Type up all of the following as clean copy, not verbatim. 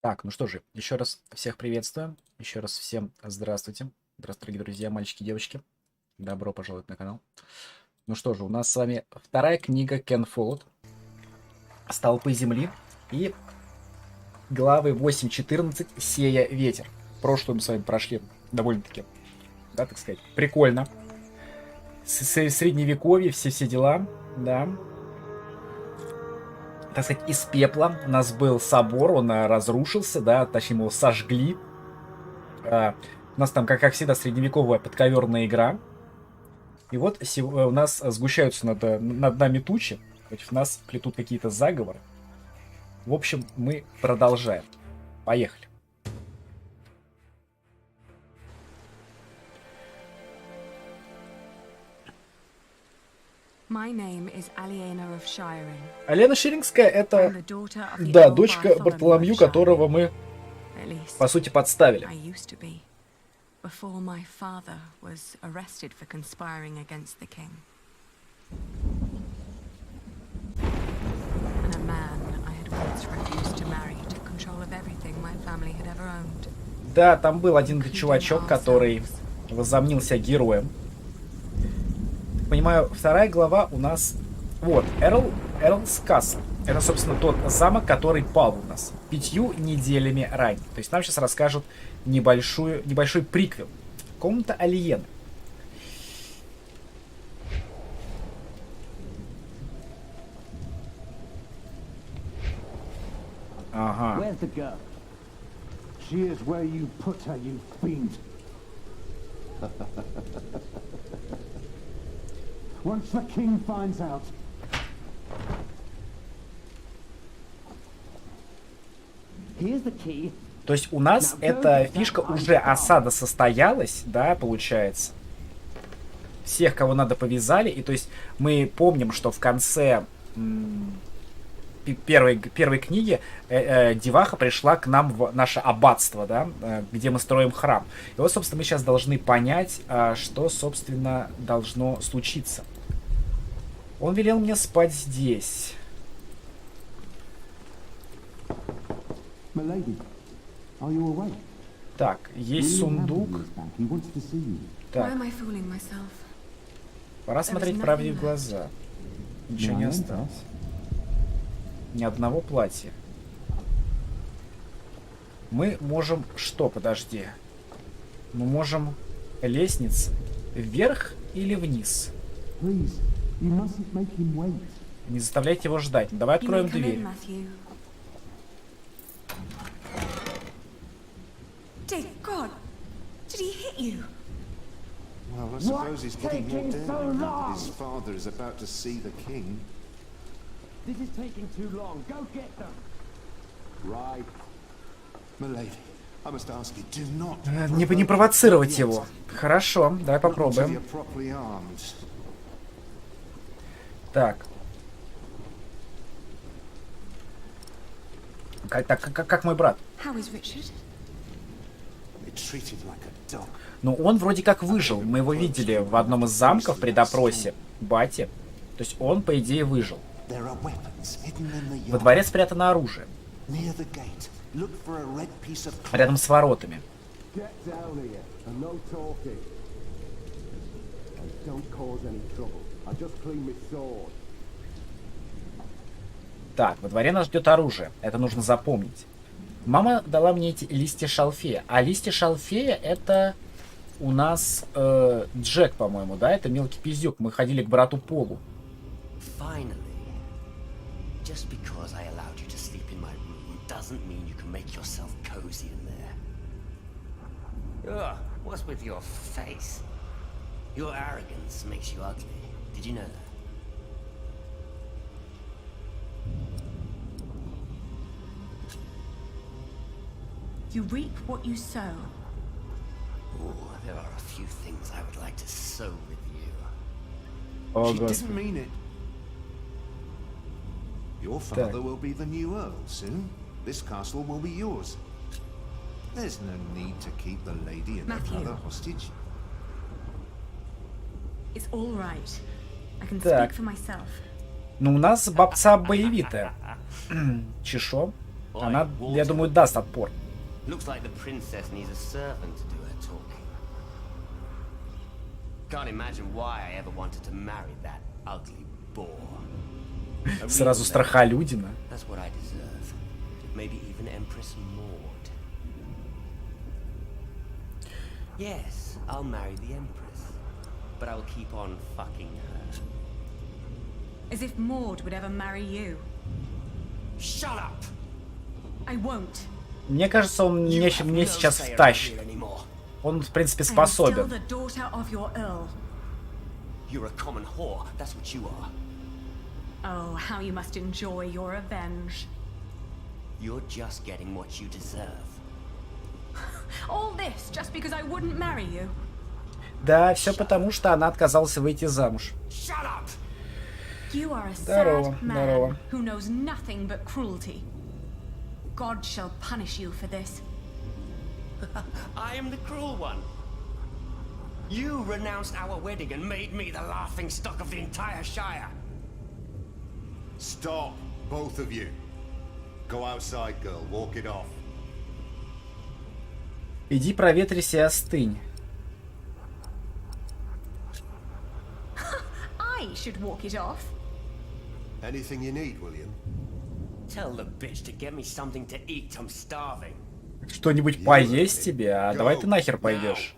Так, ну что же, еще раз всех приветствую. Еще раз всем здравствуйте. Здравствуйте, дорогие друзья, мальчики и девочки. Добро пожаловать на канал. Ну что же, у нас с вами вторая книга Follett «Столпы земли» и главы 8-14 «Сея ветер». Прошлую мы с вами прошли довольно-таки, да, так сказать, прикольно. Средневековье, все дела, да. Так сказать, из пепла. У нас был собор, он разрушился, да, точнее, его сожгли. У нас там, как всегда, средневековая подковерная игра. И вот у нас сгущаются над нами тучи. Против нас плетут какие-то заговоры. В общем, мы продолжаем. Поехали. Алена Ширингская — это, да, дочка Бартоломью, которого мы, по сути, подставили. Да, там был один чувачок, который возомнил себя героем. Понимаю, вторая глава у нас... Вот, Эрл's Castle. Это, собственно, тот замок, который пал у нас 5 неделями ранее. То есть нам сейчас расскажут небольшой приквел. Комната Алиены. Ага. Once the king finds out. Here's the key. То есть у нас эта фишка уже осада состоялась, да, получается. Всех, кого надо, повязали. И то есть мы помним, что в конце первой книги деваха пришла к нам в наше аббатство, да, где мы строим храм. И вот, собственно, мы сейчас должны понять, что, собственно, должно случиться. Он велел мне спать здесь. Так, есть сундук. Так. Пора смотреть правде в глаза. Ничего не осталось. Ни одного платья. Мы можем... Что? Подожди. Мы можем лестницы вверх или вниз? Не заставляйте его ждать. Давай откроем дверь. Well, I suppose he's getting more daring now that his father is about to see the king. This is taking too long. Go get them. Right. Milady, I must ask you, do not... Не провоцировать его. Хорошо, давай попробуем. Так. Как мой брат? Ну, он вроде как выжил. Мы его видели в одном из замков при допросе бати. То есть он, по идее, выжил. Во дворе спрятано оружие. Рядом с воротами. Так, во дворе нас ждет оружие. Это нужно запомнить. Мама дала мне эти листья шалфея. А листья шалфея — это у нас Джек, по-моему, да? Это мелкий пиздюк. Мы ходили к брату Полу. Just because I allowed you to sleep in my room doesn't mean you can make yourself cozy in there. Ugh, what's with your face? Your arrogance makes you ugly. Did you know that? You reap what you sow. Oh, there are a few things I would like to sow with you. О, She Господи. didn't mean it. Your father will be the new Earl soon. This castle will be yours. There's no need to keep the lady and her brother hostage. It's all right. I can speak for myself. Ну, у нас бабца боевитая. Чешо. Она, я думаю, даст отпор. Looks like the princess needs a servant to do her talking. Can't imagine why I ever wanted to marry that ugly bore. Сразу страхолюдина. That's what I deserve. Maybe even Empress Maud. Yes, I'll marry the Empress, but I will keep on fucking her. As if Maud would ever marry you. Shut up! I won't. Мне кажется, он мне сейчас втащит. Он, в принципе, способен. You're a common whore, that's what you are. Oh, how you must enjoy your revenge. You're just getting what you deserve. All this just because I wouldn't marry you. Да, все потому, что она отказалась выйти замуж. Shut up! You are a Здорово, sad man здорово. who knows nothing but cruelty. God shall punish you for this. I am the cruel one. You renounced our wedding and made me the laughing stock of the entire Shire. Stop, both of you. Go outside, girl. Walk it off. Иди проветрись и остынь. I should walk it off. Anything you need, William? Tell the bitch to get me something to eat. I'm starving. Что-нибудь поесть тебе? А давай ты нахер пойдешь.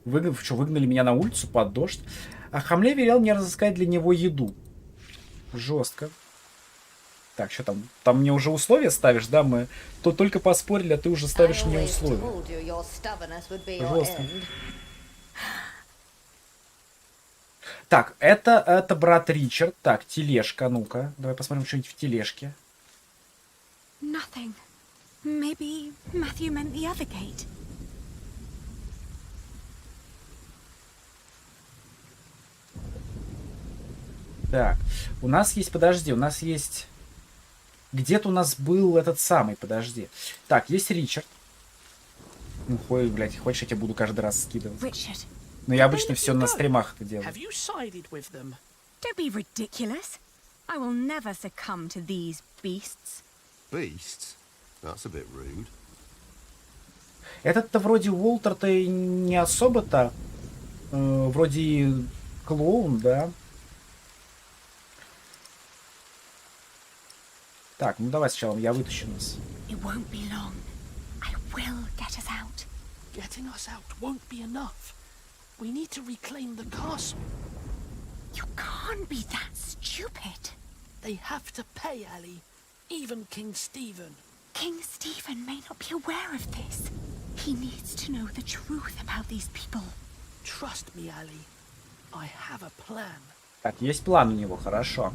Выгнали меня на улицу под дождь. А Хамле велел мне разыскать для него еду. Жестко. Так, что там? Там мне уже условия ставишь, да? Мы тут только поспорили, а ты уже ставишь мне условия. Жестко. Так, это брат Ричард. Так, тележка, ну-ка. Давай посмотрим что-нибудь в тележке. Nothing. Maybe Matthew meant the other gate. Так, у нас есть, подожди, у нас есть... Где-то у нас был этот самый, подожди. Так, есть Ричард. Ну, хуй, блядь, хочешь, я тебе буду каждый раз скидывать. Richard, Но я обычно все на стримах это делаю. Have you sided with them? don't be ridiculous. I will never succumb to these beasts. Beasts? That's a bit rude. Этот-то вроде Уолтер-то и не особо-то. Вроде и клоун, да? Так, ну давай сначала я вытащу нас. It won't be long. I will get us out. Getting us out won't be enough. We need to reclaim the castle. You can't be that stupid. They have to pay, Ali. Even King Stephen. King Stephen may not be aware of this. He needs to know the truth about these people. Trust me, Ali. I have a plan. Так, есть план у него, хорошо.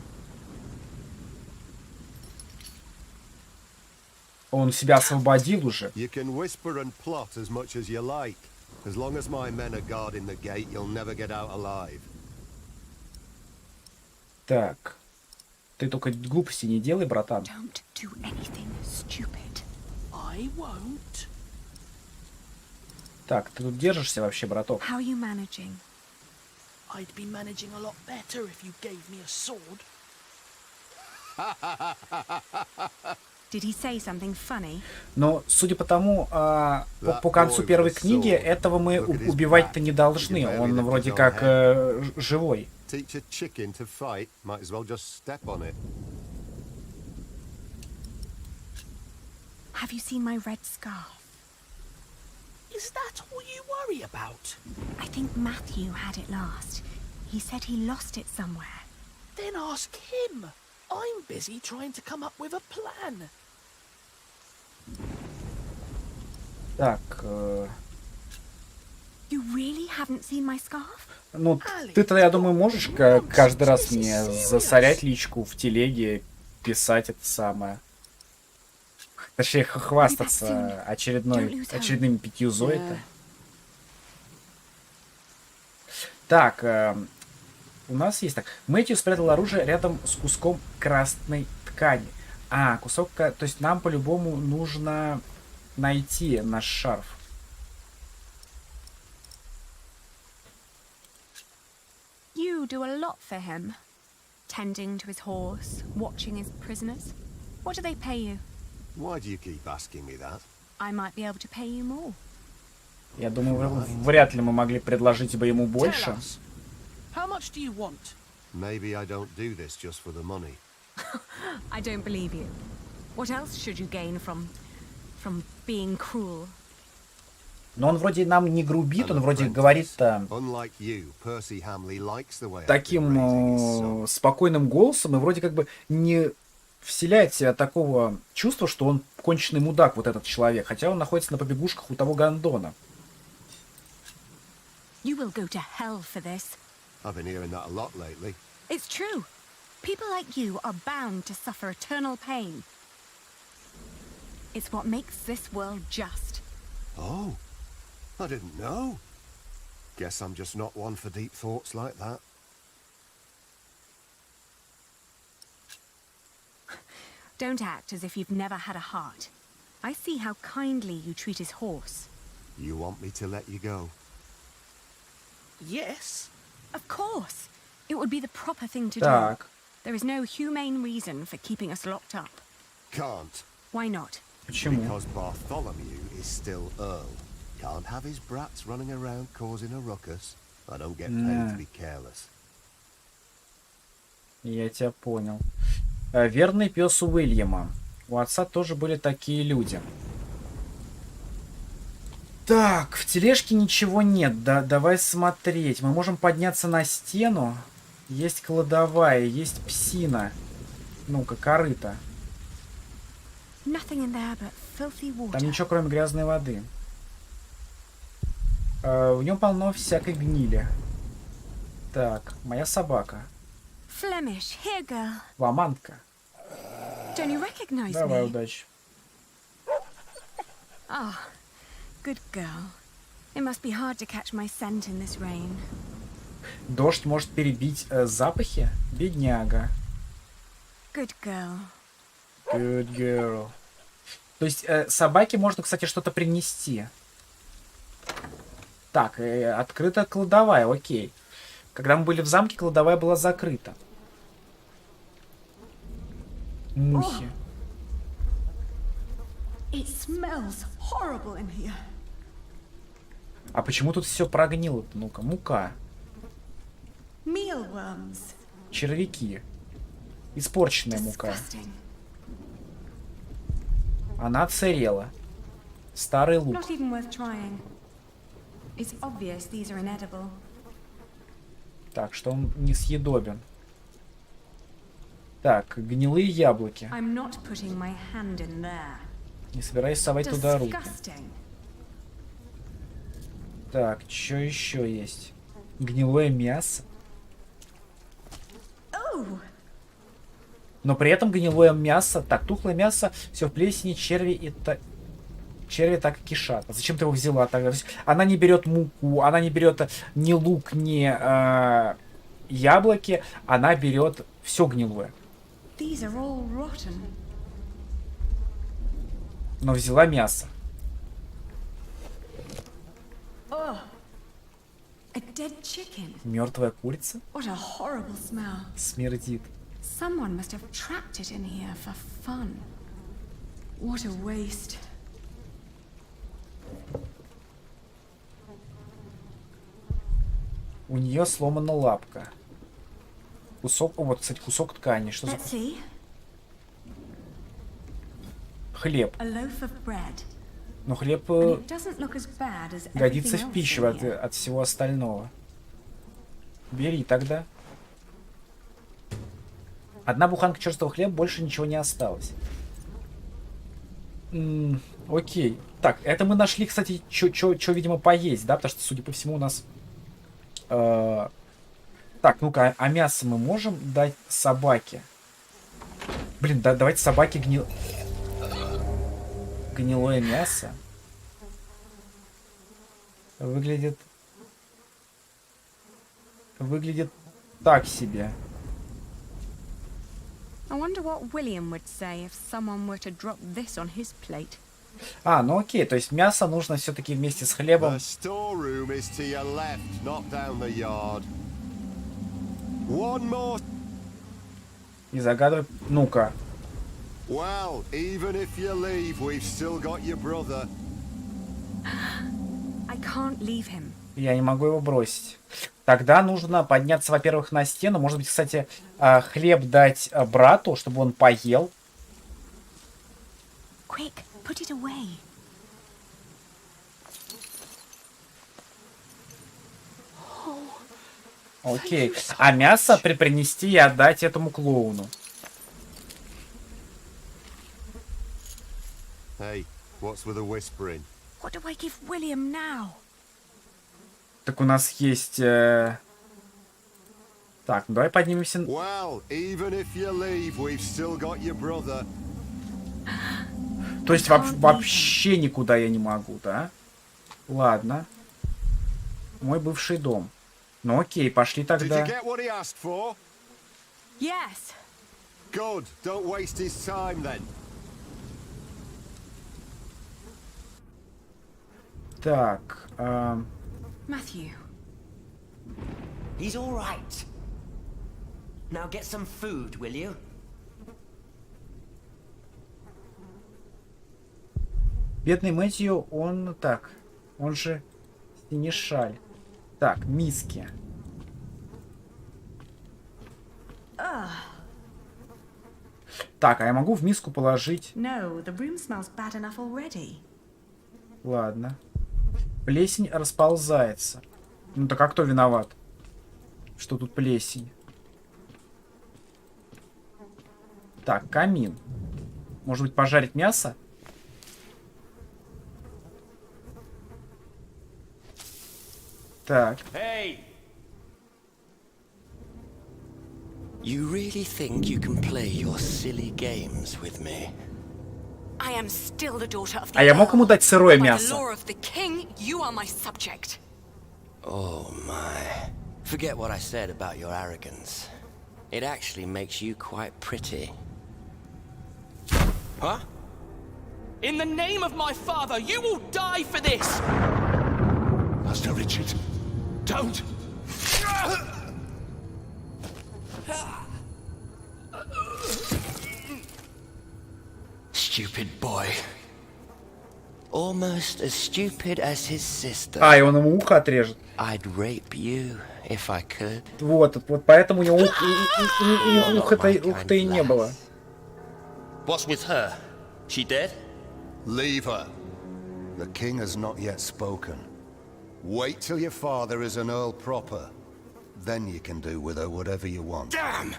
Он себя освободил уже. You can whisper and plot as much as you like. As long as my men are guarding the gate, you'll never get out alive. Так. Ты только глупости не делай, братан. Don't do anything stupid. I won't. Так, ты тут держишься вообще, браток? How are you managing? I'd be managing a lot better if you gave me a sword. Did he say something funny? Но, судя по тому, по концу первой книги, этого мы убивать-то не должны. Он вроде как живой. Teach a chicken to fight, might as well just step on it. Have you seen my red scarf? Is that all you worry about? I think Matthew had it last. He said he lost it somewhere. Then ask him. I'm busy trying to come up with a plan. Так, You really haven't seen my scarf? ну, ты-то, я думаю, можешь каждый раз мне засорять личку в телеге, писать это самое. Точнее, хвастаться очередными 5 зоита. Так, у нас есть так. Мэтью спрятал оружие рядом с куском красной ткани. А, кусок... То есть нам по-любому нужно найти наш шарф. You do a lot for him. Tending to his horse, watching his prisoners. What do they pay you? Why do you keep asking me that? I might be able to pay you more. Я думаю, вряд ли мы могли предложить бы ему больше. How much do you want? Maybe I don't do this just for the money. I don't believe you. What else should you gain from being cruel? Но он вроде нам не грубит, он вроде говорит Unlike you, Percy Hamley likes the way I've been raising his таким son. спокойным голосом и вроде как бы не вселяет в себя такого чувства, что он конченый мудак, вот этот человек, хотя он находится на побегушках у того гондона. You will go to hell for this. I've been hearing that a lot lately. It's true. People like you are bound to suffer eternal pain. It's what makes this world just. Oh, I didn't know. Guess I'm just not one for deep thoughts like that. Don't act as if you've never had a heart. I see how kindly you treat his horse. You want me to let you go? Yes. Of course. It would be the proper thing to Так, do. There is no humane reason for keeping us locked up. Can't. Why not? почему? Because Bartholomew is still Earl. Can't have his brats running around causing a ruckus. I don't get paid to be careless. Я тебя понял. Верный пес Уильяма. У отца тоже были такие люди. Так, в тележке ничего нет. Да, давай смотреть. Мы можем подняться на стену. Есть кладовая, есть псина. Ну-ка, корыто. Nothing in there but filthy water. Там ничего, кроме грязной воды. В нем полно всякой гнили. Так, моя собака. Flemish, here, girl. Фламандка. Don't you recognize Давай, me? удачи. Ah, good girl. It must be hard to catch my scent in this rain. Дождь может перебить запахи? Бедняга. Good girl. Good girl. То есть собаке можно, кстати, что-то принести. Так, открыта кладовая, окей. Когда мы были в замке, кладовая была закрыта. Мухи. It smells horrible in here. А почему тут все прогнило-то? Ну-ка, мука. Mealworms. Червяки. Испорченная мука. Disgusting. Она отсырела. Старый лук. Not even worth trying. It's obvious these are inedible. Так, что он несъедобен. Так, гнилые яблоки. I'm not putting my hand in there. Не собираюсь совать туда руки. Disgusting. Так, что еще есть? Гнилое мясо. Oh, Но при этом гнилое мясо, так, тухлое мясо, все в плесени, черви и черви так и кишат. А зачем ты его взяла тогда? То есть она не берет муку, она не берет ни лук, ни яблоки, она берет все гнилое. these are all rotten. Но взяла мясо. Oh, a dead chicken. Мертвая курица What a horrible smell. смердит. Someone must have trapped it in here for fun. What a waste. У нее сломана лапка. Кусок, о, вот, кстати, кусок ткани. Что за Let's see. хлеб? A loaf of bread. Но хлеб And it doesn't look as bad as годится everything в else пищу in here. от всего остального. Бери тогда. Одна буханка черствого хлеба, больше ничего не осталось. Окей. Так, это мы нашли, кстати, что, видимо, поесть, да? Потому что, судя по всему, у нас... Так, ну-ка, а мясо мы можем дать собаке? Блин, да, давайте собаке гнилое мясо. Выглядит так себе. I wonder what William would say if someone were to drop this on his plate. А, ну окей, то есть мясо нужно все-таки вместе с хлебом. The storeroom is to your left, not down the yard. One more. И загадывай. Ну-ка. Well, even if you leave, we've still got your brother. I can't leave him. Я не могу его бросить. Тогда нужно подняться, во-первых, на стену. Может быть, кстати, хлеб дать брату, чтобы он поел. Quick, put it away. Окей. А мясо принести и отдать этому клоуну. Hey, what's with the whispering? What do I give William now? Так у нас есть... Так, ну давай поднимемся. Well, even if you leave, we've still got your brother. То есть вообще никуда я не могу, да? Ладно. Мой бывший дом. Ну окей, пошли Did you тогда. get what he asked for? Yes. Good. Don't waste his time then. Так. Matthew. He's all right. Now get some food, will you? Бедный Мэтью, он так. Он же синешаль. Так, миски. Так, а я могу в миску положить? No, the room smells bad enough already. Ладно. Плесень расползается. Ну так а кто виноват? Что тут плесень? Так, камин. Может быть, пожарить мясо? Так. Hey! You really think you can play your silly games with me? I am still the daughter of the А я мог ему Earl. дать сырое By the мясо? law of the king, you are my subject. Oh my. Forget what I said about your arrogance. It actually makes you quite pretty. Huh? In the name of my father, you will die for this! Master Richard, don't! Stupid boy. Almost as stupid as his sister. А, и он ему ухо отрежет. I'd rape you if I could. Вот поэтому у него уха-то и не было. What's with her? She dead? Leave her. The king has not yet spoken. Wait till your father is an earl proper. Then you can do with her whatever you want. Damn!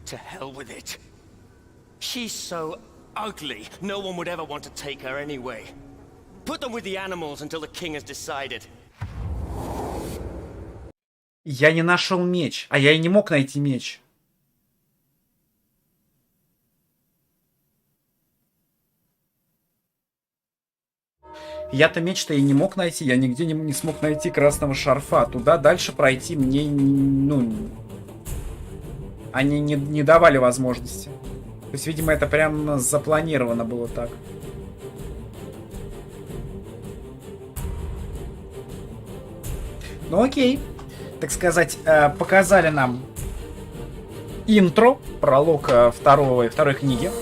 To hell with it. She's so ugly, no one would ever want to take her anyway. Put them with the animals until the king has decided. Я не нашел меч. А я и не мог найти меч. Я-то меч-то и не мог найти. Я нигде не смог найти красного шарфа. Туда дальше пройти мне, ну... Они не давали возможности. То есть, видимо, это прям запланировано было так. Ну окей. Так сказать, показали нам интро, пролог второй книги.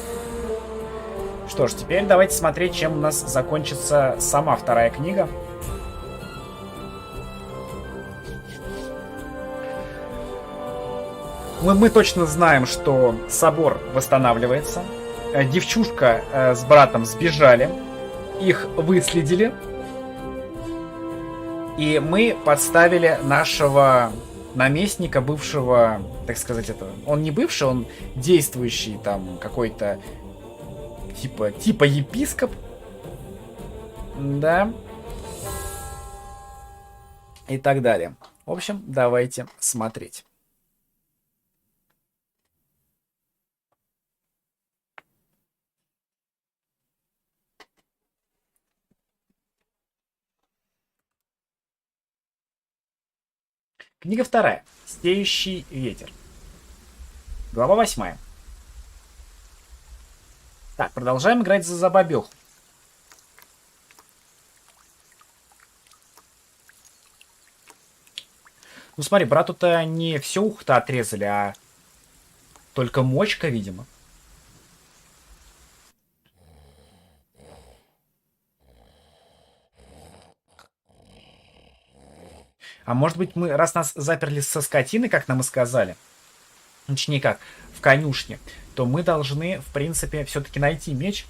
Что ж, теперь давайте смотреть, чем у нас закончится сама вторая книга. Мы точно знаем, что собор восстанавливается. Девчушка с братом сбежали. Их выследили. И мы подставили нашего наместника, бывшего, так сказать, это... Он не бывший, он действующий там какой-то типа епископ. Да. И так далее. В общем, давайте смотреть. Книга вторая. Сеющий ветер. Глава 8. Так, продолжаем играть за бабёху. Ну смотри, брату-то не все ухо-то отрезали, а только мочка, видимо. А может быть, мы, раз нас заперли со скотиной, как нам и сказали, точнее как, в конюшне, то мы должны, в принципе, все-таки найти меч.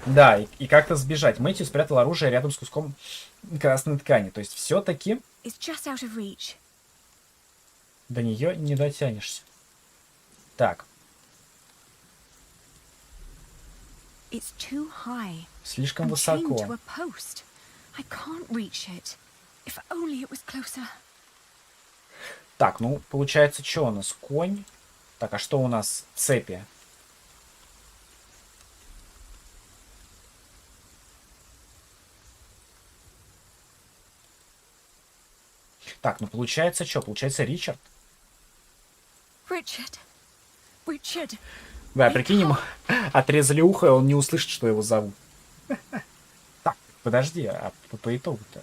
Да, и как-то сбежать. Мэтью спрятал оружие рядом с куском красной ткани. То есть все-таки до нее не дотянешься. Так. Слишком высоко. Так, ну, получается, что у нас? Конь. Так, а что у нас? Цепи. Так, ну, получается, что? Получается, Ричард. Richard. Да, прикинь, ему отрезали ухо, и он не услышит, что его зовут. Так, подожди, а по итогу-то?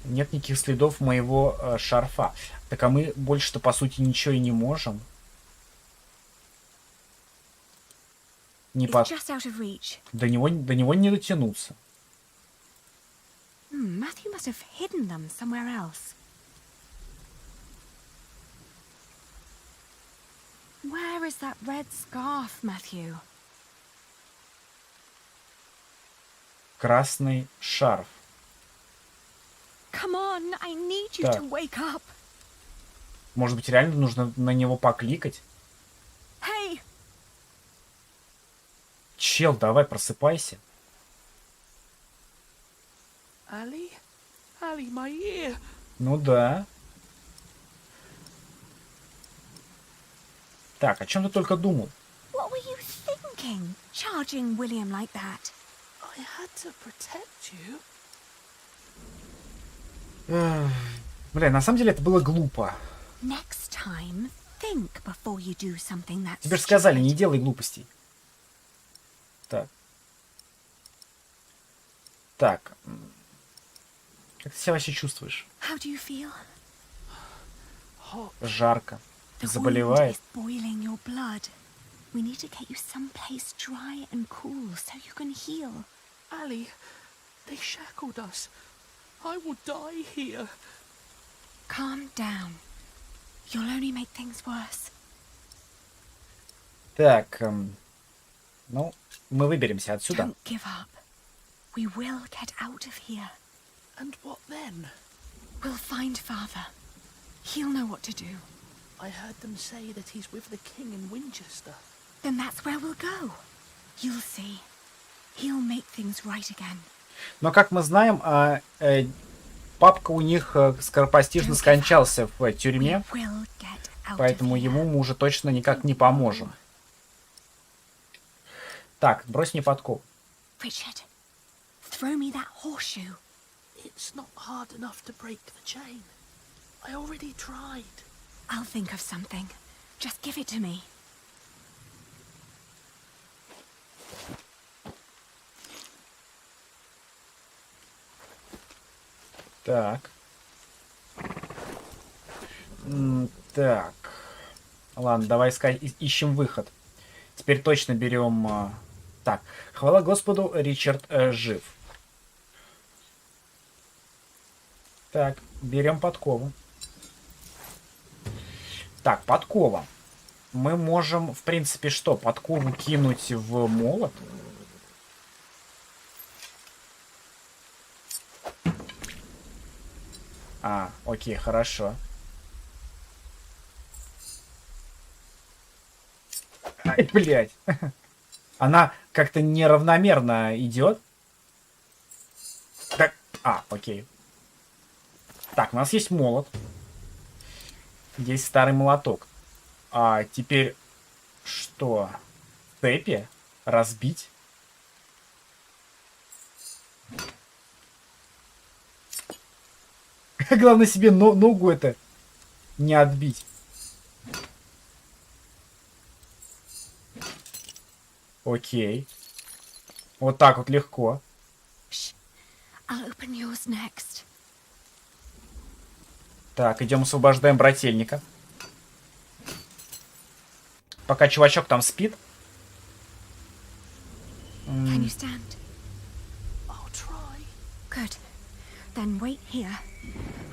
Нет никаких следов моего шарфа. Так, а мы больше-то, по сути, ничего и не можем. Не по... До него не дотянуться. Matthew must have hidden them somewhere else. Where is that red scarf, Matthew? Красный шарф. Come on, I need you to wake up. Может быть, реально нужно на него покликать? Hey! Чел, давай, просыпайся. Ali? Ali, my ear. Ну да. Так, о чем ты только думал? What were you thinking, charging William like that? I had to protect you. Бля, на самом деле это было глупо. Next time, think before you do something that's Тебе же сказали, не делай глупостей. Так. Так. Как ты себя вообще чувствуешь? How do you feel? Жарко. The Заболевает. wound is boiling your blood. We need to get you someplace dry and cool so you can heal. Ali, they shackled us. I will die here. Calm down. You'll only make things worse. Так, ну, мы выберемся отсюда. Don't give up. We will get out of here. And what then? We'll find Father. He'll know what to do. I heard them say that he's with the king in Winchester. Then that's where we'll go. You'll see. He'll make things right again. Но, как мы знаем, папка у них скоропостижно скончался в тюрьме, поэтому ему мы уже точно никак не поможем. Так, брось мне подкову. Richard, throw me that horseshoe. It's not hard enough to break the chain. I already tried. I'll think of something. Just give it to me. Так. Так. Ладно, давай искать, ищем выход. Теперь точно берем... Так, хвала Господу, Ричард жив. Так, берем подкову. Так, подкова. Мы можем, в принципе, что? Подкову кинуть в молот? А, окей, хорошо. Ай, блядь. Она как-то неравномерно идет. Так, окей. Так, у нас есть молот. Есть старый молоток. А теперь что? Цепи? Разбить? Главное себе ногу это не отбить. Окей. Вот так вот легко. I'll open yours next. Так, идем освобождаем брательника. Пока чувачок там спит. you stand? I'll try. Good. Then wait here.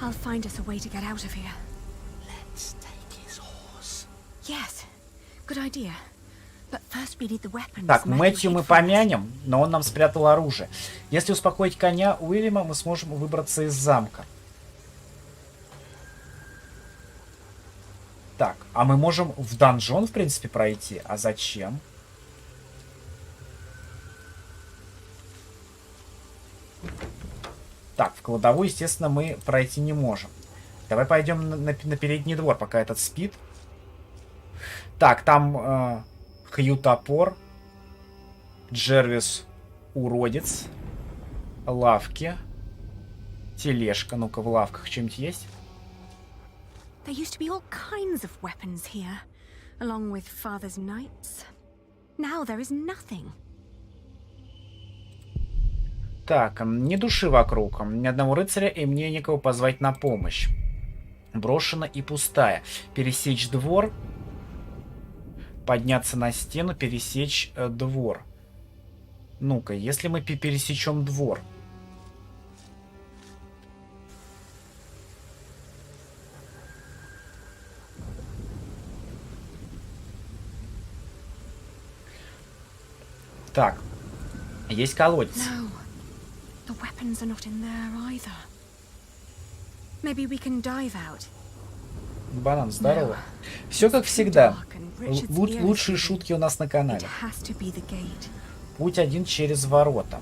I'll find us a way to get out of here. Let's take his horse. Yes. Good idea. But first we need the weapons. Так, Matthew Мэтью мы hid from us. помянем, но он нам спрятал оружие. Если успокоить коня Уильяма, мы сможем выбраться из замка. Так, а мы можем в донжон, в принципе, пройти. А зачем? Так, в кладовую, естественно, мы пройти не можем. Давай пойдем на передний двор, пока этот спит. Так, там Хью топор. Джервис уродец. Лавки. Тележка. Ну-ка, в лавках что-нибудь есть? There used to be all kinds of weapons here, along with Father's knights. Now there is nothing. Так, ни души вокруг, ни одного рыцаря, и мне никого позвать на помощь. Брошена и пустая. Пересечь двор. Подняться на стену, пересечь двор. Ну-ка, если мы пересечем двор. Так, есть колодец. No, the weapons are not in there either. Maybe we can dive out. Банан, здорово. Все как всегда. Лучшие шутки у нас на канале. It has to be the gate. Путь один через ворота.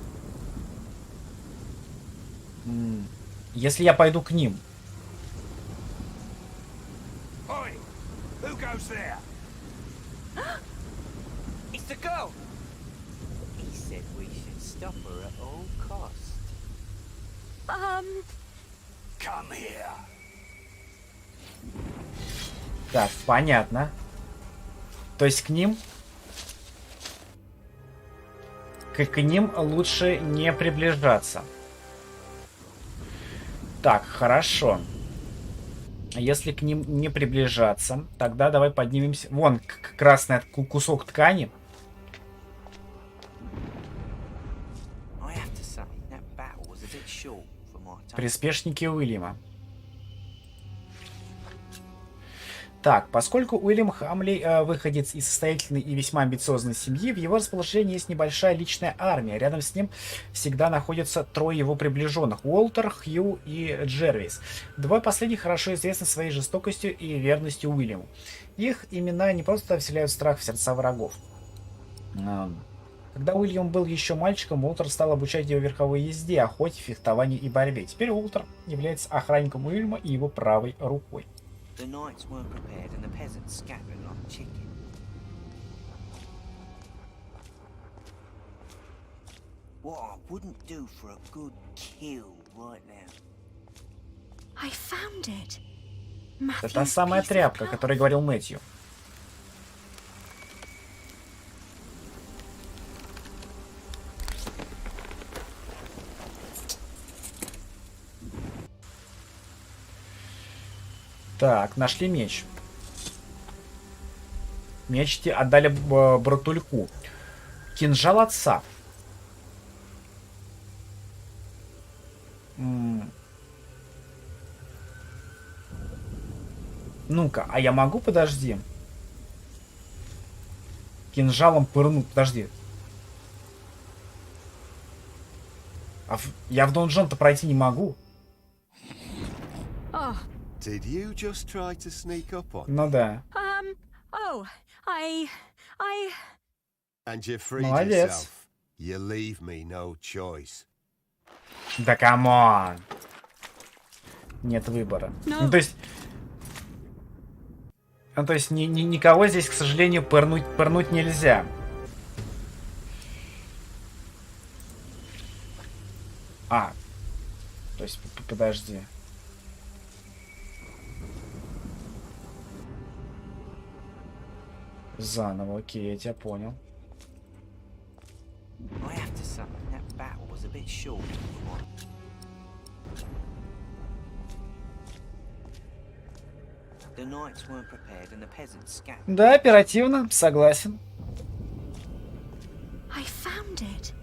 Если я пойду к ним. Oi! Who goes there? It's the girl. He said we should stop her at all costs. Come here. Так, понятно. То есть к ним... К ним лучше не приближаться. Так, хорошо. Если к ним не приближаться, тогда давай поднимемся. Вон, красный кусок ткани. Приспешники Уильяма. Так, поскольку Уильям Хамли выходец из состоятельной и весьма амбициозной семьи, в его расположении есть небольшая личная армия. Рядом с ним всегда находятся трое его приближенных: Уолтер, Хью и Джервис. Двое последних хорошо известны своей жестокостью и верностью Уильяму. Их имена не просто вселяют страх в сердца врагов. Когда Уильям был еще мальчиком, Уолтер стал обучать его верховой езде, охоте, фехтованию и борьбе. Теперь Уолтер является охранником Уильяма и его правой рукой. The knights weren't prepared and the peasants scattered like chicken. What I wouldn't do for a good kill right now. I found it. Это та самая тряпка, о которой говорил Мэтью. Так, нашли меч. Меч отдали братульку. Кинжал отца. Ну-ка, а я могу, подожди. Кинжалом пырнуть, подожди. Я в донжон-то пройти не могу. Did you just try to sneak up on? Ну да. Oh, I... And you freed Молодец. yourself. You leave me no choice. Да камон. Нет выбора. Ну, то есть... Ну, то есть никого здесь, к сожалению, пырнуть нельзя. То есть, подожди. Заново, окей, я тебя понял. I have to say, that battle was a bit short. The knights weren't prepared and the peasants scattered. Да, оперативно, согласен. I found it.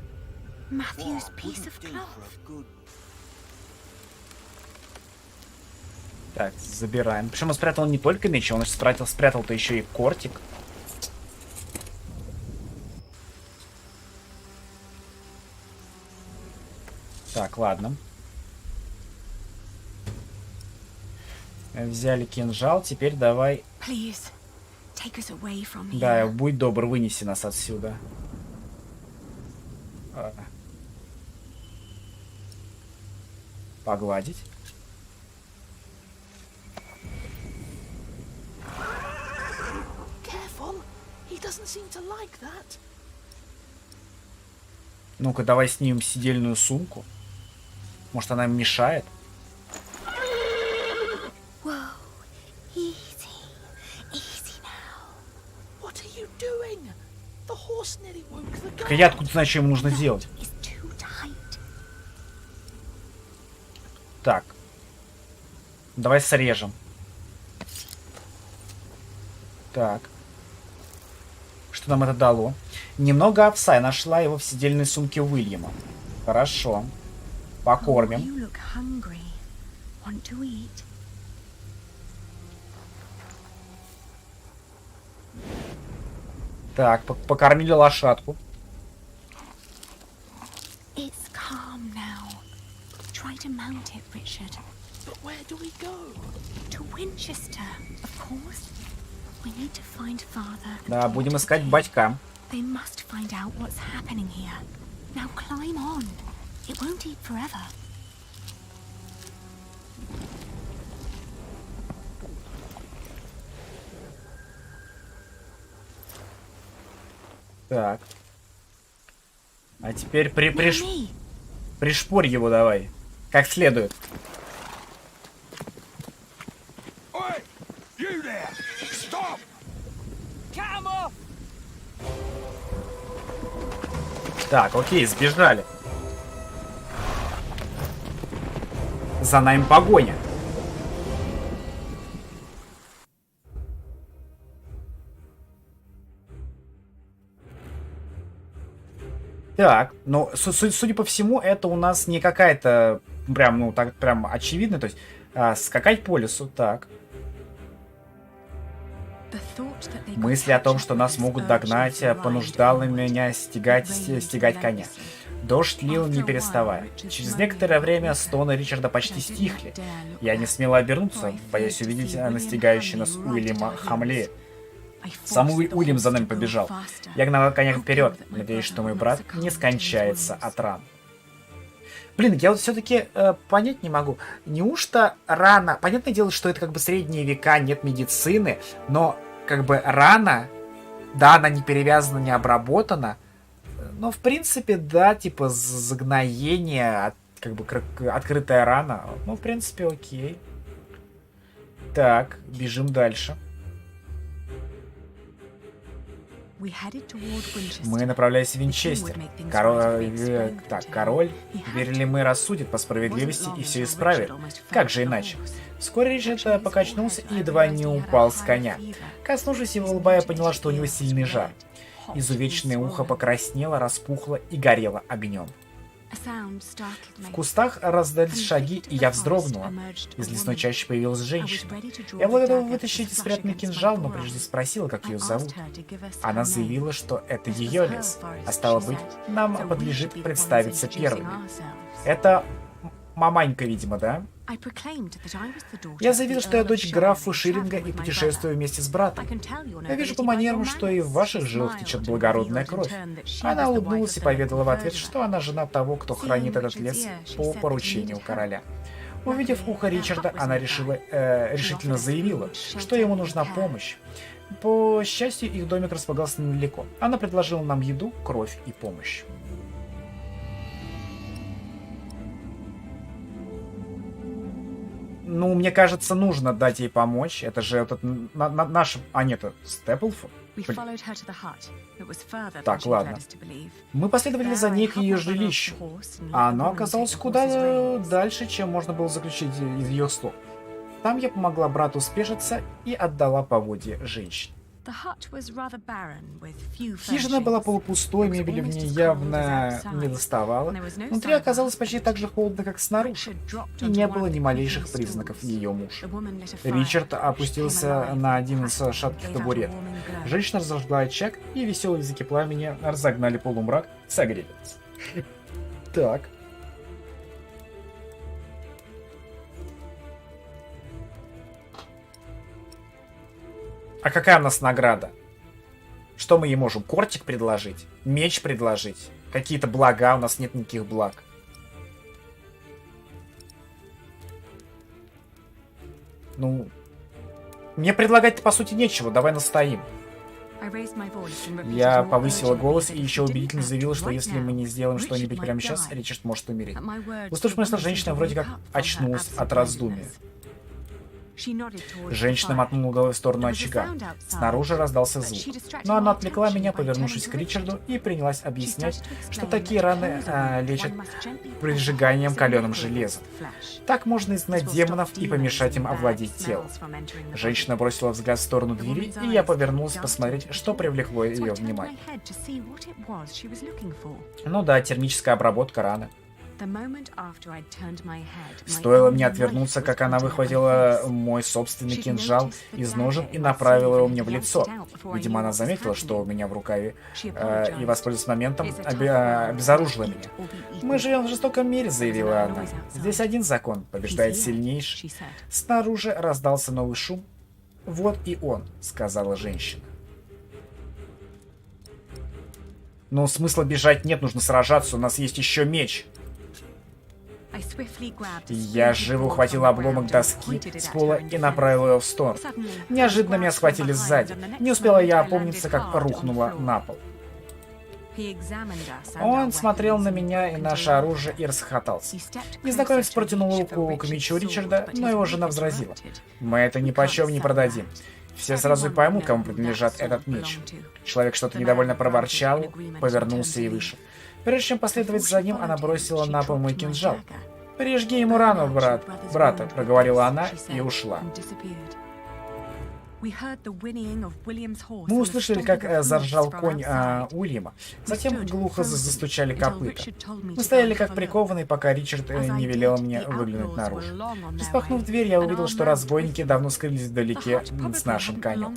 Matthew's piece of cloth. Так, забираем. Причем он спрятал не только меч, он спрятал-то еще и кортик. Так, ладно. Взяли кинжал, теперь давай... Please, take us away from here. Да, будь добр, вынеси нас отсюда. Погладить. Careful. He doesn't seem to like that. Ну-ка, давай снимем сидельную сумку. Может, она им мешает? Whoa, easy, easy now. What are you doing? The horse nearly woke the Так guard. я откуда знаю, что ему нужно делать? It's too tight. Так. Давай срежем. Так. Что нам это дало? Немного овса. Я нашла его в сидельной сумке Уильяма. Хорошо. Покормим. You look hungry. Want to eat? Так, покормили лошадку. It's calm now. Try to mount it, Richard. But where do we go? To Winchester, of course. We need to find father. and Да, get будем to искать the батька. They must find out what's happening here. Now climb on. It won't eat forever. Так. А теперь Me. пришпорь его давай. Как следует. Oi! You there! Stop! Cut 'em off! Так, окей, сбежали. За нами погоня. Так, ну, судя по всему, это у нас не какая-то прям, ну, так прям очевидно, то есть скакать по лесу, так. Мысли о том, что нас могут догнать, понуждала меня стегать коня. Дождь лил не переставая. Через некоторое время стоны Ричарда почти стихли. Я не смела обернуться, боясь увидеть настигающий нас Уильяма Хамлея. Сам Уильям за нами побежал. Я гнала коня вперед, надеясь, что мой брат не скончается от ран. Блин, я вот все-таки понять не могу. Неужто рана... Понятное дело, что это как бы средние века, нет медицины, но как бы рана, да, она не перевязана, не обработана, но в принципе, да, типа загноение, как бы открытая рана, ну, в принципе, окей. Так, бежим дальше. Мы направлялись в Винчестер. Король, верили мы, рассудит по справедливости и все исправит. Как же иначе? Вскоре Ричард покачнулся и едва не упал с коня. Коснувшись его лба, я поняла, что у него сильный жар. Изувеченное ухо покраснело, распухло и горело огнем. В кустах раздались шаги, и я вздрогнула. Из лесной чащи появилась женщина. Я была готова вытащить спрятанный кинжал, но прежде спросила, как ее зовут. Она заявила, что это ее лес, а стало быть, нам подлежит представиться первыми. Это маманька, видимо, да? Я заявил, что я дочь графа Ширинга и путешествую вместе с братом. Я вижу по манерам, что и в ваших жилах течет благородная кровь. Она улыбнулась и поведала в ответ, что она жена того, кто хранит этот лес по поручению короля. Увидев ухо Ричарда, она решительно заявила, что ему нужна помощь. По счастью, их домик располагался недалеко. Она предложила нам еду, кровь и помощь. Ну, мне кажется, нужно дать ей помочь. Это же этот наш... А, нет, это Степлфорд. Так, ладно. Мы последовали за ней к ее жилищу. А оно оказалось куда дальше, чем можно было заключить из ее слов. Там я помогла брату спешиться и отдала поводье женщине. Хижина была полупустой, мебели в ней явно не доставало. Внутри оказалось почти так же холодно, как снаружи, и не было ни малейших признаков ее мужа. Ричард опустился на один из шатких табуретов. Женщина разожгла очаг, и веселые языки пламени разогнали полумрак, согрели нас. Так. А какая у нас награда? Что мы ей можем? Кортик предложить? Меч предложить? Какие-то блага? У нас нет никаких благ. Ну, мне предлагать-то по сути нечего. Давай настоим. Я повысила голос и еще убедительно заявила, что если мы не сделаем что-нибудь прямо сейчас, Ричард может умереть. Услышав мысль, женщина вроде как очнулась от раздумия. Женщина мотнула головой в сторону очага. Снаружи раздался звук. Но она отвлекла меня, повернувшись к Ричарду, и принялась объяснять, что такие раны лечат прижиганием каленым железом. Так можно изгнать демонов и помешать им овладеть телом. Женщина бросила взгляд в сторону двери, и я повернулся посмотреть, что привлекло ее внимание. Ну да, термическая обработка раны. Стоило мне отвернуться, как она выхватила мой собственный кинжал из ножен и направила его мне в лицо. Видимо, она заметила, что у меня в рукаве, и, воспользовавшись моментом, обезоружила меня. «Мы живем в жестоком мире», — заявила она. «Здесь один закон — побеждает сильнейший». Снаружи раздался новый шум. «Вот и он», — сказала женщина. «Но смысла бежать нет, нужно сражаться, у нас есть еще меч». Я живо ухватила обломок доски с пола и направила ее в сторону. Неожиданно меня схватили сзади. Не успела я опомниться, как рухнула на пол. Он смотрел на меня и наше оружие и расхохотался. Незнакомец протянул руку к мечу Ричарда, но его жена возразила: «Мы это ни почем не продадим. Все сразу поймут, кому принадлежит этот меч». Человек что-то недовольно проворчал, повернулся и вышел. Прежде чем последовать за ним, она бросила на пол мой кинжал. «Прижги ему рану, брата», — проговорила она и ушла. Мы услышали, как заржал конь Уильяма. Затем глухо застучали копыта. Мы стояли как прикованные, пока Ричард не велел мне выглянуть наружу. Распахнув дверь, я увидел, что разбойники давно скрылись вдалеке с нашим конем.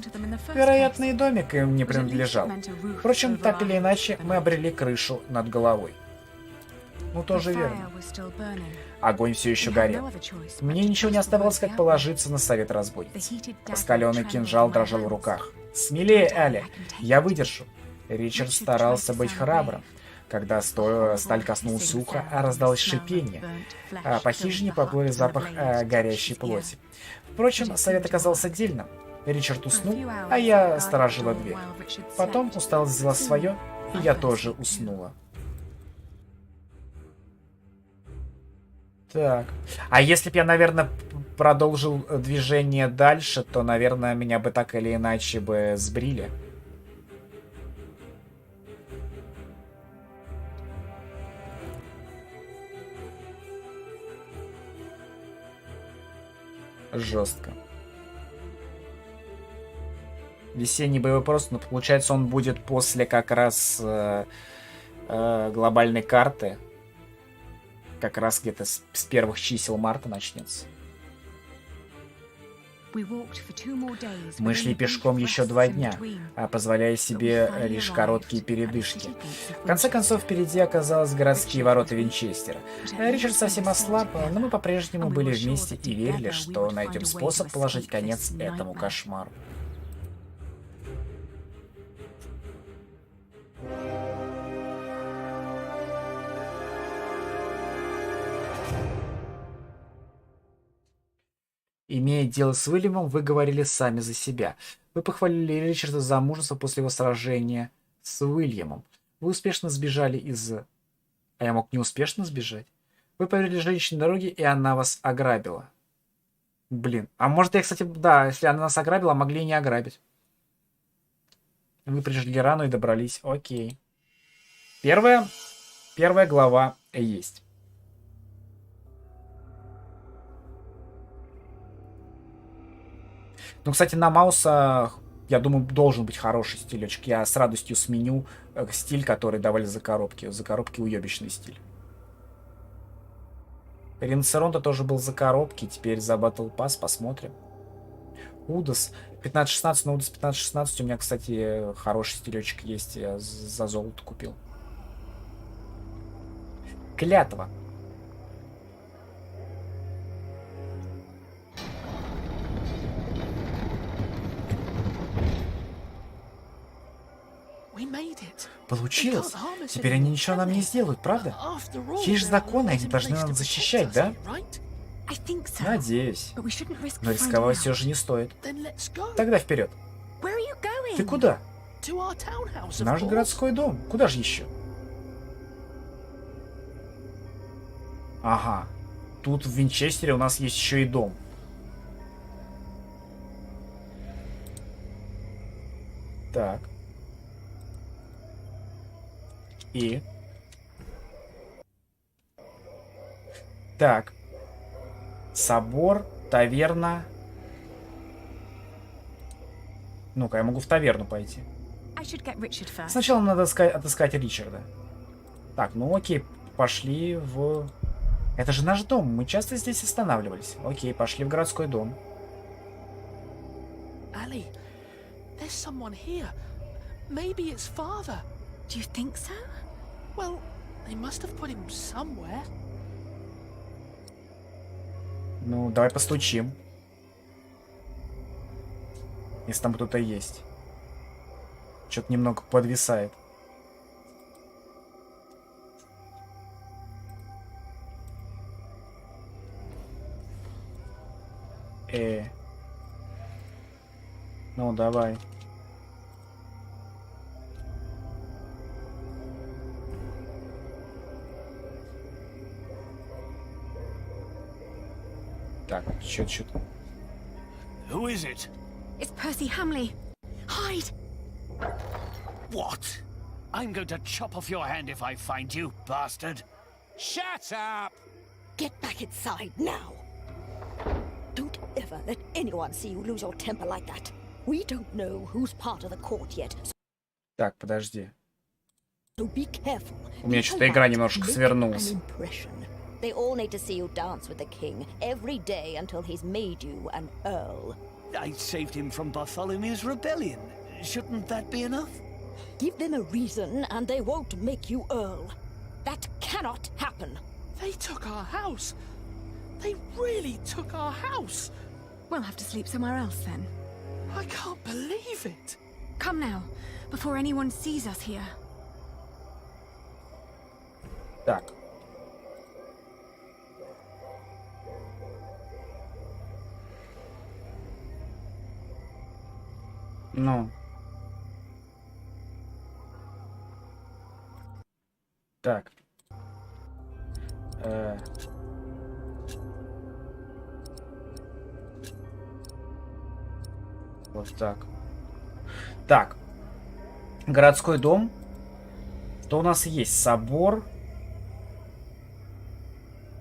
Вероятно, и домик им не принадлежал. Впрочем, так или иначе, мы обрели крышу над головой. Ну, тоже верно. Огонь все еще горел. Мне ничего не оставалось, как положиться на совет разбойниц. Раскаленный кинжал дрожал в руках. «Смелее, Аля! Я выдержу!» Ричард старался быть храбрым. Когда сталь коснулась уха, раздалось шипение. По хижине поплыл запах горящей плоти. Впрочем, совет оказался дельным. Ричард уснул, а я сторожила дверь. Потом усталость взяла свое, и я тоже уснула. Так. А если бы я, наверное, продолжил движение дальше, то, наверное, меня бы так или иначе бы сбрили. Жестко. Весенний боевой пост, но получается, он будет после как раз глобальной карты. Как раз где-то с первых чисел марта начнется. Мы шли пешком еще 2 дня, позволяя себе лишь короткие передышки. В конце концов, впереди оказались городские ворота Винчестера. Ричард совсем ослаб, но мы по-прежнему были вместе и верили, что найдем способ положить конец этому кошмару. Имея дело с Уильямом, вы говорили сами за себя. Вы похвалили Ричарда за мужество после его сражения с Уильямом. Вы успешно сбежали из... А я мог не успешно сбежать? Вы поверили женщине дороги, и она вас ограбила. Блин. А может, я, кстати, да, если она нас ограбила, могли и не ограбить. Вы прижгли рану и добрались. Окей. Первая глава есть. Ну, кстати, на Мауса я думаю, должен быть хороший стилечек. Я с радостью сменю стиль, который давали за коробки. За коробки уебищный стиль. Ринцеронда тоже был за коробки, теперь за Battle Pass, посмотрим. Удас 15-16, но Удас 15-16 у меня, кстати, хороший стилечек есть, я за золото купил. Клятва. Получилось. Теперь они ничего нам не сделают, правда? Есть же законы, они должны нас защищать, да? Надеюсь. Но рисковать все же не стоит. Тогда вперед. Ты куда? Наш городской дом. Куда же еще? Ага. Тут в Винчестере у нас есть еще и дом. Так. И? Так. Собор, таверна. Ну-ка, я могу в таверну пойти. Сначала надо отыскать Ричарда. Так, ну окей, пошли в... Это же наш дом, мы часто здесь останавливались. Окей, пошли в городской дом. Ali, there's someone here. Maybe it's father. Do you think so? Well, they must have put him somewhere. Ну, давай постучим. Если там кто-то есть. Что-то немного подвисает. Ну, давай. Так, что-то. Who is it? It's Percy Hamley. Hide! What? I'm going to chop off your hand if I find you, bastard. Shut up! Get back inside now. Don't ever let anyone see you lose your temper like that. We don't know who's part of the court yet. Так, подожди. So be careful. У меня что-то игра немножко свернулась. They all need to see you dance with the king every day until he's made you an earl. I saved him from Bartholomew's rebellion. Shouldn't that be enough? Give them a reason and they won't make you earl. That cannot happen. They took our house. They really took our house. We'll have to sleep somewhere else then. I can't believe it. Come now, before anyone sees us here. Так. Ну. Так. Вот так. Так. Городской дом. Что у нас есть? Собор.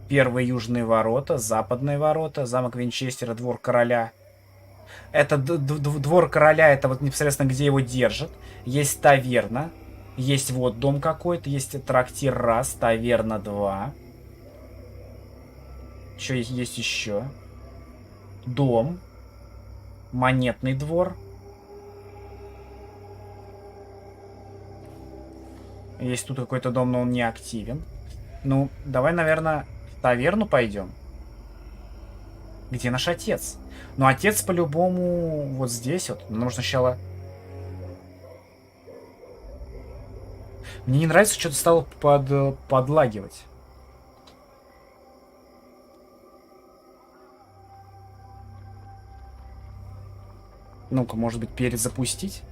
Первые южные ворота, западные ворота, замок Винчестера, двор короля. Это двор короля, это вот непосредственно где его держат. Есть таверна. Есть вот дом какой-то. Есть трактир раз, таверна 2. Что есть еще? Дом. Монетный двор. Есть тут какой-то дом, но он не активен. Ну, давай, наверное, в таверну пойдем. Где наш отец? Ну, отец по-любому вот здесь вот. Нам нужно сначала... Мне не нравится, что-то стало подлагивать. Ну-ка, может быть, перезапустить?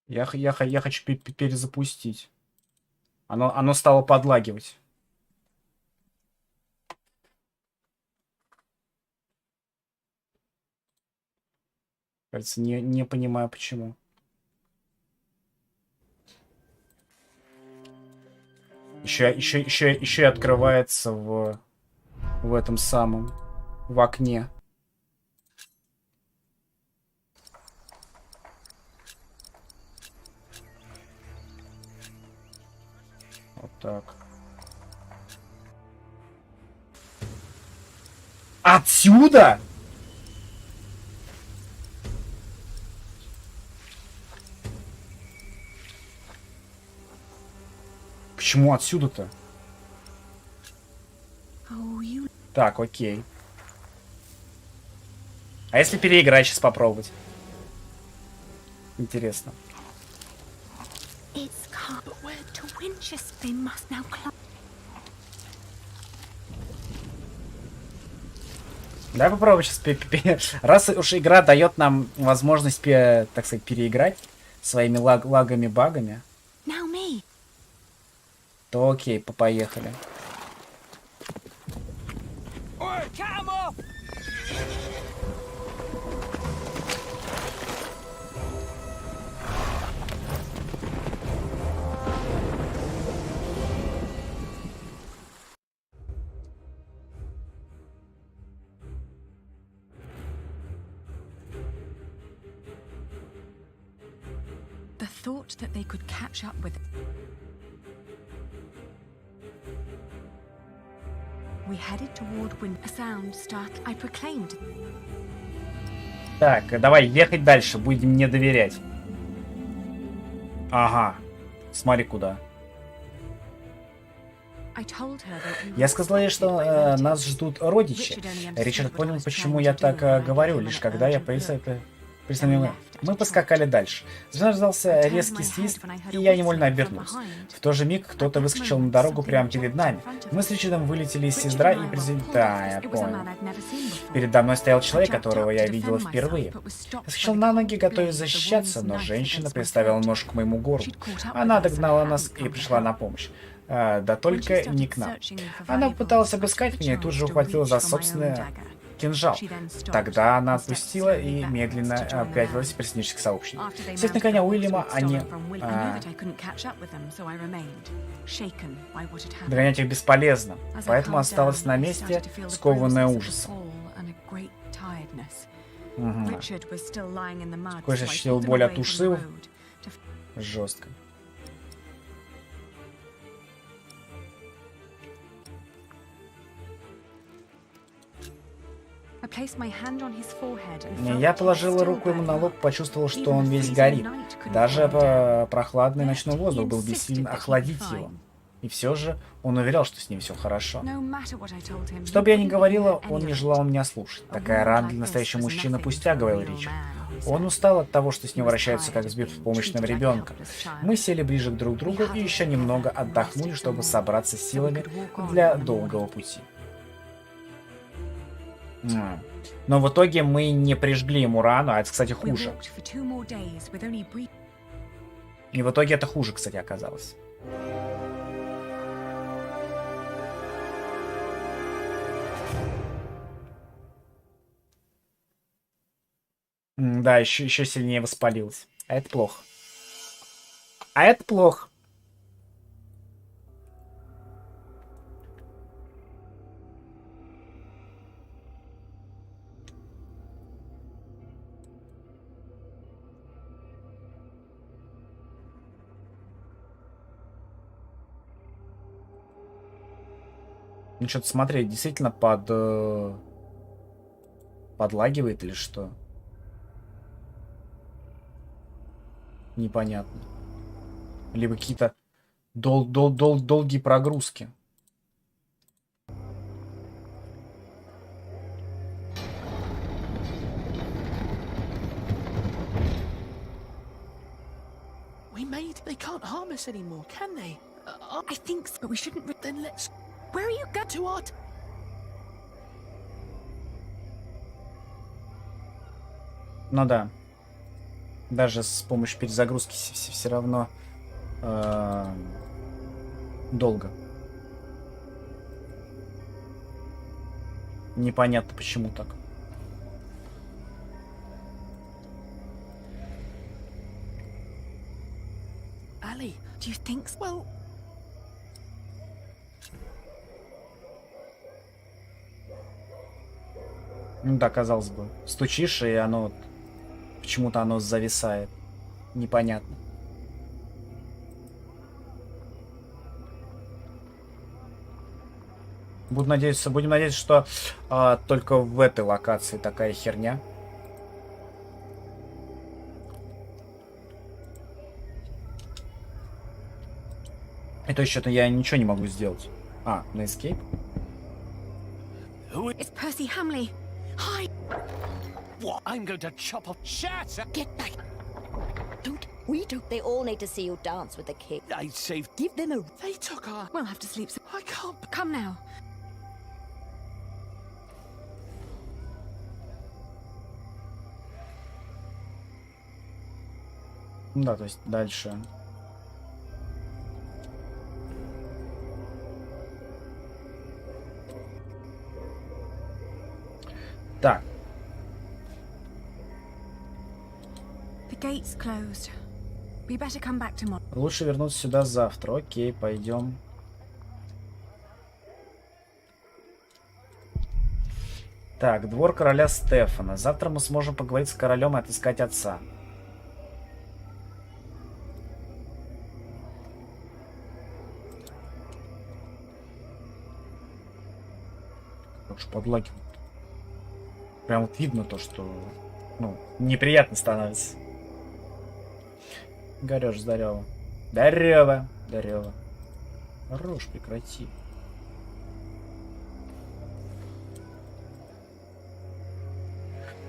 Я хочу перезапустить. Оно стало подлагивать. Кажется, не понимаю почему. Еще и открывается в этом самом, в окне. Вот так. Отсюда? Почему отсюда-то? Так, окей. А если переиграть сейчас попробовать? Интересно. Давай попробуем сейчас. Раз уж игра дает нам возможность, так сказать, переиграть своими лагами-багами, то окей, поехали. The thought that they could catch up with. We headed toward when a sound start. I proclaimed. Так, давай ехать дальше, будем не доверять. Ага, смотри куда. Я сказал ей, что нас ждут родичи. Ричард понял, почему я так говорю, лишь когда я признал. Мы поскакали дальше. Раздался резкий свист, и я невольно обернулся. В тот же миг кто-то выскочил на дорогу прямо перед нами. Мы с Ричардом вылетели из седла и Да, я понял. Передо мной стоял человек, которого я видела впервые. Я вскочил на ноги, готовясь защищаться, но женщина приставила нож к моему горлу. Она догнала нас и пришла на помощь. Да только не к нам. Она попыталась обыскать меня и тут же ухватила за собственный кинжал. Тогда она отпустила и медленно пятилась, присоединившись к сообщнику. Сев на коня Уильяма, они... Догонять их бесполезно, поэтому осталась на месте, скованная ужасом. Угу. Кое-что ощутил боль от ушибов. Жестко. Я положила руку ему на лоб, почувствовал, что он весь горит. Даже прохладный ночной воздух был бессилен охладить его. И все же он уверял, что с ним все хорошо. Что бы я ни говорила, он не желал меня слушать. Такая рана для настоящего мужчины пустяк, говорил Ричард. Он устал от того, что с ним вращаются как с беспомощным ребенком. Мы сели ближе друг к другу и еще немного отдохнули, чтобы собраться с силами для долгого пути. Но в итоге мы не прижгли ему рану, а это, кстати, хуже. И в итоге это хуже, кстати, оказалось. Да, еще сильнее воспалилось. А это плохо. А это плохо. Ну что-то смотреть, действительно подлагивает или что? Непонятно. Либо какие-то долгие прогрузки. We made. They can't harm us anymore, can they? I think so, but we shouldn't. Then let's. Where are you going? To what? Ну да. Даже с помощью перезагрузки все равно долго. Непонятно, почему так. Ali, do you think so? Well, Ну да, казалось бы. Стучишь, и оно... Почему-то оно зависает. Непонятно. Будем надеяться, что только в этой локации такая херня. И то что-то я ничего не могу сделать. А, на escape? It's Percy Hamley. Hi. What? I'm going to chop off. Shut up! Get back. Don't. They all need to see you dance with the king. I saved. Give them a... They took our... We'll have to sleep. I can't... Come now. Да, то есть дальше. Так. The gate's closed. We better come back tomorrow. Лучше вернуться сюда завтра. Окей, пойдем. Так, двор короля Стефана. Завтра мы сможем поговорить с королем и отыскать отца. Уж подлагивает. Прям вот видно то, что ну, неприятно становится. Горешь, здорово. Здорово. Здорово. Хорош, прекрати.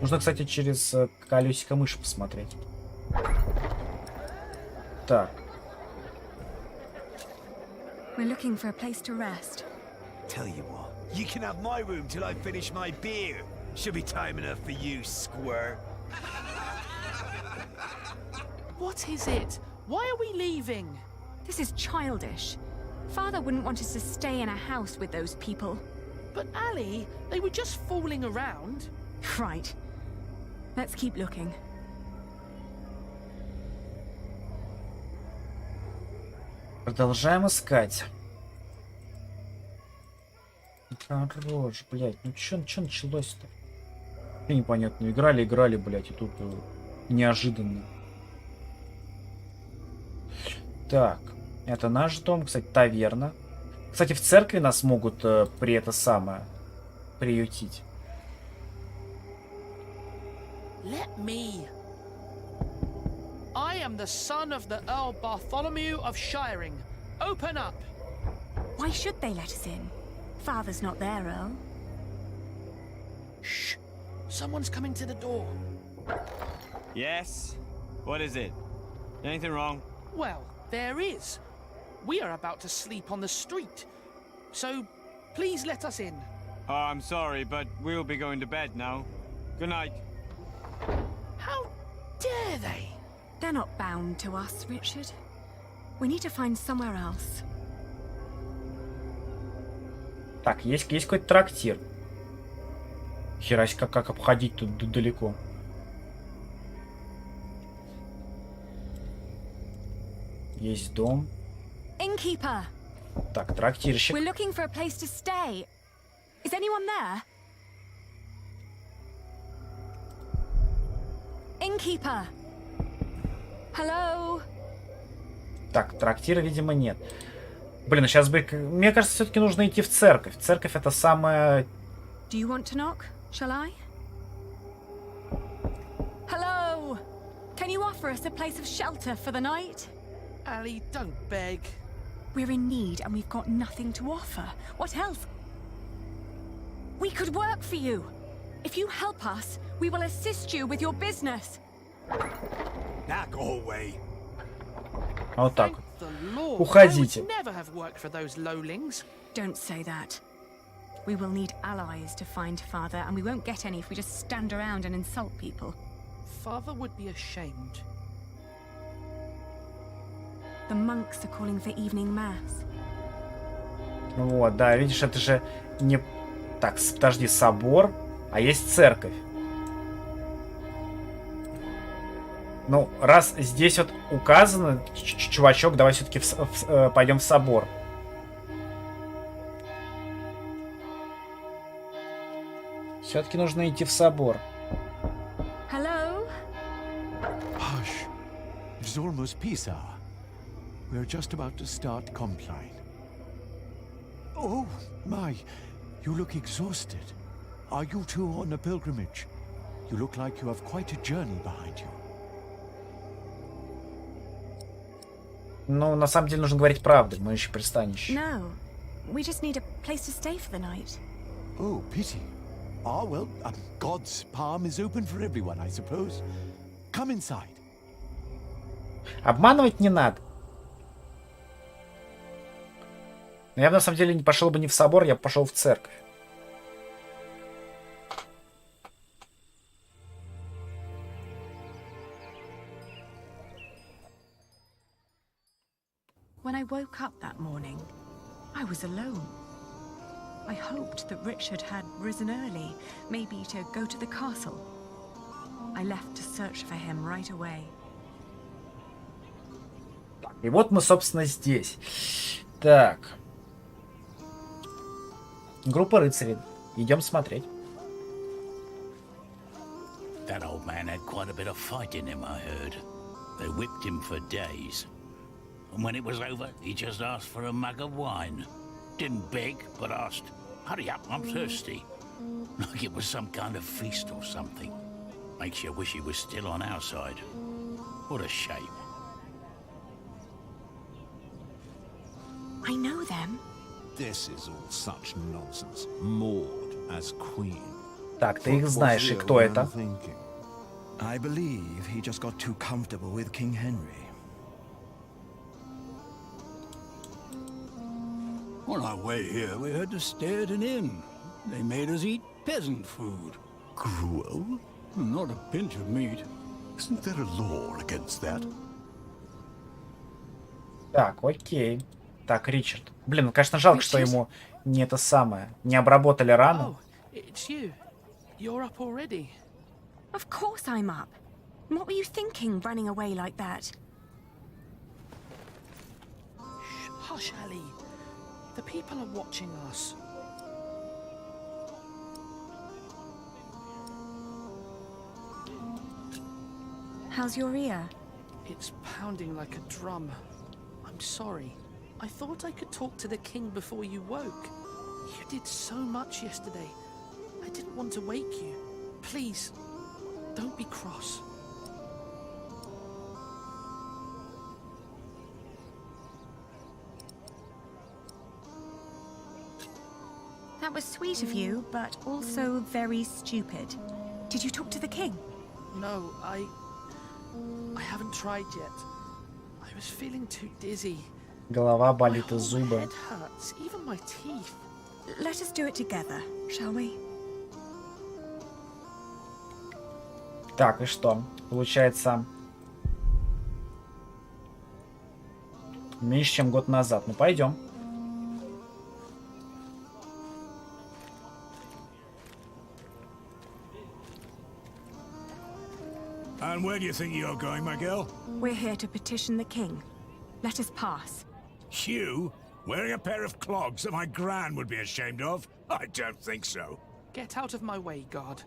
Нужно, кстати, через колесико мыши посмотреть. Так. We're looking for a place to rest. Tell you what, you can have my room till I finish my beer. Should be time enough for you, squirt. What is it? Why are we leaving? This is childish. Father wouldn't want us to stay in a house with those people. But Ali, they were just fooling around. Right. Let's keep looking. Продолжаем искать. Хорош, блядь. Ну чё началось-то? Непонятно. Играли, блядь, и тут неожиданно. Так. Это наш дом, кстати, таверна. Кстати, в церкви нас могут при это самое приютить. Let me. I am the son of the Earl Bartholomew of Shiring. Open up. Why should they let us in? Father's not there, Earl. Shh. Someone's coming to the door. Yes? What is it? Anything wrong? Well, there is. We are about to sleep on the street. So, please let us in. Oh, I'm sorry, but we'll be going to bed now. Good night. How dare they? They're not bound to us, Richard. We need to find somewhere else. Так, есть какой-то трактир. Херась, как обходить тут далеко. Есть дом. Innkeeper. Так, трактирщик. We're looking for a place to stay. Is anyone there? Innkeeper. Hello. Так, трактира, видимо, нет. Блин, сейчас бы... Мне кажется, все-таки нужно идти в церковь. Церковь это самое... Do you want to knock? Shall I? Hello. Can you offer us a place of shelter for the night? Ali, don't beg. We're in need and we've got nothing to offer. What else? We could work for you. If you help us, we will assist you with your business. Now go away. Вот так. Thank the Lord. Уходите. I would never have worked for those lowlings. Don't say that. We will need allies to find Father, and we won't get any if we just stand around and insult people. Father would be ashamed. The monks are calling for evening mass. Вот, да, видишь, это же не... Так, подожди, собор, а есть церковь. Ну, раз здесь вот указано, чувачок, давай все-таки пойдем в собор. Все-таки нужно идти в собор. Hello? Hush. It's almost peace hour. We're just about to start compline. Oh, my. You look exhausted. Are you two on a pilgrimage? You look like you have quite a journey behind you. Ну, на самом деле нужно говорить правду. Мы еще пристанище. No. We just need a place to stay for the night. Oh, pity. Ah, well, God's palm is open for everyone, I suppose. Come inside. Обманывать не надо. Но я бы на самом деле не пошел бы не в собор, я бы пошел в церковь. When I woke up that morning, I was alone. I hoped that Richard had risen early, maybe to go to the castle. I left to search for him right away. И вот мы, собственно, здесь. Так. Группа рыцарей. Идем смотреть. That old man had quite a bit of fight in him, I heard. They whipped him for days. And when it was over, he just asked for a mug of wine. Didn't beg, but asked, "Hurry up, I'm thirsty." Like it was some kind of feast or something. Makes you wish he was still on our side. What a shame. I know them. This is all such nonsense. Maud as queen. Так, ты их знаешь, и кто это? I believe he just got too comfortable with King Henry. On our way here, we had to stay at an inn. They made us eat peasant food. Gruel? Not a pinch of meat. Isn't there a law against that? Так, окей. Так, Ричард. Блин, ну, конечно, жалко, что ему не это самое. Не обработали рану. It's you. You're up already. Of course I'm up. What were you thinking, running away like that? Shh, hush, Ellie. The people are watching us. How's your ear? It's pounding like a drum. I'm sorry. I thought I could talk to the king before you woke. You did so much yesterday. I didn't want to wake you. Please, don't be cross. That was sweet of you, but also very stupid. Did you talk to the king? No, I haven't tried yet. I was feeling too dizzy. Голова болит, My и зубы. head hurts, even my teeth. Let us do it together, shall we? Так, и что? Получается... Меньше, чем год назад. Ну, пойдем. And where do you think you're going, my girl? We're here to petition the king. Let us pass. You? Wearing a pair of clogs that my gran would be ashamed of? I don't think so. Get out of my way, guard.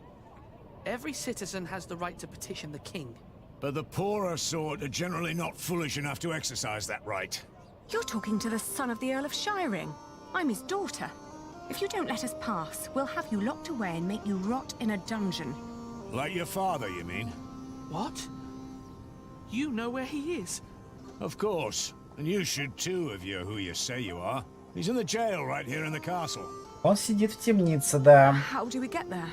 Every citizen has the right to petition the king. But the poorer sort are generally not foolish enough to exercise that right. You're talking to the son of the Earl of Shiring. I'm his daughter. If you don't let us pass, we'll have you locked away and make you rot in a dungeon. Like your father, you mean? What? You know where he is? Of course. And you should too, if you're who you say you are. He's in the jail right here in the castle. Он сидит в темнице, да. How do we get there?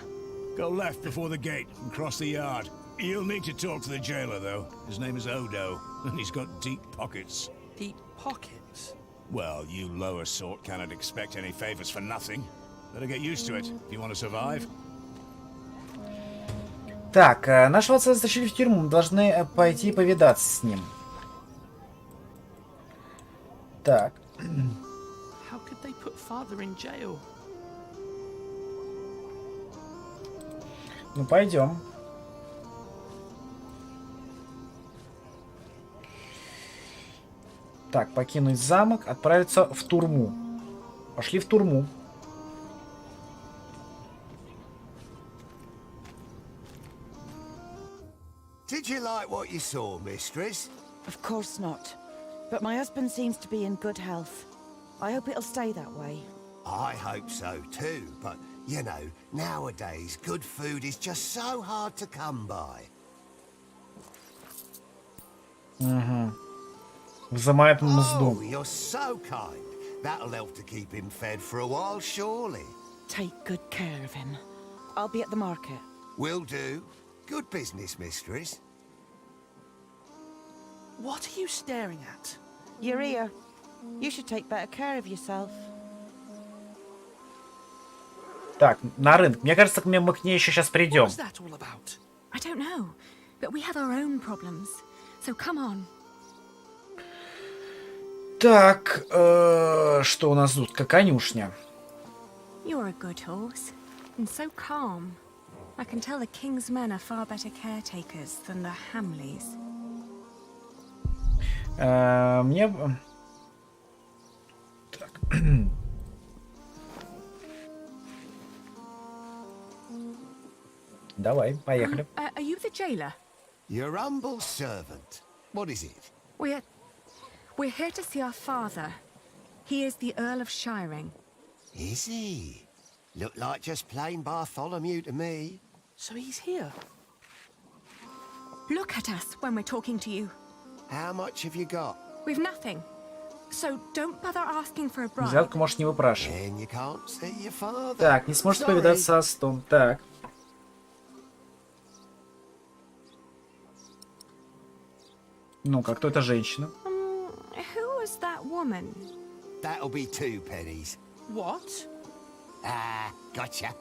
Go left before the gate and cross the yard. You'll need to talk to the jailer, though. His name is Odo, and he's got deep pockets. Deep pockets? Well, you lower sort cannot expect any favors for nothing. Better get used to it if you want to survive. Так, нашего отца затащили в тюрьму. Мы должны пойти повидаться с ним. Так. How could they put father in jail? Ну, пойдем. Так, покинуть замок, отправиться в турму. Пошли в турму. like what you saw, mistress? Of course not. But my husband seems to be in good health. I hope it'll stay that way. I hope so too, but you know, nowadays good food is just so hard to come by. Взимает мзду. Oh, you're so kind. That'll help to keep him fed for a while, surely. Take good care of him. I'll be at the market. Will do. Good business, mistress. What are you staring at? You're here. You should take better care of yourself. Так, на рынок. Мне кажется, мы к ней еще сейчас придем. What's that all about? I don't know, but we have our own problems. So come on. Так, что у нас тут? Конюшня. You're a good horse, and so calm. I can tell the king's men are far better caretakers than the Hamleys. Мне... Так. Давай, поехали. Are you the jailer? Your humble servant. What is it? We're here to see our father. He is the Earl of Shiring. Is he? Look like just plain Bartholomew to me. So he's here. Look at us when we're talking to you. How much have you got? We've nothing. So don't bother asking for a bribe. Взятку можешь не выпрашивать. Then you can't see your father. Так, не сможет повидаться со отцом. Так. Ну-ка, кто эта женщина? Who was that woman? That'll be 2 pennies. What? Ah, gotcha.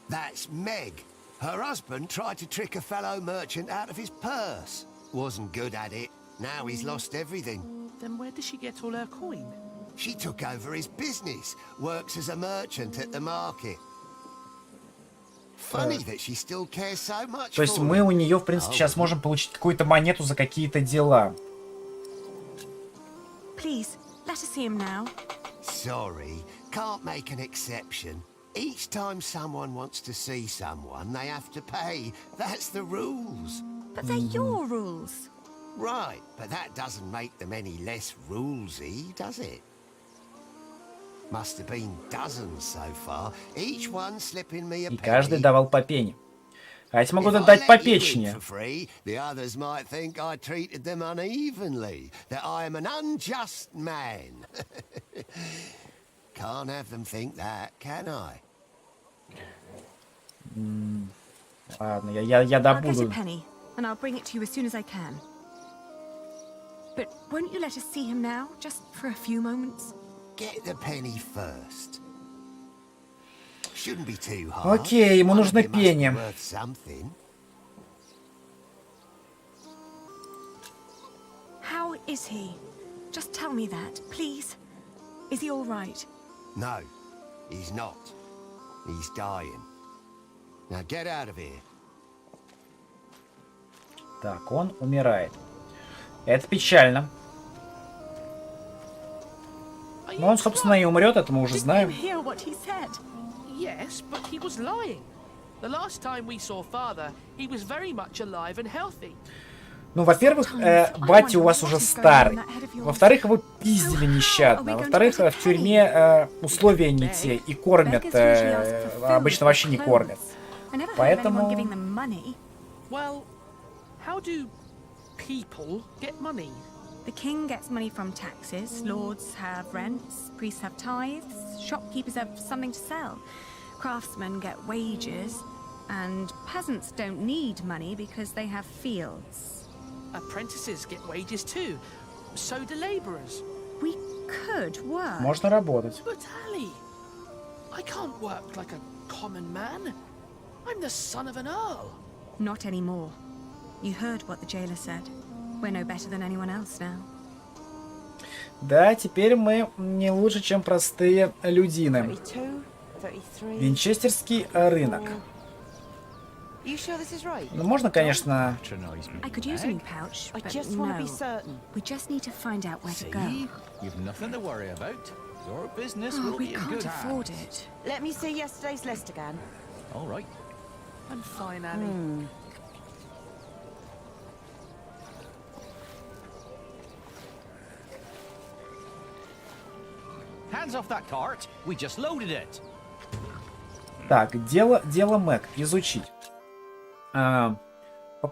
That's Meg. Her husband tried to trick a fellow merchant out of his purse. Wasn't good at it. Now he's lost everything. Then where does she get all her coin? She took over his business. Works as a merchant at the market. Funny that she still cares so much. То есть мы у нее, в принципе, сейчас можем получить какую-то монету за какие-то дела. Please, let us see him now. Sorry, can't make an exception. Each time someone wants to see someone, they have to pay. That's the rules. But they're your rules. Right, but that doesn't make them any less rulesy, does it? Must have been dozens so far, each one slipping me a penny. И каждый давал по пенни. А я могу дать по печени. The others might think I treated them unevenly, that I am an unjust man. Can't have them think that, can I? Ладно, я I'll get a добуду. penny, and I'll bring it to you as soon as I can. But won't you let us see him now, just for a few moments? Get the penny first. Shouldn't be too hard. Окей, ему нужно пенни. Worth something. How is he? Just tell me that, please. Is he all right? No, he's not. He's dying. Now get out of here. Так, он умирает. Это печально. Но он, собственно, и умрет, это мы уже знаем. Yes, but he was lying. The last time we saw father, he was very much alive and healthy. Ну, во-первых, батя у вас уже старый. Во-вторых, его пиздили нещадно. Во-вторых, в тюрьме условия не те. И кормят, обычно вообще не кормят. Поэтому... Well, how do people get money? The king gets money from taxes, lords have rents, priests have tithes, shopkeepers have something to sell, craftsmen get wages, and peasants don't need money because they have fields. Apprentices get wages too, so do laborers. We could work. Можно работать. But Ali, I can't work like a common man. I'm the son of an earl. Not anymore. You heard what the jailer said. We're no better than anyone else now. Да, теперь мы не лучше, чем простые людины. Винчестерский рынок. Ну, можно, конечно... I could use a new pouch, but no. We just need to find out where to go. You've nothing to worry about. Your business Oh, will we be in can't good afford hands. it. Let me see yesterday's list again. All right. I'm fine, Ali. hands off that cart. We just loaded it. Так, дело Мэг. Изучить.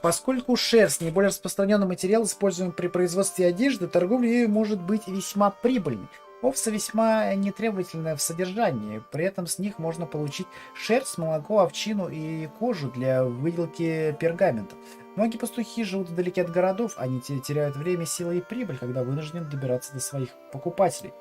Поскольку шерсть наиболее распространенный материал, используемый при производстве одежды, торговля ею может быть весьма прибыльной. Овцы весьма нетребовательны в содержании, при этом с них можно получить шерсть, молоко, овчину и кожу для выделки пергамента. Многие пастухи живут вдалеке от городов, они теряют время, силы и прибыль, когда вынуждены добираться до своих покупателей.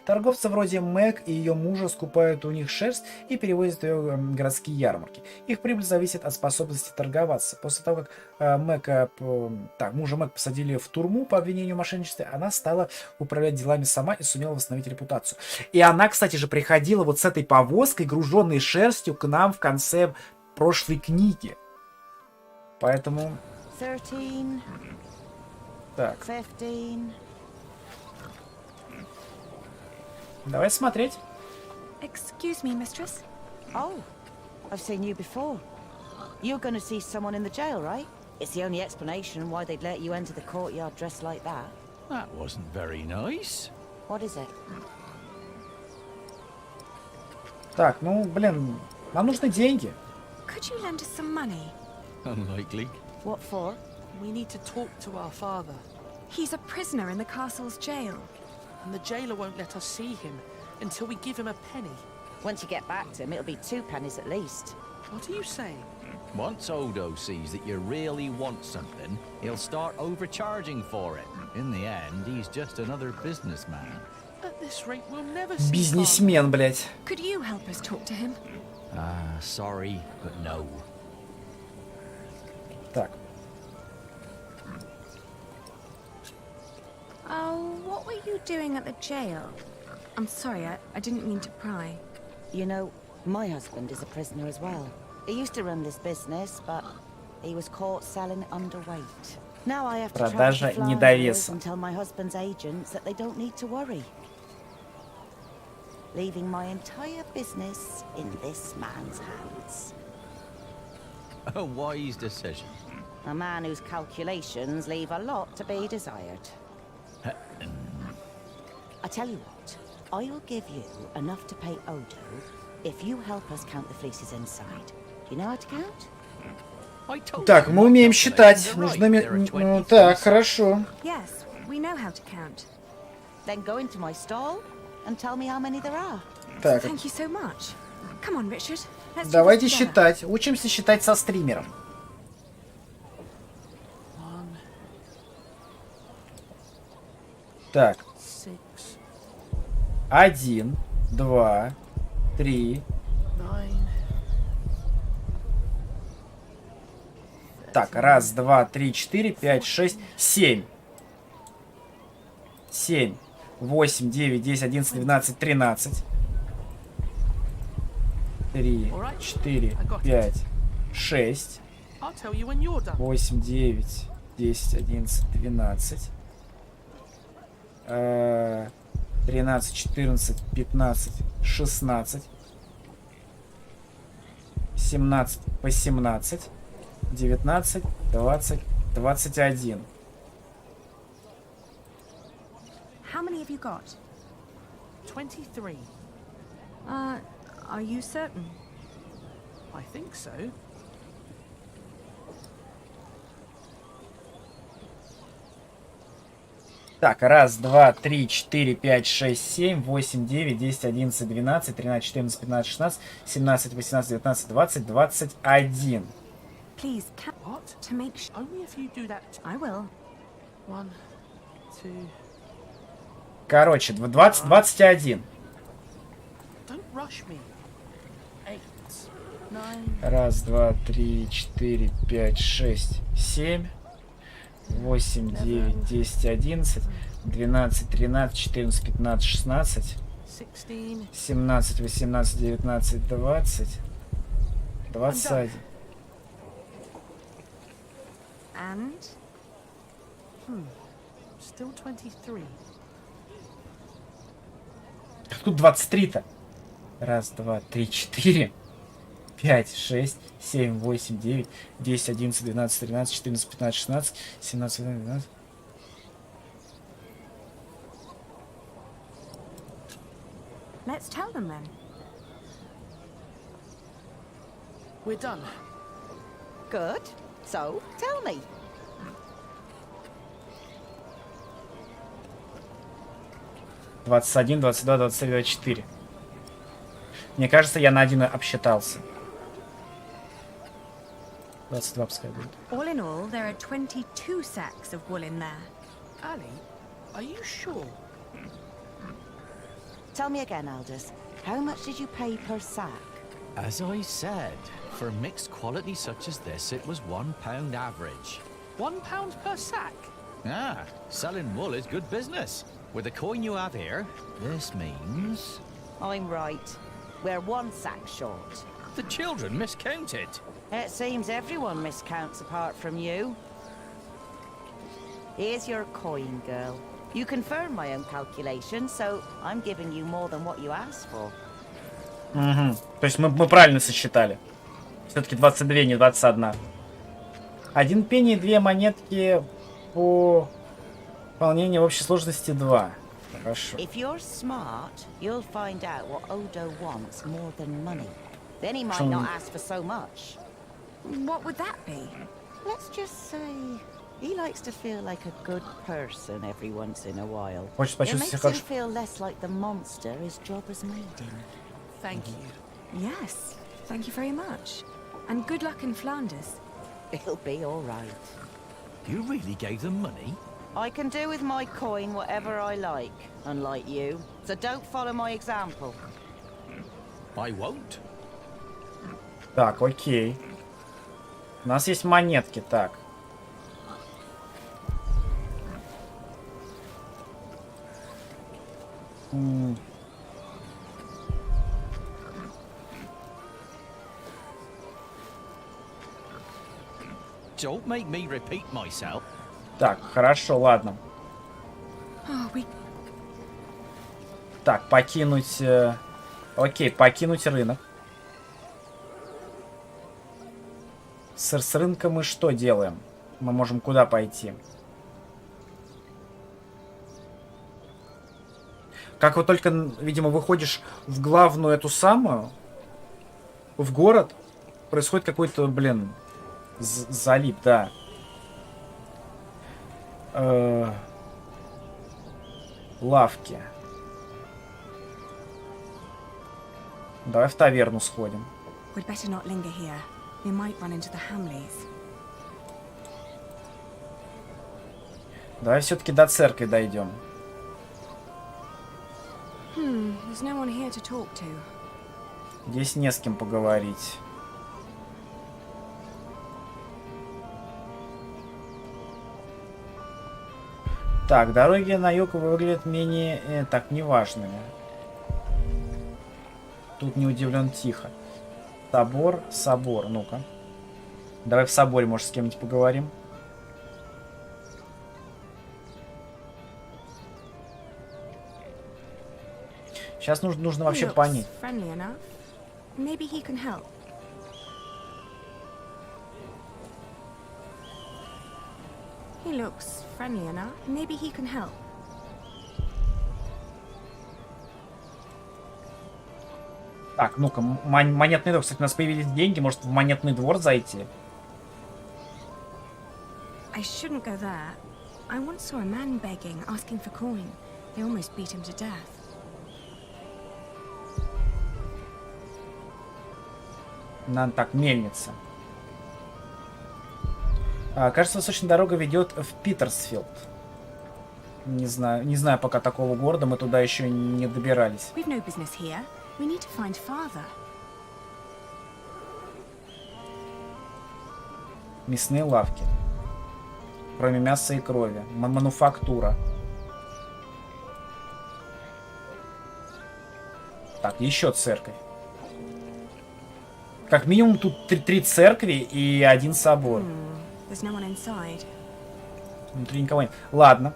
Торговцы вроде Мэг и ее мужа скупают у них шерсть и перевозят ее в городские ярмарки. Их прибыль зависит от способности торговаться. После того, как мужа Мэг посадили в тюрьму по обвинению в мошенничестве, она стала управлять делами сама и сумела восстановить репутацию. И она, кстати же, приходила вот с этой повозкой, груженной шерстью, к нам в конце прошлой книги. Поэтому... 13. Так. 15. Давай смотреть. Excuse me, mistress. Oh, I've seen you before. You're going to see someone in the jail, right? It's the only explanation why they'd let you enter the courtyard dressed like that. That wasn't very nice. What is it? Так, ну, блин, нам нужны деньги. Could you lend us some money? Unlikely. What for? We need to talk to our father. He's a prisoner in the castle's jail. And the jailer won't let us see him until we give him a penny. Once you get back to him, it'll be 2 pennies at least. What are you saying? Once Odo sees that you really want something, he'll start overcharging for it. In the end, he's just another businessman. At this rate, we'll never see Бизнесмен, блядь. Could you help us talk to him? Sorry, but no. Так. Oh, what were you doing at the jail? I'm sorry, I didn't mean to pry. You know, my husband is a prisoner as well. He used to run this business, but he was caught selling underweight. Now I have to travel to Flanders and tell my husband's agents that they don't need to worry. Leaving my entire business in this man's hands. A wise decision. A man whose calculations leave a lot to be desired. I tell you what, I'll give you enough to pay Odo if you help us count the fleeces inside. Do you know how to count? Так, мы умеем считать. Нужно... Ну, так, хорошо. Yes, we know how to count. Then go into my stall and tell me how many there are. Так. Thank you so much. Come on, Richard. Let's Давайте считать. Учимся считать со стримером. Так. 1, 2, 3. Так, 1, 2, 3, 4, 5, 6, 7. 7, 8, 9, 10, 11, 12, 13. 3, 4, 5, 6. 8, 9, 10, 11, 12. 13, 14, 15, 16. 17, 18. 19, 20, 21. How many have you got? 23. Are you certain? I think so. Так, 1, 2, 3, 4, 5, 6, 7, 8, 9, 10, 11, 12, 13, 14, 15, 16, 17, 18, 19, 20, 21. Please, what? To make sure. Only if you do that. I will. 1, 2. Короче, 20, 21. Don't rush me. 8, 9. 1, 2, 3, 4, 5, 6, 7, 8, 9, 10, 11, 12, 13, 14, 15, 16, 17, 18, 19, 20, 21. And? Still 23. Тут 23-то. 1, 2, 3, 4, 5, 6, 7, 8, 9, 10, 11, 12, 13, 14, 15, 16, 17, 18, 19. Let's tell them then. We're done. Good. So, tell me. Двадцать один, 22, 23, 24. Мне кажется, я на один обсчитался. 22 пускай будет. All in all, there are 22 sacks of wool in there. Ali, are you sure? Tell me again, Aldous. How much did you pay per sack? As I said, for mixed quality such as this, it was £1 average. £1 per sack? Ah, selling wool is good business. With the coin you have here, this means... I'm right. We're 1 sack short. The children miscounted. It seems everyone miscounts apart from you. Here's your coin, girl. You confirmed my own calculation, so I'm giving you more than what you asked for. Угу. То есть мы правильно сосчитали. Все-таки 22, не 21. 1 пенни и 2 монетки по выполнению в общей сложности 2. Хорошо. If you're smart, you'll find out what Odo wants more than money. Then he might not ask for so much. What would that be? Let's just say he likes to feel like a good person every once in a while. Хочешь It почувствовать makes себя him хорошо. feel less like the monster his job has made him. Thank you. Yes, thank you very much. And good luck in Flanders. It'll be all right. You really gave them money? I can do with my coin whatever I like, unlike you. So don't follow my example. I won't. Так, окей. У нас есть монетки, так. Don't make me repeat myself. Так, хорошо, ладно. Так, покинуть... Окей, покинуть рынок. С рынка мы что делаем? Мы можем куда пойти? Как вот только, видимо, выходишь в главную эту самую, в город, происходит какой-то, блин, залип, да. Лавки. Давай в таверну сходим. We'd better not linger here. We might run into the Hamleys. Давай все-таки до церкви дойдем. There's no one here to talk to. Здесь не с кем поговорить. Так, дороги на юг выглядят менее... так, неважными. Тут не удивлен, тихо. Собор, ну-ка. Давай в соборе, может, с кем-нибудь поговорим. Сейчас нужно вообще понять. Maybe he can help. He looks friendly enough. Maybe he can help. Так, ну-ка, монетный двор. Кстати, у нас появились деньги. Может, в монетный двор зайти? I shouldn't go there. I once saw a man begging, asking for coin. They almost beat him to death. Надо так, мельница. Кажется, восточная дорога ведет в Питерсфилд. Не знаю пока такого города, мы туда еще не добирались. We've no business here. We need to find father. Мясные лавки. Кроме мяса и крови. Мануфактура. Так, еще церковь. Как минимум тут 3 церкви и 1 собор. There's no one inside. Внутри никого нет. Ладно.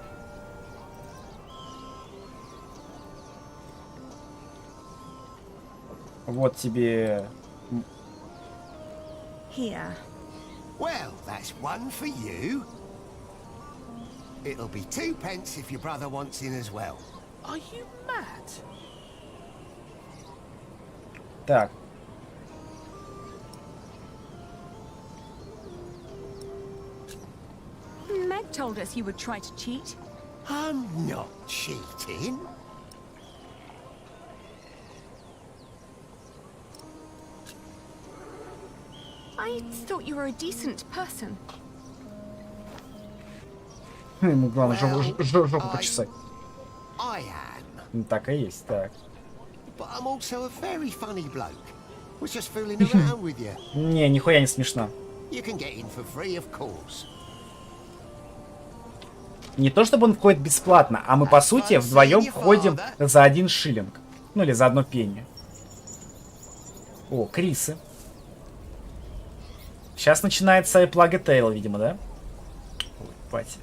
Вот тебе... Here. Well, that's 1 for you. It'll be 2 pence if your brother wants in as well. Are you mad? Так. Meg told us you would try to cheat. I'm not cheating. I thought you were a decent person. Ему главное жопу почесать. I am. Так и есть, так. But I'm also a very funny bloke. Was just fooling around with you. Не, нихуя не смешно. You can get in for free, of course. Не то чтобы он входит бесплатно, а мы по сути вдвоем входим за 1 шиллинг. Ну или за 1 пенни. О, Крисы. Сейчас начинается и Плага Тейл, видимо, да? Ой, пати.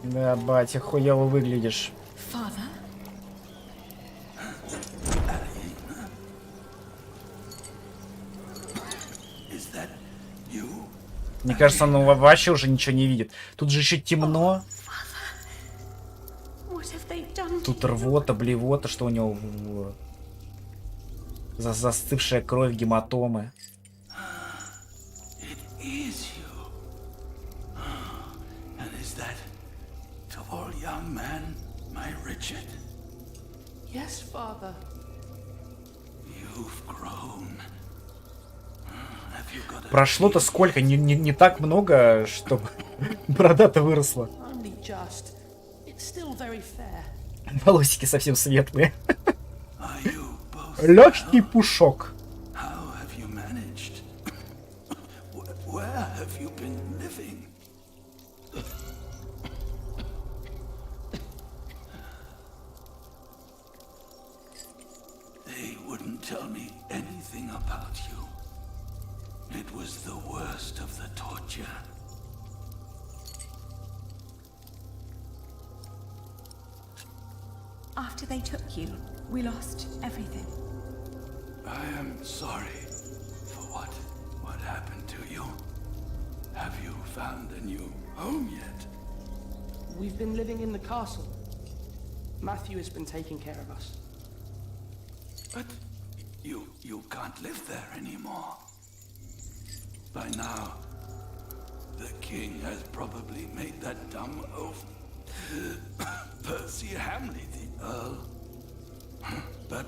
Да, батя, хуёво выглядишь. Father? Мне кажется, он вообще уже ничего не видит. Тут же еще темно. Тут рвота, блевота, что у него застывшая кровь, гематомы. Yes, father. Прошло-то сколько? Не так много, чтобы борода-то выросла. Only just. It's still very fair. Волосики совсем светлые. Легкий пушок. Tell me anything about you. It was the worst of the torture. After they took you, we lost everything. I am sorry for what happened to you. Have you found a new home yet? We've been living in the castle. Matthew has been taking care of us. But you can't live there anymore. By now, the king has probably made that dumb oaf Percy Hamley the Earl. But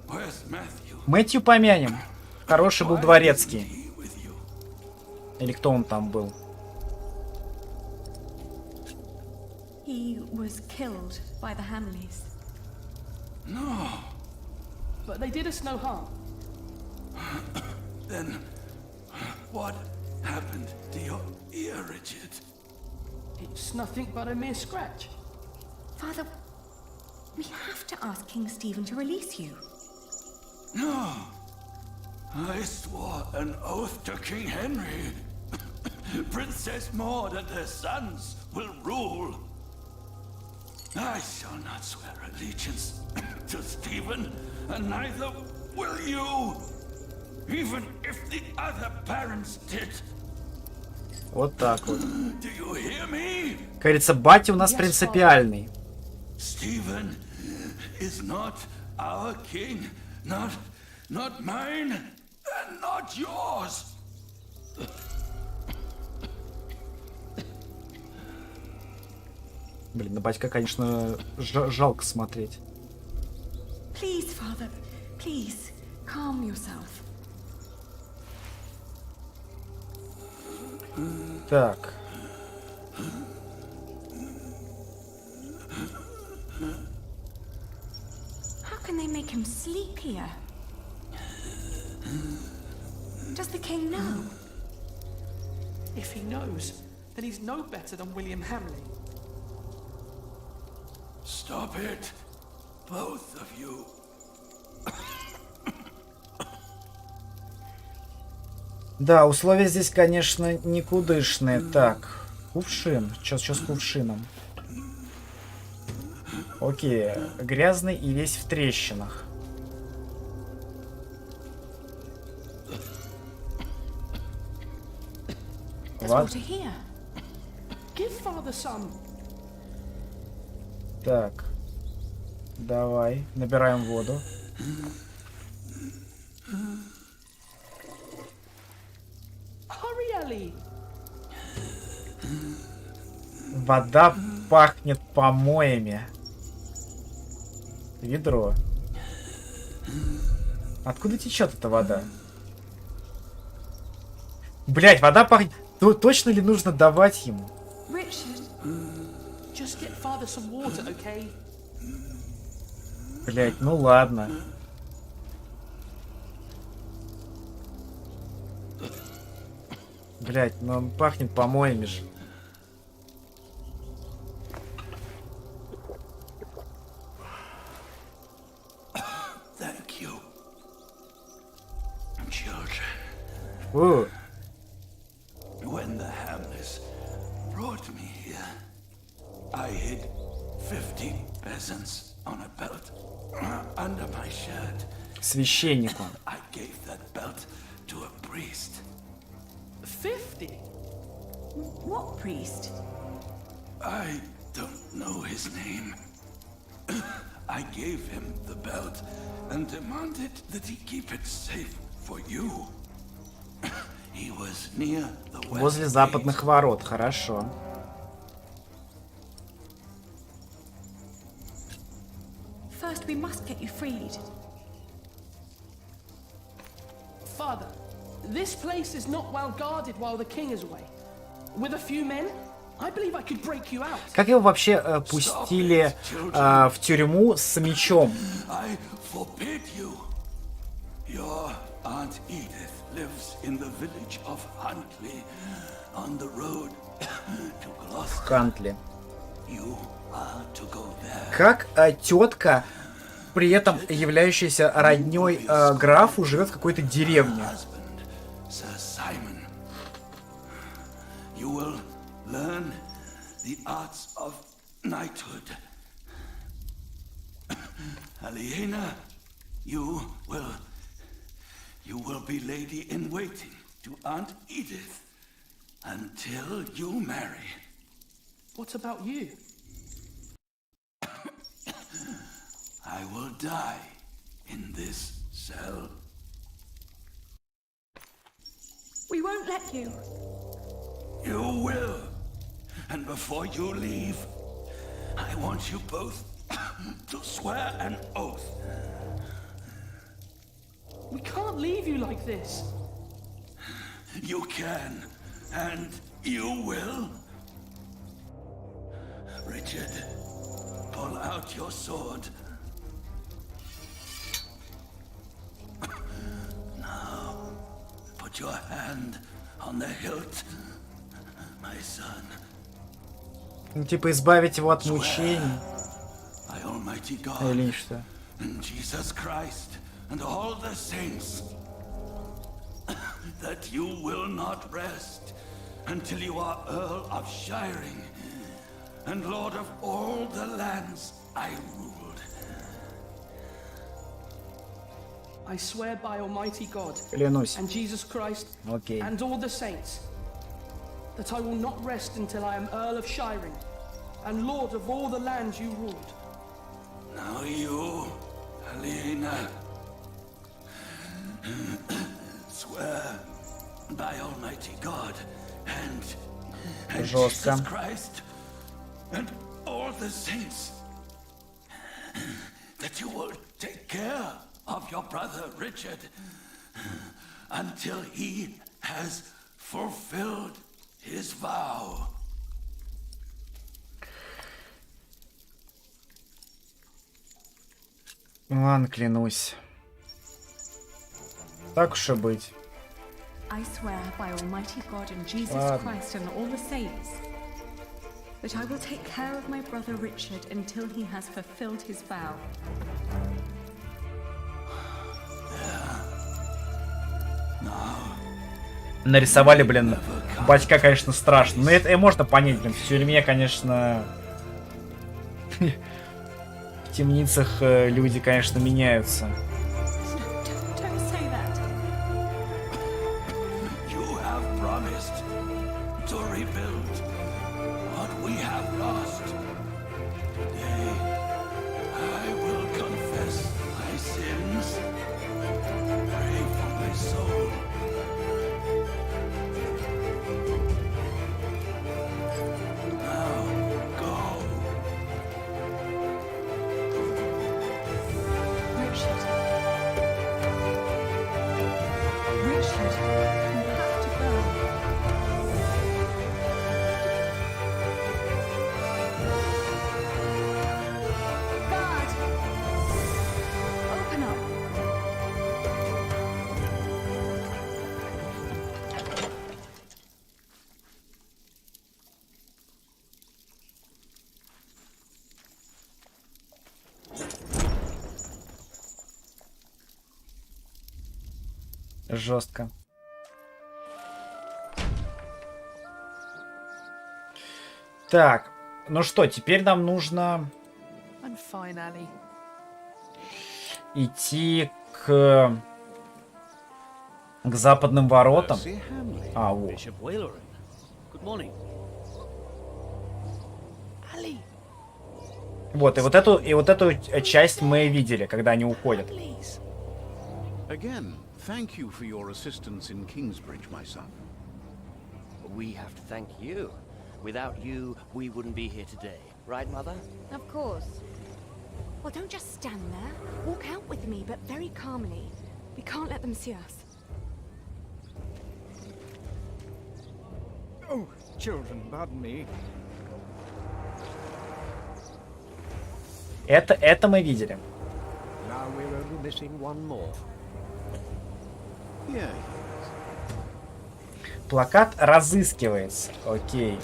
where's Matthew? Мэтью помянем. Хороший был дворецкий. Или кто он там был? He was killed by the Hamleys. No. But they did us no harm. Then, what happened to your ear, Richard? It's nothing but a mere scratch. Father, we have to ask King Stephen to release you. No. I swore an oath to King Henry. Princess Maud and her sons will rule. I shall not swear allegiance to Stephen, and neither will you, even if the other parents did. Вот так вот. Do you hear me? Как говорится, батя у нас принципиальный. Stephen is not our king, not mine, and not yours. Блин, на батька, конечно, жалко смотреть. Please, Father, please, calm yourself. Так. How can they make him sleep here? Does the king know? If he knows, then he's no better than William Hamley. Stop it, both of you. Да, условия здесь, конечно, никудышные. Так, кувшин. Что с кувшином? Окей, грязный и весь в трещинах. water here. Give father some. Так. Давай. Набираем воду. Hurry, Ellie. Вода пахнет помоями. Ведро. Откуда течет эта вода? Блять, вода пахнет. Точно ли нужно давать ему? Just get father some water, okay? Блять, ну ладно. Блять, ну он пахнет помоями же. Thank you, children. When the Hamlets brought me here, I hid 50 peasants on a belt under my shirt. Священнику. I gave that belt to a priest. 50? What priest? I don't know his name. I gave him the belt and demanded that he keep it safe for you. He was near the west Возле западных ворот, хорошо. First, we must get you freed. Father, this place is not well guarded while the king is away. With a few men, I believe I could break you out. Как его вообще пустили в тюрьму с мечом? I forbid you. Your Aunt Edith lives in the village of Huntley on the road to Gloucester. Хантли. You are to go there. Как тетка, при этом являющаяся родней графу, живет в какой-то деревне? Sir Simon, you will learn the arts of knighthood. Aliena, you will be lady in waiting to Aunt Edith until you marry. What about you? I will die in this cell. We won't let you. You will. And before you leave, I want you both to swear an oath. We can't leave you like this. You can, and you will. Richard, pull out your sword. Now, put your hand on the hilt, my son. Ну, типа избавить его от мучений. By Almighty God, Или что? and Jesus Christ, and all the saints, that you will not rest until you are Earl of Shiring and Lord of all the lands I ruled. I swear by Almighty God Клянусь. and Jesus Christ Окей. and all the saints that I will not rest until I am Earl of Shiring and Lord of all the lands you ruled. Now you, Aliena, swear by Almighty God and Jesus Christ and all the saints that you will take care of your brother Richard until he has fulfilled his vow. Ладно, клянусь. Так уж и быть. I swear by Almighty God and Jesus Ладно. Christ and all the saints that I will take care of my brother Richard until he has fulfilled his vow. Нарисовали, блин, батька, конечно, страшно. Но это можно понять, блин, в тюрьме, конечно... В темницах люди, конечно, меняются. You have promised Жестко. Так, ну что, теперь нам нужно I'm fine, Allie. идти к западным воротам. А, вот. Вот, и вот эту часть мы видели, когда они уходят. Again, thank you for your assistance in Kingsbridge, my son. We have to thank you. Without you, we wouldn't be here today. Right, Mother? Of course. Well, don't just stand there. Walk out with me, but very calmly. We can't let them see us. Oh, children, pardon me. Это мы видели. Now we're only missing one more. Yeah. Плакат разыскивается. Окей.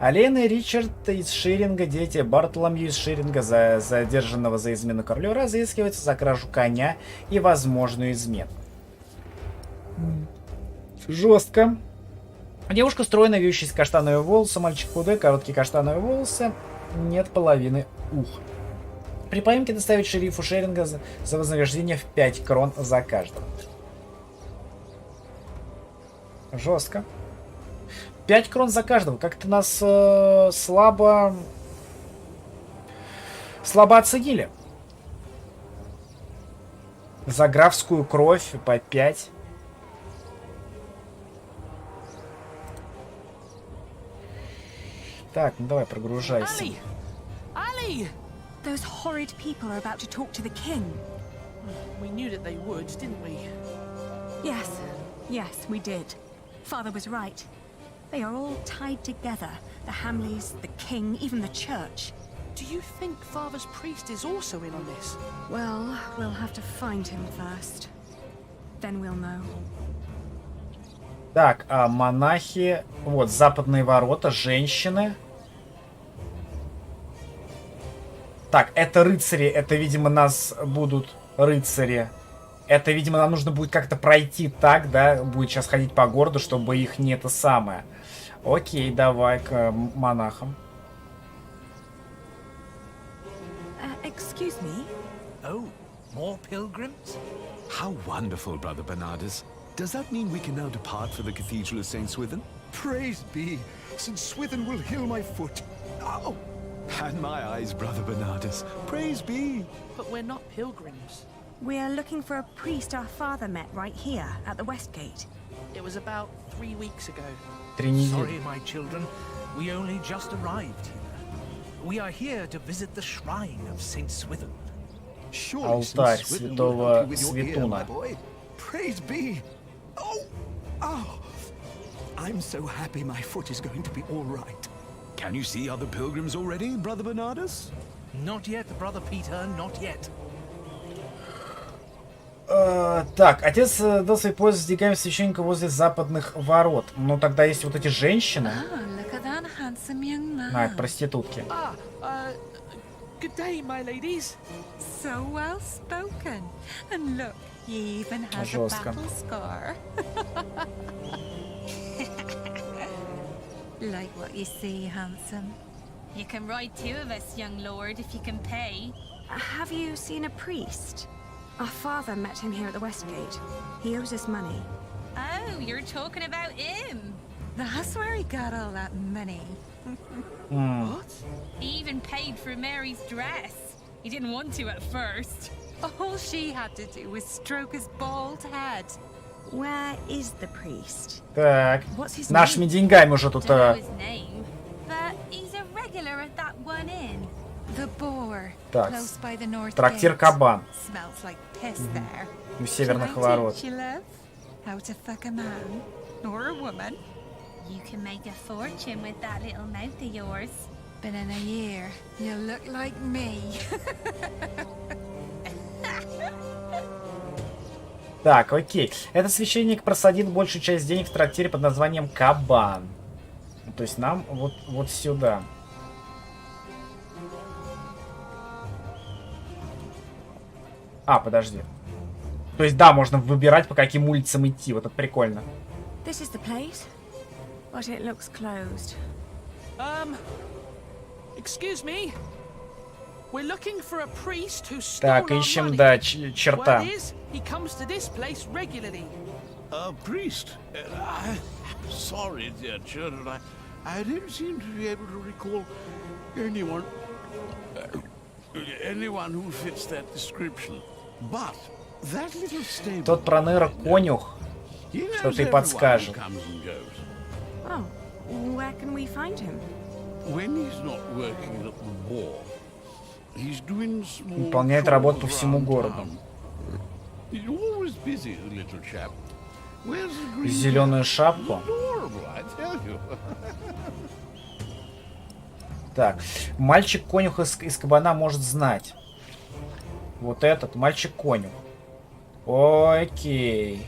Алена и Ричард из Ширинга, дети Бартоломью из Ширинга, задержанного за измену королю, разыскиваются за кражу коня и возможную измену. Жестко. Девушка стройная, вьющаяся каштановые волосы, мальчик худой, короткие каштановые волосы, нет половины уха. При поимке доставить шерифу Шеринга за вознаграждение в 5 крон за каждого. Жестко. 5 крон за каждого. Как-то нас слабо оценили. За графскую кровь по 5. Так, ну давай, прогружайся. Ali! Those horrid people are about to talk to the king. We knew that they would, didn't we? Yes, we did. Father was right. They are all tied together. The Hamleys, the king, even the church. Do you think Father's priest is also in on this? Well, we'll have to find him first. Then we'll know. Так, а монахи... Вот, западные ворота, женщины. Так, это рыцари. Это, видимо, нас будут рыцари. Это, видимо, нам нужно будет как-то пройти так, да? Будет сейчас ходить по городу, чтобы их не это самое. Окей, давай к монахам. Excuse me? Oh, more pilgrims? How wonderful, Brother Bernardus. Does that mean we can now depart for the Cathedral of St. Swithin? Praise be, St. Swithin will heal my foot. Oh! And my eyes, Brother Bernardus. Praise be. But we're not pilgrims. We are looking for a priest our father met right here at the West Gate. It was about 3 weeks ago. Sorry, my children. We only just arrived here. We are here to visit the shrine of St. Swithin. Алтарь святого Святуна. Praise be. Oh! I'm so happy my foot is going to be all right. Can you see other pilgrims already, Brother Bernardus? Not yet, Brother Peter, not yet. Так, отец дал свои поезд с деньгами священника возле западных ворот. Ну, тогда есть вот эти женщины. А, это проститутки. Good day, my ladies. So well spoken. And look, he even has a battle scar. Like what you see, handsome. You can ride 2 of us, young lord, if you can pay. Have you seen a priest? Our father met him here at the West Gate. He owes us money. Oh, you're talking about him. That's where he got all that money. What? He even paid for Mary's dress. He didn't want to at first. All she had to do was stroke his bald head. Where is the priest? Так, нашими деньгами уже тут... But he's a regular at that one inn. The Boar, Так, close by the North трактир Gate. Кабан. Smells like piss there. У северных Shall I ворот. teach you, love? How to fuck a man or a woman? You can make a fortune with that little mouth of yours. But in a year, you'll look like me. Так, окей. Этот священник просадит большую часть денег в трактире под названием Кабан. То есть нам вот сюда. А, подожди. То есть, да, можно выбирать, по каким улицам идти. Вот это прикольно. This is the place, but it looks closed. Excuse me. We're looking for a priest who stole Так, our ищем, money. да, черта. Word is, he comes to this place regularly. A priest? Sorry, dear children. I don't seem to be able to recall anyone who fits that description. But that little stable. Тот проныра конюх, что ты подскажет. Oh, where can we find him? When he's not working at the war, he's doing small Выполняет работу по всему городу. He's always busy, the little chap. Wears a green Зеленую шапку. Adorable, I tell you. Так, мальчик-конюх из кабана может знать. Вот этот мальчик-конюх. Окей.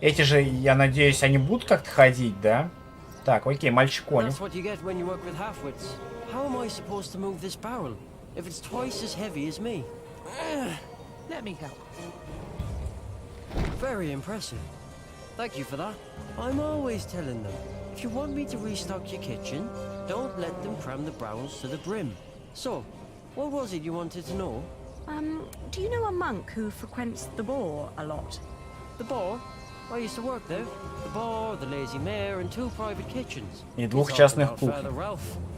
Эти же, я надеюсь, они будут как-то ходить, да? Так, окей, мальчик-конюх. That's what you get when you work with half-wits. How am I supposed to move this barrel if it's twice as heavy as me? Let me help. Very impressive. Thank you for that. I'm always telling them, if you want me to restock your kitchen, don't let them cram the browns to the brim. So, what was it you wanted to know? Do you know a monk who frequents the boar a lot? The boar? I used to work there. The bar, the lazy mare, and 2 private kitchens. И 2 частных кухни.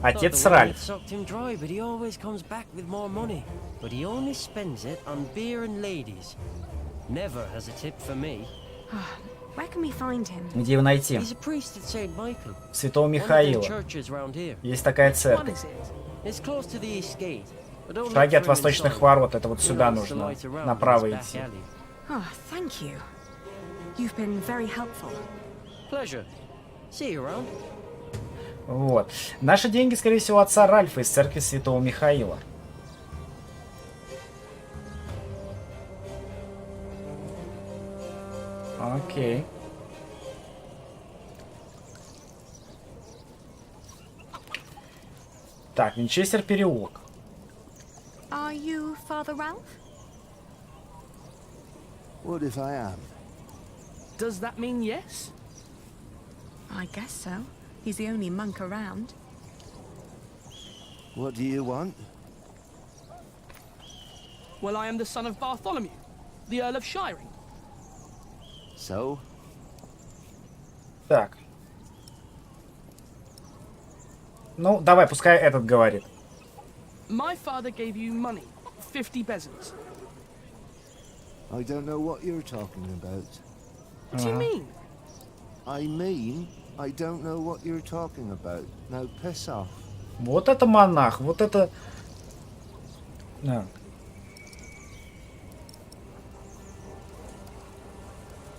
Отец Ральф. Sucked him dry, but he always comes back with more money. But he only spends it on beer and ladies. Never has a tip for me. Where can we find him? Где его найти? He's a priest at St. Michael. Святого Михаила. Есть такая церковь. It's close to the east gate. В шаге от восточных ворот. Это вот сюда нужно. Направо идти. Oh, thank you. You've been very helpful. Pleasure. See you around. Вот. Наши деньги, скорее всего, отца Ральфа из церкви Святого Михаила. Окей. Так, Винчестер переулок. Are you Father Ralph? What if I am? Does that mean yes? I guess so. He's the only monk around. What do you want? Well, I am the son of Bartholomew, the Earl of Shiring. So? Так. Ну, давай, пускай этот говорит. My father gave you money, 50 bezants. I don't know what you're talking about. What do you mean? I mean, I don't know what you're talking about. Now piss off. Вот это монах, вот это...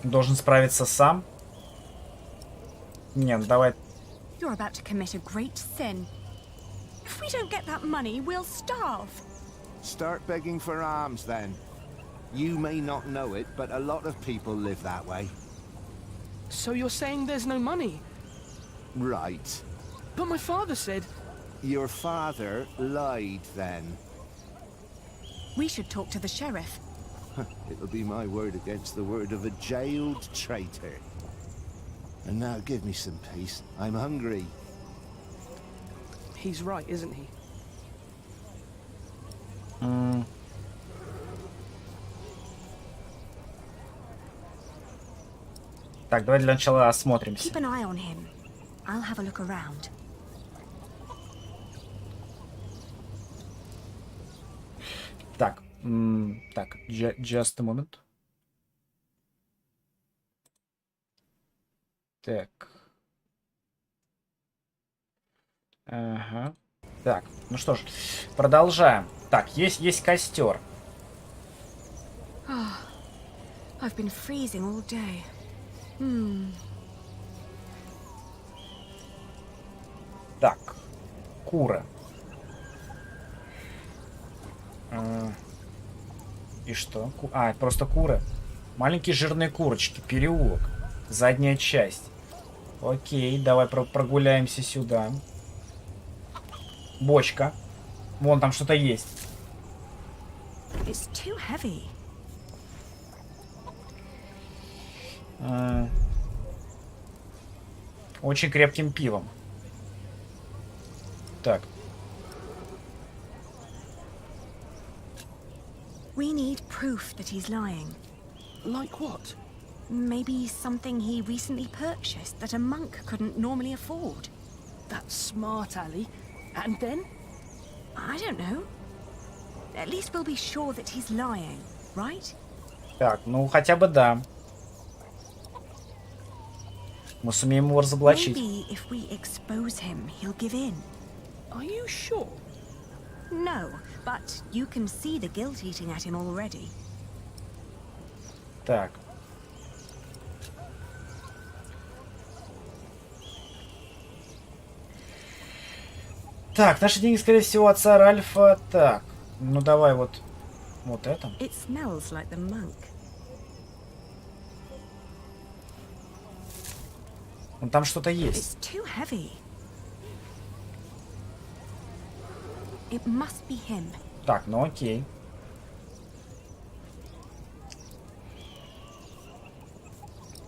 Должен справиться сам? Не, ну давай... You're about to commit a great sin. If we don't get that money, we'll starve. Start begging for alms then. You may not know it, but a lot of people live that way. So you're saying there's no money? Right. But my father said... Your father lied then. We should talk to the sheriff. It'll be my word against the word of a jailed traitor. And now give me some peace. I'm hungry. He's right, isn't he? Так, давай для начала осмотримся. Keep an eye on him. I'll have a look around. Так, так, just a moment. Так. Ага. Так, ну что ж, продолжаем. Так, есть костер. Oh, I've been freezing all day. Так, куры. И что? А, просто куры. Маленькие жирные курочки. Переулок. Задняя часть. Окей, давай прогуляемся сюда. Бочка. Вон там что-то есть. It's too heavy. Очень крепким пивом. Так. We need proof that he's lying. Like what? Maybe something he recently purchased that a monk couldn't normally afford. That's smart, Ali. And then? I don't know. At least we'll be sure that he's lying, right? Так, ну хотя бы да. Мы сумеем его разоблачить. Maybe if we expose him, he'll give in. Are you sure? No, but you can see the guilt eating at him already. Так. Так, наши деньги, скорее всего, от отца Ральфа. Так, ну давай вот это. It smells like the monk. Вон там что-то It's есть. too heavy. It must be him. Так, ну окей.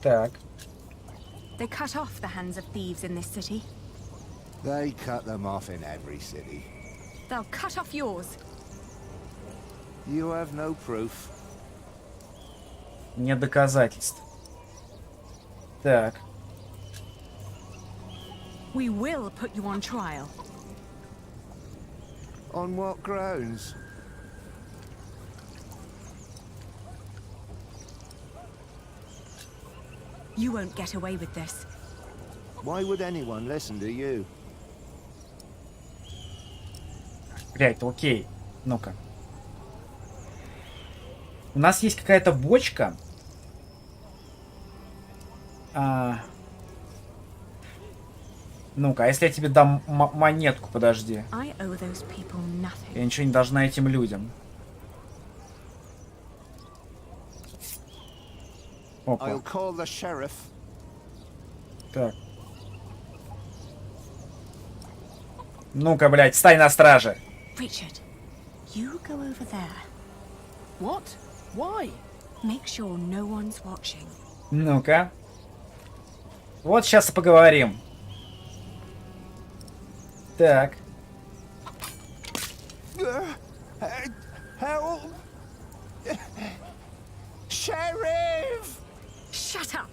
Так. They cut off the hands of thieves in this city. They cut them off in every city. They'll cut off yours. You have no proof. Нет доказательств. Так. We will put you on trial. On what grounds? You won't get away with this. Why would anyone listen to you? Блядь, окей. Ну-ка. У нас есть какая-то бочка. Ну-ка, а если я тебе дам монетку, подожди. Я ничего не должна этим людям. Опа. I'll call the sheriff. Так. Ну-ка, блядь, стай на страже. Richard, you go over there. What? Why? Make sure no one's watching. Ну-ка. Вот сейчас и поговорим. Так. Help! Sheriff! Shut up!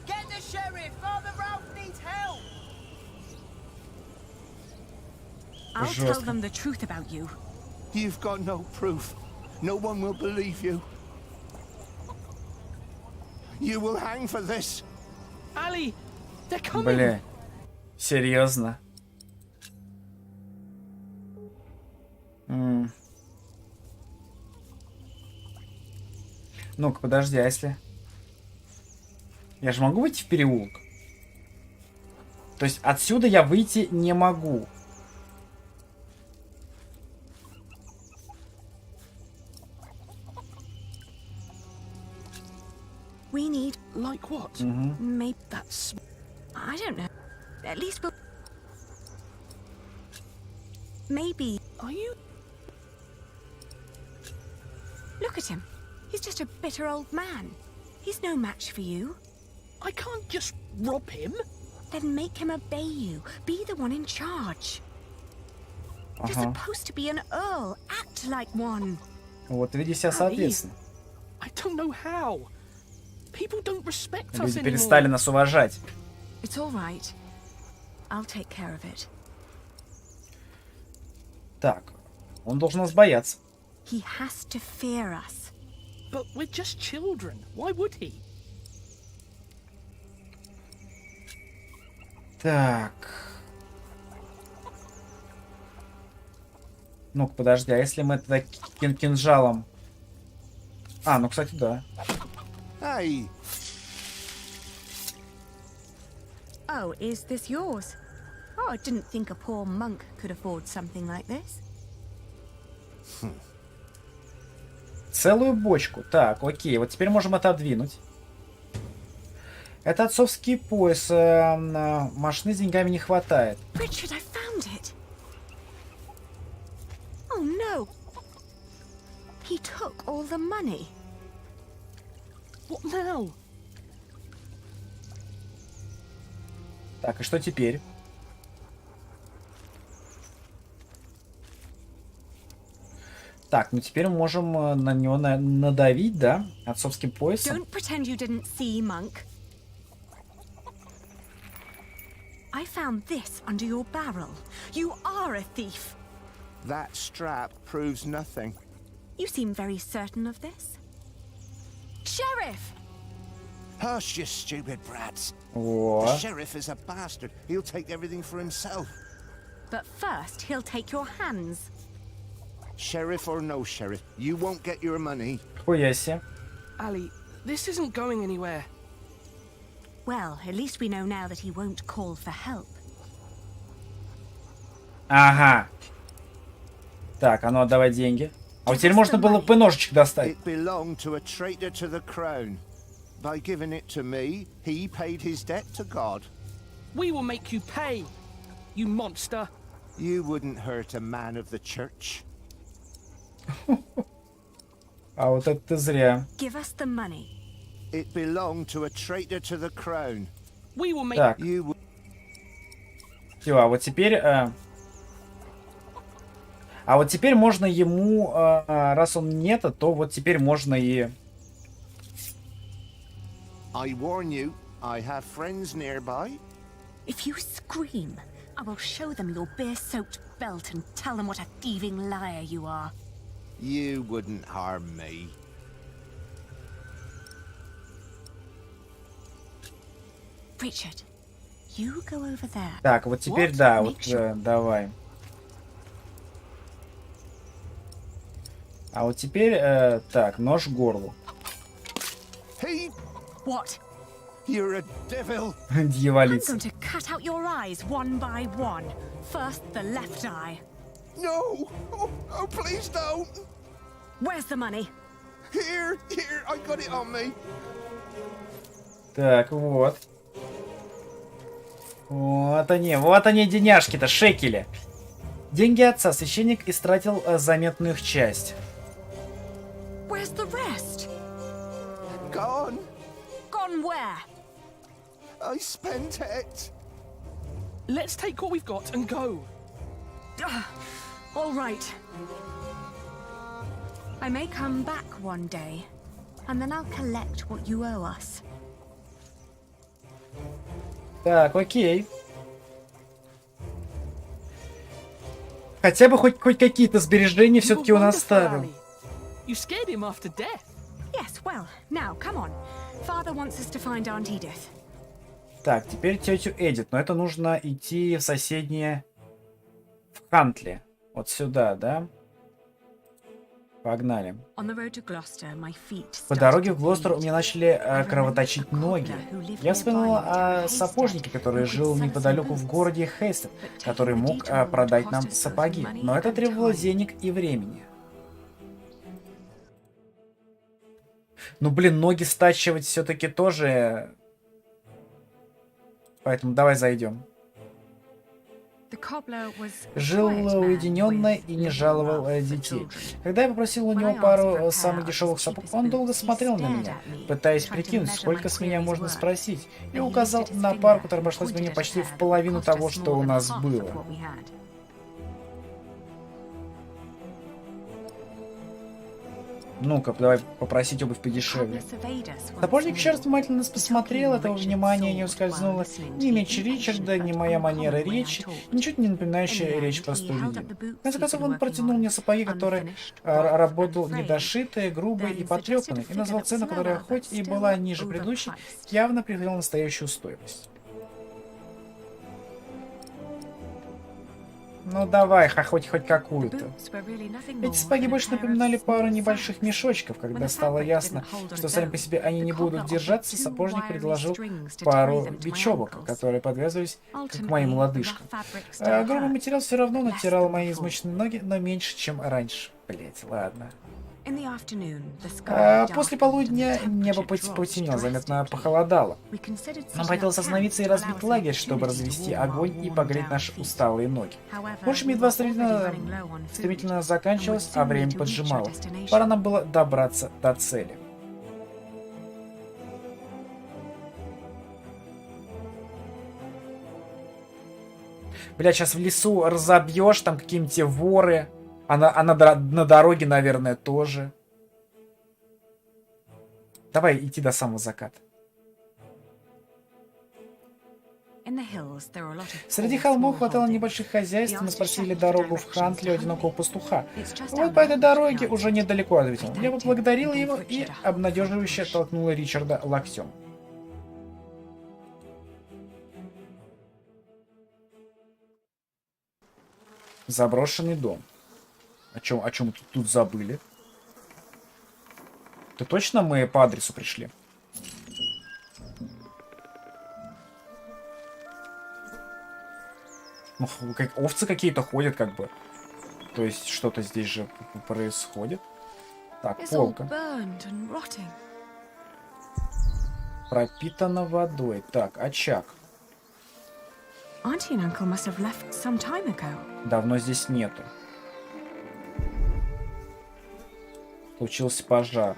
Get the sheriff! Father Ralph needs help! I'll tell them the truth about you. You've got no proof. No one will believe you. You will hang for this. Ali, they're coming. Бля. Серьезно? Ну-ка, подожди, а если... Я же могу выйти в переулок? То есть отсюда я выйти не могу. We need... Like what? Maybe that's... I don't know. At least we'll... Maybe... Are you... Look at him. He's just a bitter old man. He's no match for you. I can't just rob him. Then make him obey you. Be the one in charge. You're supposed to be an earl. Act like one. Вот, веди себя соответственно. I don't know how. People don't respect us Люди anymore. перестали нас уважать. It's all right. I'll take care of it. Так, он должен нас бояться. He has to fear us. But we're just children. Why would he? Так. Ну-ка, подожди, а если мы тогда кинжалом... А, ну, кстати, да. Hey. Oh, is this yours? Oh, I didn't think a poor monk could afford something like this. Целую бочку. Так, окей, вот теперь можем отодвинуть. Это отцовский пояс. Машины с деньгами не хватает. Richard, I found it. Oh no. He took all the money. What now? Так, и что теперь? Так, ну теперь мы можем на него надавить, да? Отцовским поясом. Don't pretend you didn't see, monk. I found this under your barrel. You are a thief. That strap proves nothing. You seem very certain of this. Sheriff! Hush, you stupid brats. The О. sheriff is a bastard. He'll take everything for himself. But first, he'll take your hands. Sheriff or no sheriff, you won't get your money. Хуя себе. Ali, this isn't going anywhere. Well, at least we know now that he won't call for help. Ага. Так, а ну отдавай деньги. А вот теперь можно было бы ножичек достать. It belonged to a traitor to the crown. By giving it to me, he paid his debt to God. We will make you pay, you monster. You wouldn't hurt a man of the church. А вот это ты зря. Give us the money. It belonged to a traitor to the crown. We will make Так. You Все, а вот теперь... А вот теперь можно ему... раз он не это, то вот теперь можно и... I warn you, I have friends nearby. If you scream, I will show them your beer-soaked belt and tell them what a thieving liar you are. You wouldn't harm me. Richard, you go over there. Так, вот теперь да, вот давай. А вот теперь, так, нож к горлу. Hey! What? You're a devil. I'm Дьяволица. going to cut out your eyes one by one. First, the left eye. No! Oh, please don't! Where's the money? Here, I got it on me. Так, вот. Вот они деняшки-то, шекели. Деньги отца. Священник истратил заметную их часть. Where's the rest? Gone. Gone where? I spent it. Let's take what we've got and go. All right. I may come back one day, and then I'll collect what you owe us. Так, окей. Хотя бы хоть какие-то сбережения все-таки он оставил. You scared him after death. Yes, well, now, come on. Father wants us to find Aunt Edith. Так, теперь тетю Эдит. Но это нужно идти в соседнее... В Хантли. Вот сюда, да? Погнали. По дороге в Глостер у меня начали кровоточить ноги. Я вспомнил о сапожнике, который жил неподалеку в городе Хейстед, который мог продать нам сапоги. Но это требовало денег и времени. Ну, блин, ноги стачивать все-таки тоже... Поэтому давай зайдем. Жил уединенно и не жаловал детей. Когда я попросил у него пару самых дешевых сапог, он долго смотрел на меня, пытаясь прикинуть, сколько с меня можно спросить, и указал на пару, которая обошлась мне почти в половину того, что у нас было. Ну-ка, давай попросить обувь подешевле. Сапожник еще раз внимательно нас посмотрел, этого внимания не ускользнуло ни меч Ричарда, ни моя манера речи, ничуть не напоминающая речь простолюдина. В конце концов, он протянул мне сапоги, которые работал недошитые, грубые и потрепанные, и назвал цену, которая хоть и была ниже предыдущей, явно привела настоящую стоимость. Ну давай, хоть какую-то. Эти сапоги больше напоминали пару небольших мешочков. Когда стало ясно, что сами по себе они не будут держаться, сапожник предложил пару бечевок, которые подвязывались к моим лодыжкам. Грубый материал все равно натирал мои измученные ноги, но меньше, чем раньше. Блять, ладно. После полудня небо потемнело, заметно похолодало. Нам хотелось остановиться и разбить лагерь, чтобы развести огонь и погреть наши усталые ноги. Больше едва стремительно заканчивалось, а время поджимало. Пора нам было добраться до цели. Бля, сейчас в лесу разобьешь, там какие-нибудь воры. А на дороге, наверное, тоже. Давай идти до самого заката. Среди холмов хватало небольших хозяйств. Мы спросили дорогу в Хантли у одинокого пастуха. Вот по этой дороге уже недалеко, ответил. Я поблагодарила его и обнадеживающе толкнула Ричарда локтем. Заброшенный дом. О чем мы тут забыли? То точно мы по адресу пришли? Ну, как овцы какие-то ходят, как бы. То есть что-то здесь же происходит. Так, полка. Пропитана водой. Так, очаг. Давно здесь нету. Случился пожар.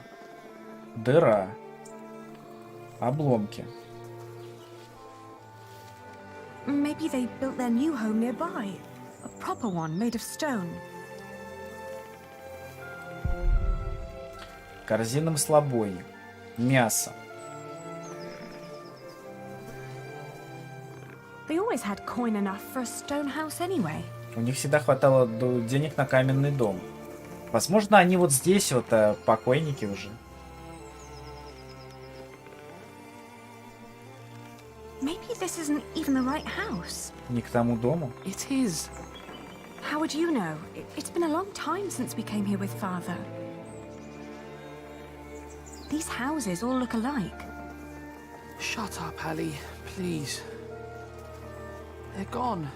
Дыра. Обломки. Maybe they built their new home nearby. A proper one made of stone. Корзина слабойник. Мясо. They always had coin enough for a stone house anyway. У них всегда хватало денег на каменный дом. Возможно, они вот здесь вот покойники уже. Maybe this isn't even the right house. Не к тому дому. It is. How would you know? It's been a long time since we came here with Father. These houses all look alike. Shut up, Allie, please. They're gone.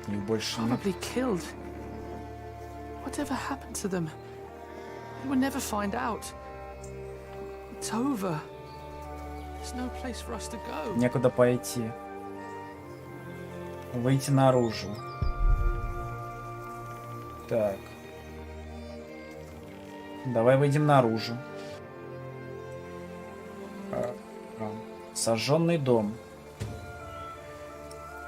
Их больше нет. Probably killed. Whatever happened to them? We will never find out. It's over. There's no place for us to go. Некуда пойти. Выйти наружу. Так. Давай выйдем наружу. Сожженный дом.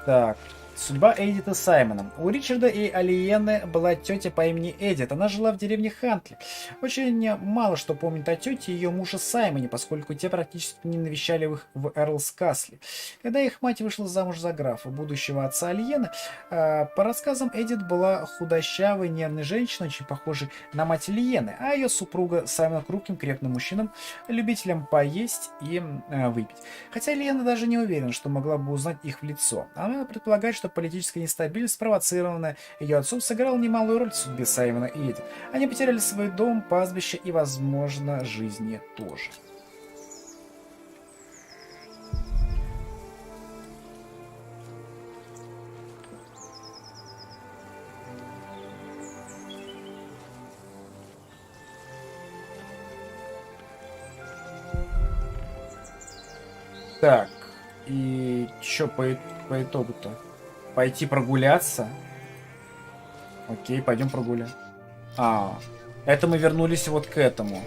Так. Судьба Эдит и Саймона. У Ричарда и Алиены была тетя по имени Эдит. Она жила в деревне Хантли. Очень мало что помнит о тете и ее муже Саймоне, поскольку те практически не навещали их в Эрлс-Касле. Когда их мать вышла замуж за графа, будущего отца Алиены, по рассказам Эдит была худощавой, нервной женщиной, очень похожей на мать Алиены, а ее супруга Саймон крупным, крепким мужчином, любителем поесть и выпить. Хотя Алиена даже не уверена, что могла бы узнать их в лицо. Она предполагает, что политическая нестабильность, спровоцированная ее отцом, сыграла немалую роль в судьбе Саймона и Эдит. Они потеряли свой дом, пастбище и, возможно, жизни тоже. Так, и чё по итогу-то? Пойти прогуляться? Окей, пойдем прогуляем. Это мы вернулись вот к этому.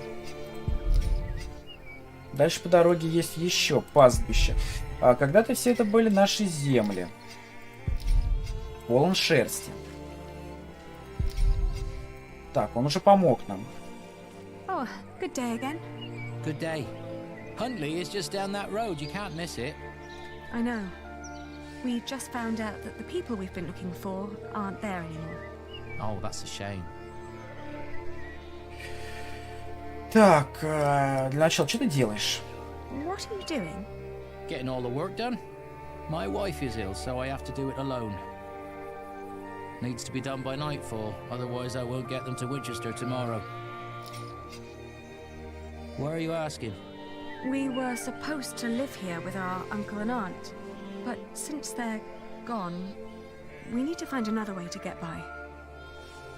Дальше по дороге есть еще пастбище. Когда-то все это были наши земли. Полон шерсти. Так, он уже помог нам. Oh, good day again. Good day. Huntley is just down that road. You can't miss it. I know. We just found out that the people we've been looking for aren't there anymore. Oh, that's a shame. Так, для начала, что ты делаешь? What are you doing? Getting all the work done. My wife is ill, so I have to do it alone. Needs to be done by nightfall, otherwise I won't get them to Winchester tomorrow. Why are you asking? We were supposed to live here with our uncle and aunt, but since they're gone, we need to find another way to get by.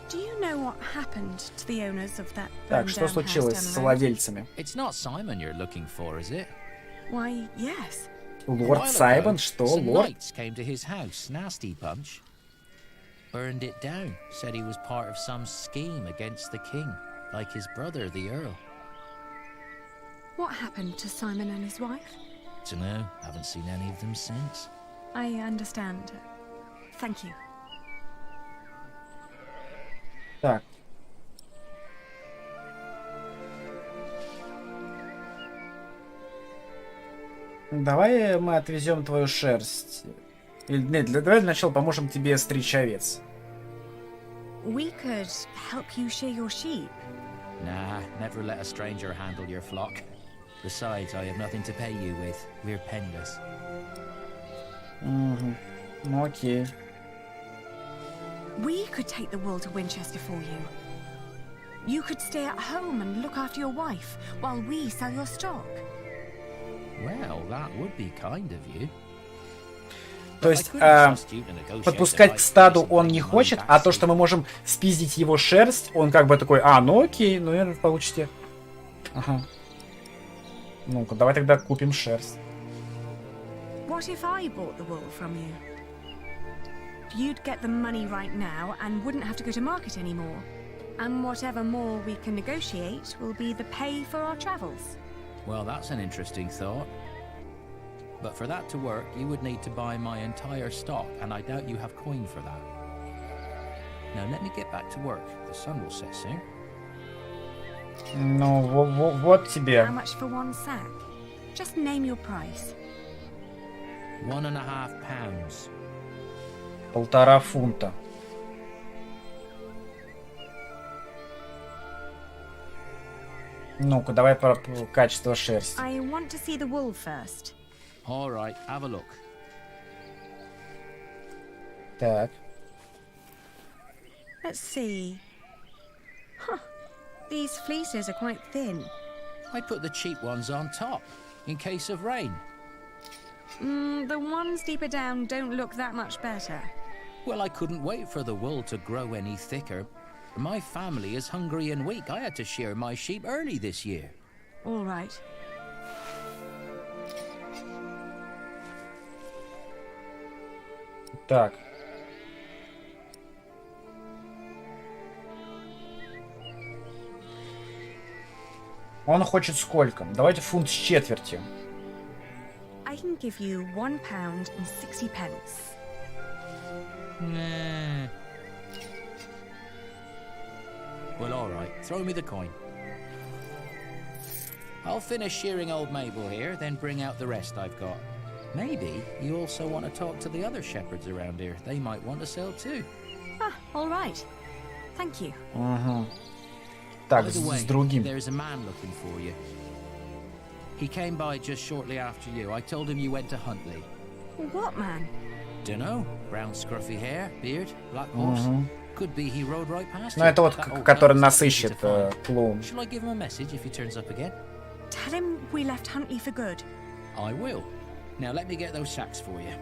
Do you know what happened to the owners of that Так, что случилось с владельцами? It's not Simon you're looking for, is it? Why, yes. Лорд Саймон, что, лорд? Knights came to his house, nasty bunch. Burned it down, said he was part of some scheme against the king, like his brother, the Earl. What happened to Simon and his wife? Dunno, haven't seen any of them since. I understand. Thank you. Так. Давай мы отвезем твою шерсть. Или нет, давай для начала поможем тебе стричь овец. We could help you shear your sheep. Nah, never let a stranger handle your flock. Besides, I have nothing to pay you with. We're penniless. Ну окей. We could take the wool to Winchester for you. You could stay at home and look after your wife while we sell your stock. Well, that would be kind of you. То есть подпускать к стаду он не хочет, а то, что мы можем спиздить его шерсть, он как бы такой, ну окей, ну наверное, получите. Ага. Ну-ка, давай тогда купим шерсть. What if I bought the wool from you? You'd get the money right now and wouldn't have to go to market anymore. And whatever more we can negotiate will be the pay for our travels. Well, that's an interesting thought. But for that to work, you would need to buy my entire stock, and I doubt you have coin for that. Now let me get back to work. The sun will set soon. Ну, вот тебе. How much for one sack? Just name your price. 1.5 pounds. 1,5 фунта. Ну-ка, давай про качество шерсти. I want to see the wool first. All right, have a look. Так. Let's see. Huh. These fleeces are quite thin. I put the cheap ones on top, in case of rain. The ones deeper down don't look that much better. Well, I couldn't wait for the wool to grow any thicker. My family is hungry and weak. I had to shear my sheep early this year. All right. Так. Он хочет сколько? Давайте фунт с четвертью. I can give you £1.60. Nah. Well, all right. Throw me the coin. I'll finish shearing old Mabel here, then bring out the rest I've got. Maybe you also want to talk to the other shepherds around here. They might want to sell too. Ah, all right. Thank you. Так, By the way, с другим. there's a man looking for you. He came by just shortly after you. I told him you went to Huntley. What man? Dunno. Brown scruffy hair, beard, black horse. Could be he rode right past you. Ну, это вот, который нас ищет, клоун. Shall I give him a message if he turns up again? Tell him we left Huntley for good. I will. Now let me get those sacks for you.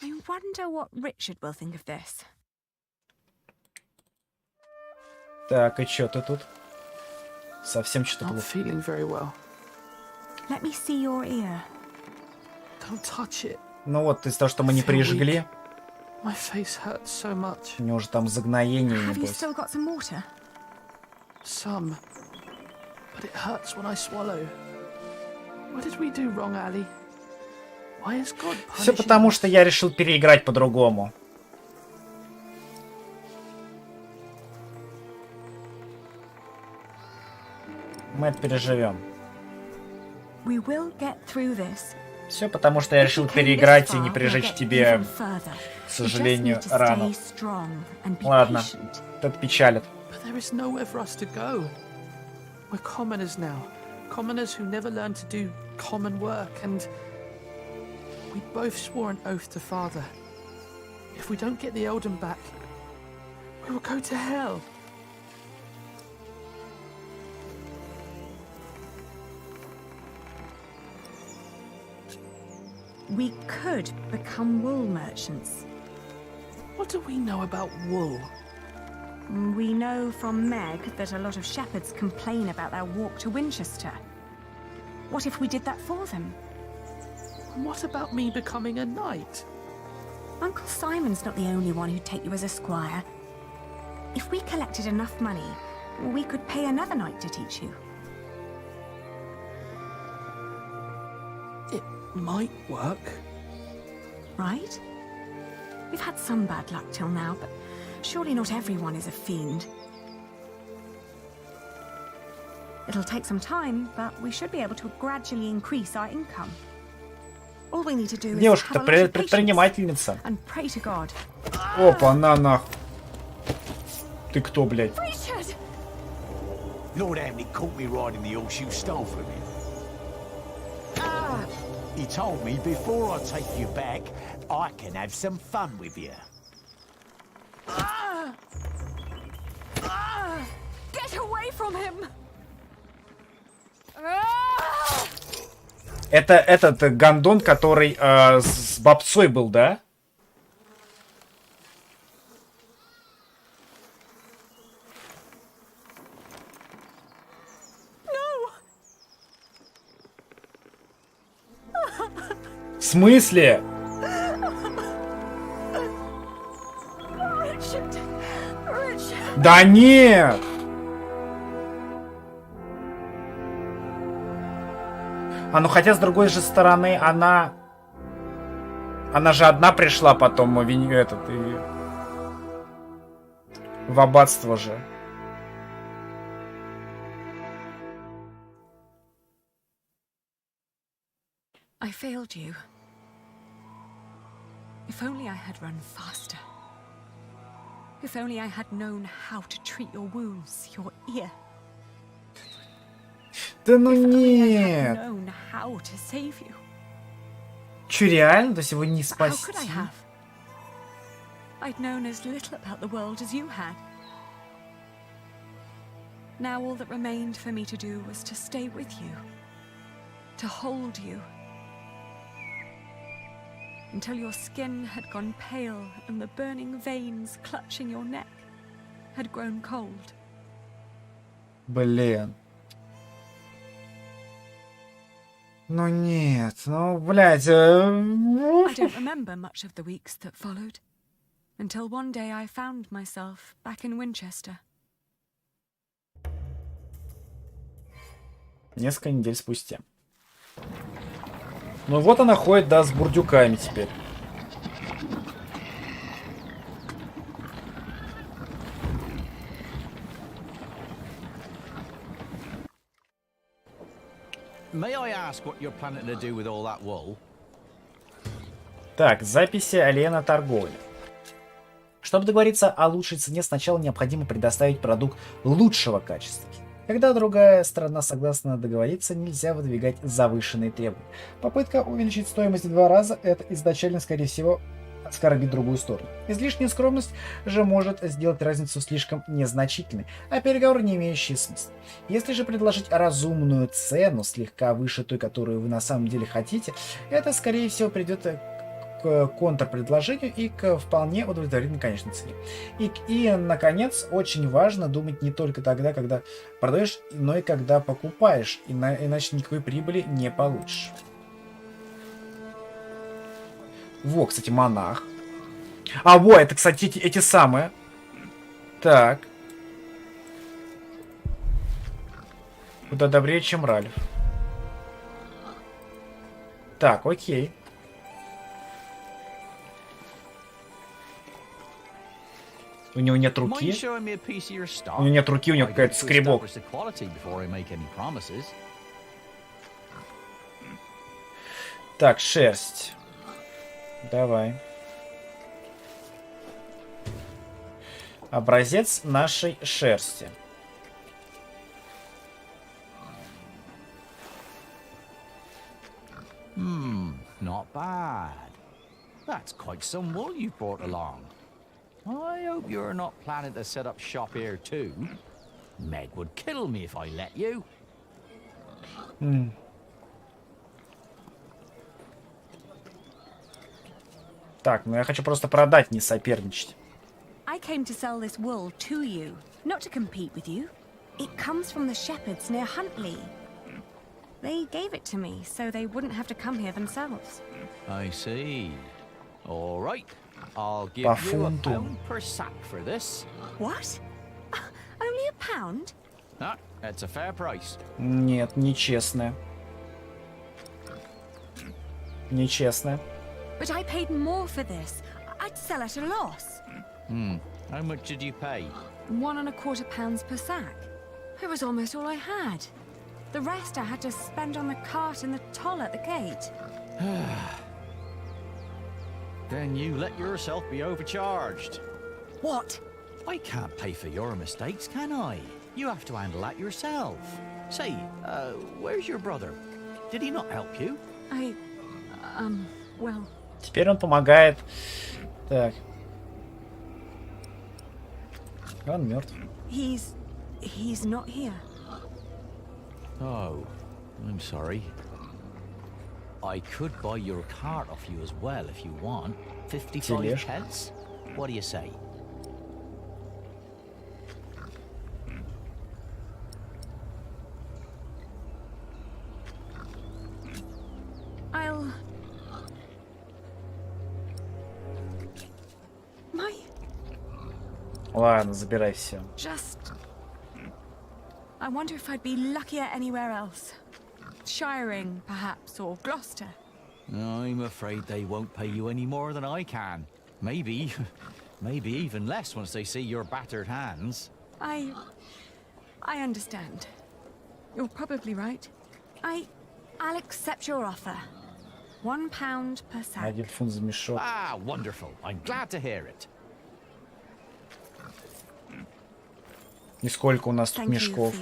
I wonder what Richard will think of this. Так, и чё ты тут? Совсем что-то Not плохо. feeling very well. Let me see your ear. Don't touch it. Ну вот, из-за того, что мы не прижгли, My face hurts so much. у него уже там загноение, Have you небось. still got some water? Some. But it hurts when I swallow. What did we do wrong, Ali? Why is God Все punishing потому, us? что я решил переиграть по-другому. Мы это переживем. We will get through this. Все потому, что я решил переиграть и не прижечь тебе, к сожалению, рану. Ладно, это печалит. But there is nowhere for us to go. We're commoners now. Commoners who never learned to do common work, and we both swore an oath to Father. If we don't get the Eldon back, we will go to hell. We could become wool merchants. What do we know about wool? We know from Meg that a lot of shepherds complain about their walk to Winchester. What if we did that for them? What about me becoming a knight? Uncle Simon's not the only one who'd take you as a squire. If we collected enough money, we could pay another knight to teach you. It might work. Right? We've had some bad luck till now, but surely not everyone is a fiend. It'll take some time, but we should be able to gradually increase our income. All we need to do is Девушка-то have a lot of предпринимательница. patience and pray to God. Опа, на нахуй. Ты кто, блядь? Richard! Lord Hamley caught me riding the horse you stole from him. He told me before I take you back, I can have some fun with you. Get away from him! Это этот гондон, который с бабцой был, да? В смысле? Да нет! А ну хотя с другой же стороны она же одна пришла потом в аббатство же. I failed you. If only I had run faster. If only I had known how to treat your wounds, your ear. Да ну If only I had нет. known how to save you. Че, реально? То есть его не How could I спасти? have? I'd known as little about the world as you had. Now all that remained for me to do was to stay with you. To hold you. Until your skin had gone pale and the burning veins clutching your neck had grown cold. Блин. Ну нет, ну, блядь. I don't remember much of the weeks that followed, until one day I found myself back in Winchester. Несколько недель спустя. Ну вот она ходит, да, с бурдюками теперь. May I ask what you're planning to do with all that wool? Так, записи аллея на торговле. Чтобы договориться о лучшей цене, сначала необходимо предоставить продукт лучшего качества. Когда другая сторона согласна договориться, нельзя выдвигать завышенные требования. Попытка увеличить стоимость в 2 раза – это изначально, скорее всего, оскорбит другую сторону. Излишняя скромность же может сделать разницу слишком незначительной, а переговоры не имеющие смысла. Если же предложить разумную цену, слегка выше той, которую вы на самом деле хотите, это, скорее всего, придет к контрпредложению и к вполне удовлетворительной конечной цене. И, наконец, очень важно думать не только тогда, когда продаешь, но и когда покупаешь, иначе никакой прибыли не получишь. Во, кстати, монах. А, во, это, кстати, эти самые. Так. Куда добрее, чем Ральф. Так, окей. У него нет руки. У него нет руки, у него какой-то скребок. Так, шерсть. Давай. Образец нашей шерсти. Not bad. That's quite some wool you brought along. I hope you're not planning to set up shop here too. Meg would kill me if I let you. Так, ну я хочу просто продать, не соперничать. I came to sell this wool to you, not to compete with you. It comes from the shepherds near Huntley. They gave it to me, so they wouldn't have to come here themselves. I see. All right. I'll give По you a фунту. pound per sack for this. What? Only a pound? Ah, that's a fair price. Нет, нечестно. Нечестно. But I paid more for this. I'd sell at a loss. How much did you pay? 1.25 pounds per sack. It was almost all I had. The rest I had to spend on the cart and the toll at the gate. Then you let yourself be overcharged. What? I can't pay for your mistakes, can I? You have to handle that yourself. Say, where's your brother? Did he not help you? Well... Теперь он помогает. Так. Он мертв. He's not here. Oh, I'm sorry. I could buy your cart off you as well if you want. 55 pence? What do you say? Ладно, забирай все. Just... I wonder if I'd be luckier anywhere else. Shiring, perhaps, or Gloucester. I'm afraid they won't pay you any more than I can. Maybe even less once they see your battered hands. I understand. You're probably right. I'll accept your offer. £1 per sack. 1 фунт за мешок. Ah, wonderful. I'm glad to hear it. И сколько у нас тут мешков?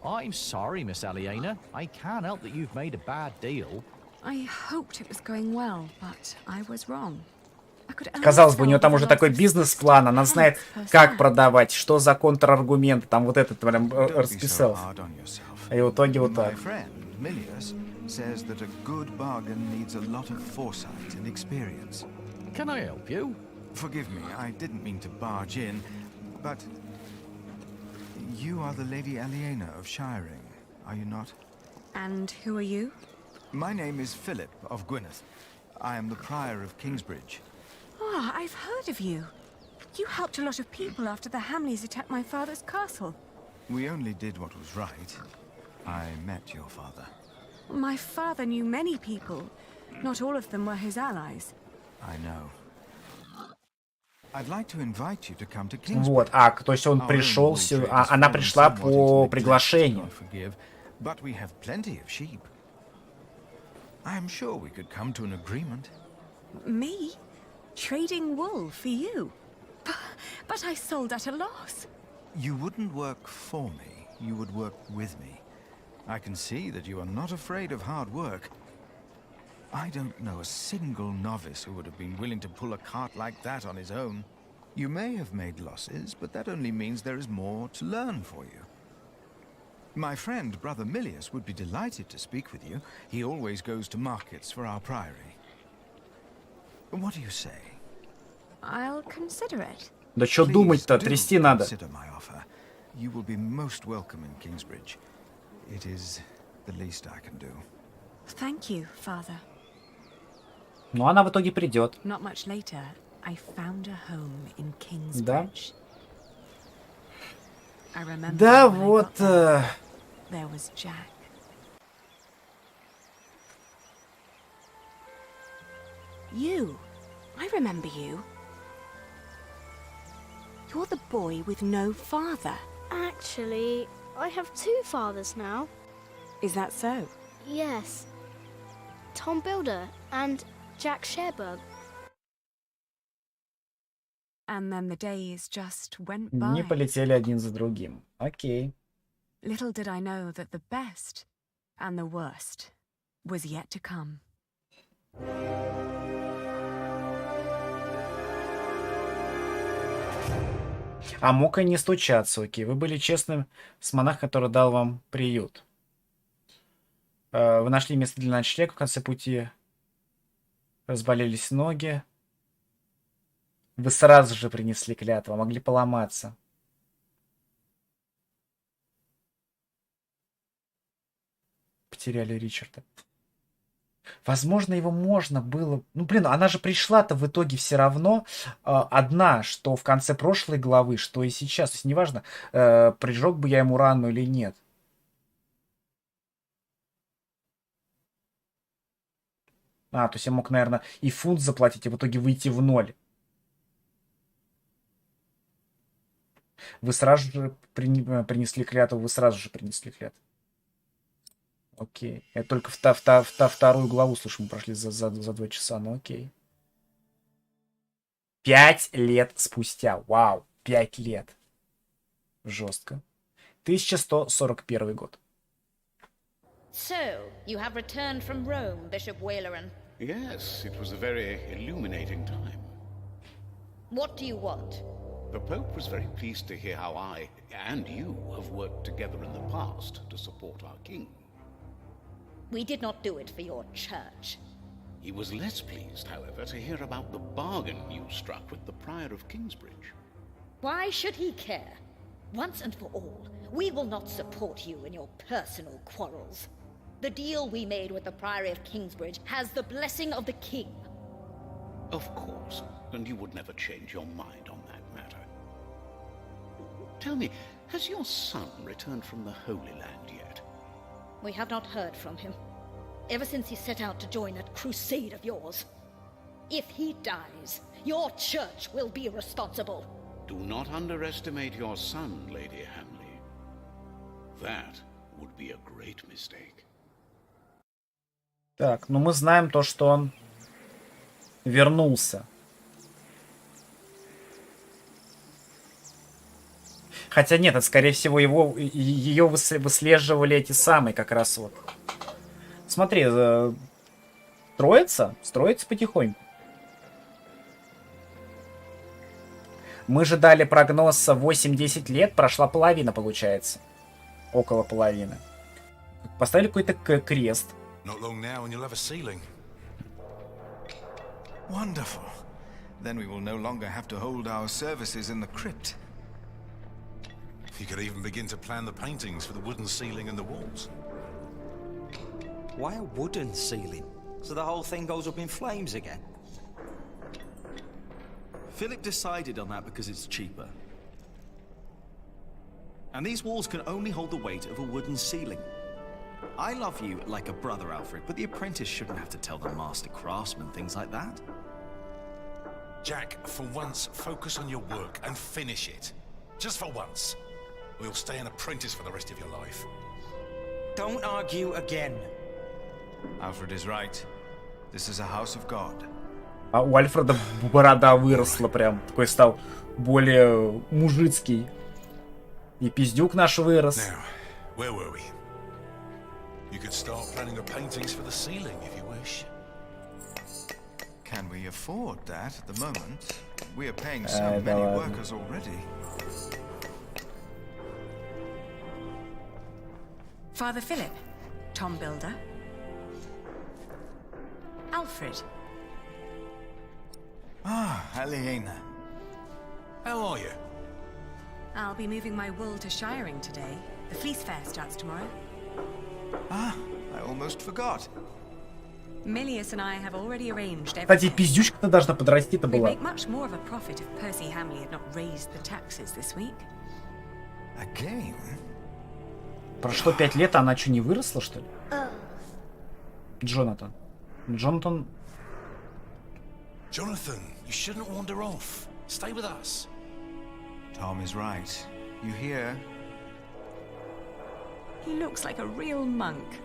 I'm sorry, Miss Aliena. I can't help that you've made a bad deal. I hoped it was going well, but I was wrong. Казалось бы, у нее там уже такой бизнес-план, она знает, как продавать, что за контраргументы, там вот этот прям расписал. И в итоге вот так. Can I help you? Forgive me, I didn't mean to barge in, but you are the Lady Aliena of Shiring, are you not? And who are you? My name is Philip of Gwynedd. I am the Prior of Kingsbridge. Ah, I've heard of you. You helped a lot of people after the Hamleys attacked my father's castle. We only did what was right. I met your father. My father knew many people. Not all of them were his allies. I know. I'd like to invite you to come to Kingsbridge. Вот, то есть он пришел, она пришла по приглашению. But we have plenty of sheep. I am sure we could come to an agreement. Me? Trading wool for you? But I sold at a loss. You wouldn't work for me, you would work with me. I can see that you are not afraid of hard work. I don't know a single novice who would have been willing to pull a cart like that on his own. You may have made losses, but that only means there is more to learn for you. My friend, Brother Milius, would be delighted to speak with you. He always goes to markets for our priory. What do you say? I'll consider it. Да что думать-то, трясти надо. Consider my offer. You will be most welcome in Kingsbridge. It is the least I can do. Thank you, Father. Но она в итоге придет. Not much later, I found a home in Kingsbridge. Да. I remember Да, when I вот. got there, there was Jack. You. I remember you. You're the boy with no father. Actually, I have 2 fathers now. Is that so? Yes. Tom Builder and Jack Sherbug. And then the days just went Не by. полетели один за другим. Окей. Little did I know that the best and the worst was yet to come. А мог и не стучаться, окей. Вы были честным с монахом, который дал вам приют. Вы нашли место для ночлега в конце пути. Разболелись ноги. Вы сразу же принесли клятву, могли поломаться. Потеряли Ричарда. Возможно, его можно было... Ну, блин, она же пришла-то в итоге все равно одна, что в конце прошлой главы, что и сейчас. То есть, неважно, прижег бы я ему рану или нет. То есть я мог, наверное, и фунт заплатить, и в итоге выйти в ноль. Вы сразу же принесли клятву, вы сразу же принесли клятву. Окей. Это только вторую главу, слушай, мы прошли за 2 часа, ну окей. 5 лет спустя. Вау, 5 лет. Жестко. 1141 год. So, you have returned from Rome, Bishop Waleran. Yes, it was a very illuminating time. What do you want? The Pope was very pleased to hear how I and you have worked together in the past to support our king. We did not do it for your church. He was less pleased, however, to hear about the bargain you struck with the Prior of Kingsbridge. Why should he care? Once and for all, we will not support you in your personal quarrels. The deal we made with the Priory of Kingsbridge has the blessing of the king. Of course, and you would never change your mind on that matter. Tell me, has your son returned from the Holy Land yet? We have not heard from him, ever since he set out to join that crusade of yours. If he dies, your church will be responsible. Do not underestimate your son, Lady Hamley. That would be a great mistake. Так, ну мы знаем то, что он вернулся. Хотя нет, это скорее всего ее выслеживали эти самые как раз вот. Смотри, строится потихоньку. Мы же дали прогноз 8-10 лет, прошла половина, получается. Около половины. Поставили какой-то крест. Wonderful. Then we will no longer have to hold our services in the crypt. You could even begin to plan the paintings for the wooden ceiling and the walls. Why a wooden ceiling? So the whole thing goes up in flames again? Philip decided on that because it's cheaper. And these walls can only hold the weight of a wooden ceiling. I love you like a brother, Alfred, but the apprentice shouldn't have to tell the master craftsman things like that. Jack, for once, focus on your work and finish it. Just for once. We'll stay an apprentice for the rest of your life. Don't argue again. Alfred is right. This is a house of God. А у Альфреда борода выросла прям. Такой стал более мужицкий. И пиздюк наш вырос. Now, where were we? You could start planning the paintings for the ceiling if you wish. Can we afford that at the moment? We are paying so many workers already. Father Philip, Tom Builder, Alfred. Ah, Aliena. How are you? I'll be moving my wool to Shiring today. The fleece fair starts tomorrow. Ah, I almost forgot. Milius and I have already arranged everything. Кстати, пиздючка-то должна подрасти-то We'd была. make much more of a profit if Percy Hamley had not raised the taxes this week. Again? Прошло 5 лет, а она что, не выросла, что ли? Джонатан. Jonathan, you shouldn't wander off. Stay with us. Tom is right. You hear? He looks like a real monk.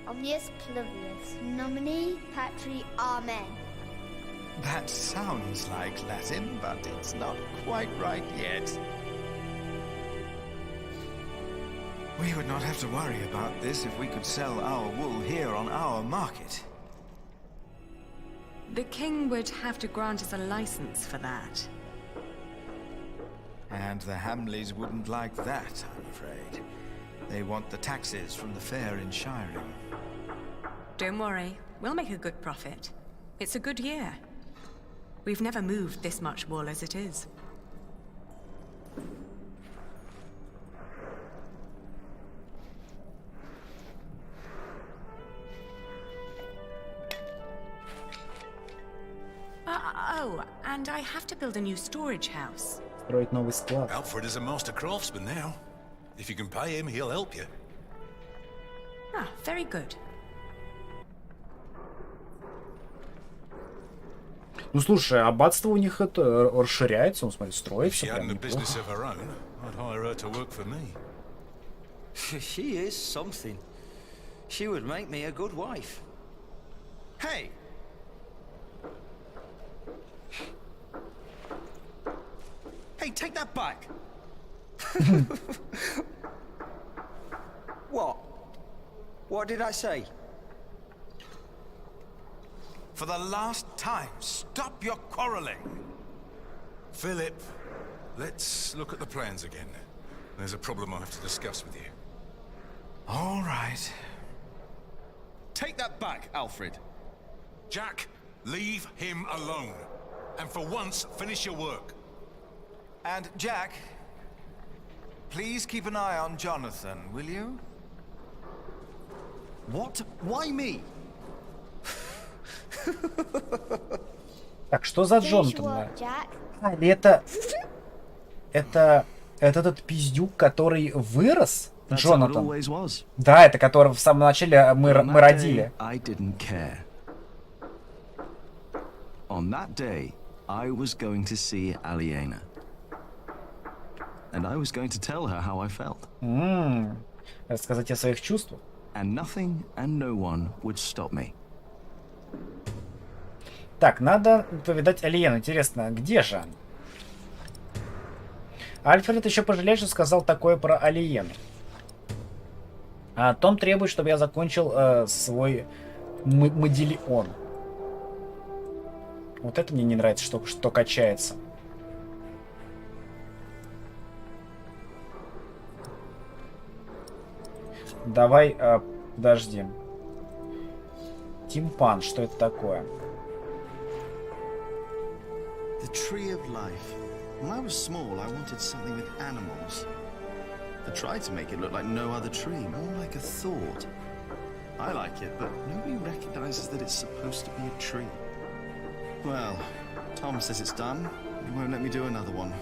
Omnius Plurius, nomine patri amen. That sounds like Latin, but it's not quite right yet. We would not have to worry about this if we could sell our wool here on our market. The king would have to grant us a license for that. And the Hamleys wouldn't like that, I'm afraid. They want the taxes from the fair in Shiring. Don't worry, we'll make a good profit. It's a good year. We've never moved this much wool as it is. Oh, and I have to build a new storage house. Строить новый склад. Alfred is a master craftsman now. If you can pay him, he'll help you. Ah, very good. Ну слушай, аббатство у них это расширяется, он смотри, строится. If she Прям hadn't a business неплохо. of her own, I'd hire her to work for me. She is something. She would make me a good wife. Hey! Hey, take that back! What? What did I say? For the last time, stop your quarreling. Philip, let's look at the plans again. There's a problem I have to discuss with you. All right. Take that back, Alfred. Jack, leave him alone. And for once, finish your work. And Jack, please keep an eye on Jonathan, will you? What? Why me? Так, что за Finish Джонатан? work, Jack. А, или это этот пиздюк, который вырос? Джонатан. Да, это который в самом начале мы родили. I didn't care. On that day, I was going to see Aliena. And I was going to tell her how I felt. Рассказать о своих чувствах. And nothing and no one would stop me. Так, надо повидать Алиену. Интересно, где же она? Альфред еще пожалеет, что сказал такое про Алиену. А Том требует, чтобы я закончил свой модиллион. Вот это мне не нравится, что качается. Давай, подожди. Тимпан, что это такое? The tree of life. When I was small, I wanted something with animals. I tried to make it look like no other tree, more like a thought. I like it, but nobody recognizes that it's supposed to be a tree. Well, Tom says it's done. He won't let me do another one.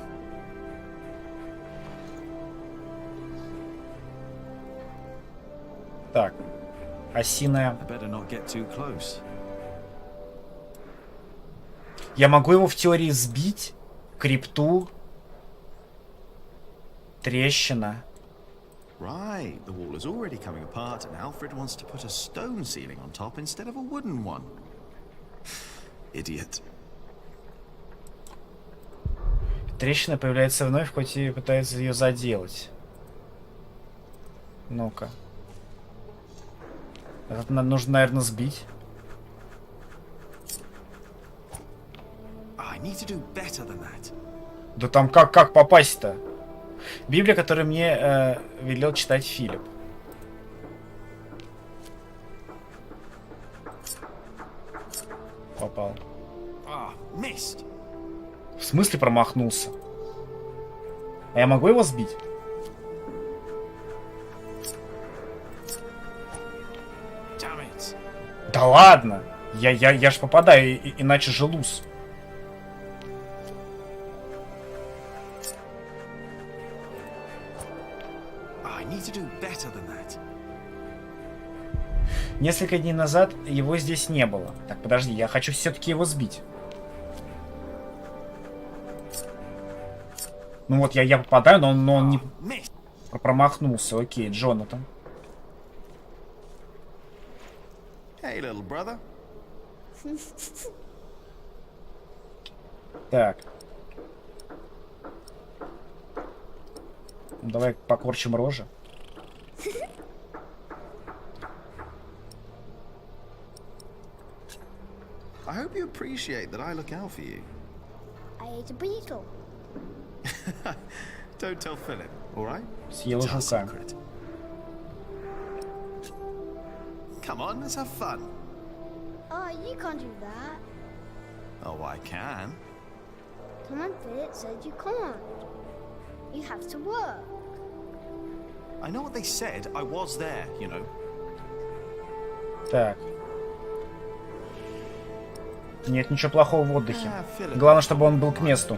Так, осиная. I better not get too close. Я могу его в теории сбить. Крипту. Трещина. Right, the wall is already coming apart, and Alfred wants to put a stone ceiling on top instead of a wooden one. Idiot. Трещина появляется вновь, хоть и пытается ее заделать. Ну-ка. Это нужно, наверное, сбить. I need to do better than that. Да там как попасть-то? Библия, которую мне велел читать Филипп. Попал. Missed. В смысле промахнулся? А я могу его сбить? Да ладно! Я ж попадаю, иначе же луз. Несколько дней назад его здесь не было. Так, подожди, я хочу все-таки его сбить. Ну вот, я попадаю, но он не промахнулся. Окей, Джонатан. Hey, little brother. Так. Давай покорчим рожи. I hope you appreciate that I look out for you. I ate a beetle. Don't tell Philip, all right? Съел жука. Come on, let's have fun. Oh, you can't do that. Oh, I can. Come on, Philip said you can't. You have to work. I know what they said. I was there, you know. Так. Нет ничего плохого в отдыхе. Главное, чтобы он был к месту.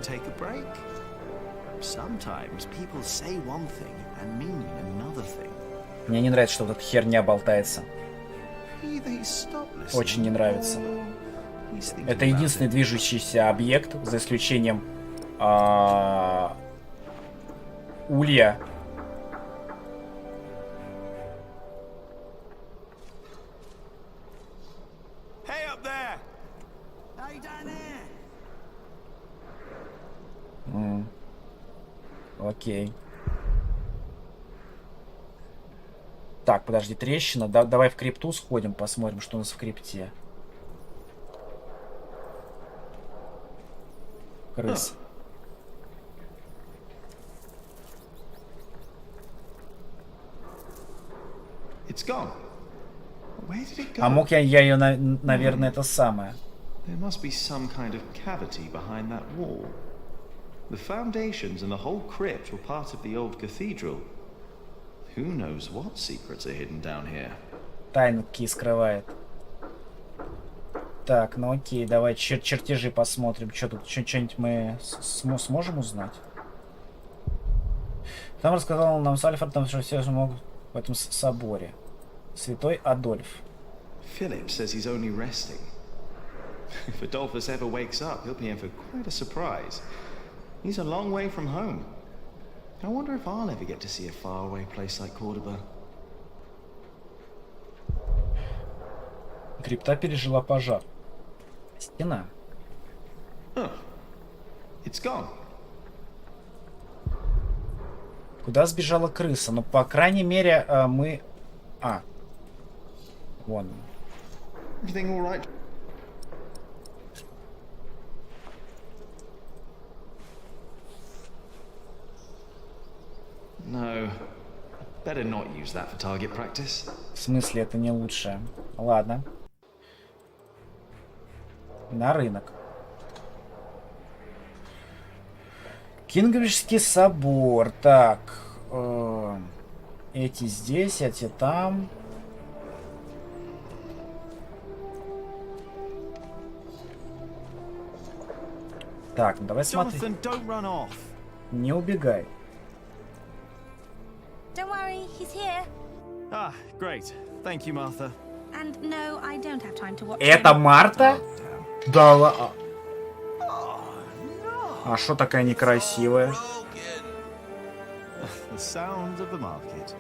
Мне не нравится, что вот эта херня болтается. Очень не нравится. Это единственный движущийся объект, за исключением улья. Окей. Так, подожди, трещина. Давай в крипту сходим, посмотрим, что у нас в крипте. Крыс. А мог я ее, наверное, это самое. There must be some kind of cavity behind that wall. The foundations and the whole crypt were part of the old cathedral. Who knows what secrets are hidden down here? Тайнки скрывает. Так, ну окей, давай чертежи посмотрим. Что тут, что-нибудь мы сможем узнать? Там рассказал нам с Альфредом, что все могут в этом соборе. Святой Адольф. Philip says he's only resting. If Adolphus ever wakes up, he'll be in for quite a surprise. He's a long way from home. I wonder if I'll ever get to see a faraway place like Cordoba. Крипта пережила пожар. Стена. It's gone. Куда сбежала крыса? Ну, по крайней мере, мы... Вон. Everything all right? No. Better not use that for target practice. В смысле, это не лучшее. Ладно. На рынок. Кингбриджский собор. Так. Эти здесь, эти там. Так, ну давай смотри. Не убегай. Don't worry, he's here. Ah, great. Thank you, Martha. And no, I don't have time to watch. Это Марта? Да ладно. А что такая некрасивая? The sounds of the market.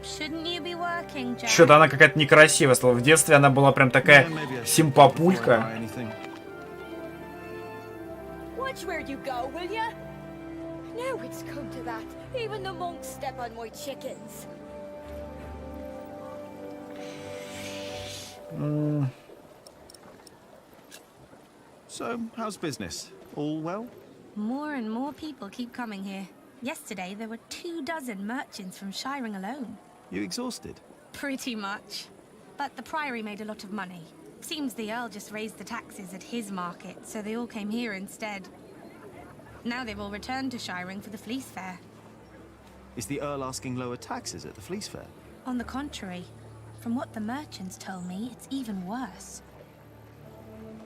Shouldn't you be working, Jack? Что-то она какая-то некрасивая стала. В детстве она была прям такая симпапулька. Watch where you go, will ya? Now it's come to that. Even the monks step on my chickens. So, how's business? All well? More and more people keep coming here. Yesterday, there were 24 merchants from Shiring alone. You exhausted? Pretty much. But the Priory made a lot of money. Seems the Earl just raised the taxes at his market, so they all came here instead. Now they've all returned to Shiring for the Fleece Fair. Is the Earl asking lower taxes at the Fleece Fair? On the contrary, from what the merchants told me, it's even worse.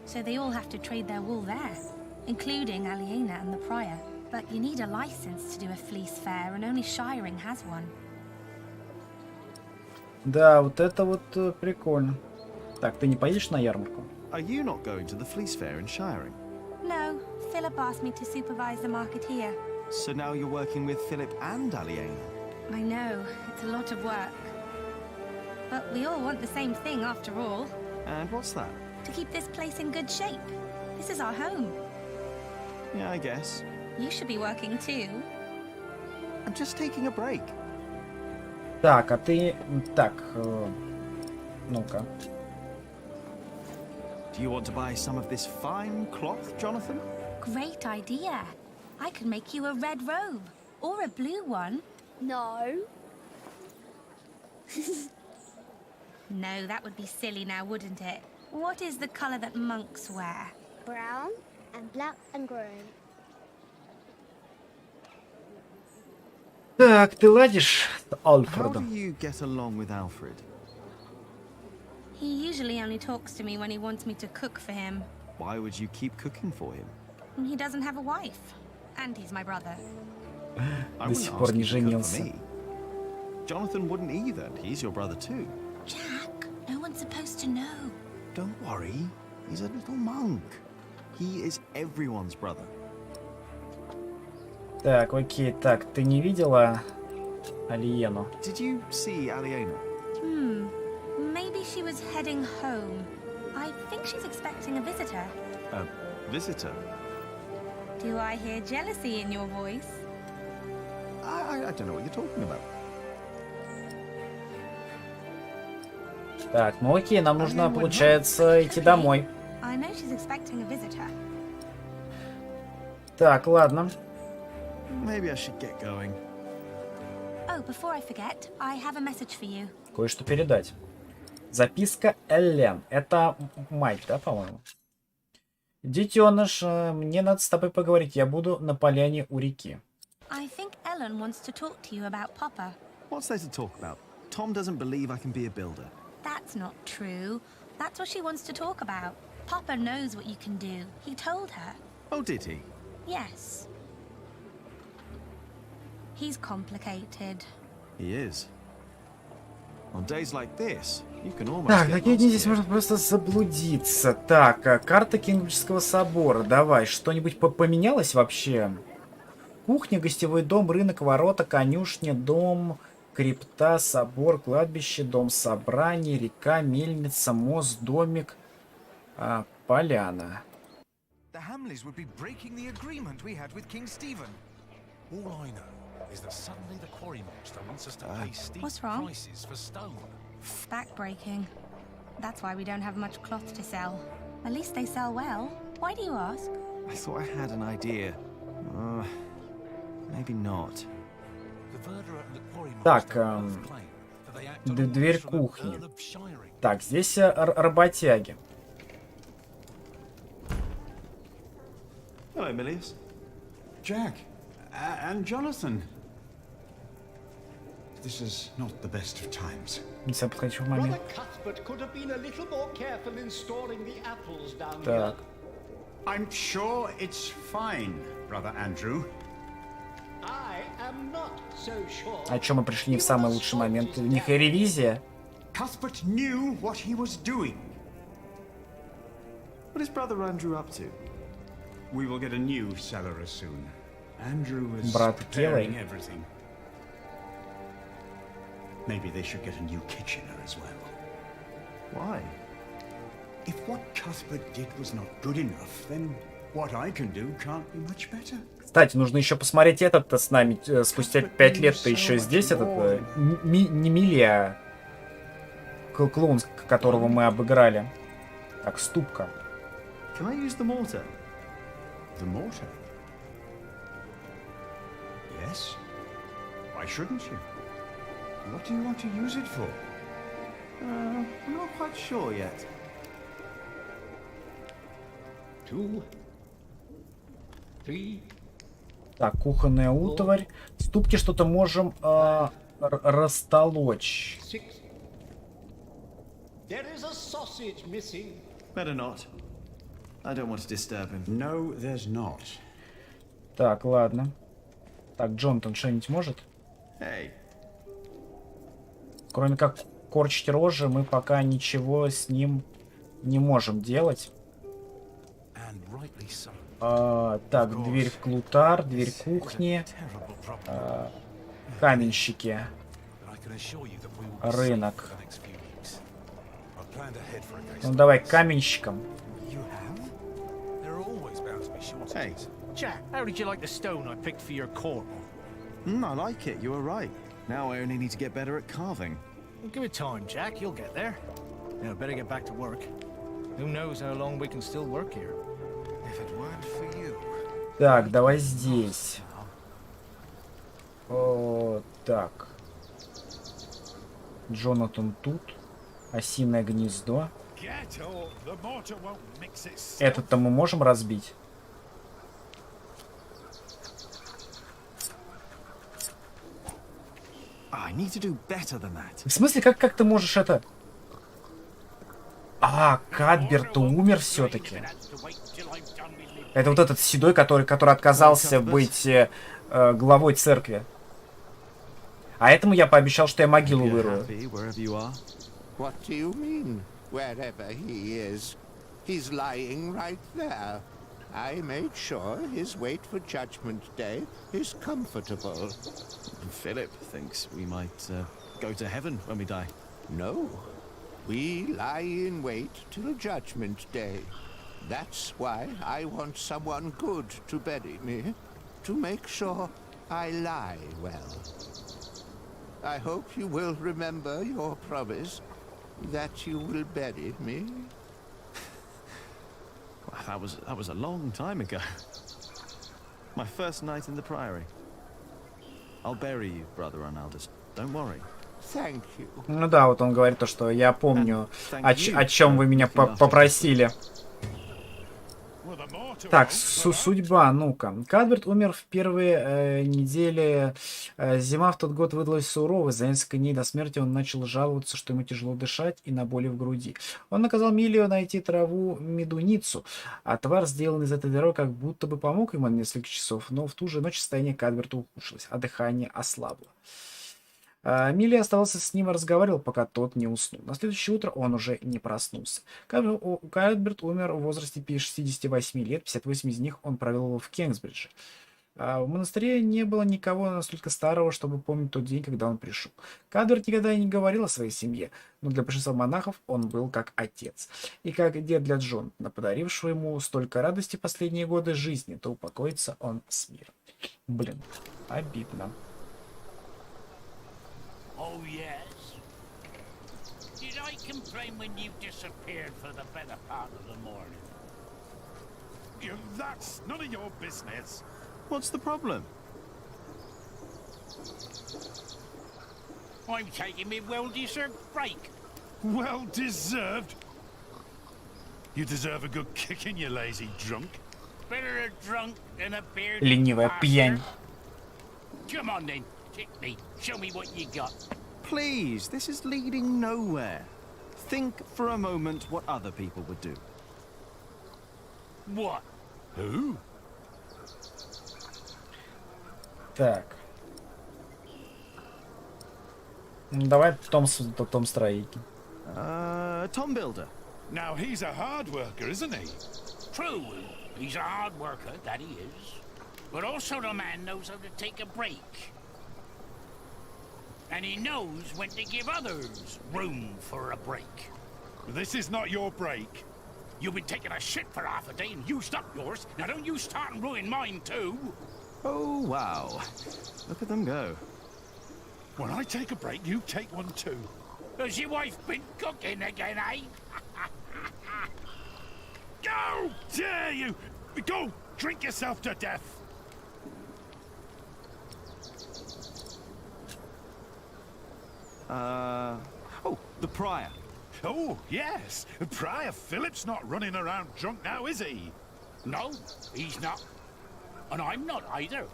So they all have to trade their wool there, including Aliena and the Prior. But you need a license to do a Fleece Fair, and only Shiring has one. Да, вот это вот прикольно. Так, ты не поедешь на ярмарку? Are you not going to the Fleece Fair in Shiring? No, Philip asked me to supervise the market here. So now you're working with Philip and Aliena? I know, it's a lot of work. But we all want the same thing after all. And what's that? To keep this place in good shape. This is our home. Yeah, I guess. You should be working too. I'm just taking a break. Так, а ты... Так, ну-ка. Do you want to buy some of this fine cloth, Jonathan? Great idea. I could make you a red robe. Or a blue one. No. No, that would be silly now, wouldn't it? What is the color that monks wear? Brown and black and grey. Так, ты ладишь с How do Альфредом? you get along with Alfred? He usually only talks to me when he wants me to cook for him. Why would you keep cooking for him? He doesn't have a wife. And he's my brother. I До wouldn't сих пор ask не you to cook for женился. me. Jonathan wouldn't either. He's your brother too. Jack, no one's supposed to know. Don't worry. He's a little monk. He is everyone's brother. Так, окей, так, ты не видела Алиену? Did you see Aliena? Maybe she was heading home. I think she's expecting a visitor. A visitor? Do I hear jealousy in your voice? I don't know what you're talking about. Так, ну окей, нам нужно, получается, идти домой. I know she's expecting a visitor. Так, ладно. Maybe I should get going. Oh, before I forget, I have a message for you. Кое-что передать. Записка Эллен. Это мать, да, по-моему? Детеныш, мне надо с тобой поговорить. Я буду на поляне у реки. I think Ellen wants to talk to you about Papa. What's there to talk about? Tom doesn't believe I can be a builder. That's not true. That's what she wants to talk about. Papa knows what you can do. He told her. Oh, did he? Yes. He's complicated. He is. On days like this, you can almost Так, get такие lost дни здесь here. можно просто заблудиться. Так, карта Кембриджского собора. Давай, что-нибудь поменялось вообще? Кухня, гостевой дом, рынок, ворота, конюшня, дом, крипта, собор, кладбище, дом собраний, река, мельница, мост, домик, поляна. The Hamleys would be breaking the agreement we had with King Stephen. All I know is that suddenly the quarry monster wants us to pay steep What's wrong? prices for stone. Backbreaking. That's why we don't have much cloth to sell. At least they sell well. Why do you ask? I thought I had an idea. Maybe not. Так, дверь кухни. Так, здесь работяги. Hello, Milius. Jack, and Jonathan. This is not the best of times. Нельзя подходить в момент. Brother Cuthbert could have been a little more careful in storing the apples down Так. here. I'm sure it's fine, Brother Andrew. I am not so sure. А чё, мы пришли не в самый лучший момент? У них и ревизия. Cuthbert knew what he was doing. What is Brother Andrew up to? We will get a new cellar soon. Andrew is Брат preparing Келлey. everything. Maybe they should get a new kitchener as well. Why? If what Cuthbert did was not good enough, then what I can do can't be much better. Кстати, нужно еще посмотреть этот с нами. Спустя 5 лет ты еще здесь, этот не Милли, а клоун, которого мы обыграли. Так, ступка. Can I use the mortar? The mortar? Yes. Why shouldn't you? What do you want to use it for? I'm not quite sure yet. 2, 3. Так, кухонная утварь. Ступки что-то можем растолочь. 6. There is a sausage missing. Better not. I don't want to disturb him. No, there's not. Так, ладно. Так, Джонатан что-нибудь может? Hey. Кроме как корчить рожи, мы пока ничего с ним не можем делать. Так, дверь в клутар, дверь кухни, каменщики, рынок. Ну давай к каменщикам. Hey. Jack, how did you like the stone I picked for your court? I like it. You were right. Now I only need to get better at carving. Well, give it time, Jack. You'll get there. Now, better get back to work. Who knows how long we can still work here? If it weren't for you. Так, давай здесь. О, так. Джонатан тут. Осиное гнездо. Этот-то мы можем разбить? В смысле, как ты можешь это... А, Кадберт умер все-таки. Это вот этот седой, который отказался быть главой церкви. А этому я пообещал, что я могилу вырую. What do you mean, wherever he is? He's lying right there. I made sure his wait for Judgment Day is comfortable. Philip thinks we might go to heaven when we die. No. We lie in wait till Judgment Day. That's why I want someone good to bury me, to make sure I lie well. I hope you will remember your promise that you will bury me. That was a long time ago. My first night in the Priory. I'll bury you, brother Arnaldus. Don't worry. Thank you. Ну да, вот он говорит то, что я помню, о чем вы меня попросили. Так, судьба, ну-ка. Кадберт умер в первые недели. Зима в тот год выдалась суровой. За несколько дней до смерти он начал жаловаться, что ему тяжело дышать и на боли в груди. Он наказал Милию найти траву медуницу. Отвар, сделанный из этой травы, как будто бы помог ему на несколько часов, но в ту же ночь состояние Кадберта ухудшилось, а дыхание ослабло. Милли оставался с ним и разговаривал, пока тот не уснул. На следующее утро он уже не проснулся. Кадберт умер в возрасте 68 лет, 58 из них он провел его в Кингсбридже. В монастыре не было никого настолько старого, чтобы помнить тот день, когда он пришел. Кадберт никогда и не говорил о своей семье, но для большинства монахов он был как отец. И как дед для Джона, подарившего ему столько радости в последние годы жизни, то упокоится он с миром. Блин, обидно. Oh, yes? Did I complain when you disappeared for the better part of the morning? That's none of your business. What's the problem? I'm taking me well-deserved break. Well-deserved? You deserve a good kicking, you lazy drunk. Better a drunk than a bearded Ленивая пьянь. Come on then, take me. Show me what you got. Please, this is leading nowhere. Think for a moment what other people would do. What? Who? Так. Давай Том Строитель. Tom Builder. Now he's a hard worker, isn't he? True. He's a hard worker, that he is. But also the man knows how to take a break. And he knows when to give others room for a break. This is not your break. You've been taking a shit for half a day and used up yours. Now don't you start and ruin mine too. Oh, wow. Look at them go. When I take a break, you take one too. Has your wife been cooking again, eh? Go! Dare you! Go! Drink yourself to death! Oh, the Prior. Oh, yes. Prior Philip's not running around drunk now, is he? No, he's not. And I'm not either.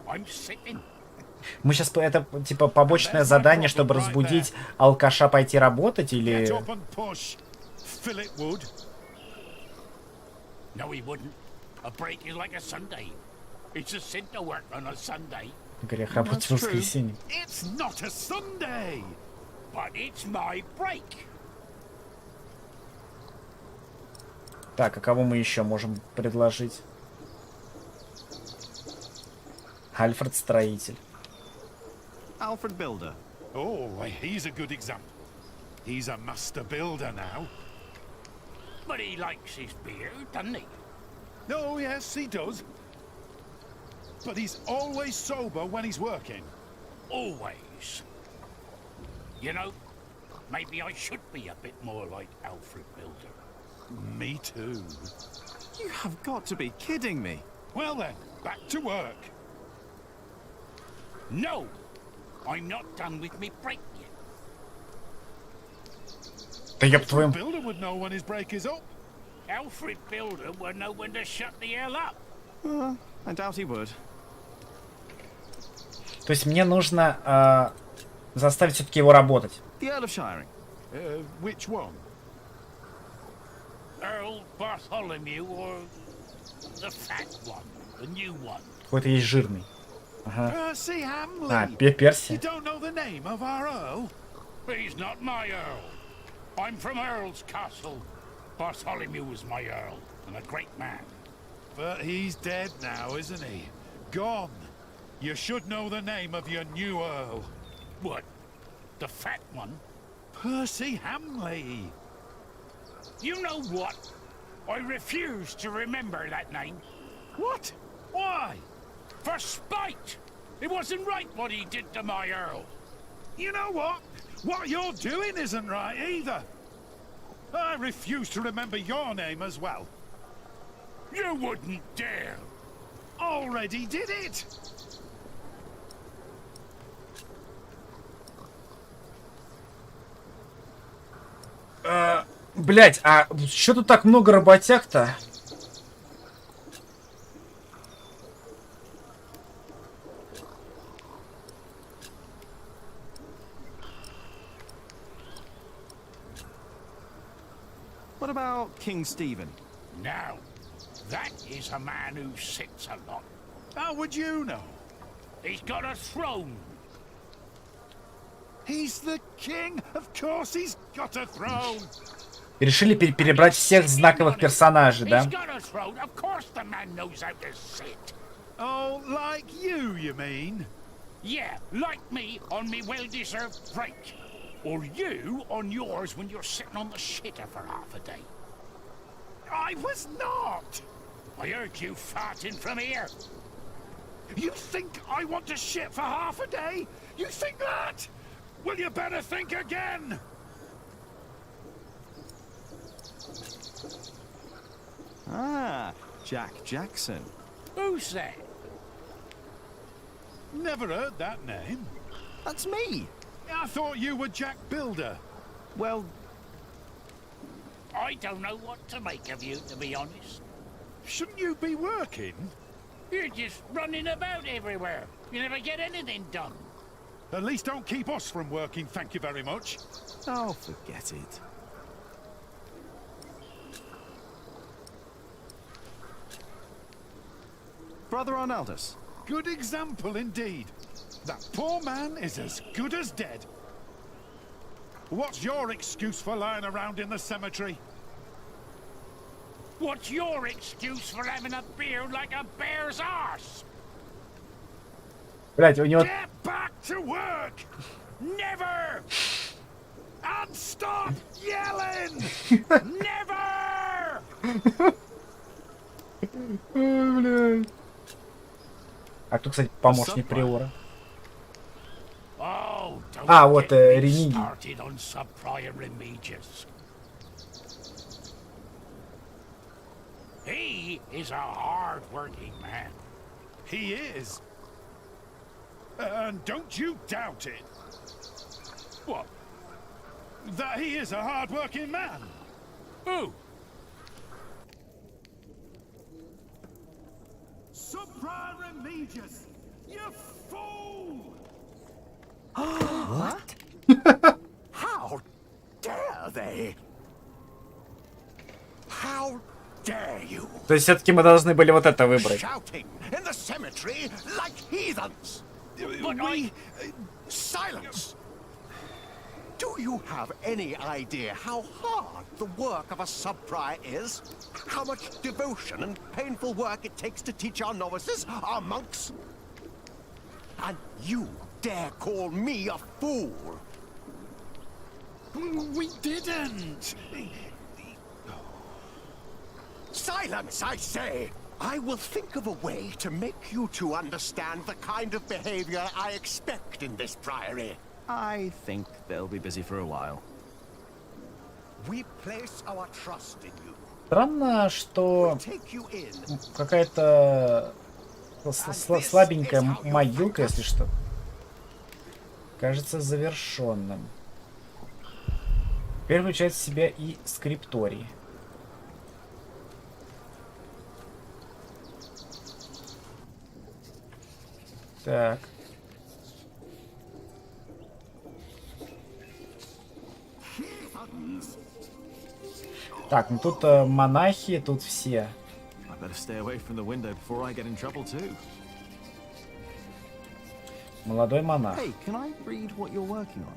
I'm sitting. Мы сейчас, это типа побочное задание, чтобы разбудить алкаша пойти работать, или... Philip would. No, he wouldn't. A break is like a Sunday. It's a sin to work on a Sunday. Грех работать в воскресенье. It's not a Sunday. But it's my break. Так, а кого мы еще можем предложить? Альфред Строитель. Alfred Builder. Oh, he's a good example. He's a master builder now. But he likes his beer, doesn't he? Oh, yes, he does. But he's always sober when he's working. Always. You know, maybe I should be a bit more like Alfred Builder. Me too. You have got to be kidding me. Well then, back to work. No! I'm not done with me break yet. Да ёб твою. Builder would know when his break is up. Alfred Builder would know when to shut the hell up. I doubt he would. То есть мне нужно заставить все-таки его работать. The Earl of Shiring. Which one? Earl Bartholomew or the fat one, the new one? Какой-то есть жирный. Ага. Percy Hamley. А, Перси. You don't know the name of our Earl? He's not my Earl. I'm from Earl's Castle. Bartholomew was my Earl, and a great man. But he's dead now, isn't he? Gone. You should know the name of your new Earl. What? The fat one? Percy Hamley. You know what? I refuse to remember that name. What? Why? For spite! It wasn't right what he did to my Earl. You know what? What you're doing isn't right either. I refuse to remember your name as well. You wouldn't dare. Already did it. Блять, а что тут так много работяг-то? What about King Stephen? Now, that is a man who sits a lot. How would you know? He's got a throne. He's the king. Of course he's got a throne. Решили перебрать всех знаковых персонажей, да? He's got a throne. Of course the man knows how to sit. Oh, like you mean? Yeah, like me on me well-deserved break. Or you on yours when you're sitting on the shitter for half a day. I was not! I heard you farting from here. You think I want to shit for half a day? You think that? Well, you better think again! Ah, Jack Jackson. Who's that? Never heard that name. That's me. I thought you were Jack Builder. Well, I don't know what to make of you, to be honest. Shouldn't you be working? You're just running about everywhere. You never get anything done. At least don't keep us from working, thank you very much. oh, forget it. Brother Arnaldus. Good example indeed. That poor man is as good as dead. What's your excuse for lying around in the cemetery? What's your excuse for having a beard like a bear's arse? Блять, у него... Get back to work! Never! And stop yelling! Never! Ой, блядь. А кто, кстати, помощник Приора? А, вот Рениги. He is a hard-working man. He is. And don't you doubt it. What? That he is a hard-working man? Who? Sub-Prior Remigius! You fool! What? How dare they? How dare you? То есть все-таки мы должны были вот это выбрать. Shouting in the cemetery like heathens. Silence! Do you have any idea how hard the work of a sub-prior is? How much devotion and painful work it takes to teach our novices, our monks? And you dare call me a fool? We didn't! Silence, I say! I will think of a way to make you two understand the kind of behavior I expect in this priory. I think they'll be busy for a while. We place our trust in you. Странно, что какая-то слабенькая могилка, если что, кажется завершенным. Теперь включает в себя и скрипторий. Так. Так, ну тут монахи, тут все. Молодой монах. Hey, can I read what you're working on?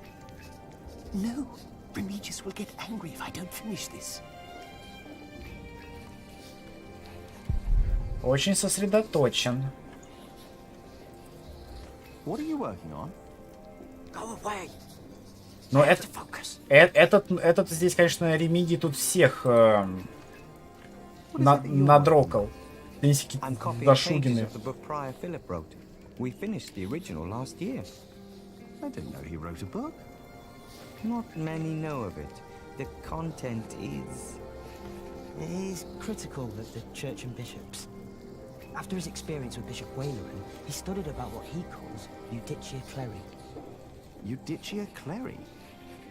No, Remigius will get angry if I don't finish this. Очень сосредоточен. What are you working on? Go away. Но этот здесь, конечно, Ремидий тут всех надрокал. I'm copying pages of the book Prior Philip wrote. We finished the original last year. I didn't know he wrote a book. Not many know of it. The content is critical of the church and bishops. After his experience with Bishop Waleran, he studied about what he calls Judicia Cleri. Judicia Cleri?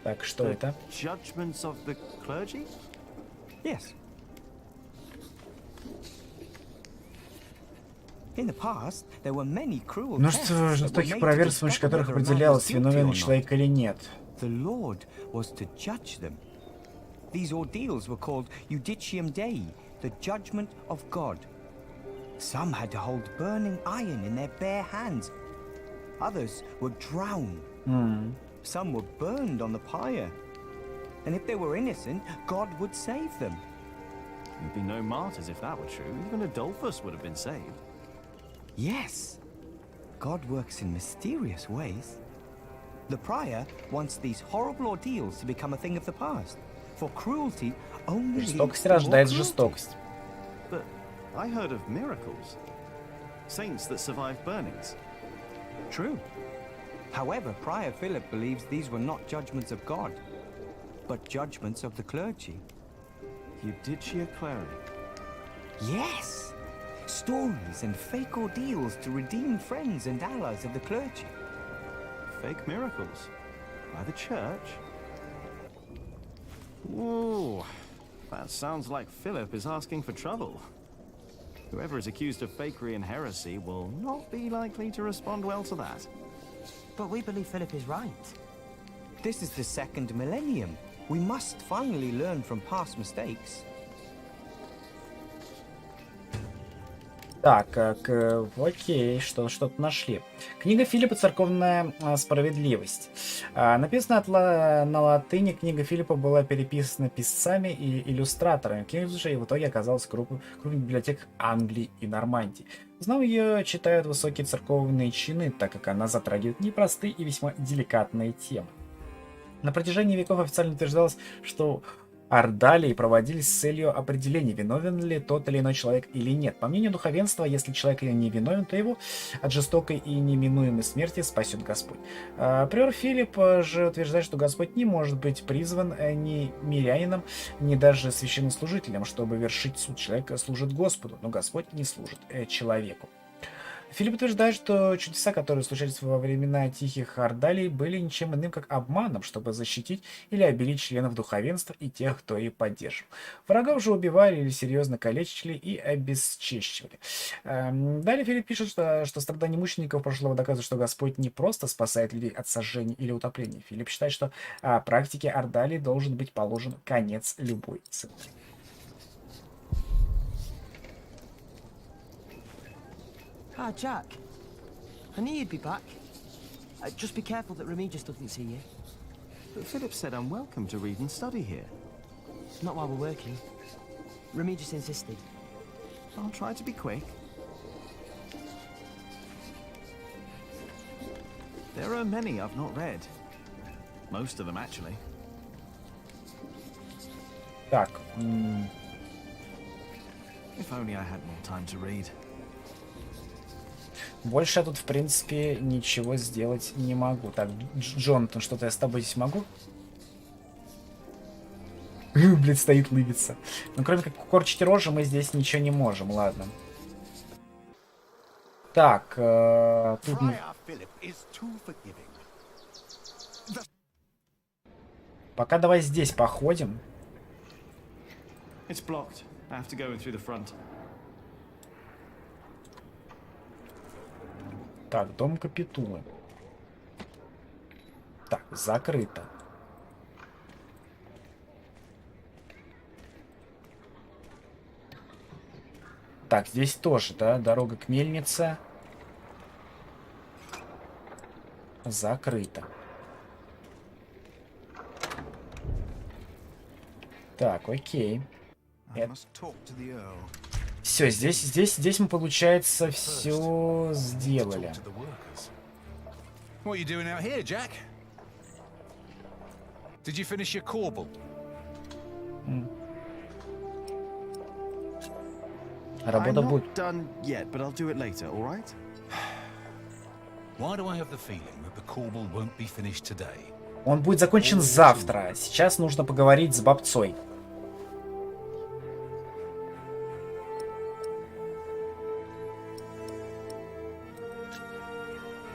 Так, что это? Judgments of the clergy? Yes. In the past, there were many cruel Множество жестоких проверок, с помощью которых определялось, виновен человек или нет. The Lord was to judge them. These ordeals were called Judicium Dei, the judgment of God. Some had to hold burning iron in their bare hands. Others were drowned. Some were burned on the pyre. And if they were innocent, God would save them. There'd be no martyrs if that were true. Even Adolphus would have been saved. Yes. God works in mysterious ways. The prior wants these horrible ordeals to become a thing of the past. For cruelty only leads Жестокость to more рождает cruelty. жестокость. But I heard of miracles. Saints that survived burnings. True. However, Prior Philip believes these were not judgments of God, but judgments of the clergy. Judicia Cleri. Yes! Stories and fake ordeals to redeem friends and allies of the clergy. Fake miracles? By the church? Ooh, that sounds like Philip is asking for trouble. Whoever is accused of fakery and heresy will not be likely to respond well to that. But we believe Philip is right. This is the second millennium. We must finally learn from past mistakes. Так, окей, что-то нашли. Книга Филиппа «Церковная справедливость». Написана на латыни, книга Филиппа была переписана писцами и иллюстраторами. Книга же и в итоге оказалась в крупных библиотеках Англии и Нормандии. В основном ее читают высокие церковные чины, так как она затрагивает непростые и весьма деликатные темы. На протяжении веков официально утверждалось, что ордалии проводились с целью определения, виновен ли тот или иной человек или нет. По мнению духовенства, если человек не виновен, то его от жестокой и неминуемой смерти спасет Господь. Приор Филипп же утверждает, что Господь не может быть призван ни мирянином, ни даже священнослужителем, чтобы вершить суд. Человек служит Господу, но Господь не служит человеку. Филипп утверждает, что чудеса, которые случались во времена тихих ордалий, были ничем иным, как обманом, чтобы защитить или обелить членов духовенства и тех, кто их поддерживал. Врагов же убивали или серьезно калечили и обесчещивали. Далее Филипп пишет, что страдания мучеников прошлого доказывают, что Господь не просто спасает людей от сожжения или утопления. Филипп считает, что практике ордалий должен быть положен конец любой ценой. Ah, Jack. I knew you'd be back. Just be careful that Remigius doesn't see you. But Philip said I'm welcome to read and study here. Not while we're working. Remigius insisted. I'll try to be quick. There are many I've not read. Most of them, actually. Так. If only I had more time to read. Больше я тут, в принципе, ничего сделать не могу. Так, Джонатан, что-то я с тобой здесь могу? Блин, стоит, лыбится. Ну, кроме как корчить рожи, мы здесь ничего не можем, ладно. Так, тут... Пока давай здесь походим. It's blocked. I have to go in through the front. Так, дом капитулы. Так, закрыто. Так, здесь тоже, да, дорога к мельнице. Закрыто. Так, окей. Все, здесь мы, получается, все сделали. What are you doing out here, Jack? Did you finish your corbel? Работа I'm будет. not done yet, but I'll do it later, all right? Why do I have the feeling that the corbel won't be finished today? Он будет закончен завтра. Сейчас нужно поговорить с бабцой.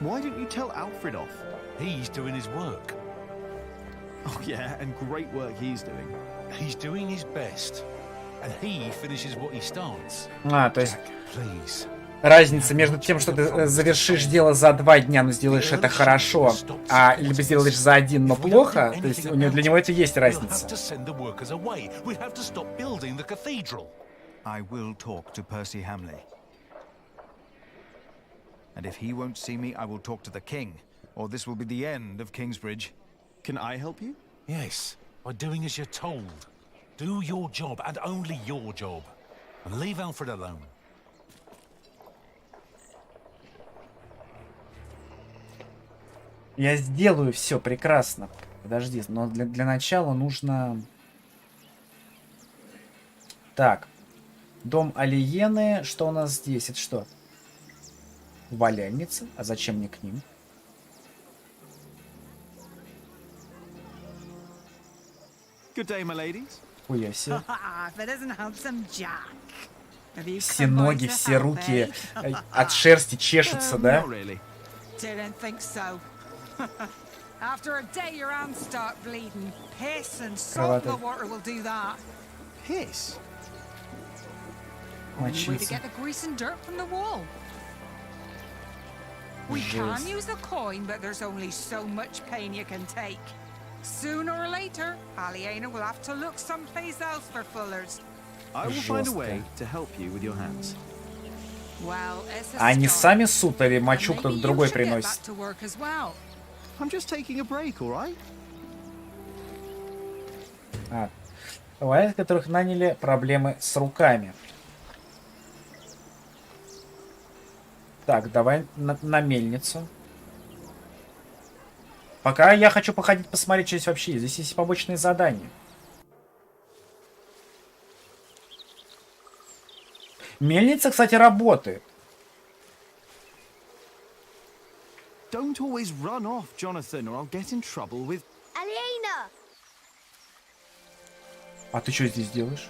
Why didn't you tell Alfred off? He's doing his work. Oh yeah, and great work he's doing. He's doing his best, and he finishes what he starts. То есть Please. разница между тем, что ты завершишь дело за 2 дня, но сделаешь это хорошо, а либо сделаешь за 1, но плохо, то есть для него это есть разница. I will talk to Percy Hamley. And if he won't see me, I will talk to the king, or this will be the end of Kingsbridge. Can I help you? Yes, by doing as you're told. Do your job, and only your job. And leave Alfred alone. Я сделаю все прекрасно. Подожди, но для начала нужно... Так. Дом Алиены. Что у нас здесь? Это что? Валяльница. А зачем мне к ним? Good day, my ladies. Хуя себе. Все Все ноги, все руки от шерсти чешутся, да? Didn't think so. After a day, your hands start bleeding. Piss and salt in the water will do that. Piss? Only way to get the grease and dirt from the wall. We can use a coin, but there's only so much pain you can take. Sooner or later, Aliena will have to look someplace else for fullers. I will find a way to help you with your hands. Well, it's a Они start. сами суд или мочу Maybe кто-то you другой should get приносит? back to work as well. I'm just taking a break, all right? Бывает, которых наняли проблемы с руками. Так, давай на мельницу. Пока я хочу походить, посмотреть, что здесь вообще есть. Здесь есть побочные задания. Мельница, кстати, работает. Don't always run off, Jonathan, or I'll get in trouble with... Aliena! А ты что здесь делаешь?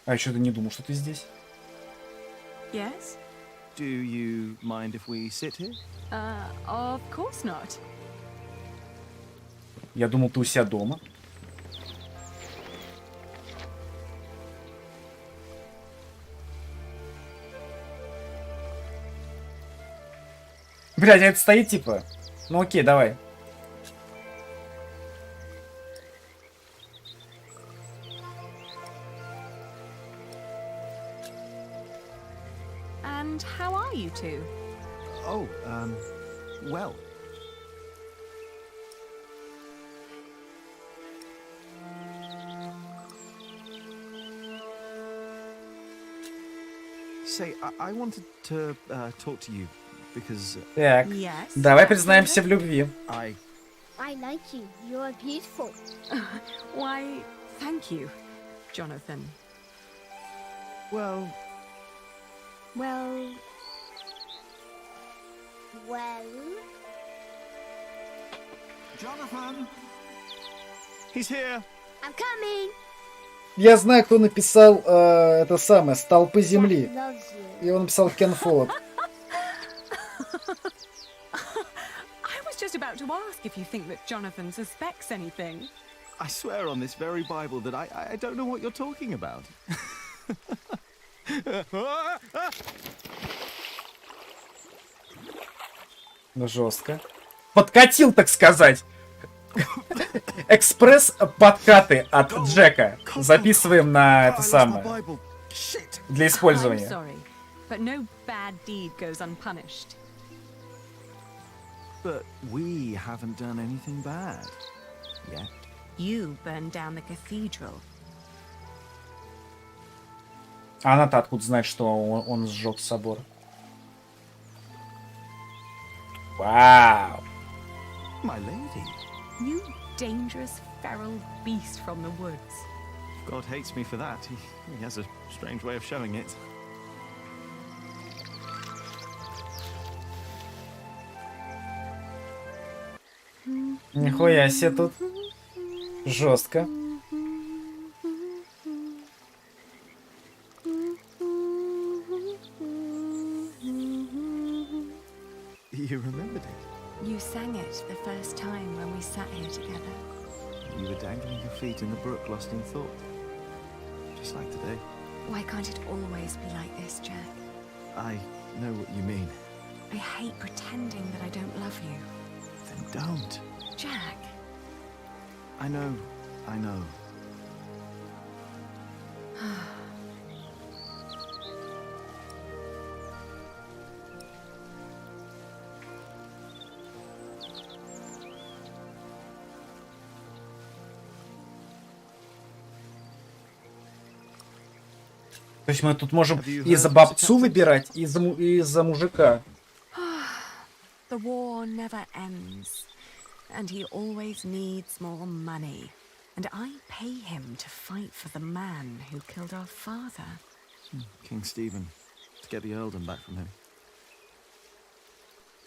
А я что-то не думал, что ты здесь. Yes? Do you mind if we sit here? Of course not. Я думал, ты у себя дома. Блядь, а это стоит типа? Ну окей, давай. And how are you two? Oh, well. Say, I wanted to talk to you because... Так, давай признаемся в любви. I like you. You are beautiful. Why, thank you, Jonathan. Well... Well... Jonathan! He's here! I'm coming! Я знаю, кто написал это самое, «Столпы земли». Loves you. Его написал Кен Фоллett. I was just about to ask if you think that Jonathan suspects anything. I swear on this very Bible that I don't know what you're talking about. Ну, жестко. Подкатил, так сказать. Экспресс-подкаты от Джека. Записываем на это самое. Для использования. I'm sorry, but no bad deed goes unpunished. But we haven't done anything bad yet. You burned down the cathedral. А она-то откуда знает, что он сжег собор? Вау! My lady. You dangerous feral beast from the woods. God hates me for that. He has a strange way of showing it. Нихуя себе тут. Жестко. You remembered it? You sang it the first time when we sat here together. You were dangling your feet in the brook, lost in thought. Just like today. Why can't it always be like this, Jack? I know what you mean. I hate pretending that I don't love you. Then don't. Jack. I know. То есть мы тут можем и за бабцу выбирать, и за мужика. The war never ends, and he always needs more money. And I pay him to fight for the man who killed our father. King Stephen, to get the earldom back from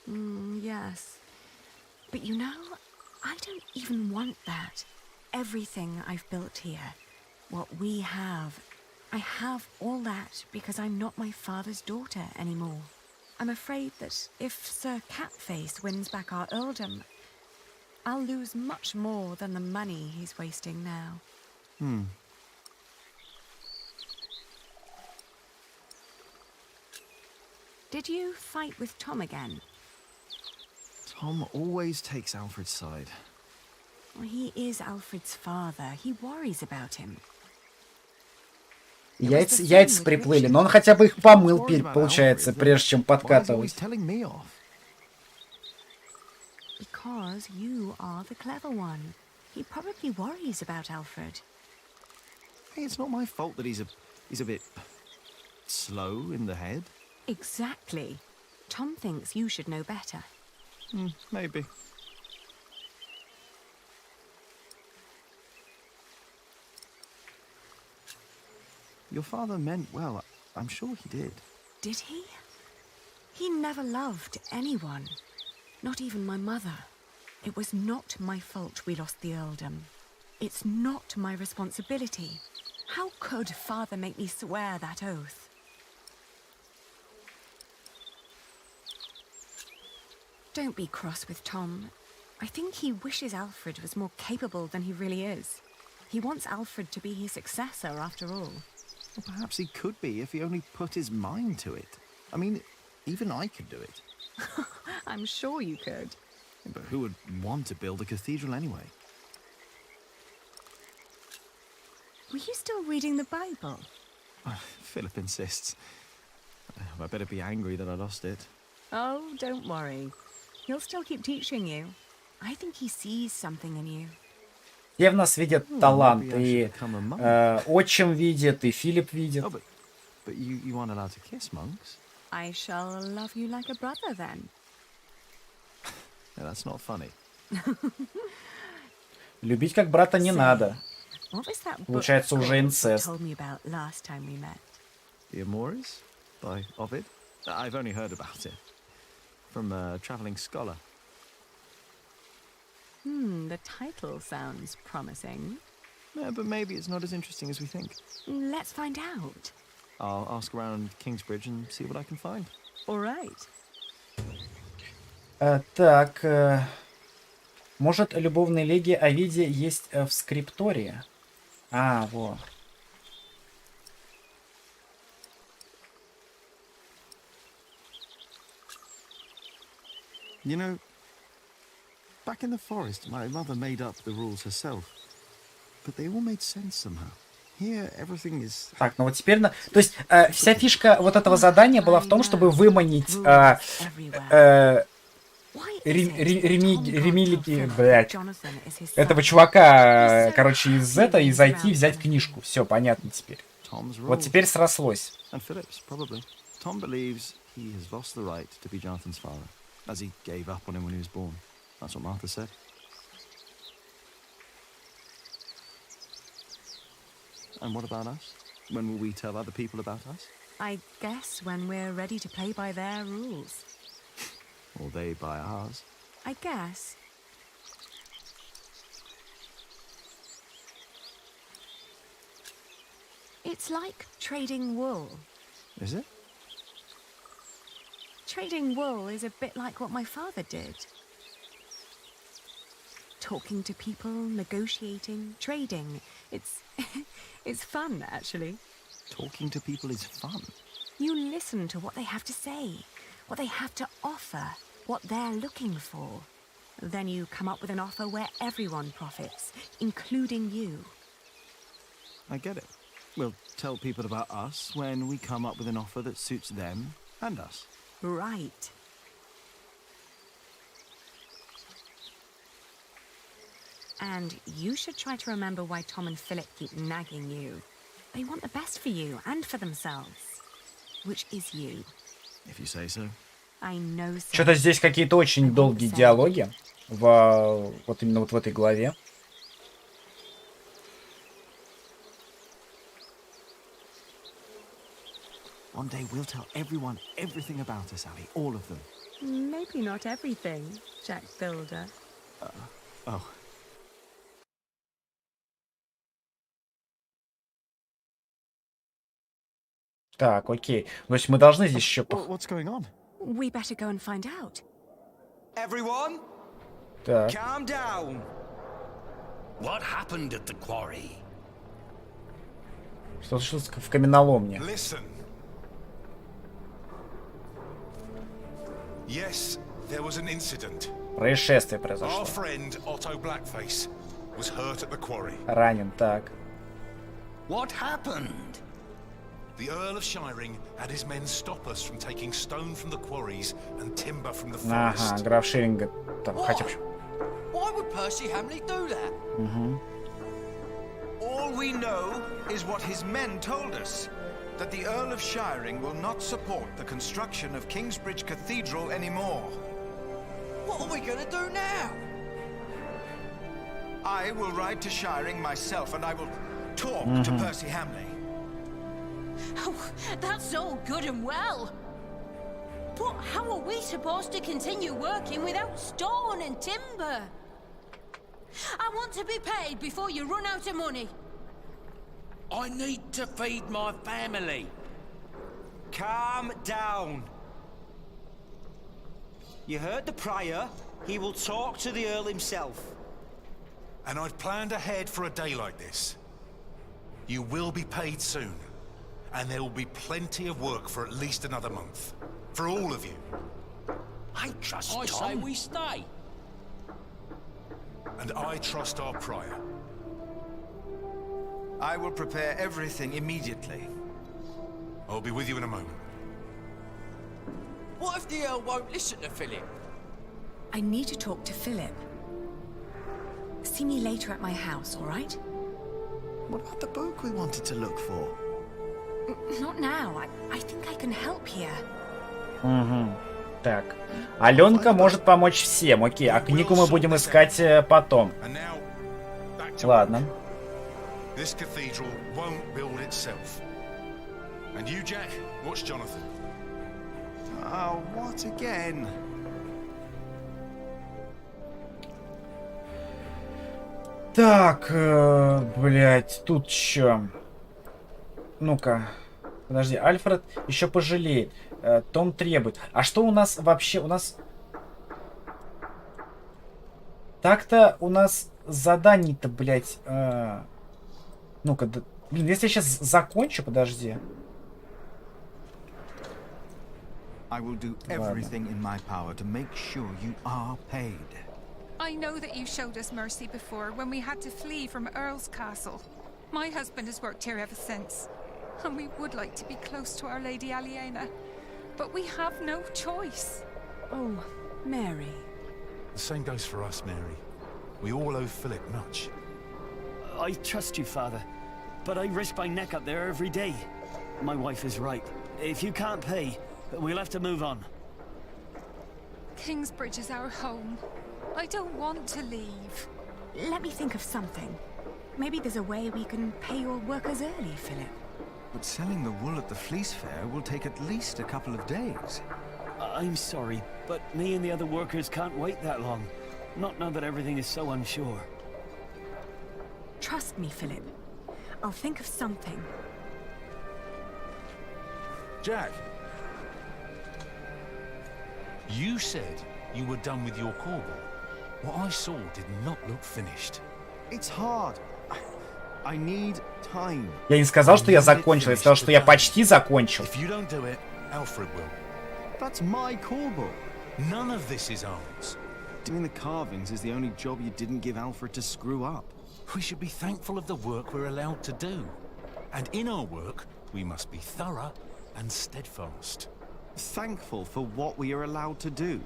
him. Yes. But you know, I don't even want that. Everything I've built here, what we have, I have all that because I'm not my father's daughter anymore. I'm afraid that if Sir Catface wins back our earldom, I'll lose much more than the money he's wasting now. Did you fight with Tom again? Tom always takes Alfred's side. Well, he is Alfred's father. He worries about him. Яйца приплыли, но он хотя бы их помыл, получается, прежде чем подкатывать. Because you are the clever one. He probably worries about Alfred. Hey, it's not my fault that he's a bit slow in the head. Exactly. Tom thinks you should know better. Maybe. Your father meant well. I'm sure he did. Did he? He never loved anyone. Not even my mother. It was not my fault we lost the earldom. It's not my responsibility. How could father make me swear that oath? Don't be cross with Tom. I think he wishes Alfred was more capable than he really is. He wants Alfred to be his successor after all. Well, perhaps he could be if he only put his mind to it. I mean, even I could do it. I'm sure you could. But who would want to build a cathedral anyway? Were you still reading the Bible? Philip insists. I better be angry that I lost it. Oh, don't worry. He'll still keep teaching you. I think he sees something in you. Все в нас видят талант, и отчим видит, и Филипп видит. But you aren't allowed to kiss monks. I shall love you like a brother then. Yeah, that's not funny. Любить как брата не надо. What was that book Получается уже инцест. you told me about last time we met? The Amoris by Ovid. I've only heard about it from a traveling scholar. The title sounds promising. Yeah, but maybe it's not as interesting as we think. Let's find out. I'll ask around Kingsbridge and see what I can find. All right. Так, Может, любовные элегии Овидия есть в скриптории? А, во. You know, back in the forest, my mother made up the rules herself. But they all made sense somehow. Here, everything is... Так, ну вот теперь... То есть, вся фишка вот этого задания была в том, чтобы выманить... блядь, этого чувака, короче, из зайти и взять книжку. Все, понятно теперь. Вот теперь срослось. Tom believes he has lost the right to be Jonathan's father, as he gave up on him when he was born. That's what Martha said. And what about us? When will we tell other people about us? I guess when we're ready to play by their rules. Or they by ours. I guess. It's like trading wool. Is it? Trading wool is a bit like what my father did. Talking to people, negotiating, trading. It's fun, actually. Talking to people is fun. You listen to what they have to say, what they have to offer, what they're looking for. Then you come up with an offer where everyone profits, including you. I get it. We'll tell people about us when we come up with an offer that suits them and us. Right. And you should try to remember why Tom and Philip keep nagging you. They want the best for you and for themselves. Which is you. If you say so. I know so. Что-то здесь какие-то очень долгие диалоги. Вот именно вот в этой главе. One day we'll tell everyone everything about us, Abby. All of them. Maybe not everything, Jack Builder. Oh. Так, окей. То есть мы должны здесь еще... What's going on? We better go and find out. Everyone, Так. calm down. What happened at the quarry? Что случилось в каменоломне? Listen. Yes, there was an incident. Происшествие Our произошло. friend Otto Blackface was hurt at the quarry. Ранен, так. What happened? The Earl of Shiring had his men stop us from taking stone from the quarries and timber from the forest. Ага, граф Ширинга. Хотя бы... Why would Percy Hamley do that? All we know is what his men told us. That the Earl of Shiring will not support the construction of Kingsbridge Cathedral anymore. What are we gonna do now? I will ride to Shiring myself and I will talk to Percy Hamley. Oh, that's all good and well. But how are we supposed to continue working without stone and timber? I want to be paid before you run out of money. I need to feed my family. Calm down. You heard the Prior. He will talk to the Earl himself. And I've planned ahead for a day like this. You will be paid soon. And there will be plenty of work for at least another month. For all of you. I trust Tom. I say we stay. And I trust our Prior. I will prepare everything immediately. I'll be with you in a moment. What if the Earl won't listen to Philip? I need to talk to Philip. See me later at my house, all right? What about the book we wanted to look for? Not now. I think I can help here. Угу. Так. Аленка может помочь всем. Окей, а книгу мы будем искать потом. Ладно. This cathedral won't build itself. And you, Jack, watch Jonathan. Oh, what again? Так, блять, тут чё? Ну-ка, подожди, Альфред еще пожалеет. Том требует. А что у нас вообще? У нас... Так-то у нас заданий-то, блядь... Ну-ка, да... Блин, если я сейчас закончу, подожди. I will do everything in my power to make sure you are paid. I know that you showed us mercy before when we had to flee from Earl's castle. My husband has worked here ever since, and we would like to be close to Our Lady Aliena, but we have no choice. Oh, Mary. The same goes for us, Mary. We all owe Philip much. I trust you, Father, but I risk my neck up there every day. My wife is right. If you can't pay, we'll have to move on. Kingsbridge is our home. I don't want to leave. Let me think of something. Maybe there's a way we can pay your workers early, Philip. But selling the wool at the fleece fair will take at least a couple of days. I'm sorry, but me and the other workers can't wait that long. Not now that everything is so unsure. Trust me, Philip. I'll think of something. Jack! You said you were done with your corbel. What I saw did not look finished. It's hard. I need time. Я не сказал, что я закончил. Я сказал, что я почти закончил. If you don't do it, Alfred will. That's my corbel. None of this is ours. Doing the carvings is the only job you didn't give Alfred to screw up. We should be thankful of the work we're allowed to do. And in our work, we must be thorough and steadfast. Thankful for what we are allowed to do.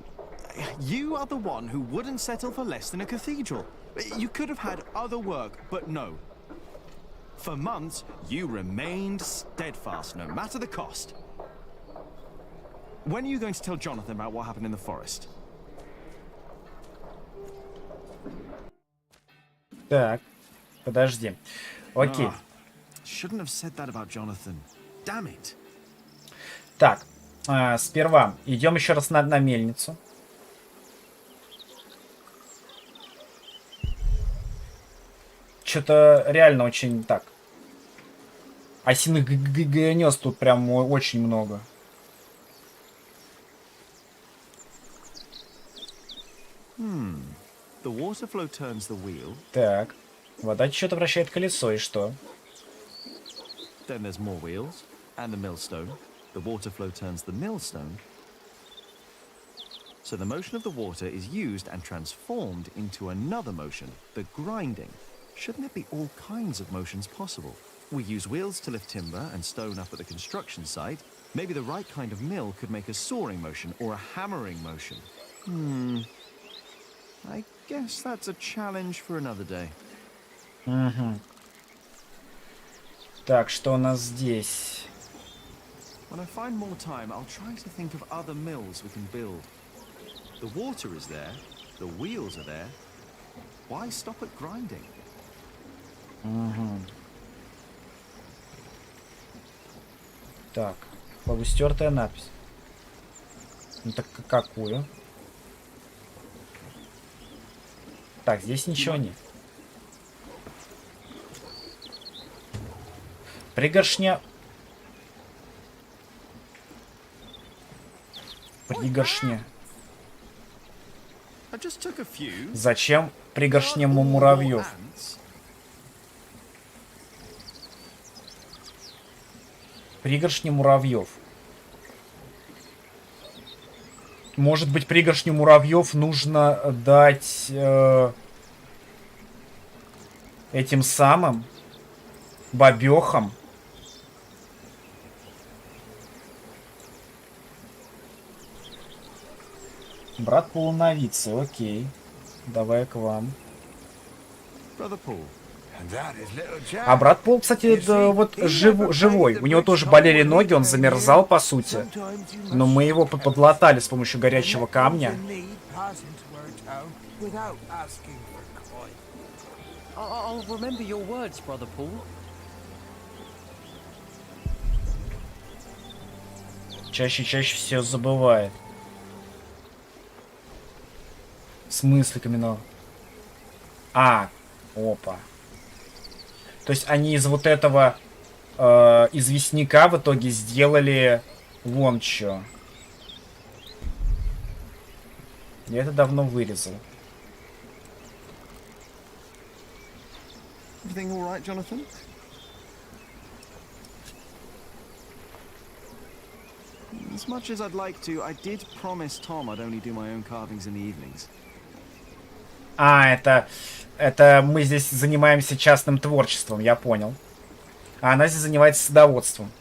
You are the one who wouldn't settle for less than a cathedral. You could have had other work, but no. For months, you remained steadfast, no matter the cost. When are you going to tell Jonathan about what happened in the forest? Так, подожди. Окей. Shouldn't have said that about Jonathan. Damn it. Так, сперва идем еще раз на мельницу. Что-то реально очень так. Осиных гнезд тут прям очень много. The water flow turns the wheel. Так, вода что-то вращает колесо, и что? Then there's more wheels and the millstone. The water flow turns the millstone. So the motion of the water is used and transformed into another motion, the grinding. Shouldn't it be all kinds of motions possible? We use wheels to lift timber and stone up at the construction site. Maybe the right kind of mill could make a sawing motion or a hammering motion. I guess that's a challenge for another day. Угу. Так, что у нас здесь? When I find more time, I'll try to think of other mills we can build. The water is there, the wheels are there. Why stop at grinding? Угу. Так, полустертая надпись. Ну так какую? Так, здесь ничего нет. Пригоршня. Пригоршня. Зачем пригоршня муравьев? Пригоршня муравьев. Может быть, пригоршню муравьев нужно дать этим самым бабехам. Брат полуновицы, окей. Давай к вам. А брат Пол, кстати, вот живой. У него тоже болели ноги, он замерзал, по сути. Но мы его подлатали с помощью горячего камня. Чаще все забывает. В смысле каменного? Опа. То есть они из вот этого известняка в итоге сделали вон чё. Я это давно вырезал. Everything all right, Jonathan? As much as I'd like to, I did promise Tom I'd only do my own carvings in the evenings. А, это мы здесь занимаемся частным творчеством, я понял. А она здесь занимается садоводством.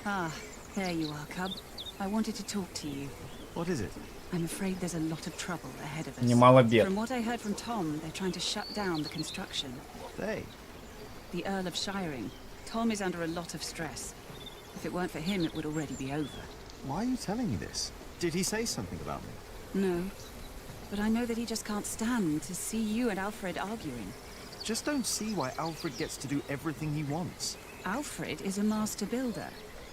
Ah, there you are, Cub. I wanted to talk to you. What is it? I'm afraid there's a lot of trouble ahead of us. Немало бед. From what I heard from Tom, they're trying to shut down the construction. They? The Earl of Shiring. Tom is under a lot of stress. If it weren't for him, it would already be over. Why are you telling me this? Did he say something about me? No. But I know that he just can't stand to see you and Alfred arguing. Just don't see why Alfred gets to do everything he wants. Alfred is a master builder.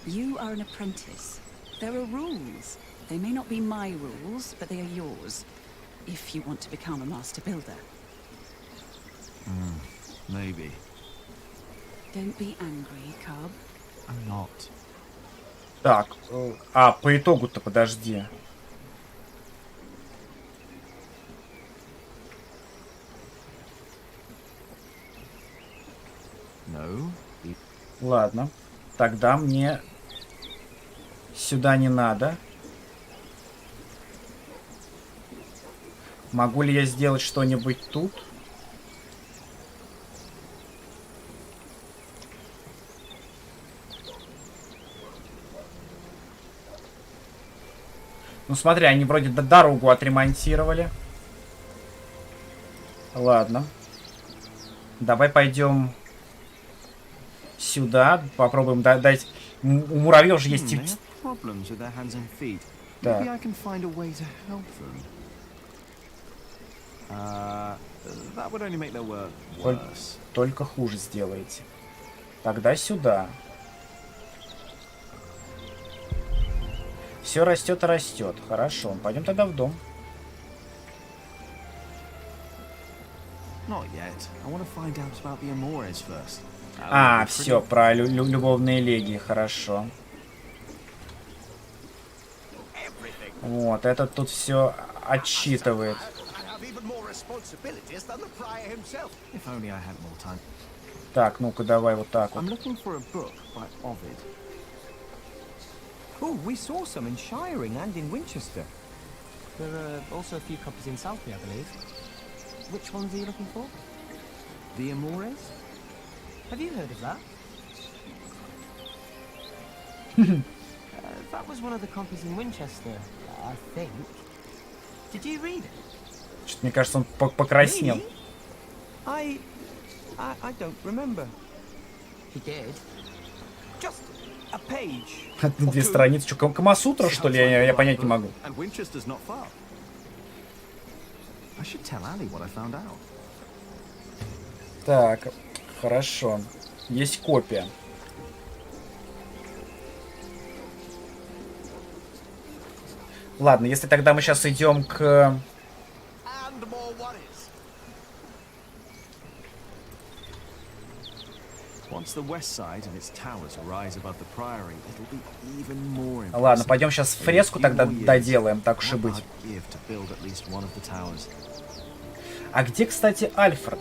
You are an apprentice. There are rules. They may not be my rules, but they are yours. If you want to become a master builder. Maybe. Don't be angry, Cub. I'm not. Так, а по итогу-то подожди. No. Ладно, тогда мне сюда не надо. Могу ли я сделать что-нибудь тут? Ну смотри, они вроде дорогу отремонтировали. Ладно. Давай пойдем сюда. Попробуем дать... У муравьев же есть... Так. Только хуже сделаете. Тогда сюда. Все растет и растет. Хорошо. Пойдем тогда в дом. А, все, про любовные легии. Хорошо. Вот, этот тут все отчитывает. Так, ну-ка, давай вот так вот. Oh, we saw some in Shiring and in Winchester. There are also a few copies in Southby, I believe. Which ones are you looking for? The Amores? Have you heard of that? That was one of the copies in Winchester, I think. Did you read it? Что-то, мне кажется, он покраснел. I don't remember. He did. Just a page. Две страницы. Что, Камасутра, что ли? Я понять не могу. Так, хорошо. Есть копия. Ладно, если тогда мы сейчас идем к... Ладно, пойдем сейчас фреску тогда доделаем, так уж и быть. А где, кстати, Альфред?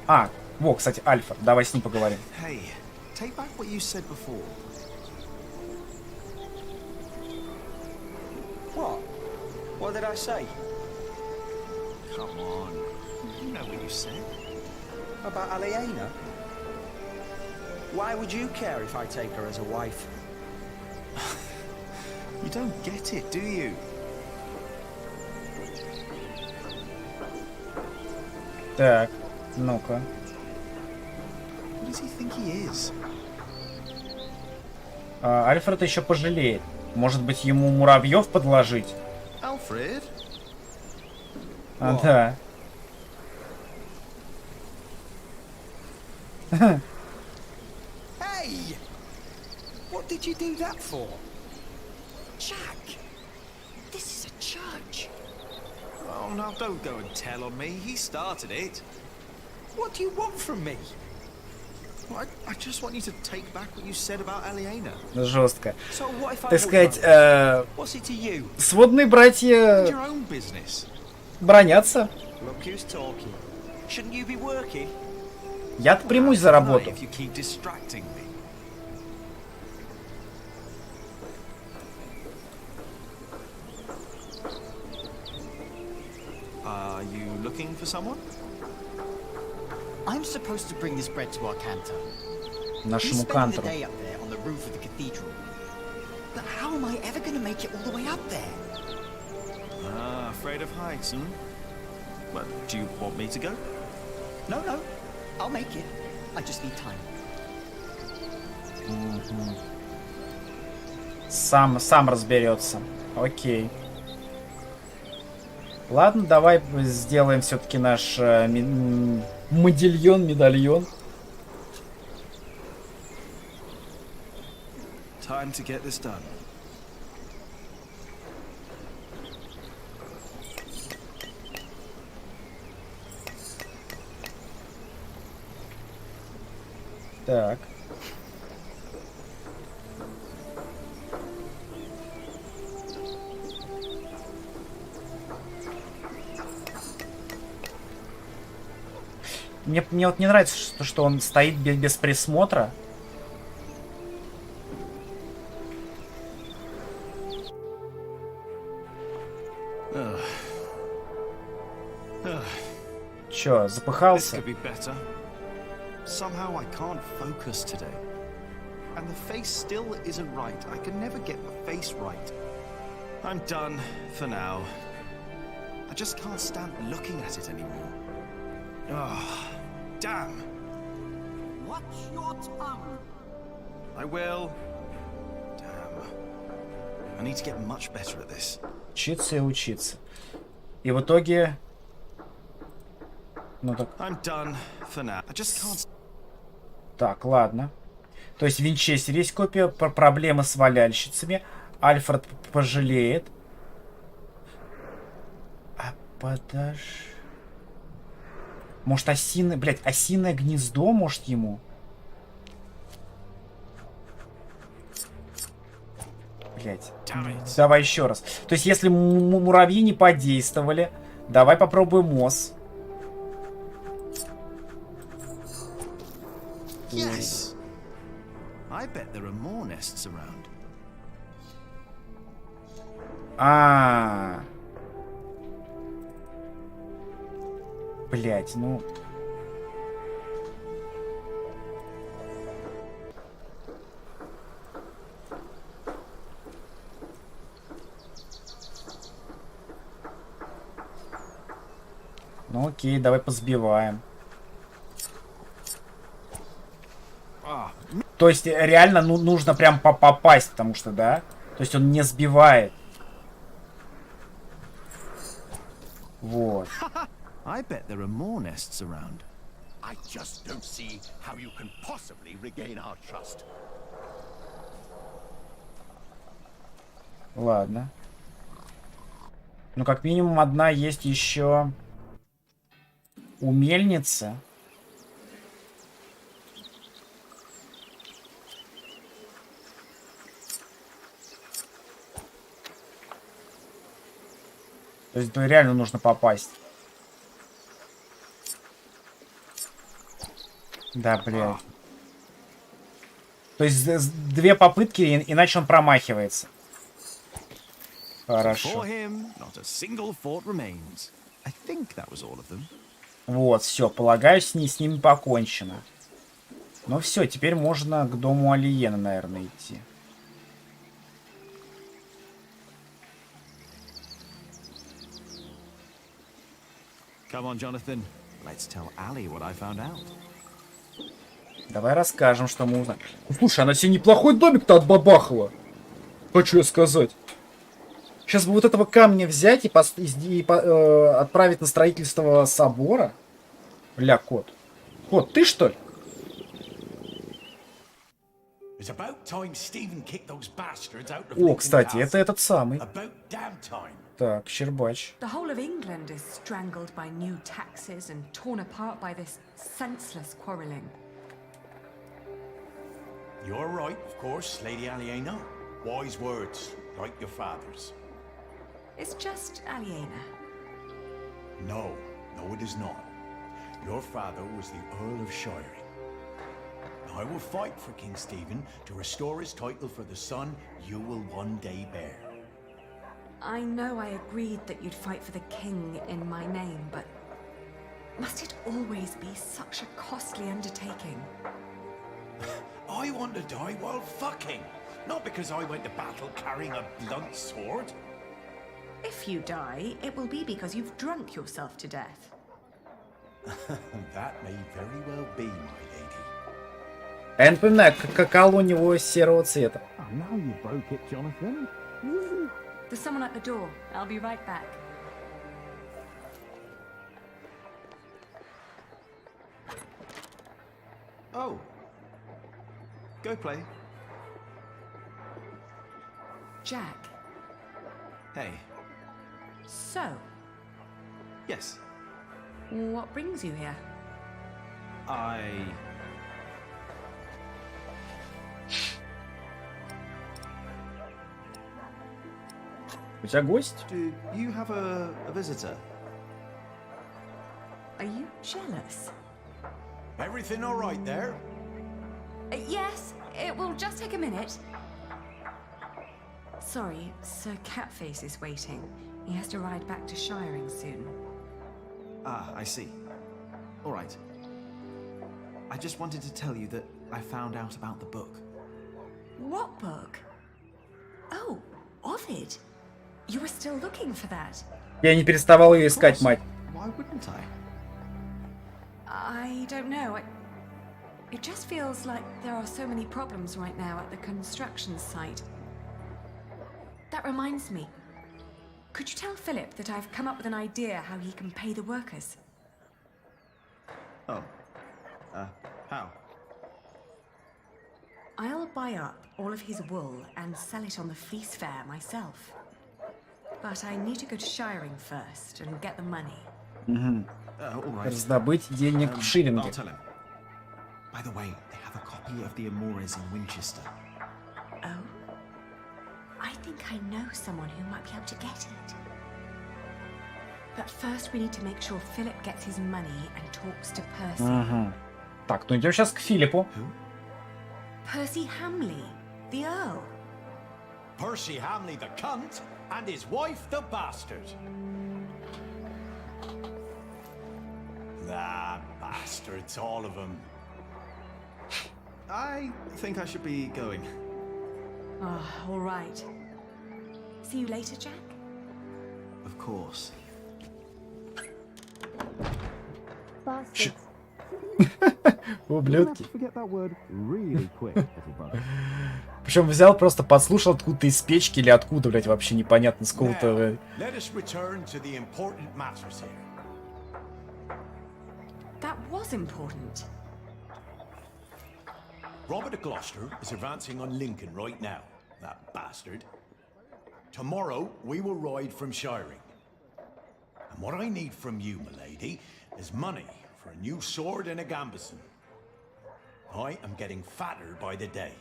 А, во, кстати, Альфред. Давай с ним поговорим. Take back what you said before. What? What did I say? Come on. You know what you said. About Aliena? Why would you care if I take her as a wife? You don't get it, do you? Так, ну-ка. What does he think he is? Альфред еще пожалеет. Может быть, ему муравьев подложить? Alfred? Да. Hey! What did you do that for? Jack! This is a church. Oh, now don't go and tell on me. He started it. What do you want from me? I just want you to take back what you said about Aliena. Жестко. So what if I Так сказать, What's it to you? сводные братья... Your own business. бронятся. Я-то примусь за работу. Are you looking for someone? I'm supposed to bring this bread to our cantor. Нашему кантору. Day up there on the roof of the cathedral. But how am I ever going to make it all the way up there? Ah, afraid of heights, hmm? Well, do you want me to go? No, I'll make it. I just need time. Сам разберется. Окей. Ладно, давай сделаем все-таки наш медальон. Time to get this done. Так. Мне вот не нравится, что он стоит без присмотра. Чё, запыхался? Somehow I can't focus today. And the face still isn't right. I can never get the face right. I'm done for now. I just can't stand looking at it anymore. Oh, damn. Watch your tongue. I will. Damn. I need to get much better at this. Учиться и учиться. И в итоге... Ну так... I'm done for now. I just can't... Так, ладно. То есть в Винчестере есть копия, проблемы с валяльщицами. Альфред пожалеет. А подожди... Может, осиное... Блядь, осиное гнездо, может, ему? Блядь. Давай еще раз. То есть, если муравьи не подействовали, давай попробуем моз. Yes. I bet there are more nests around. Блять, ну. Ну окей, давай позбиваем. То есть реально нужно прям попасть, потому что, да? То есть он не сбивает. Вот. I bet there are more nests around. I just don't see how you can possibly regain our trust. Ладно. Ну, как минимум, одна есть еще у мельницы. То есть реально нужно попасть. Да, блядь. То есть две попытки, иначе он промахивается. Хорошо. Вот, все, полагаю, с ними покончено. Ну все, теперь можно к дому Алиена, наверное, идти. Come on, Jonathan. Let's tell Ali what I found out. Давай расскажем, что мы узнаем. Слушай, она себе неплохой домик-то отбабахала. Хочу я сказать. Сейчас бы вот этого камня взять и отправить на строительство собора. Ля, кот. Кот, ты что ли? О, кстати, это этот самый. Так, Щербач. The whole of England is strangled by new taxes and torn apart by this senseless quarrelling. You're right, of course, Lady Aliena. Wise words, like your father's. It's just Aliena. No, no it is not. Your father was the Earl of Shiring. I will fight for King Stephen to restore his title for the son you will one day bear. I know I agreed that you'd fight for the king in my name, but must it always be such a costly undertaking? I want to die while fucking, not because I went to battle carrying a blunt sword. If you die, it will be because you've drunk yourself to death. That may very well be, my lady. Я напоминаю, какал у него серого цвета. Now you broke it, Jonathan. There's someone at the door. I'll be right back. Oh. Go play. Jack. Hey. So, Yes. what brings you here? У тебя гость? Do you have a visitor? Are you jealous? Everything all right there? Yes, it will just take a minute. Sorry, Sir Catface is waiting. He has to ride back to Shiring soon. Ah, I see. All right. I just wanted to tell you that I found out about the book. What book? Oh, Ovid. You were still looking for that. Я не переставал ее искать, мать. Why wouldn't I? I don't know. It just feels like there are so many problems right now at the construction site. That reminds me. Could you tell Philip that I've come up with an idea how he can pay the workers? Oh. How? I'll buy up all of his wool and sell it on the fleece fair myself. But I need to go to Shiring first and get the money. All right. Раздобыть денег в шиллинге. I'll tell him. By the way, they have a copy of the Amores in Winchester. Oh? I think I know someone who might be able to get it. But first we need to make sure Philip gets his money and talks to Percy. Так, ну идем сейчас к Филиппу. Percy Hamley, the Earl. Percy Hamley the cunt and his wife the bastard. Ah, bastards, all of them. I think I should be going. Oh, all right. See you later, Jack? Of course. Bastards. Ублюдки. Forget that word really quick, little brother. Причем взял, просто подслушал откуда-то из печки или откуда, блять, вообще непонятно, с какого-то... Let us return to the important matters here. That was important. Robert of Gloucester is advancing on Lincoln right now, that bastard. Tomorrow, we will ride from Shiring. And what I need from you, milady, is money for a new sword and a gambeson. I am getting fatter by the day.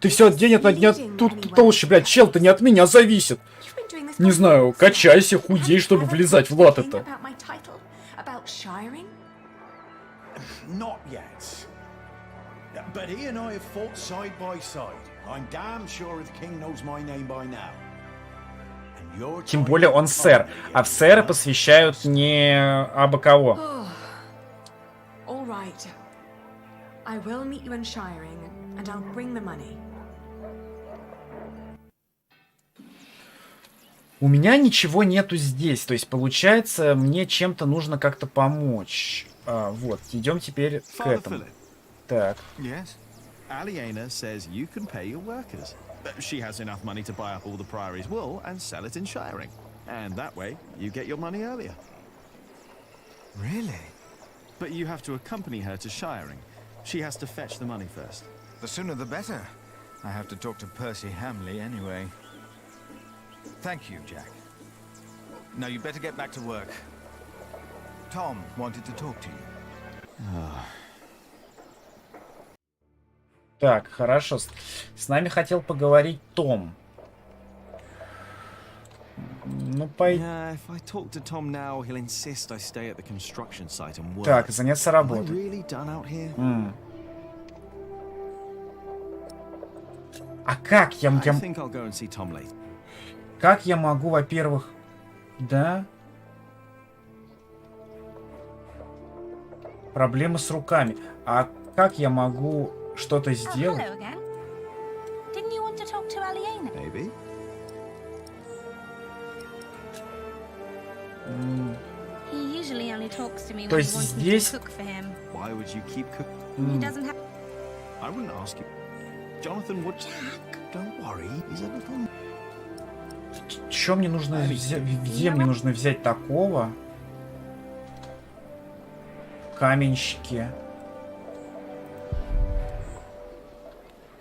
Ты все от день ото дня тут толще, блядь, чел-то не от меня зависит. Не знаю, качайся, худей, чтобы влезать в лад это. Not yet. But he and I have fought side by side. I'm damn sure the king knows my name by now. And you're Тем более он сэр, а в сэры посвящают не абы кого. All right. I will meet you in Shiring, and I'll bring the money. У меня ничего нету здесь, то есть получается мне чем-то нужно как-то помочь. Вот, идем теперь к этому. Так. Yes. Aliena says you can pay your workers. She has enough money to buy up all the priory's wool and sell it in Shiring. And that way, you get your money earlier. Really? But you have to accompany her to Shiring. She has to fetch the money first. The sooner the better. I have to talk to Percy Hamley anyway. Thank you, Jack. Now you better get back to work. Tom wanted to talk to you. Так, хорошо. С нами хотел поговорить Том. Ну, пойдем. Yeah, if I talk to Tom now, he'll insist I stay at the construction site and work. Так, заняться Am I работой. really done out here? А как я... I think I'll go and see Tom later. Как я могу, во-первых... Да? Проблемы с руками. А как я могу что-то сделать? Hello again. Didn't you want to talk to Aliena? Maybe. He usually only talks to me То when есть he wants me здесь... to cook for him. Why would you keep cooking? He doesn't have. I wouldn't ask you. Jonathan would. Don't worry, he's a little. Чё мне нужно взять? Где мне нужно взять такого? Каменщики.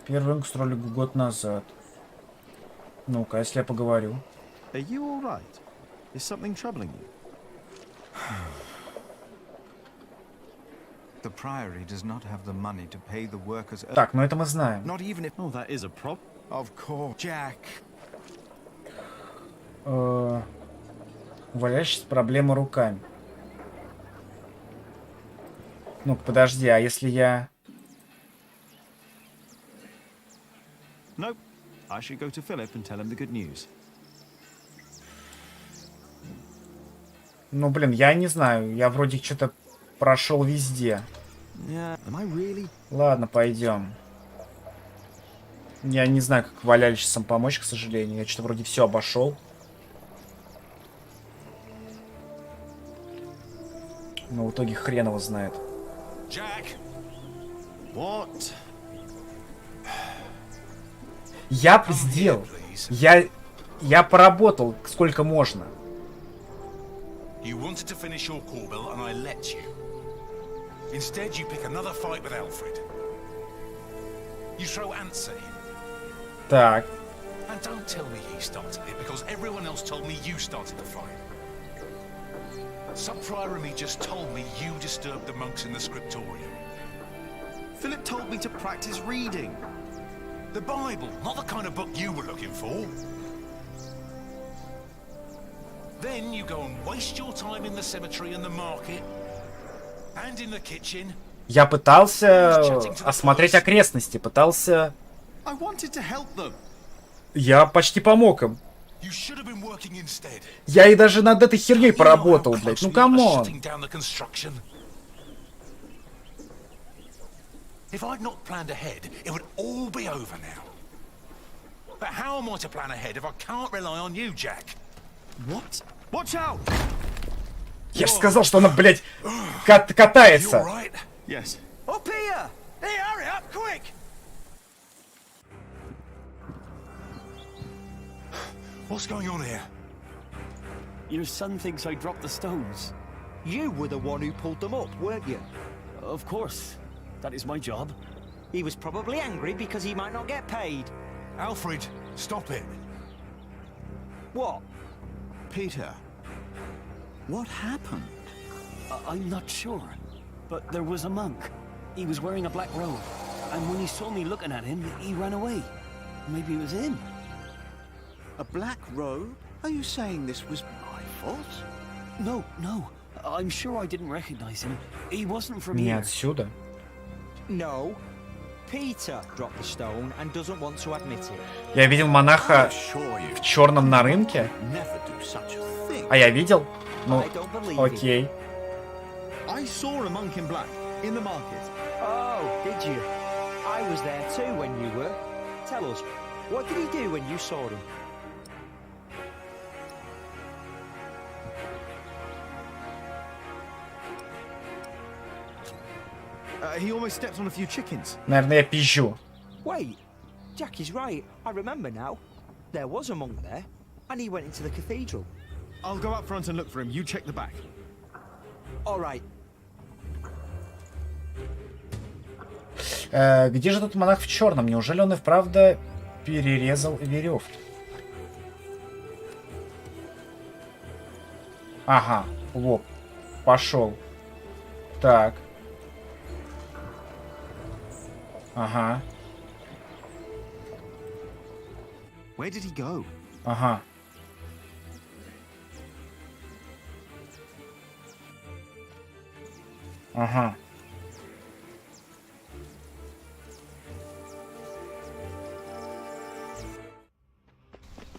Первый рынок строили год назад. Ну-ка, если я поговорю. Are you all right? Is something troubling you? The Priory does not have the money to pay the workers. Так, ну это мы знаем. Not even if. Oh, that is a problem. Of course, Jack. Валяющаяся проблема руками. Ну, подожди, а если я... Nope. I should go to Philip and tell him the good news. Ну, блин, я не знаю. Я вроде что-то прошел везде. Yeah. Am I really? Ладно, пойдем. Я не знаю, как валяющимся помочь, к сожалению. Я что-то вроде все обошел. Но в итоге хрен его знает. Jack. What? Я сделал. Я поработал сколько можно. You wanted to finish your call bill and I let you. Instead, you pick another fight with Alfred. You throw ants at him. Так. And don't tell me he started it, because everyone else told me you started the fight. Sub-Prior and me just told me you disturbed the monks in the scriptorium. Philip told me to practice reading. The Bible, not the kind of book you were looking for. Then you go and waste your time in the cemetery and the market, and in the kitchen. Я пытался осмотреть окрестности, пытался... I wanted to help them. Я почти помог им. You should have been working instead. Я и даже над этой херней поработал, блядь. Ну камон. If I'd not planned ahead, it would all be over now. But how am I to plan ahead if I can't rely on you, Jack? What? Watch out! Я же сказал, что она, блядь, катается. Yes. Up here! Hey, hurry up, quick! What's going on here? Your son thinks I dropped the stones. You were the one who pulled them up, weren't you? Of course. That is my job. He was probably angry because he might not get paid. Alfred, stop it. What? Peter, what happened? I'm not sure, but there was a monk. He was wearing a black robe, and when he saw me looking at him, he ran away. Maybe it was him. A black robe? Are you saying this was my fault? No, no. I'm sure I didn't recognize him. He wasn't from Не here. отсюда. No. Peter dropped the stone and doesn't want to admit it. Я видел монаха в черном на рынке. А я видел? Ну, окей. I saw a monk in black in the market. Oh, did you? I was there too when you were. Tell us, what did he do when you saw him? He almost stepped on a few chickens. Наверное, я пизжу. Wait, Jack is right. I remember now. There was a monk there, and he went into the cathedral. I'll go up front and look for him. You check the back. All right. Где же тот монах в черном? Неужели он и вправду перерезал веревки? Ага, лоб. Пошел. Так. Ага. Where did he go? Ага. Ага.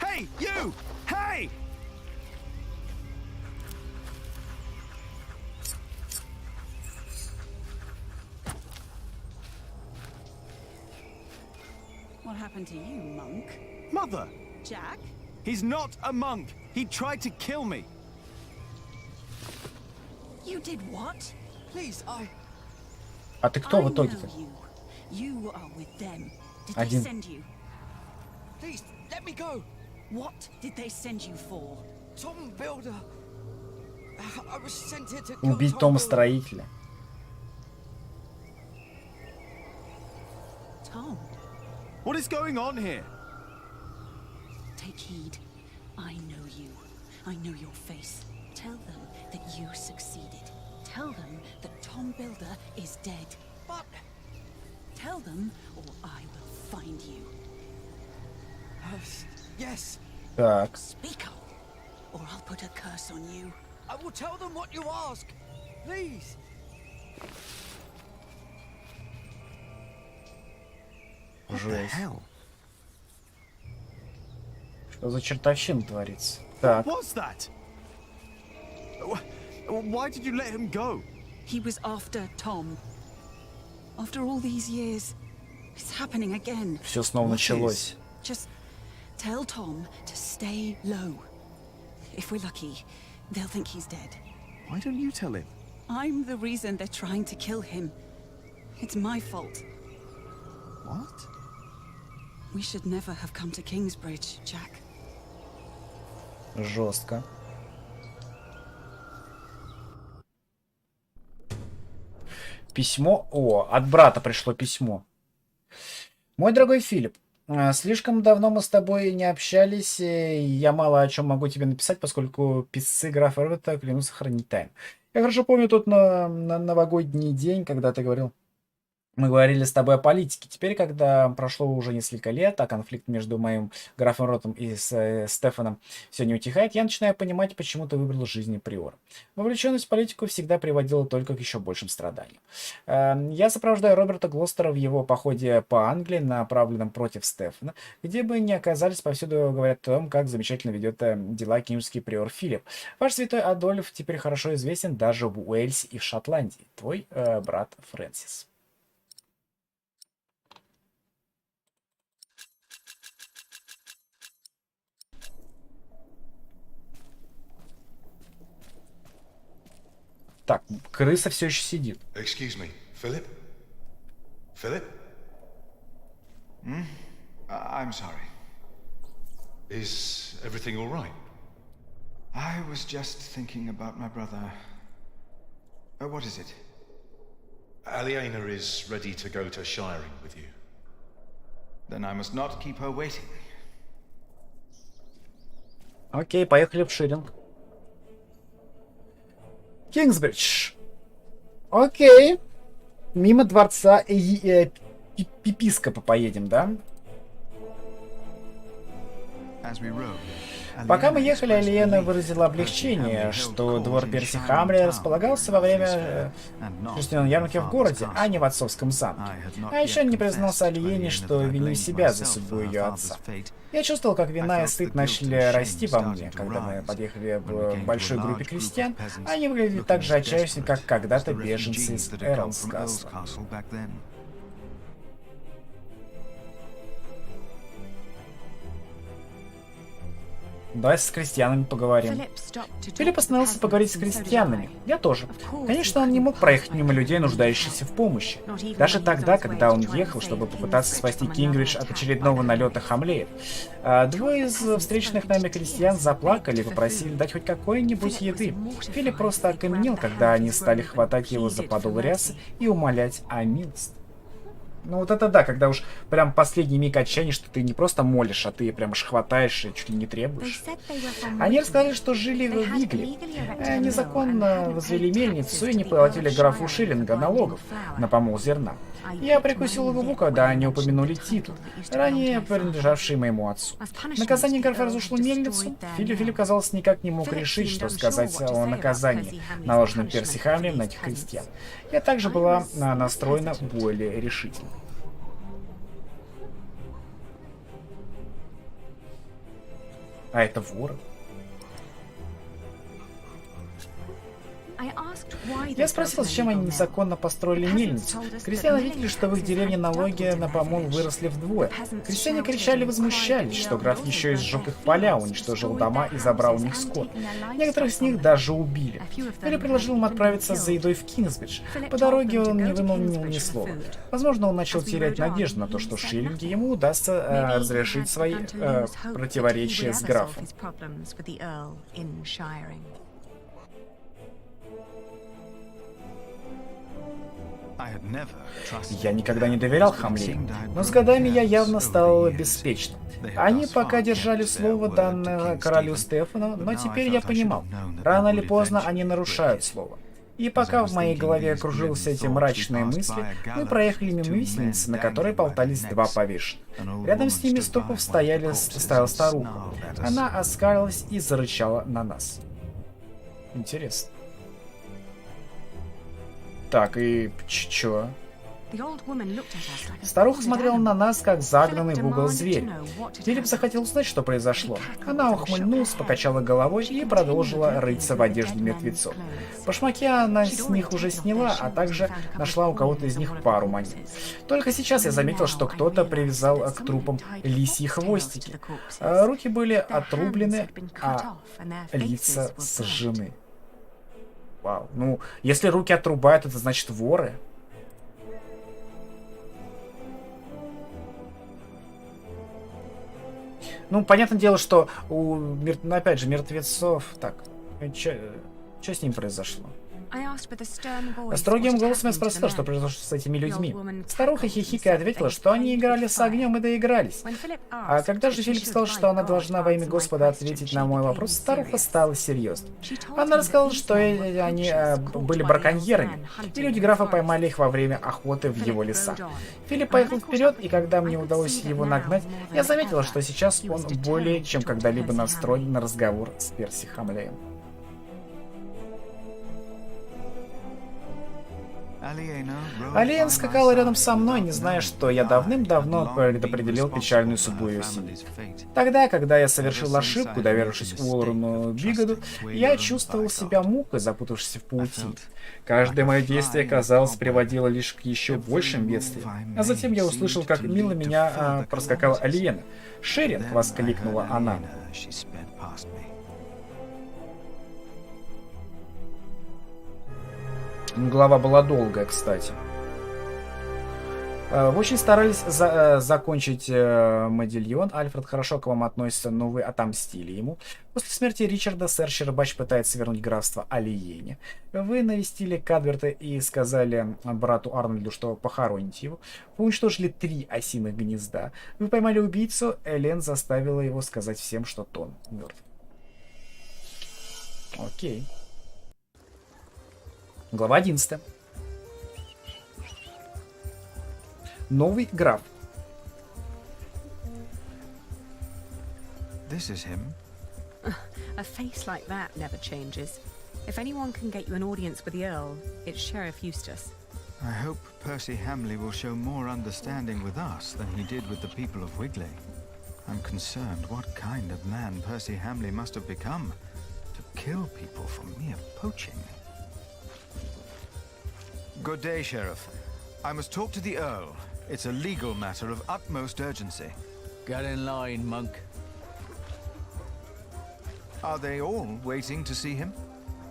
Hey, you! Hey! What happened to you, monk? Mother! Jack? He's not a monk! He tried to kill me! You did what? Please, А ты кто в итоге-то? You are with them. Did they Один. send you? Please, let me go. What did they send you for? Tom Builder. I was sent here to kill Убить Tom Тома Builder. Строителя. Tom, What is going on here? take heed. I know you. I know your face. Tell them that you succeeded. Tell them that Tom Builder is dead. But tell them, or I will find you. Yes. Так. Speak up, or I'll put a curse on you. I will tell them what you ask. Please. Жесть. Что за чертовщина творится? Так. What was that? Why did you let him go? He was after Tom. After all these years, it's happening again. Все снова началось. Just tell Tom to stay low. If we're lucky, they'll think he's dead. Why don't you tell him? I'm the reason they're trying to kill him. It's my fault. What? We should never have come to Kingsbridge, Jack. Жестко. Письмо. О, от брата пришло письмо. Мой дорогой Филипп, слишком давно мы с тобой не общались, и я мало о чем могу тебе написать, поскольку писцы графа Робота клянутся хранить тайну. Я хорошо помню тот на новогодний день, когда ты говорил... Мы говорили с тобой о политике. Теперь, когда прошло уже несколько лет, а конфликт между моим графом Ротом и Стефаном все не утихает, я начинаю понимать, почему ты выбрал жизнь приора. Вовлеченность в политику всегда приводила только к еще большим страданиям. Я сопровождаю Роберта Глостера в его походе по Англии, направленном против Стефана. Где бы ни оказались, повсюду говорят о том, как замечательно ведет дела кембриджский приор Филипп. Ваш святой Адольф теперь хорошо известен даже в Уэльсе и в Шотландии. Твой брат Фрэнсис. Так, крыса все еще сидит. Excuse me, Philip? Philip? I'm sorry. Is everything all right? I was just thinking about my brother. What is it? Aliena is ready to go to Shiring with you. Then I must not keep her waiting. Окей, поехали в Ширинг. Кингсбридж. Окей. Мимо дворца епископа поедем, да? Пока мы ехали, Алиена выразила облегчение, что двор Перси Хамли располагался во время крестной ярмарки в городе, а не в отцовском замке. А еще не признался Алиене, что виню себя за судьбу ее отца. Я чувствовал, как вина и стыд начали расти во мне, когда мы подъехали в большой группе крестьян. Они выглядели так же отчаянно, как когда-то беженцы из Эрлскасла. Давай с крестьянами поговорим. Филипп остановился поговорить с крестьянами. Я тоже. Конечно, он не мог проехать мимо людей, нуждающихся в помощи. Даже тогда, когда он ехал, чтобы попытаться спасти Кингридж от очередного налета хамлеев. Двое из встреченных нами крестьян заплакали и попросили дать хоть какой-нибудь еды. Филипп просто окаменел, когда они стали хватать его за подол рясы и умолять о милости. Ну вот это да, когда уж прям последний миг отчаяния, что ты не просто молишь, а ты прям аж хватаешь и чуть ли не требуешь. Они рассказали, что жили в Вигли. Незаконно возвели мельницу и не платили графу Шиллинга налогов на помол зерна. Я прикусил губу, когда они упомянули титул, ранее принадлежавший моему отцу. Наказание Карпера разошло мельницу. Филипп, казалось, никак не мог решить, что сказать о наказании, наложенном Перси Хамлием на этих крестьян. Я также была настроена более решительно. А это воры. Я спросил, зачем они незаконно построили мельницу. Крестьяне видели, что в их деревне налоги на помол выросли вдвое. Крестьяне кричали и возмущались, что граф еще и сжег их поля, уничтожил дома и забрал у них скот. Некоторых из них даже убили. Или предложил им отправиться за едой в Кингсбридж. По дороге он не вымолвил ни слова. Возможно, он начал терять надежду на то, что в Шиллинге ему удастся разрешить свои противоречия с графом. Я никогда не доверял Хамлею, но с годами я явно стал беспечным. Они пока держали слово, данное королю Стефану, но теперь я понимал, рано или поздно они нарушают слово. И пока в моей голове окружились эти мрачные мысли, мы проехали мимо виселицы, на которой болтались два повешенных. Рядом с ними с трупов стояла старуха. Она оскалилась и зарычала на нас. Интересно. Так, и чё? Старуха смотрела на нас, как загнанный в угол зверь. Филипп захотел узнать, что произошло. Она ухмыльнулась, покачала головой и продолжила рыться в одежде мертвецов. Башмаки она с них уже сняла, а также нашла у кого-то из них пару монет. Только сейчас я заметил, что кто-то привязал к трупам лисьи хвостики. Руки были отрублены, а лица сожжены. Вау. Ну, если руки отрубают, это значит воры. Ну, понятное дело, что опять же, мертвецов... Так, что с ним произошло? Строгим голосом я спросила, что произошло с этими людьми. Старуха хихикая ответила, что они играли с огнем и доигрались. А когда же Филипп сказал, что она должна во имя Господа ответить на мой вопрос, старуха стала серьезной. Она рассказала, что они были браконьерами, и люди графа поймали их во время охоты в его леса. Филипп поехал вперед, и когда мне удалось его нагнать, я заметила, что сейчас он более чем когда-либо настроен на разговор с Перси Хамлеем. Алиен скакала рядом со мной, не зная, что я давным-давно предопределил печальную судьбу ее семьи. Тогда, когда я совершил ошибку, доверившись Уоллерону Бигоду, я чувствовал себя мукой, запутавшись в паутине. Каждое мое действие, казалось, приводило лишь к еще большим бедствиям. А затем я услышал, как мило меня проскакала Алиена. «Шерин!» — воскликнула она. Глава была долгая, кстати. Вы очень старались закончить Модильон. Альфред хорошо к вам относится, но вы отомстили ему. После смерти Ричарда сэр Щербач пытается вернуть графство Алиене. Вы навестили Кадверта и сказали брату Арнольду, что похороните его. Вы уничтожили 3 осиных гнезда. Вы поймали убийцу. Элен заставила его сказать всем, что Тон мертв. Окей. Глава 11. Новый граф. This is him. A face like that never changes. If anyone can get you an audience with the Earl, it's Sheriff Eustace. I hope Percy Hamley will show more understanding with us than he did with the people of Wigley. I'm concerned what kind of man Percy Hamley must have become to kill people for mere poaching. Good day, Sheriff. I must talk to the Earl. It's a legal matter of utmost urgency. Get in line, monk. Are they all waiting to see him?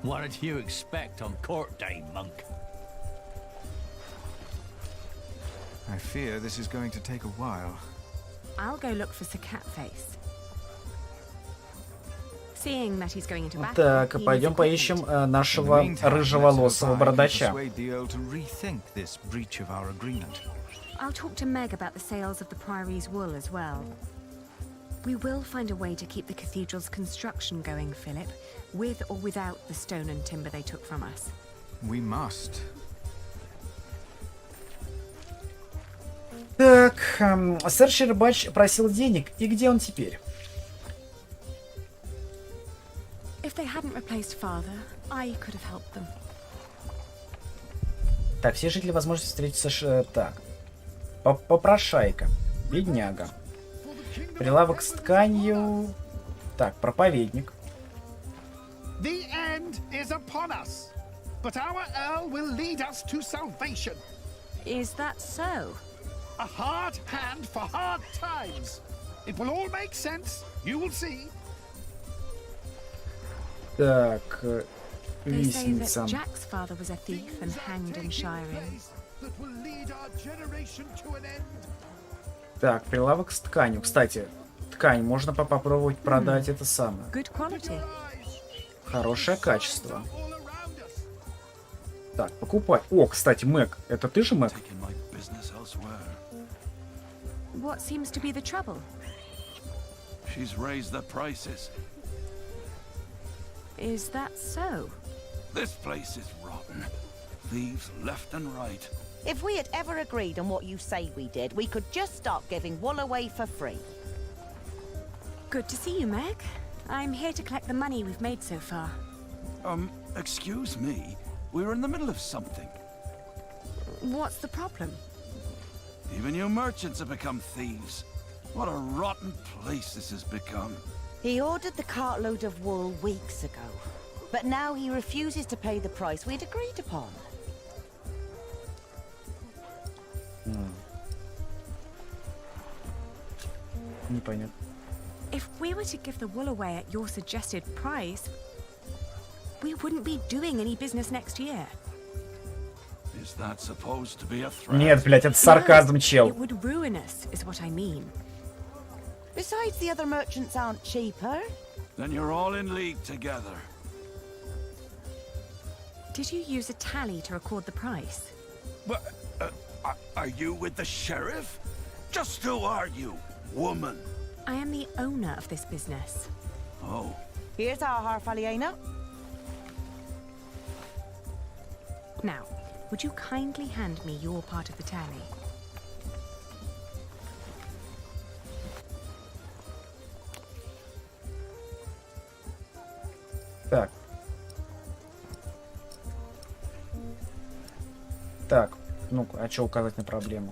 What did you expect on court day, monk? I fear this is going to take a while. I'll go look for Sir Catface. Так, пойдем поищем нашего рыжеволосого бородача. I'll talk to Meg about the sales of the Priory's wool as well. We will find a way to keep the cathedral's construction going, Philip, with or without the stone and timber they took from us. We must. Так, сэр Щербач просил денег, и где он теперь? If they hadn't replaced father, I could have helped them. Так, все жители возможности встретиться... Так. Попрошайка. Бедняга. Прилавок с тканью... Так, проповедник. The end is upon us, but our Earl will lead us to salvation. Is that so? A hard hand for hard times. It will all make sense. You will see. Так, They say that лестница. Jack's father was a thief and hanged in shiring. That will lead our generation to an end. Так, прилавок с тканью. Кстати, ткань можно попробовать продать это самое. Good quality. Хорошее качество. Так, покупай. О, кстати, Мэг. Это ты же, Мэг? What seems to be the trouble? She's raised the prices. Is that so? This place is rotten. Thieves left and right. If we had ever agreed on what you say we did, we could just start giving wool away for free. Good to see you, Meg. I'm here to collect the money we've made so far. Excuse me. We're in the middle of something. What's the problem? Even you merchants have become thieves. What a rotten place this has become. He ordered the cartload of wool weeks ago, but now he refuses to pay the price we'd agreed upon. Непонятно. If we were to give the wool away at your suggested price, we wouldn't be doing any business next year. Is that supposed to be a threat? Нет, блядь, это сарказм, чел. It would ruin us, is what I mean. Besides, the other merchants aren't cheaper. Then you're all in league together. Did you use a tally to record the price? But, are you with the sheriff? Just who are you, woman? I am the owner of this business. Oh. Here's our half, Aliena. Now, would you kindly hand me your part of the tally? Так. Так, ну-ка, а что указать на проблему?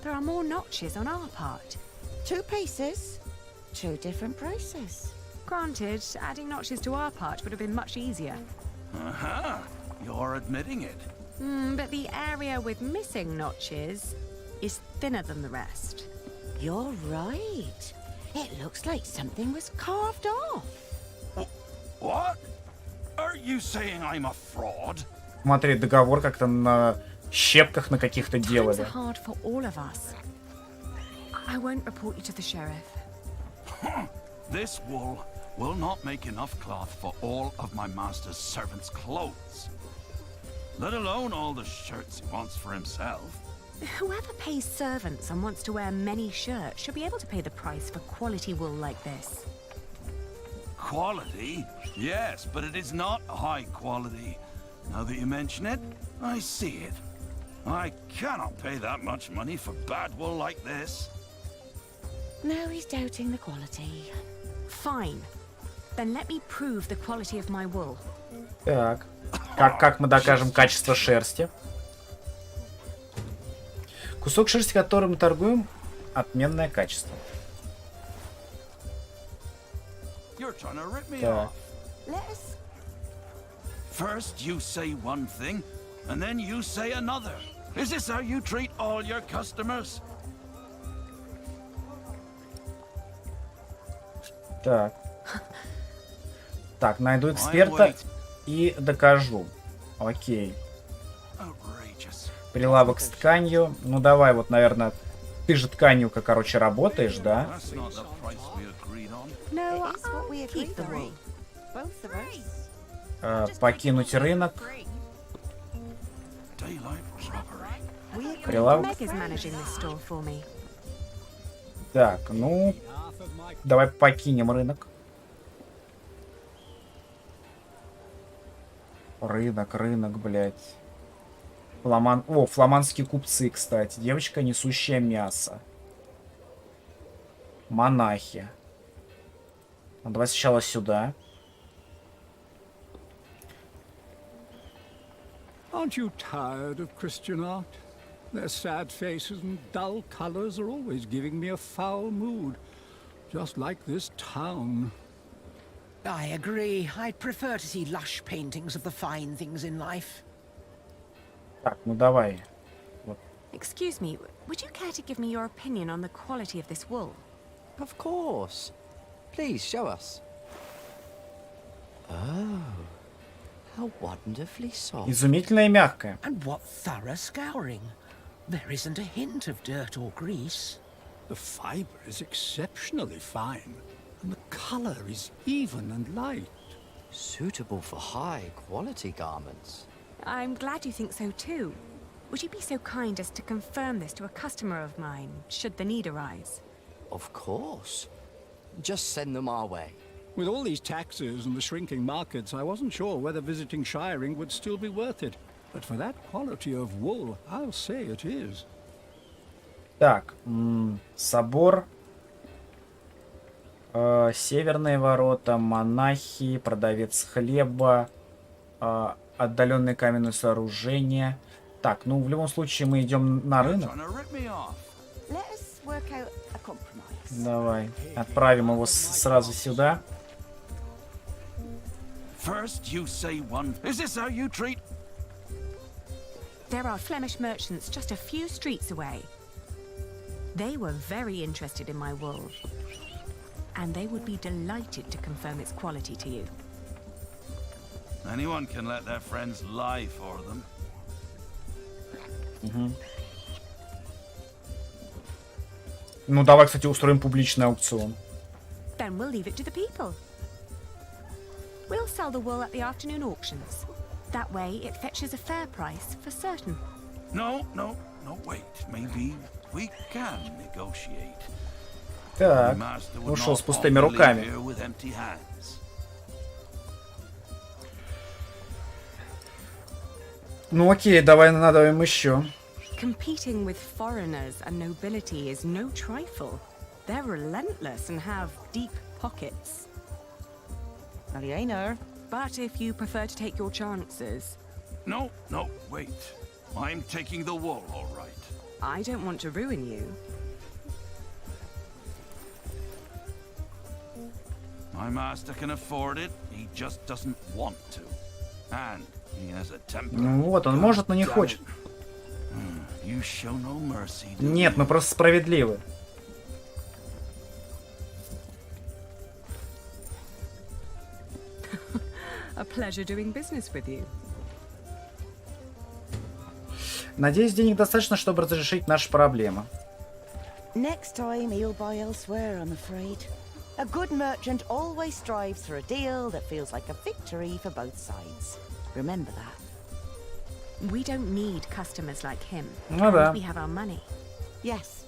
There are more notches on our part. 2 pieces, 2 different prices. Granted, adding notches to our part would have been much easier. Uh-huh. You're admitting it. But the area with missing notches is thinner than the rest. You're right. It looks like something was carved off. What? Are you saying I'm a fraud? Смотри, договор как-то на щепках на каких-то Times делали. are hard for all of us. I won't report you to the sheriff. This wool will not make enough cloth for all of my master's servants' clothes. Let alone all the shirts he wants for himself. Whoever pays servants and wants to wear many shirts should be able to pay the price for quality wool like this. Quality? Yes, but it is not high quality. Now that you mention it, I see it. I cannot pay that much money for bad wool like this. Now he's doubting the quality. Fine. Then let me prove the quality of my wool. Так. Как мы докажем качество шерсти? Кусок шерсти, которым мы торгуем, отменное качество. You're trying to rip me Так. off. First you say one thing, and then you say another. Is this how you treat all your customers? Так. Так, найду эксперта и докажу. Окей. Прилавок с тканью. Ну давай, вот, наверное, ты же тканью, короче, работаешь, да? No, I'll keep the wool. Покинуть рынок. Прилавок. Meg is managing this store for me. Так, ну, давай покинем рынок. Рынок, блядь. О, фламандские купцы, кстати. Девочка, несущая мясо. Монахи. Ну, давай сначала сюда. Aren't you tired of Christian art? Their sad faces and dull colors are always giving me a foul mood. Just like this town. I agree. I'd prefer to see lush paintings of the fine things in life. Так, ну давай. Вот. Excuse me, would you care to give me your opinion on the quality of this wool? Of course. Please show us. Oh, how wonderfully soft. Изумительно и мягкое. And what thorough scouring. There isn't a hint of dirt or grease. The fiber is exceptionally fine, and the color is even and light. Suitable for high-quality garments. I'm glad you think so too. Would you be so kind as to confirm this to a customer of mine, should the need arise? Of course. Just send them our way. With all these taxes and the shrinking markets, I wasn't sure whether visiting Shiring would still be worth it. But for that quality of wool, I'll say it is. Так, собор, северные ворота, монахи, продавец хлеба, отдаленное каменное сооружение. Так, ну в любом случае мы идем на рынок. Давай, отправим его сразу сюда. There are Flemish merchants just a few streets away. They were very interested in my wool, and they would be delighted to confirm its quality to you. Anyone can let their friends lie for them. Ну давай, кстати, устроим публичный аукцион. Then we'll leave it to the people. We'll sell the wool at the afternoon auctions. That way it fetches a fair price for certain. No, wait. Maybe we can negotiate. Так, ушел с пустыми руками. Ну окей, давай надавим еще. Competing with foreigners and nobility is no trifle. They're relentless and have deep pockets. Aliena. But if you prefer to take your chances... No, wait. I'm taking the wool, all right. I don't want to ruin you. My master can afford it. He just doesn't want to. And he has a temper. Ну вот, он может, но не хочет. You show no mercy, Нет, мы просто справедливы. A pleasure doing business with you. Надеюсь, денег достаточно, чтобы разрешить наши проблемы. Next time he'll buy elsewhere, I'm afraid. A good merchant always strives for a deal that feels like a victory for both sides. Remember that. We don't need customers like him. Ну да. We have our money. Yes,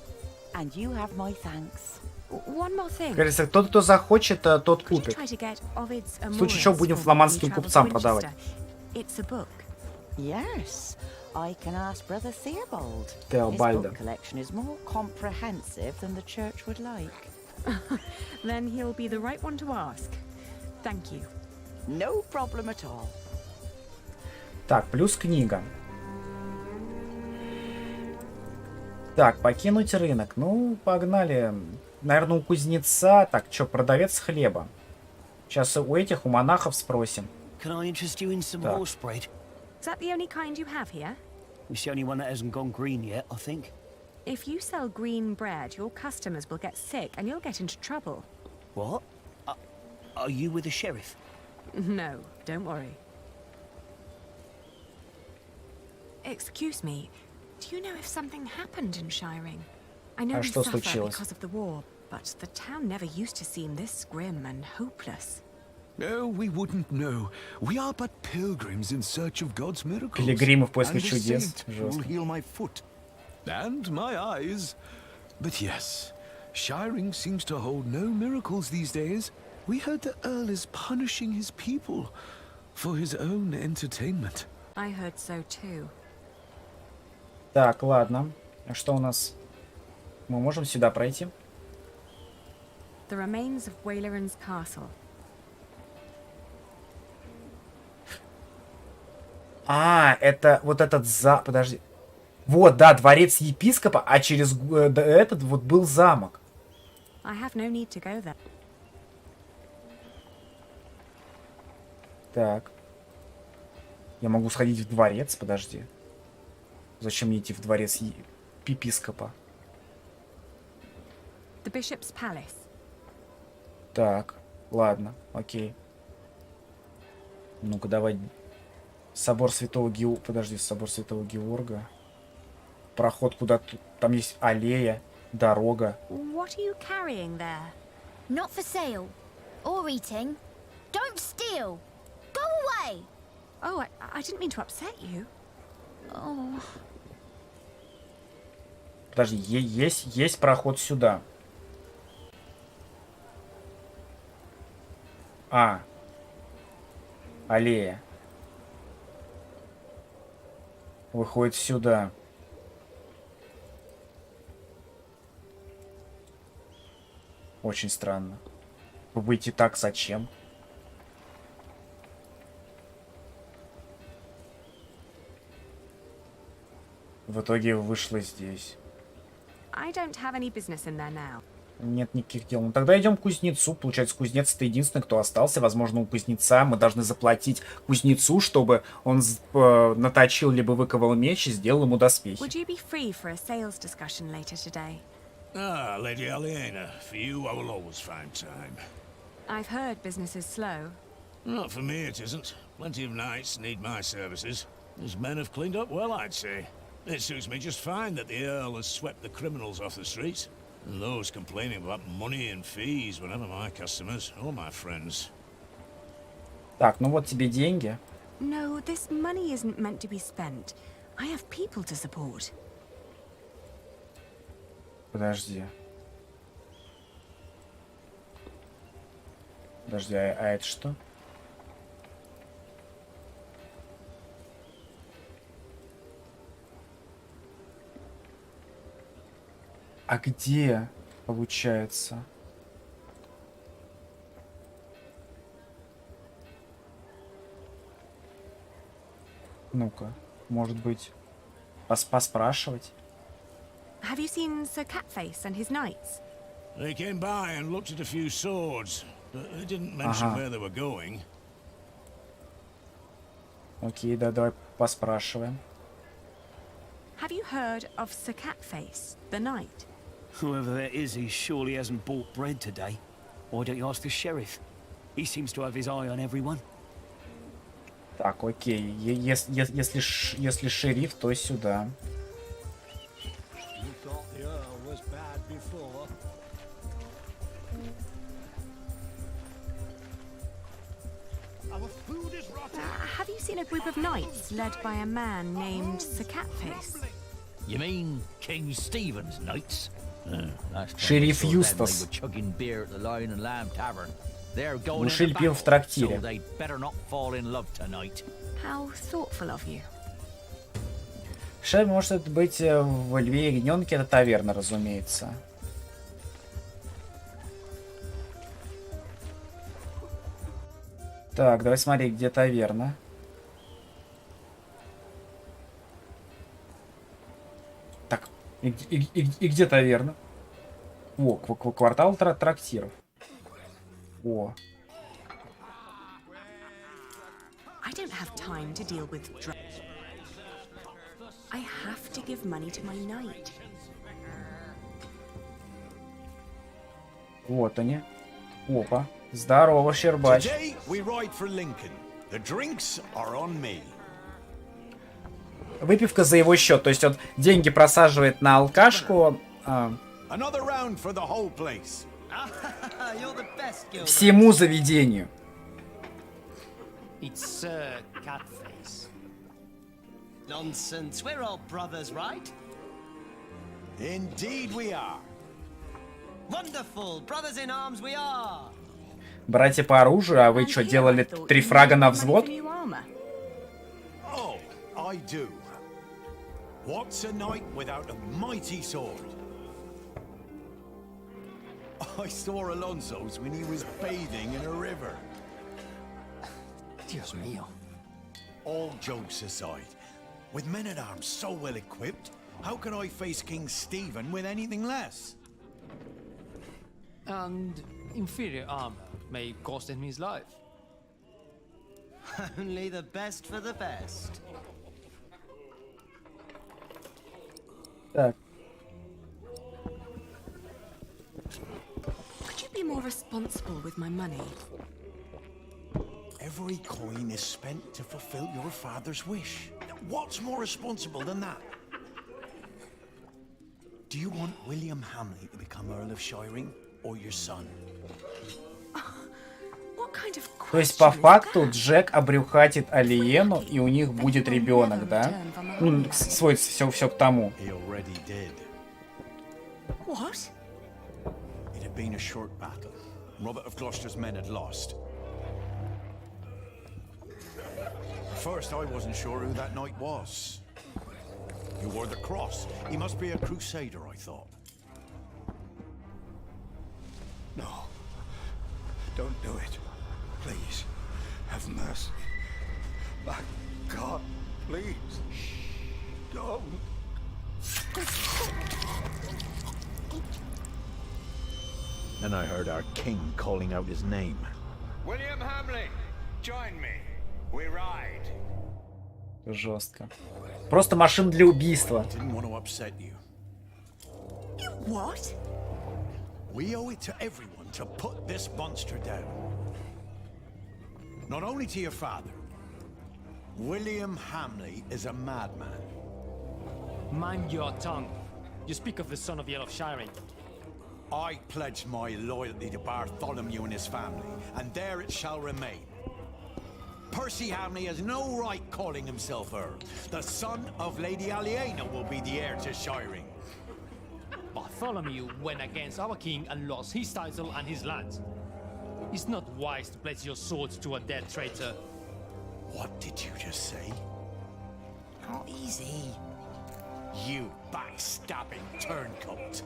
and you have my thanks. One more thing. Кажется, тот, кто захочет, тот купит. В случае чего будем фламандским купцам продавать. It's a book. Yes, I can ask Brother Theobald. Theobaldo. His book collection is more comprehensive than the church would like. Then he'll be the right one to ask. Thank you. No problem at all. Так, плюс книга. Так, покинуть рынок. Ну, погнали. Наверное, у кузнеца. Так, что, продавец хлеба. Сейчас у этих, у монахов спросим. Can I interest you in some horse bread? Is that the only kind you have here? It's the only one that hasn't gone green yet, I think. If you sell green bread, your customers will get sick and you'll get into trouble. What? Are you with the sheriff? No, don't worry. Excuse me, do you know if something happened in Shiring? I know we suffer because of the war, but the town never used to seem this grim and hopeless. No, we wouldn't know. We are but pilgrims in search of God's miracles. Пилигримы в поисках And the чудес. saint will heal my foot. And my eyes. But yes, Shiring seems to hold no miracles these days. We heard the Earl is punishing his people for his own entertainment. I heard so too. Так, ладно. А что у нас? Мы можем сюда пройти? The remains of Waileran's castle. А, это вот этот Подожди. Вот, да, дворец епископа, а через этот вот был замок. I have no need to go there. Так. Я могу сходить в дворец, подожди. Зачем мне идти в дворец епископа? The bishop's palace. Так, ладно, окей. Ну-ка, давай. Собор Святого Георга. Подожди, Собор Святого Георга. Проход куда-то. Там есть аллея, дорога. What are you carrying there? Not for sale. Or eating. Don't steal. Go away. Oh, I didn't mean to upset you. Oh. Подожди, есть проход сюда. А. Аллея. Выходит сюда. Очень странно. Выйти так зачем? В итоге вышла здесь. I don't have any business in there now. Нет никаких дел. Ну тогда идем к кузнецу. Получается, кузнец это единственный, кто остался. Возможно, у кузнеца мы должны заплатить кузнецу, чтобы он наточил либо выковал меч и сделал ему доспехи. Would you be free for a sales discussion later today? Ah, Lady Aliena, for you I will always find time. I've heard business is slow. Not for me, it isn't. Plenty of knights need my services. These men have cleaned up well, I'd say. It suits me just fine that the Earl has swept the criminals off the streets. And those complaining about money and fees were never my customers or my friends. Так, ну вот тебе деньги. No, this money isn't meant to be spent. I have people to support. Подожди. Подожди, а это что? А где, получается? Ну-ка, может быть, поспрашивать? Have you seen Sir Catface and his knights? They came by and looked at a few swords, but they didn't mention where they were going. Окей, да, давай поспрашиваем. Have you heard of Sir Catface, the knight? Whoever that is, he surely hasn't bought bread today. Why don't you ask the sheriff? He seems to have his eye on everyone. Так, окей. Если шериф, то сюда. Have you seen a group of knights led by a man named Sir Catface? You mean King Stephen's knights? Шериф Юстас. Мушель пил в трактире. How thoughtful of you. Шериф может быть в Льве и Ягненке, это таверна, разумеется. Так, давай смотреть, где таверна. Так, и где таверна? О, квартал трактиров. О. I don't have time to deal with drugs. I have to give money to my knight. Вот они. Опа. Здорово, Щербач. Today we ride for Lincoln. The drinks are on me. Выпивка за его счет. То есть он деньги просаживает на алкашку. Another round for the whole place. Всему заведению. It's Sir Catface. Nonsense. We're all brothers, right? Indeed we are. Wonderful. Brothers in arms we are. Братья по оружию, а вы что, делали 3 фрага на взвод? Oh, I do. What's a knight without a mighty sword? I saw Alonso's when he was bathing in a river. Dios mío. All jokes aside, with men-at-arms so well equipped, how can I face King Stephen with anything less? And inferior armor may cost him his life. Only the best for the best. Так. Could you be more responsible with my money? Every coin is spent to fulfill your father's wish. What's more responsible than that? Do you want William Hamley to become Earl of Shiring, or your son? What kind of То есть по факту Джек обрюхатит Алиену, и у них будет ребенок, да? Ну, сводится все к тому. He already did. What? It had been a short battle. Robert of Gloucester's men had lost. At first, I wasn't sure who that knight was. You wore the cross. He must be a crusader, I thought. No. Don't do it. Please. Have mercy. My God, please. Don't. Then I heard our king calling out his name. William Hamley, join me. We ride. Жестко. Просто машина для убийства. Didn't want to upset you. What? We owe it to everyone to put this monster down. Not only to your father. William Hamley is a madman. Mind your tongue. You speak of the son of the Earl of Shiring. I pledge my loyalty to Bartholomew and his family, and there it shall remain. Percy Hamley has no right calling himself Earl. The son of Lady Aliena will be the heir to Shiring. Bartholomew went against our king and lost his title and his lands. It's not wise to pledge your swords to a dead traitor. What did you just say? Oh, easy. You backstabbing turncoat.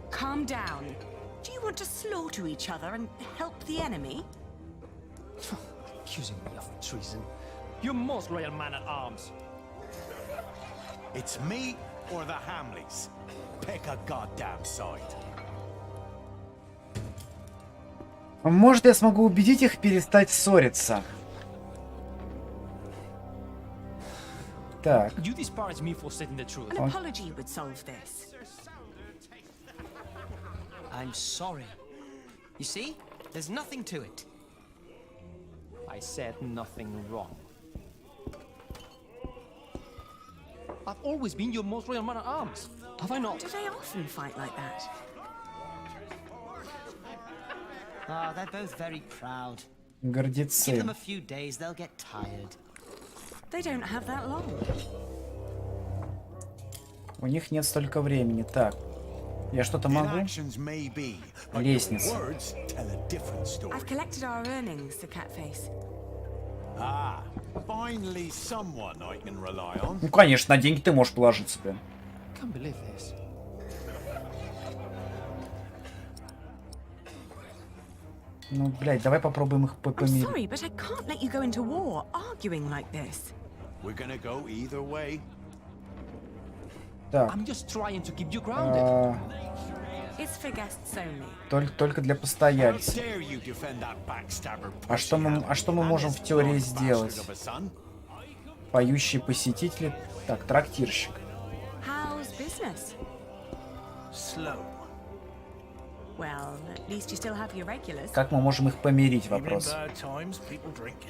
Calm down. Do you want to slaughter each other and help the enemy? Accusing me of treason. Your most loyal man at arms. It's me or the Hamleys. Pick a goddamn side. Может, я смогу убедить их перестать ссориться. Так. You disparage me for stating the truth. An apology would solve this. I'm sorry. You see? There's nothing to it. I said nothing wrong. I've always been your most loyal man at arms. Have I not? Do they often fight like that? Ah, they're both very proud. Гордецы. Give them a few days, they'll get tired. They don't have that long. У них нет столько времени. Так. Я что-то могу? Лестница. I've collected our earnings, the Catface. Ah, finally someone I can rely on. Ну, конечно, на деньги ты можешь положиться, блин. Can't believe this. Ну, блядь, давай попробуем их I'm помирить. sorry, but I can't let you go into war arguing like this. We're gonna go either way. Так. I'm just trying to keep you grounded. It's for guests only. Только для постояльцев. А что мы можем в теории сделать? Поющие посетители. Так, трактирщик. How's business? Slow. Well, at least you still have your regulars. Как мы можем их помирить? Вопрос. Even in bad times, people drink.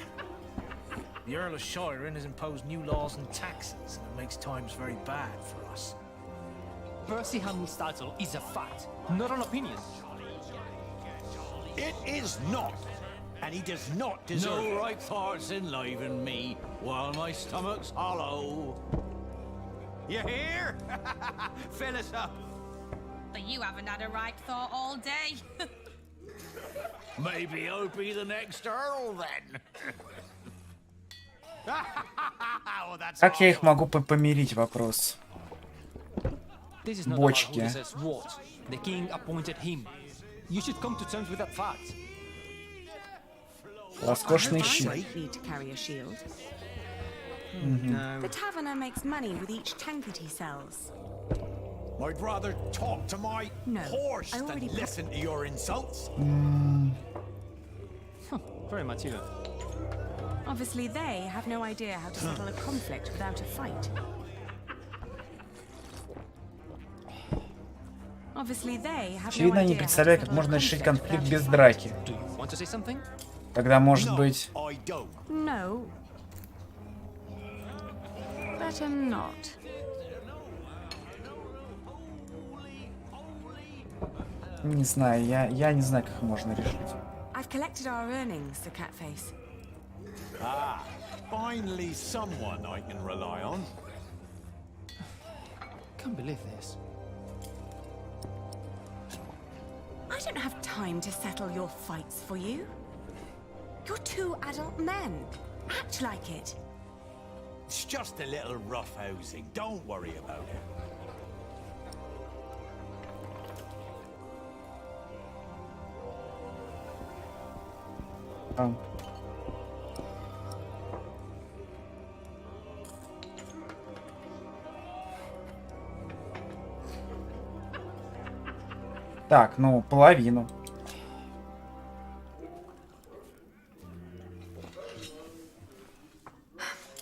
The Earl of Shiring has imposed new laws and taxes, and it makes times very bad for us. Percy Hamley's title is a fact, not an opinion. It is not, and he does not deserve No right thoughts enliven me while my stomach's hollow. You hear? Fill us up. But you haven't had a right thought all day. Maybe I'll be the next Earl then. Как я их могу помирить, вопрос? This is not about who Бочки. deserves what. The king appointed him. You should come to terms with that fact. Роскошный I щит. don't need to carry a shield. Мгм. The taverner makes money with each tankard he sells. I'd rather talk to my No, horse I than already listen to your insults. Very mature. Obviously, they have no idea how to settle a conflict without a fight. Obviously, they have no Очевидно, они idea how to представляют, как settle a можно решить conflict конфликт without без a fight. драки. Do you want to say something? Тогда, может быть... I don't. No. Better not. Не знаю, я не знаю, как их можно решить. I've collected our earnings, the Catface. Ah, finally someone I can rely on. Can't believe this. I don't have time to settle your fights for you. You're two adult men. Act like it. It's just a little roughhousing. Don't worry about it. Так, ну, половину.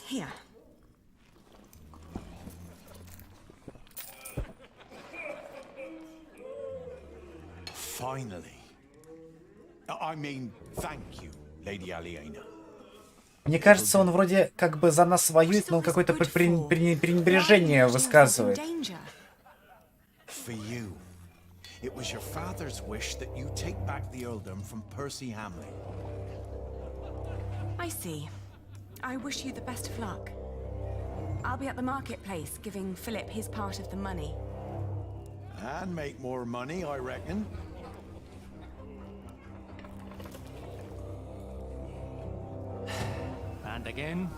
Here. Finally. I mean, thank you, Lady Aliena. Мне кажется, он вроде как бы за нас воюет, но он какое-то пренебрежение высказывает. For you. It was your father's wish that you take back the earldom from Percy Hamley. I see. I wish you the best of luck. I'll be at the marketplace giving Philip his part of the money. And make more money, I reckon. And again,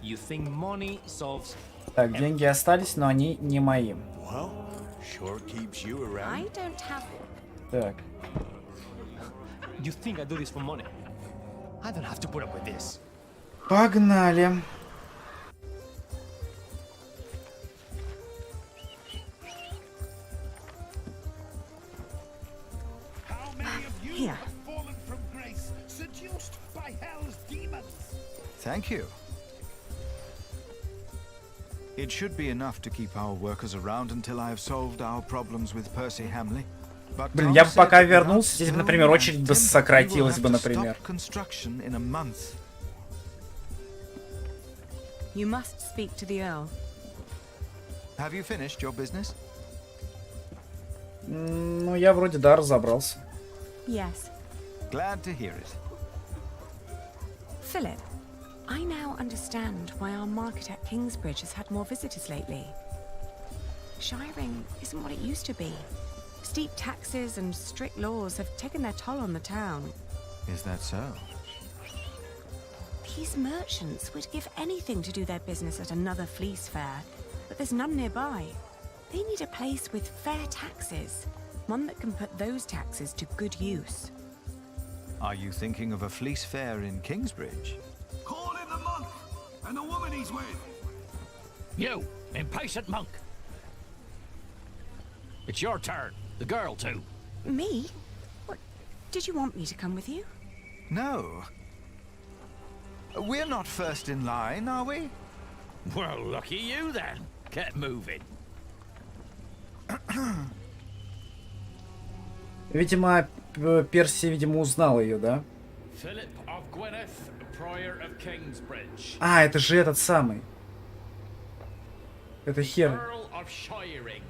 you think money solves. Так, деньги остались, но они не мои. Well, sure keeps you around. I don't have... Так. You think I do this for money? I don't have to put up with this. Погнали. Here. Fallen from grace, seduced by hell's demons. Thank you. It should be enough to keep our workers around until I have solved our problems with Percy Hamley. But Блин, я бы пока вернулся, здесь бы, например, очередь бы сократилась бы, например. Construction in a month. You must speak to the Earl. Have you finished your business? Ну, я вроде, да, разобрался. Yes. Glad to hear it. Philip, I now understand why our market at Kingsbridge has had more visitors lately. Shiring isn't what it used to be. Steep taxes and strict laws have taken their toll on the town. Is that so? These merchants would give anything to do their business at another fleece fair, but there's none nearby. They need a place with fair taxes, one that can put those taxes to good use. Are you thinking of a fleece fair in Kingsbridge? Call him the monk and the woman he's with. You, impatient monk. It's your turn. The girl, too. Me? What? Did you want me to come with you? No. We're not first in line, are we? Well, lucky you then. Get moving. Видимо, Перси, видимо, узнал ее, да? Philip of Gwynedd, Prior of Kingsbridge. А, это же этот самый. Это хер. Earl of Shiring.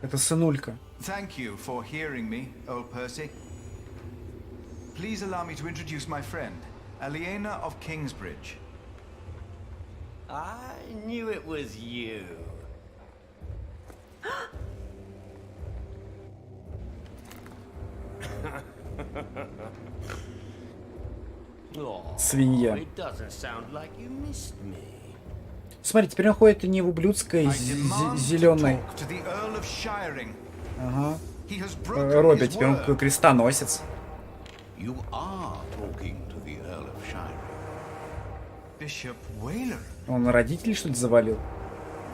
Это сынулька. Thank you for hearing me, old Percy. Please allow me to introduce my friend, Aliena of Kingsbridge. I knew it was you. Свинья. It doesn't sound like you missed me. Смотри, теперь он ходит не в ублюдской зеленой. Ага. Робби, теперь он крестоносец. You are talking to the Earl of Shire. Bishop Whaler. Он родителей, что ли, завалил?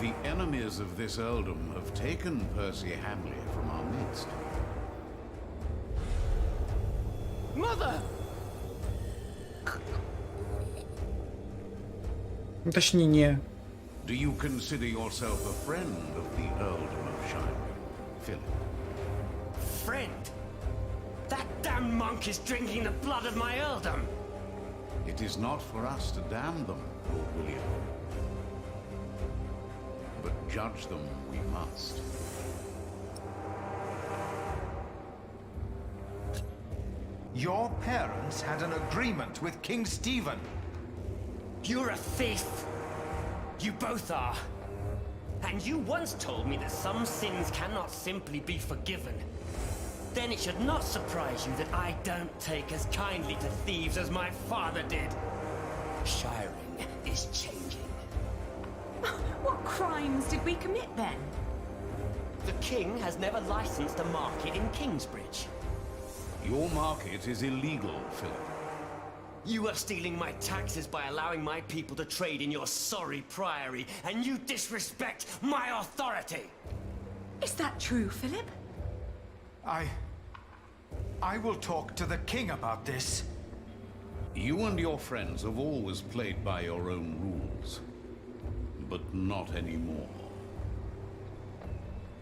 The enemies of this earldom have taken Percy Hamley from our midst. Mother! Ну, точнее, не. Do you consider yourself a friend of the earldom of Shire, Philip? Friend? That damned monk is drinking the blood of my earldom. It is not for us to damn them, Lord William. But judge them we must. Your parents had an agreement with King Stephen. You're a thief. You both are. And you once told me that some sins cannot simply be forgiven. Then it should not surprise you that I don't take as kindly to thieves as my father did. Shiring is changing. What crimes did we commit then? The king has never licensed a market in Kingsbridge. Your market is illegal, Philip. You are stealing my taxes by allowing my people to trade in your sorry priory, and you disrespect my authority! Is that true, Philip? I will talk to the king about this. You and your friends have always played by your own rules. But not anymore.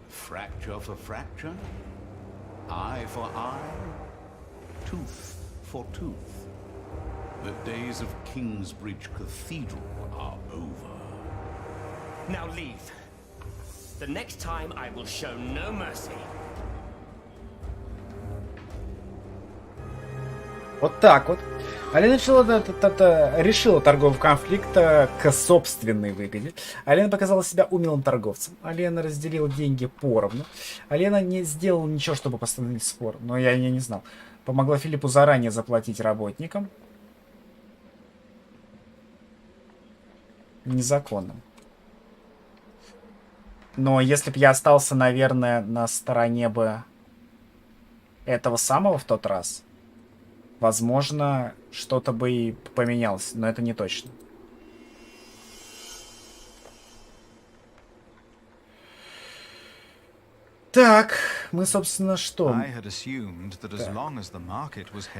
Fracture for fracture, eye for eye, tooth for tooth. The days of Kingsbridge Cathedral are over. Now leave. The next time I will show no mercy. Вот так вот. Алена решила торговый конфликт к собственной выгоде. Алена показала себя умелым торговцем. Алена разделила деньги поровну. Алена не сделала ничего, чтобы постановить спор. Но я не знал. Помогла Филиппу заранее заплатить работникам. Незаконным. Но если бы я остался, наверное, на стороне бы этого самого в тот раз, возможно, что-то бы и поменялось, но это не точно. Так, мы, собственно, что?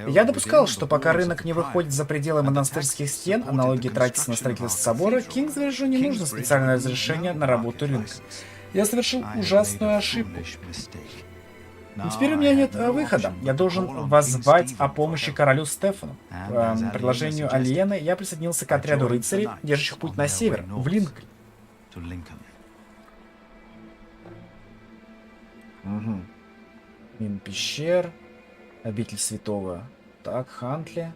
Я допускал, что пока рынок не выходит за пределы монастырских стен, а налоги тратятся на строительство собора, Кингсбриджу не нужно специальное разрешение на работу рынка. Я совершил ужасную ошибку. Но теперь у меня нет выхода. Я должен воззвать о помощи королю Стефану. По предложению Алены я присоединился к отряду рыцарей, держащих путь на север, в Линкольн. Угу. Мин пещер, обитель святого. Так, Хантли.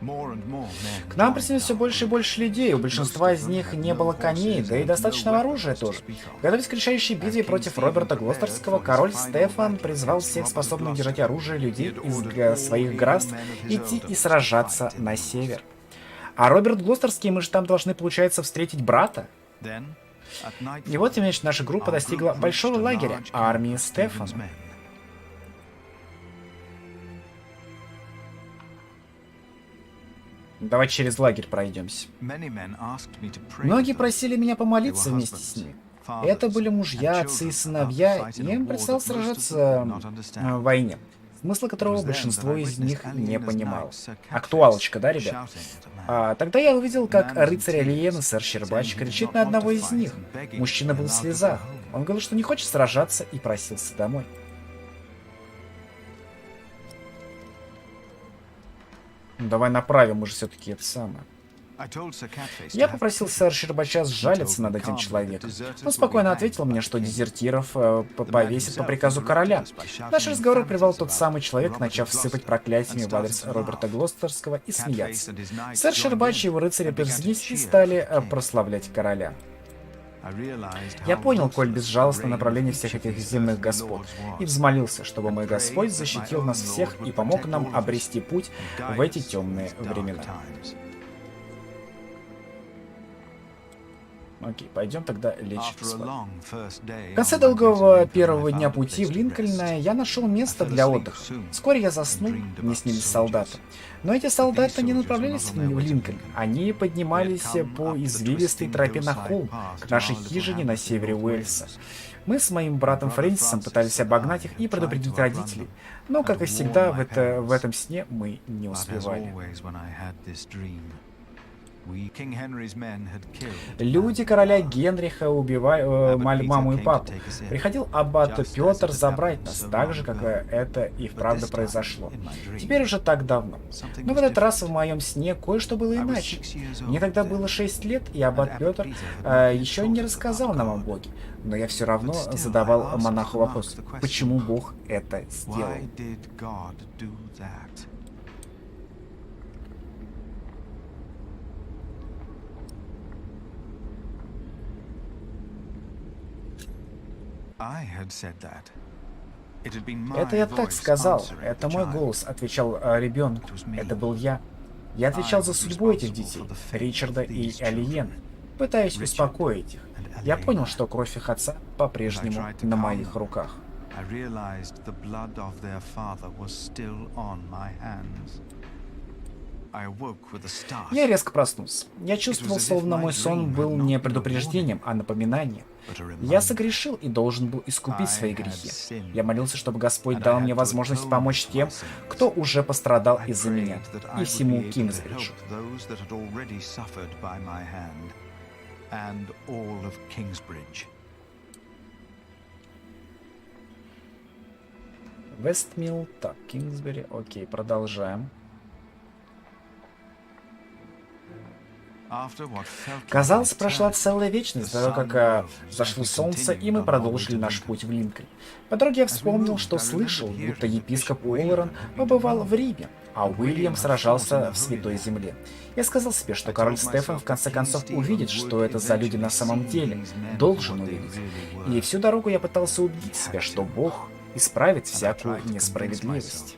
К нам присоединилось все больше и больше людей. У большинства из них не было коней, да и достаточного оружия тоже. Готовясь к решающей битве против Роберта Глостерского, король Стефан призвал всех способных держать оружие людей из своих графств идти и сражаться на север. А Роберт Глостерский, мы же там должны, получается, встретить брата. И вот, значит, наша группа достигла большого лагеря армии Стефана. Давай через лагерь пройдемся. Многие просили меня помолиться вместе с ними. Это были мужья, отцы и сыновья, и им предстояло сражаться в войне, смысла которого большинство из них не понимало. Актуалочка, да, ребят? Тогда я увидел, как рыцарь Алиена, сэр Щербач, кричит на одного из них. Мужчина был в слезах. Он говорил, что не хочет сражаться, и просился домой. Давай направим, мы же все-таки это самое. Я попросил сэра Щербача сжалиться над этим человеком. Он спокойно ответил мне, что дезертиров повесят по приказу короля. Наш разговор прервал тот самый человек, начав сыпать проклятиями в адрес Роберта Глостерского и смеяться. Сэр Щербач и его рыцари перезнялись и стали прославлять короля. Я понял, коль безжалостное направление всех этих земных господ, и взмолился, чтобы мой Господь защитил нас всех и помог нам обрести путь в эти темные времена. Окей, пойдем тогда лечь спать. В конце долгого первого дня пути в Линкольне я нашел место для отдыха. Вскоре я заснул, мне снились солдаты. Но эти солдаты не направлялись в Линкольн, они поднимались по извилистой тропе на холм, к нашей хижине на севере Уэльса. Мы с моим братом Фрэнсисом пытались обогнать их и предупредить родителей, но, как и всегда, в этом сне мы не успевали. Люди короля Генриха убивали маму и папу. Приходил аббат Петр забрать нас, так же, как это и вправду произошло. Теперь уже так давно. Но в этот раз в моем сне кое-что было иначе. Мне тогда было 6 лет, и аббат Петр еще не рассказал нам о Боге. Но я все равно задавал монаху вопрос, почему Бог это сделал. Это я так сказал. Это мой голос, отвечал ребенок. Это был я. Я отвечал за судьбу этих детей, Ричарда и Алиен, пытаясь успокоить их. Я понял, что кровь их отца по-прежнему на моих руках. Я резко проснулся. Я чувствовал, словно мой сон был не предупреждением, а напоминанием. Я согрешил и должен был искупить свои грехи. Я молился, чтобы Господь дал мне возможность помочь тем, кто уже пострадал из-за меня, и всему Кингсбриджу. Вестмилл, так, Кингсбери, окей, продолжаем. Казалось, прошла целая вечность, до того, как зашло солнце, и мы продолжили наш путь в Линкольн. По дороге я вспомнил, что слышал, будто епископ Уоллерон побывал в Риме, а Уильям сражался в Святой Земле. Я сказал себе, что король Стефан в конце концов увидит, что это за люди на самом деле, должен увидеть. И всю дорогу я пытался убедить себя, что Бог исправит всякую несправедливость.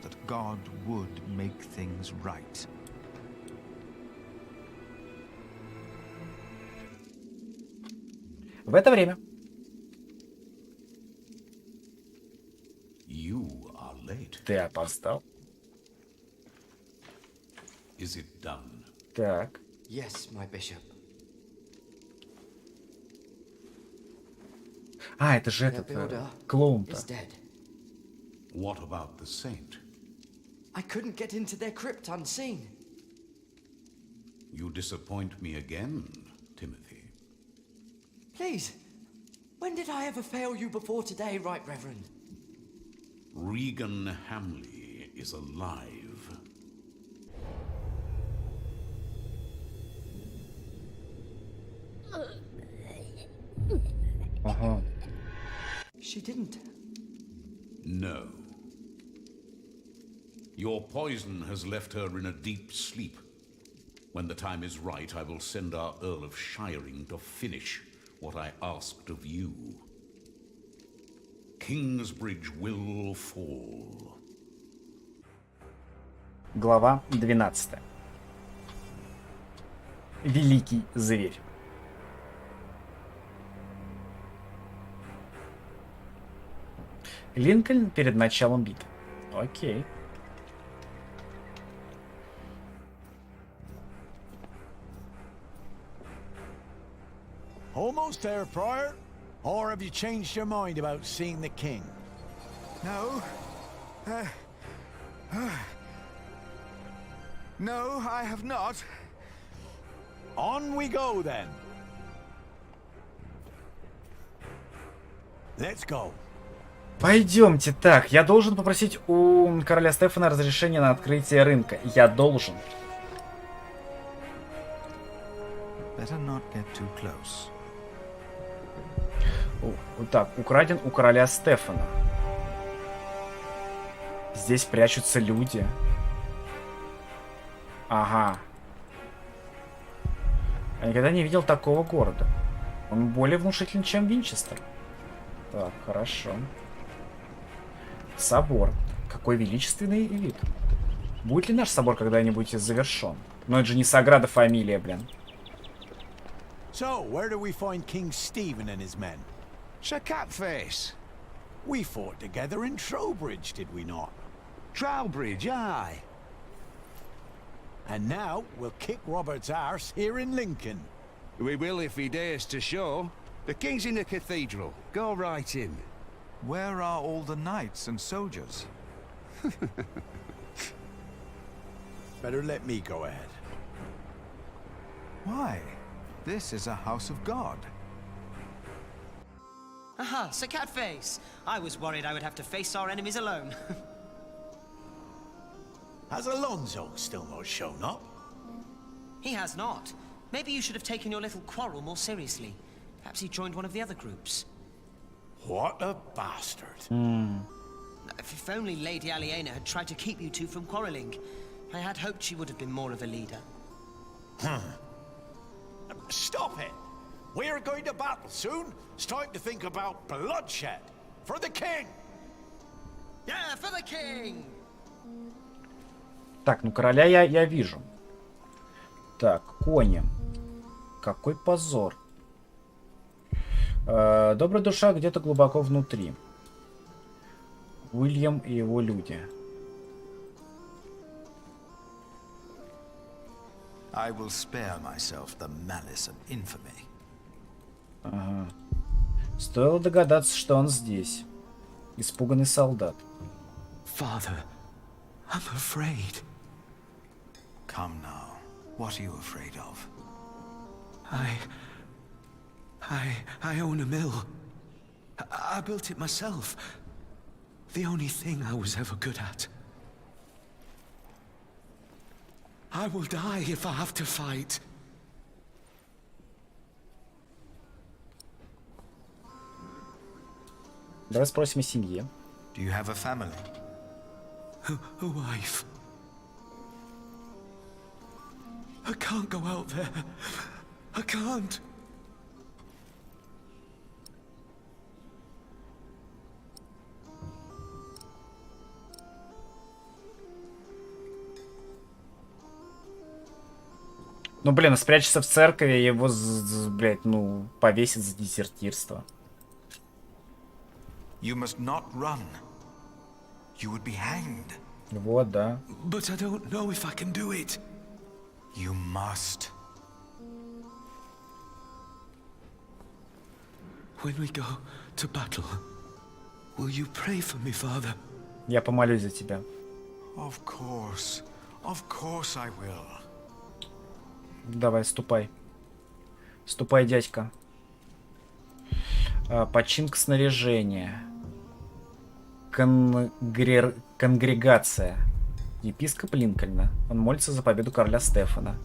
В это время ты опоздал. Так. Yes, my bishop. А, это же этот клоун-то. What about the saint? I couldn't get into their crypt unseen. You disappoint me again, Timothy. Please, when did I ever fail you before today, Right Reverend? Regan Hamley is alive. She didn't. No. Your poison has left her in a deep sleep. When the time is right, I will send our Earl of Shiring to finish what I asked of you. Kingsbridge will fall. Глава 12. Великий зверь. Линкольн перед началом битвы. Окей. Almost there, Prior? Or have you changed your mind about seeing the king? No. No, I have not. On we go, then. Let's go. Пойдемте. Так, я должен попросить у короля Стефана разрешения на открытие рынка. Я должен. Так, украден у короля Стефана. Здесь прячутся люди. Ага. Я никогда не видел такого города. Он более внушительный, чем Винчестер. Так, хорошо. Собор. Какой величественный вид. Будет ли наш собор когда-нибудь завершен? Но это же не Саграда Фамилия, блин. So, where do we find King Stephen and his men? Sir Catface. We fought together in Trowbridge, did we not? Trowbridge, aye. And now we'll kick Robert's arse here in Lincoln. We will if he dares to show. The king's in the cathedral. Go right in. Where are all the knights and soldiers? Better let me go ahead. Why? This is a house of God. Aha, Sir Catface. I was worried I would have to face our enemies alone. Has Alonso still not shown up? He has not. Maybe you should have taken your little quarrel more seriously. Perhaps he joined one of the other groups. What a bastard. If only Lady Aliena had tried to keep you two from quarreling. I had hoped she would have been more of a leader. Stop it! We're going to battle soon. It's time to think about bloodshed. For the king! Yeah, for the king! Так, ну короля я вижу. Так, кони. Какой позор. Добрая душа где-то глубоко внутри. Уильям и его люди. I will spare myself the malice of infamy. Ага. Стоило догадаться, что он здесь. Испуганный солдат. Father, I'm afraid. Come now. What are you afraid of? I own a mill. I built it myself. The only thing I was ever good at. I will die if I have to fight. Давай спросим о семье. Do you have a family? A wife. I can't go out there. I can't. Ну, блин, спрячется в церкви, его, блядь, ну, повесит за дезертирство. You must not run. You would be hanged. Вот, да. But I don't know if I can do it. You must. When we go to battle, will you pray for me, Father? Я помолюсь за тебя. Of course I will. Давай, ступай. Ступай, дядька. Починка снаряжения. Конгрегация. Епископ Линкольна. Он молится за победу короля Стефана.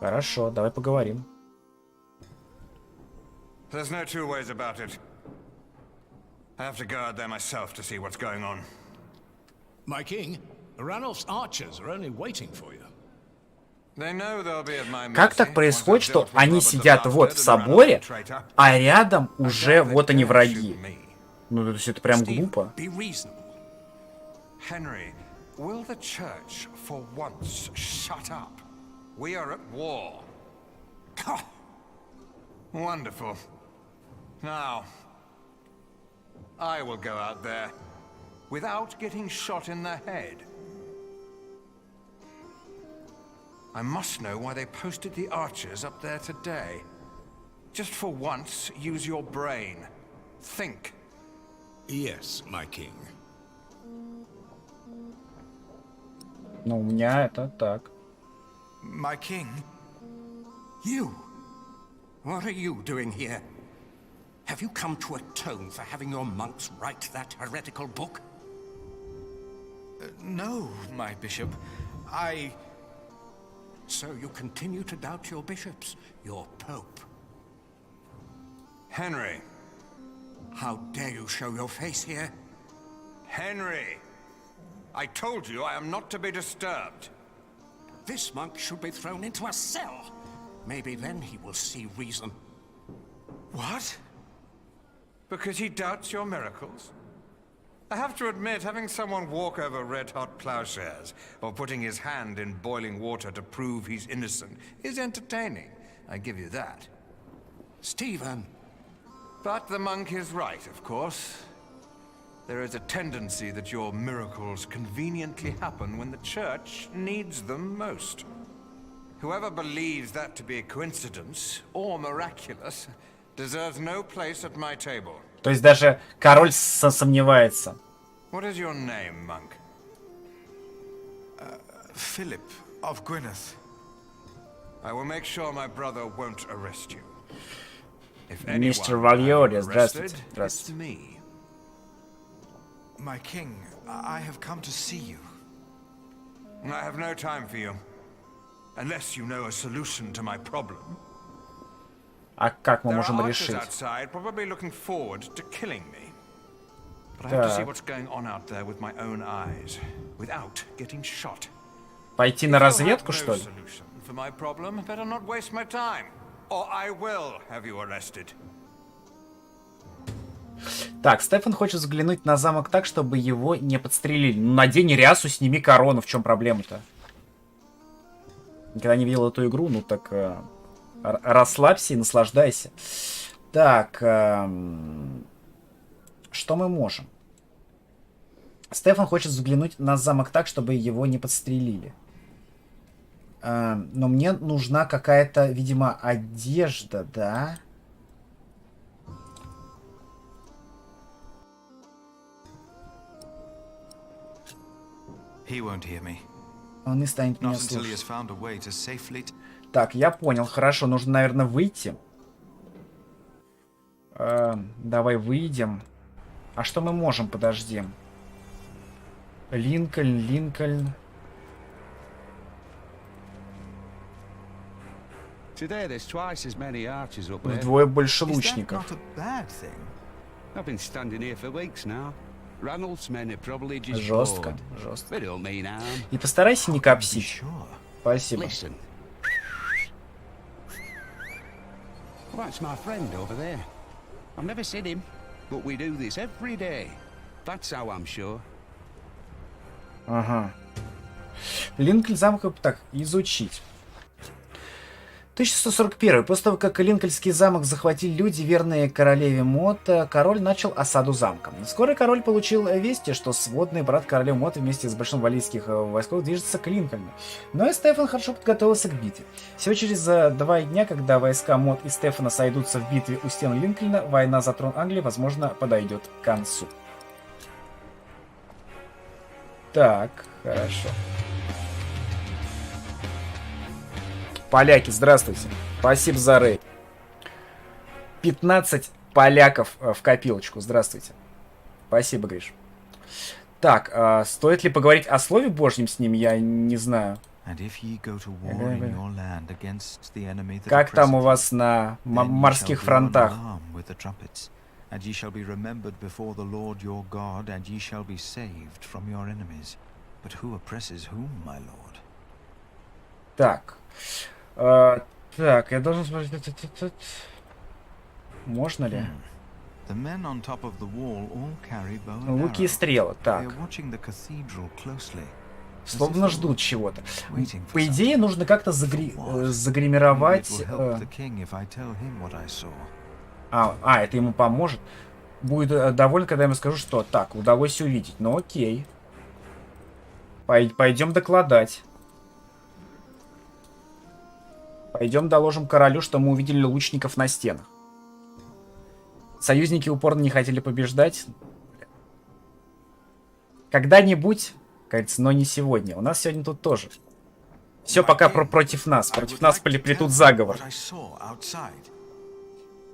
Хорошо, давай поговорим. There's no two ways about it. I have to go out there myself to see what's going on. My king, Ranulph's archers are only waiting for you. Как так происходит, что они сидят вот в соборе, а рядом уже вот они враги? Ну, то есть это прям глупо. Henry, will the church for once shut up? We are at war. Wonderful. Now, I will go out there without getting shot in the head. I must know why they posted the archers up there today. Just for once, use your brain. Think. Yes, my king. Ну, у меня это так. My king? You? What are you doing here? Have you come to atone for having your monks write that heretical book? No, my bishop. So you continue to doubt your bishops, your pope? Henry. How dare you show your face here? Henry! I told you I am not to be disturbed. This monk should be thrown into a cell. Maybe then he will see reason. What? Because he doubts your miracles? I have to admit, having someone walk over red-hot plowshares or putting his hand in boiling water to prove he's innocent is entertaining. I give you that. Stephen. But the monk is right, of course. There is a tendency that your miracles conveniently happen when the church needs them most. Whoever believes that to be a coincidence or miraculous deserves no place at my table. То есть даже король сомневается. What is your name, monk? Philip of Gwyneth. I will make sure my brother won't arrest you. If Мистер anyone Вальори, arrested, здравствуйте. it's Здравствуйте. me. My king, I have come to see you. I have no time for you. Unless you know a solution to my problem. А как мы There можем are archers решить? outside, probably looking forward to killing me. But I have to see Так. what's going on out there with my own eyes, without getting shot. Пойти на разведку, If you что have ли? no solution for my problem, better not waste my time, or I will have you arrested. Так, Стефан хочет взглянуть на замок так, чтобы его не подстрелили. Ну, надень рясу, сними корону. В чем проблема-то? Никогда не видел эту игру, ну так расслабься и наслаждайся. Так, что мы можем? Стефан хочет взглянуть на замок так, чтобы его не подстрелили. Но мне нужна какая-то, видимо, одежда, да? He won't hear me. Он не станет меня Not until he has слушать. found a way to safely. Так, я понял. Хорошо, нужно, наверное, выйти. Давай выйдем. А что мы можем? Подожди. Линкольн. Today there's twice as many archers up there. Вдвое больше лучников. I've been standing here for weeks now. Ranulph's men are probably just Жестко, bored. жестко. But it'll mean harm. И постарайся не копсить. Спасибо. Listen. That's my friend over there. I've never seen him, but we do this every day. That's how I'm sure. Ага. Линкольн замка. Так, изучить. 1141. После того, как Линкольнский замок захватили люди, верные королеве Мот, король начал осаду замка. Вскоре король получил вести, что сводный брат королевы Мот вместе с большим валлийских войском движется к Линкольну. Но и Стефан хорошо подготовился к битве. Всего через 2 дня, когда войска Мот и Стефана сойдутся в битве у стен Линкольна, война за трон Англии, возможно, подойдет к концу. Так, хорошо. Поляки, здравствуйте. Спасибо за рейд. 15 поляков в копилочку. Здравствуйте. Спасибо, Гриш. Так, стоит ли поговорить о Слове Божьем с ним? Я не знаю. Как там у вас на морских фронтах? And ye shall be remembered before the Lord your God, and ye shall be saved from your enemies. But who oppresses whom, my lord? Так. Так, я должен смотреть. Можно ли? The men on top of the wall all carry bow and Луки и arrow. стрелы. Так. They are watching the cathedral closely. Словно ждут чего-то. По идее, нужно как-то загримировать. It will help the king if I tell him what I saw. Это ему поможет. Будет доволен, когда я ему скажу, что так, удалось увидеть. Ну окей. Пойдем докладать. Пойдем доложим королю, что мы увидели лучников на стенах. Союзники упорно не хотели побеждать. Когда-нибудь, кажется, но не сегодня. У нас сегодня тут тоже. Все пока против нас. Против нас плетут заговор.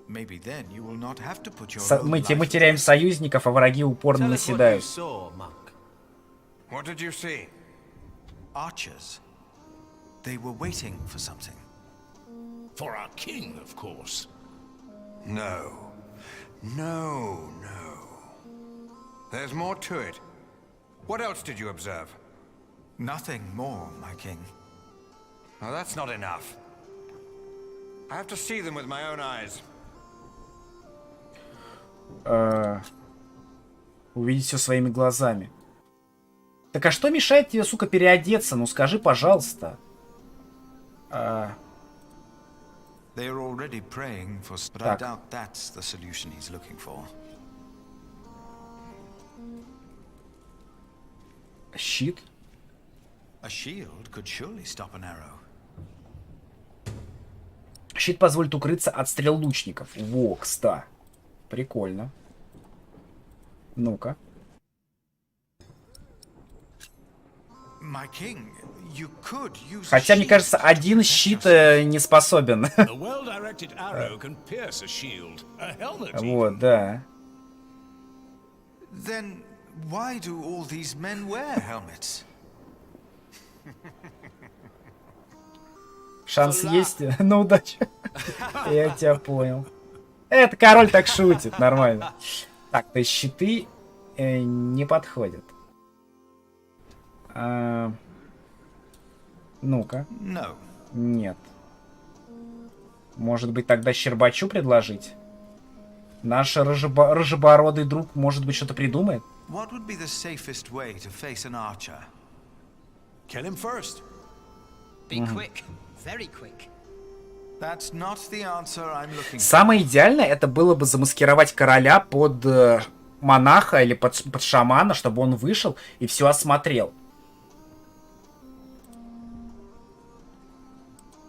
Мы теряем союзников, а враги упорно наседают. What did you see? Archers. They were waiting for something. For our king, of course. No. No. There's more to it. What else did you observe? Nothing more, my king. Well, that's not enough. I have to see them with my own eyes. Увидеть все своими глазами. Так а что мешает тебе, сука, переодеться? Ну скажи, пожалуйста. They are already praying for, but I doubt that's the solution he's looking for. Щит? A shield could surely stop an arrow. Щит позволит укрыться от стрел лучников. Во, кста. Прикольно. Ну-ка. Хотя, мне кажется, один щит не способен. Вот, да. Then why do all these men wear helmets? Шанс есть на удачу. Я тебя понял. Это король так шутит, нормально. Так, то есть щиты не подходят. Ну-ка. No. Нет. Может быть, тогда Щербачу предложить? Наш рыжебородый друг, может быть, что-то придумает? What would be the safest way to face an archer? Kill him first. Be quick, very quick. That's not the answer I'm looking for. Самое идеальное это было бы замаскировать короля под монаха или под шамана, чтобы он вышел и все осмотрел.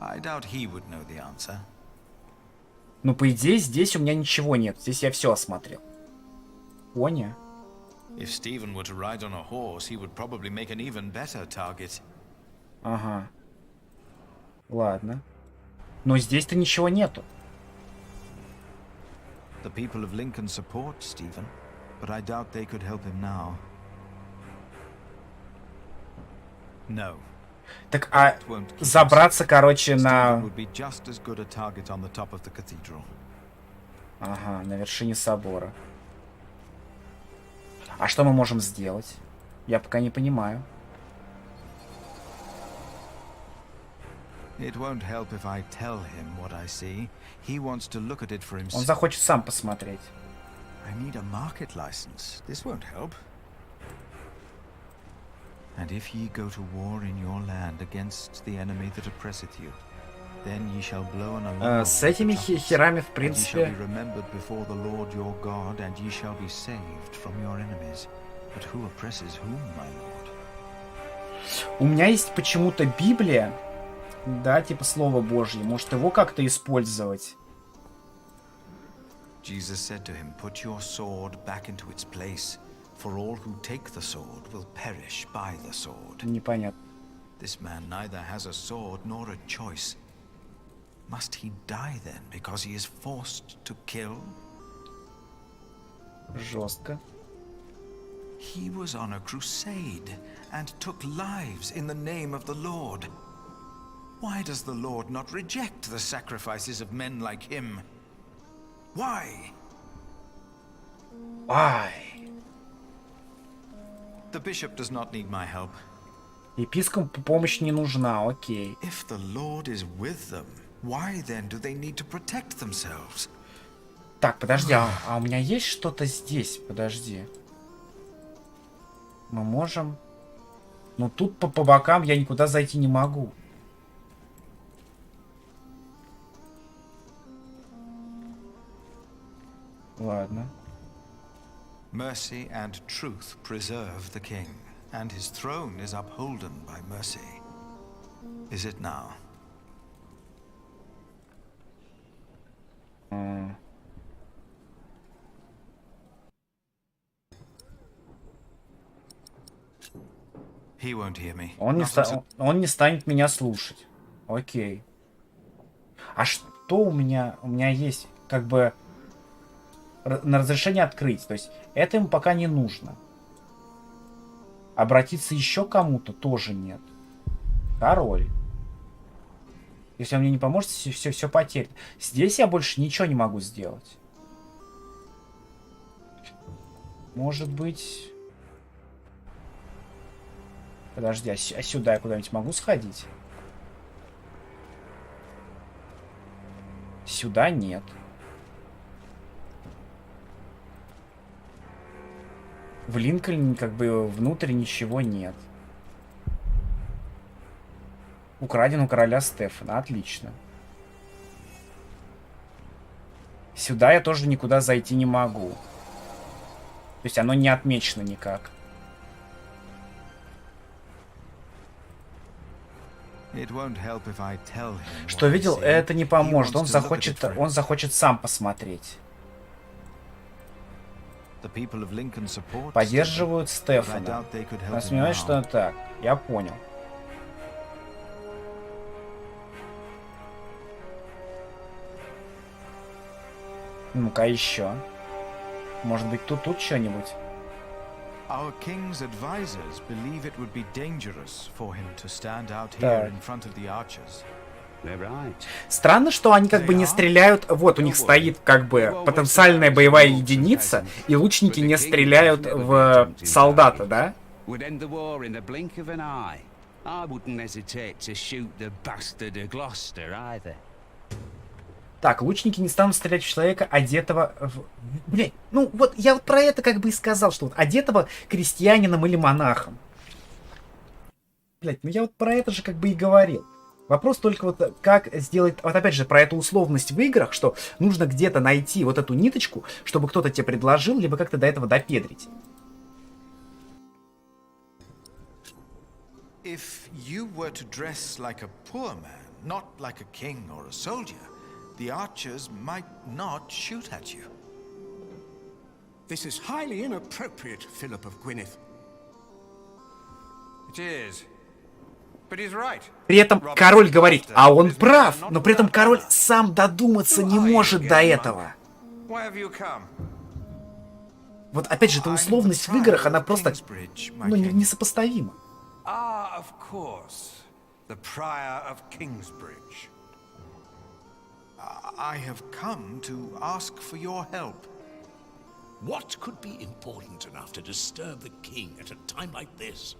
I doubt he would know the answer. Ну, по идее, здесь у меня ничего нет. Здесь я все осмотрел. Понял. If Stephen were to ride on a horse, he would probably make an even better target. Ага. Ладно. Но здесь-то ничего нету. The people of Lincoln support Stephen, but I doubt they could help him now. No. Так, а забраться, короче, на... Ага, на вершине собора. А что мы можем сделать? Я пока не понимаю. Он захочет сам посмотреть. And if ye go to war in your land against the enemy that oppresseth you, then ye shall blow an alarm. С этими херами, в принципе... And ye shall be remembered before the Lord your God, and ye shall be saved from your enemies. But who oppresses whom, my lord? У меня есть почему-то Библия, да, типа Слово Божье. Может, его как-то использовать? Jesus said to him, "Put your sword back into its place. For all who take the sword will perish by the sword." Непонятно. This man neither has a sword nor a choice. Must he die then because he is forced to kill? Жестко. He was on a crusade and took lives in the name of the Lord. Why does the Lord not reject the sacrifices of men like him? Why? Why? The bishop does not need my help. Епископу помощь не нужна, окей. If the Lord is with them, why then do they need to protect themselves? Так, подожди, а у меня есть что-то здесь? Подожди. Мы можем... Ну тут по бокам я никуда зайти не могу. Ладно. Mercy and truth preserve the king, and his throne is upholden by mercy. Is it now? He won't hear me. Он не станет меня слушать. Окей. А что у меня? У меня есть как бы на разрешение открыть. То есть это ему пока не нужно. Обратиться еще к кому-то тоже нет. Король. Если он мне не поможет, все потеряно. Здесь я больше ничего не могу сделать. Может быть... Подожди, а сюда я куда-нибудь могу сходить? Сюда нет. В Линкольне как бы внутри ничего нет. Украден у короля Стефана. Отлично. Сюда я тоже никуда зайти не могу. То есть оно не отмечено никак. Что видел, это не поможет. Он захочет сам посмотреть. Поддерживают Стефана. Я сомневаюсь, что это так. Я понял. Ну-ка еще. Может быть, тут что-нибудь? Our king's advisors believe it would be dangerous for him to stand out here Так. in front of the archers. Странно, что они как бы не стреляют. Вот у них стоит как бы потенциальная боевая единица, и лучники не стреляют в солдата, да? Would end the war in the blink of an eye. I wouldn't hesitate to shoot the bastard of Gloucester either. Так, лучники не станут стрелять в человека, одетого в... Блядь, ну вот я вот про это как бы и сказал, что вот одетого крестьянином или монахом. Блядь, ну я вот про это же как бы и говорил. Вопрос только вот как сделать... Вот опять же, про эту условность в играх, что нужно где-то найти вот эту ниточку, чтобы кто-то тебе предложил, либо как-то до этого допедрить. If you were to dress like a poor man, not like a king or a soldier, the archers might not shoot at you. This is highly inappropriate, Philip of Gwynedd. It is. But he's right. При этом король говорит, а он прав, но при этом король сам додуматься не может до этого. Why have you come? Вот опять же, эта условность в играх, она просто, ну, несопоставима. Ah, of course. The Prior of Kingsbridge. I have come to ask for your help. What could be important enough to disturb the king at a time like this?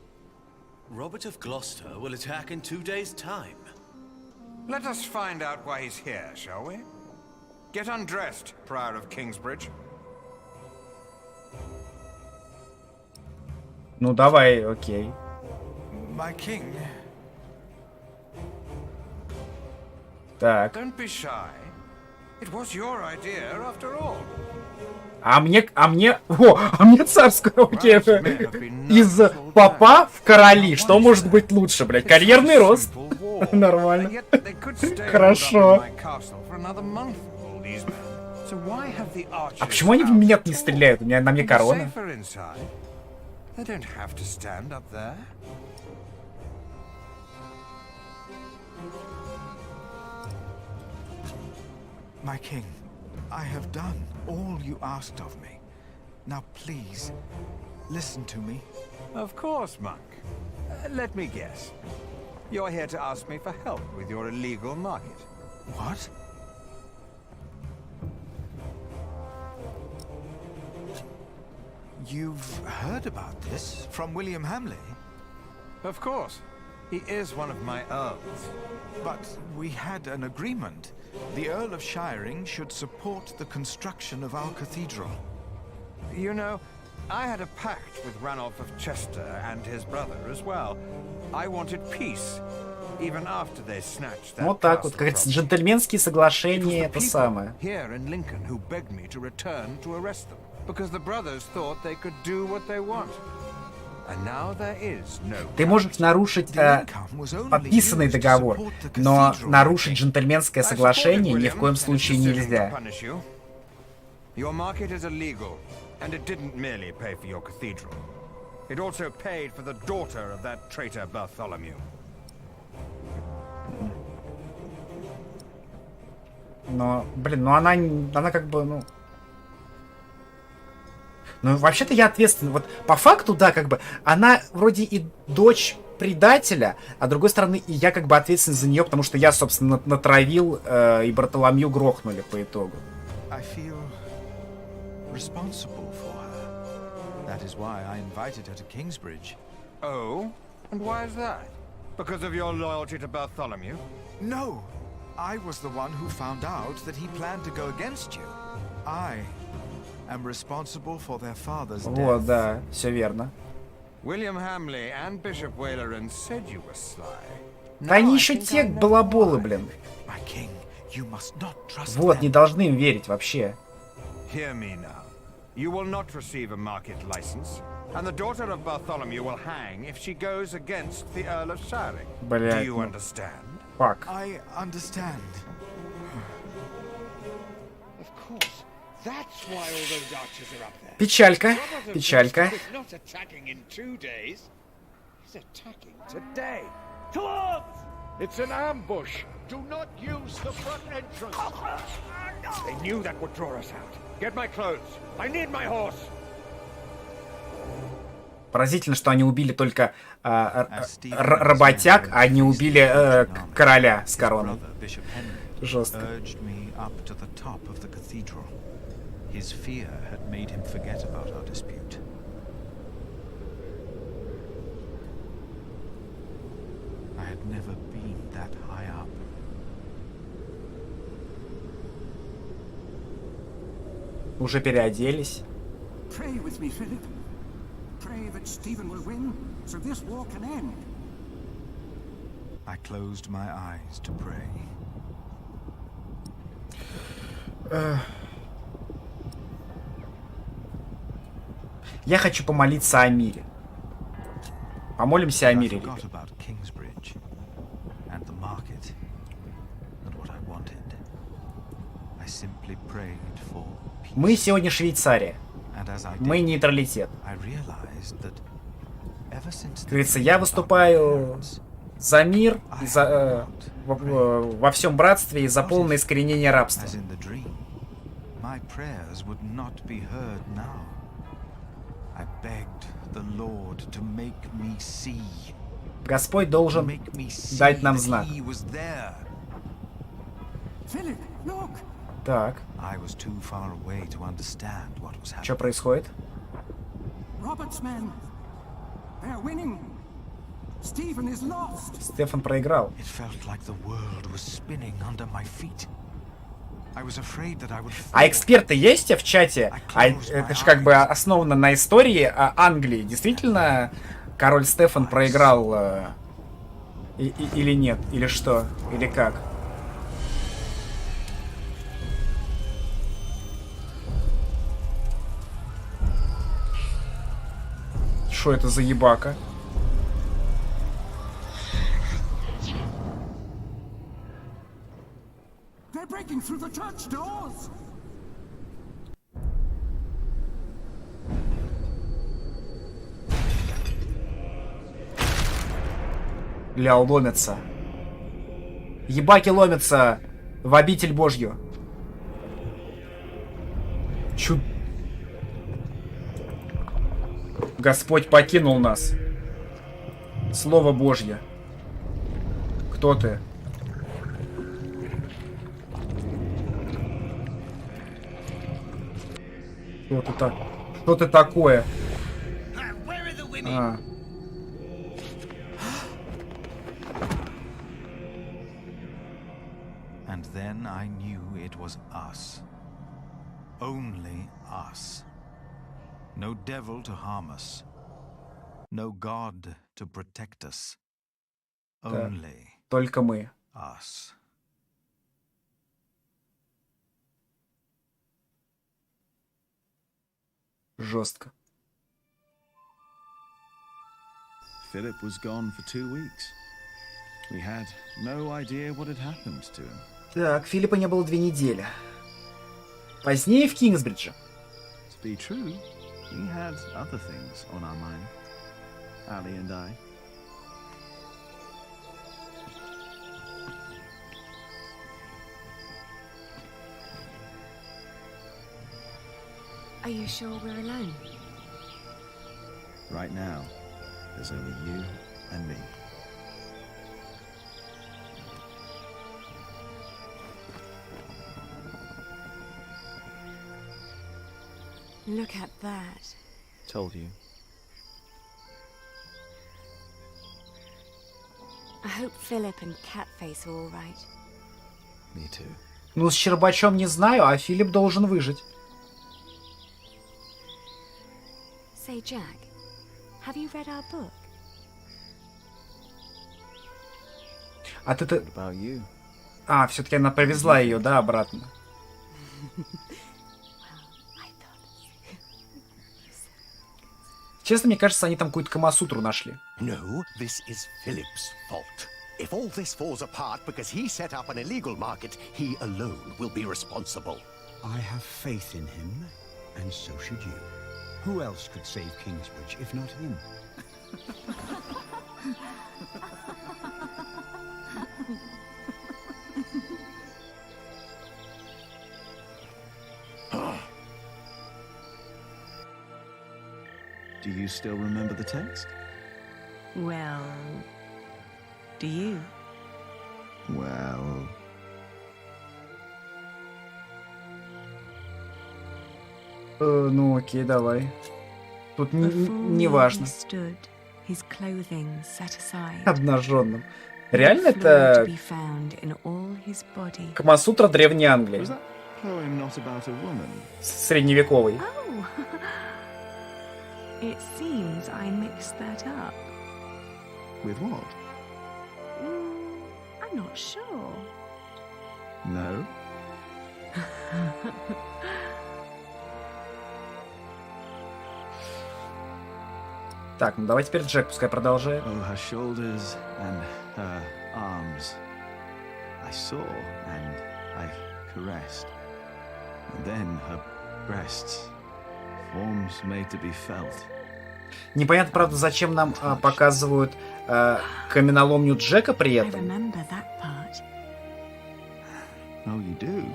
Robert of Gloucester will attack in 2 days' time. Let us find out why he's here, shall we? Get undressed, Prior of Kingsbridge. Ну давай, окей. My king. Так. Don't be shy. It was your idea, after all. А мне царскую, окей. Из папа в короли. Что может быть лучше, блядь? Карьерный рост. Нормально. Хорошо. А почему они в меня не стреляют? На мне корона. My king, I have done all you asked of me. Now please, listen to me. Of course, monk. Let me guess. You're here to ask me for help with your illegal market. What? You've heard about this from William Hamley? Of course. He is one of my earls. But we had an agreement. The Earl of Shiring should support the construction of our cathedral. You know, I had a pact with Ranulph of Chester and his brother as well. I wanted peace, even after they snatched that. Вот так вот, как говорится, джентльменские соглашения, это самое. Here in Lincoln who begged me to return to arrest them, because the brothers thought they could do what they want. And now there is no. Ты можешь нарушить подписанный договор, но нарушить джентльменское соглашение ни в коем случае нельзя. Your market is illegal, and it didn't merely pay for your cathedral. It also paid for the daughter of that traitor Bartholomew. Но, блин, ну она как бы, ну... Ну, вообще-то я ответственный. Вот по факту, да, как бы, она вроде и дочь предателя, а с другой стороны, и я как бы ответственен за нее, потому что я, собственно, натравил, и Бартоломью грохнули по итогу. Responsible for her. That is why I invited her to Kingsbridge. Oh? And why is that? Because of your loyalty to Bartholomew? No! I was the one who found out that he planned to go against you. I am responsible for their father's Вот, death. да, все верно. William Hamley and Bishop Waleran said you were sly. Да они еще те балаболы, блин. My king, you must not trust Вот, them. не должны им верить вообще. Hear me now. You will not receive a market license, and the daughter of Bartholomew will hang if she goes against the Earl of Shiring. Блядь, Do you ну. understand? Fuck. I understand. Of course. That's why all those archers are up there. Печалька, печалька. He's not attacking in 2 days. He's attacking today. Clubs! It's an ambush. Do not use the front entrance. They knew that would draw us out. Get my clothes. I need my horse. Поразительно, что они убили только работяг, а не убили короля с короной. Жестко. His fear had made him forget about our dispute. I had never been that high up. Уже переоделись. Pray with me, Philip. Pray that Stephen will win, so this war can end. I closed my eyes to pray. Я хочу помолиться о мире. Помолимся о мире, ребят. Мы сегодня Швейцария. Мы нейтралитет. Как говорится, я выступаю за мир, и за, во всем братстве и за полное искоренение рабства. Господь должен дать нам знак. Так. Что происходит? Стефан проиграл. А эксперты есть в чате? А это же как бы основано на истории Англии. Действительно, король Стефан проиграл или нет? Или что? Или как? Что это за ебака? Ля, ломятся. Ебаки ломятся в обитель Божью. Господь покинул нас. Слово Божье. Кто ты? Что ты такое? А. And then I knew it was us. Only us. No devil to harm us. No God to protect us. Only только мы. Us. Жестко. Philip was gone for 2 weeks. We had no idea what had happened to him. Так, Филиппа не было 2 недели. Позднее в Кингсбридже. To be true, we had other things on our mind. Ali and I. Are you sure we're alone? Right now, there's only you and me. Look at that. Told you. I hope Philip and Catface are all right. Me too. Ну, с Щербачом не знаю, а Филипп должен выжить. Say, Jack, have you read our book? А ты-то... А, все-таки она повезла ее, да, обратно? Честно, мне кажется, они там какую-то Камасутру нашли. No, this is Philip's fault. If all this falls apart because he set up an illegal market, he alone will be responsible. I have faith in him, and so should you. Who else could save Kingsbridge if not him? Do you still remember the text? Well, do you? Well... Ну окей, давай. Тут не важно. Обнаженным. Реально это Камасутра Древней Англии. Средневековый. It seems I mixed that up. With what? I'm not sure. No. Так, ну давай теперь Джек, пускай продолжает. Oh, her shoulders and her arms. I saw and I caressed. And then her breasts. Forms made to be felt. Непонятно, правда, зачем нам показывают каменоломню Джека при этом.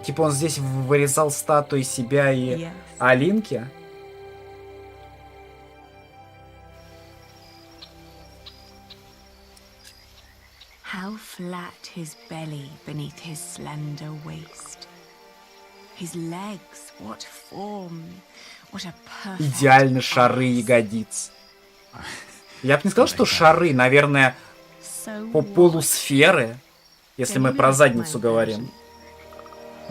Типа он здесь вырезал статуи себя и Алинки. How flat his belly beneath his slender waist. His legs, what form, what a perfect... Идеально шары ягодиц. Я бы не сказал, что шары, наверное, по полусферы, если мы про задницу говорим.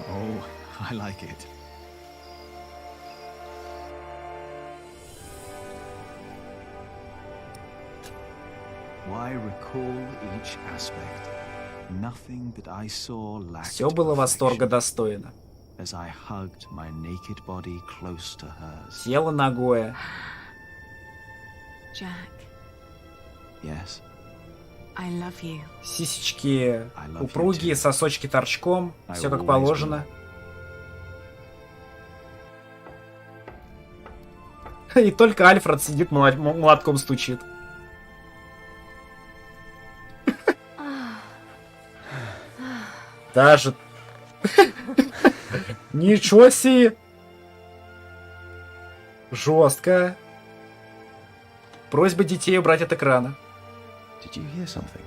Oh, I like it. Why recall each aspect? Nothing that I saw lacked. Все было восторга достойно. As I hugged my naked body close to hers. Тело нагое. Jack. Yes. I love you. Сисечки упругие, сосочки торчком, все как положено. И только Альфред сидит, молотком стучит. Даже... Ничего себе! Жестко. Просьба детей убрать от экрана. Did you hear something?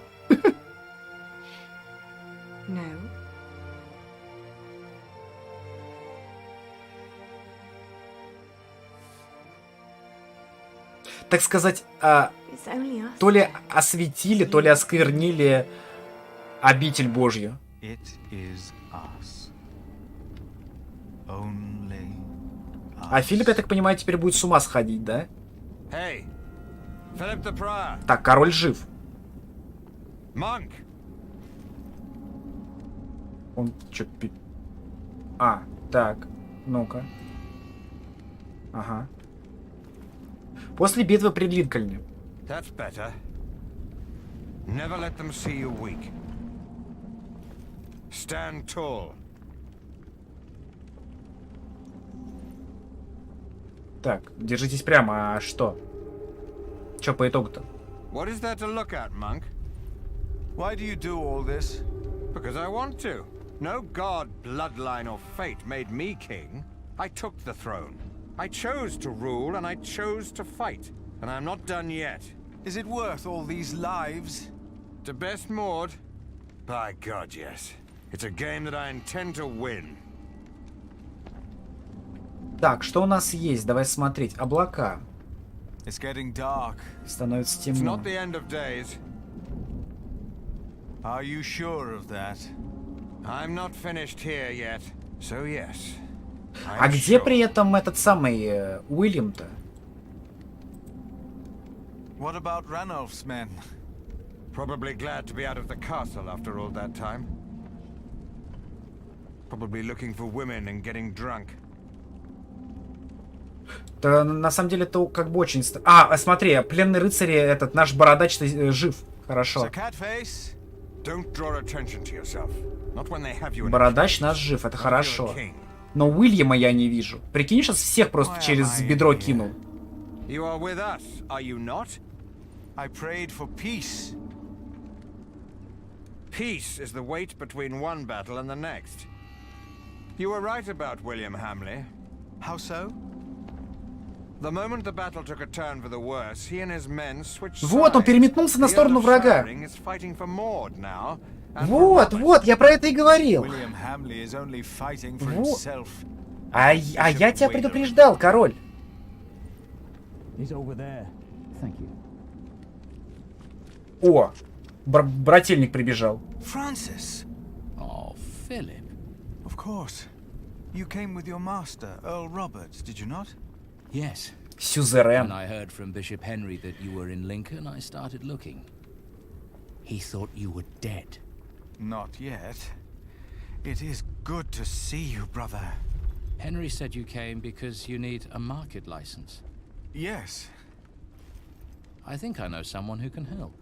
No. Так сказать, то ли осветили, то ли осквернили обитель Божью. А Филипп, я так понимаю, теперь будет с ума сходить, да? Hey, Philip the Prior. Так, король жив. Monk. Он что-то... А, так, ну-ка. Ага. После битвы при Линкольне. That's better. Never let them see you weak. Stand tall. Так, держитесь прямо, а что? Чё по итогу-то? What is there to look at, monk? Why do you do all this? Because I want to. No god, bloodline, or fate made me king. I took the throne. I chose to rule, and I chose to fight. And I'm not done yet. Is it worth all these lives? To best Maud? By God, yes. It's a game that I intend to win. Так, что у нас есть? Давай смотреть. Облака. It's getting dark. Становится It's темно. not the end of days. Are you sure of that? I'm not finished here yet. So yes. А где при этом этот самый Уильям-то? What about Ranulf's men? Probably glad to be out of the castle after all that time. Probably looking for women and getting drunk. Да, на самом деле это как бы очень... А, смотри, пленный рыцарь, этот наш бородач жив. Хорошо. Бородач наш жив, это хорошо. Но Уильяма я не вижу. Прикинь, сейчас всех просто через бедро кинул. You are with us, are you not? I prayed for peace. Peace is the wait between one battle and the next. You were right about William Hamley. How so? The moment the battle took a turn for the worse, he and his men switched sides. Вот, он переметнулся на сторону врага. Вот, я про это и говорил. Вот. А я тебя предупреждал, король. О, брательник прибежал. Francis. Oh, Philip. Of course. You came with your master, Earl Roberts, did you not? Yes. Suzerain. When I heard from Bishop Henry that you were in Lincoln, I started looking. He thought you were dead. Not yet. It is good to see you, brother. Henry said you came because you need a market license. Yes. I think I know someone who can help.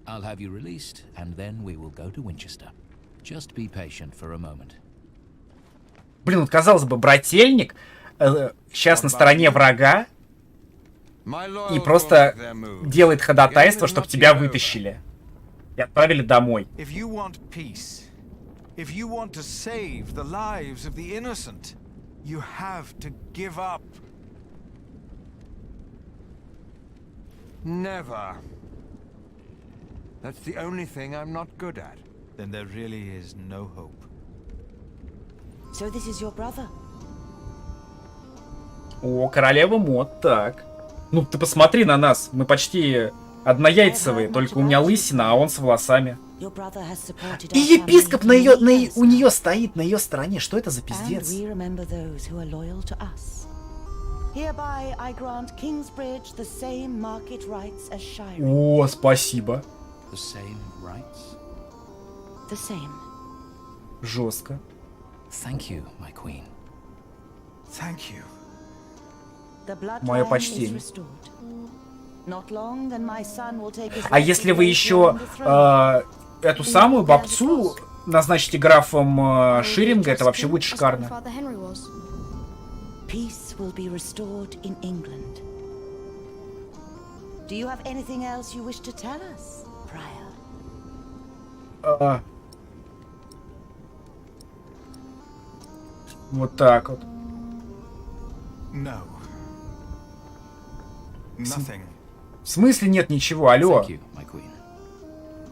I'll have you released, and then we will go to Winchester. Just be patient for a moment. Блин, вот казалось бы, брательник сейчас на стороне врага и просто делает ходатайство, чтобы тебя вытащили и отправили домой. If you want peace, if you want to save the lives of the innocent, you have to give up. Never. That's the only thing I'm not good at. Then there really is no hope. So this is your brother? О, королева мод, так. Ну, ты посмотри на нас. Мы почти однояйцевые, только у меня лысина, а он с волосами. И епископ у нее стоит, на ее стороне. Что это за пиздец? О, спасибо. Жестко. Thank you, my queen. Thank you. Мое почтение. А если вы еще эту самую бабцу назначите графом Ширинга, это вообще будет шикарно. Peace will be restored in England. Do you have anything else you wish to tell us, Prior? Вот так вот. No. Nothing. В смысле нет ничего, алло.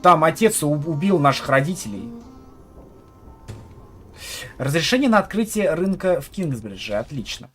Там отец убил наших родителей. Разрешение на открытие рынка в Кингсбридже. Отлично.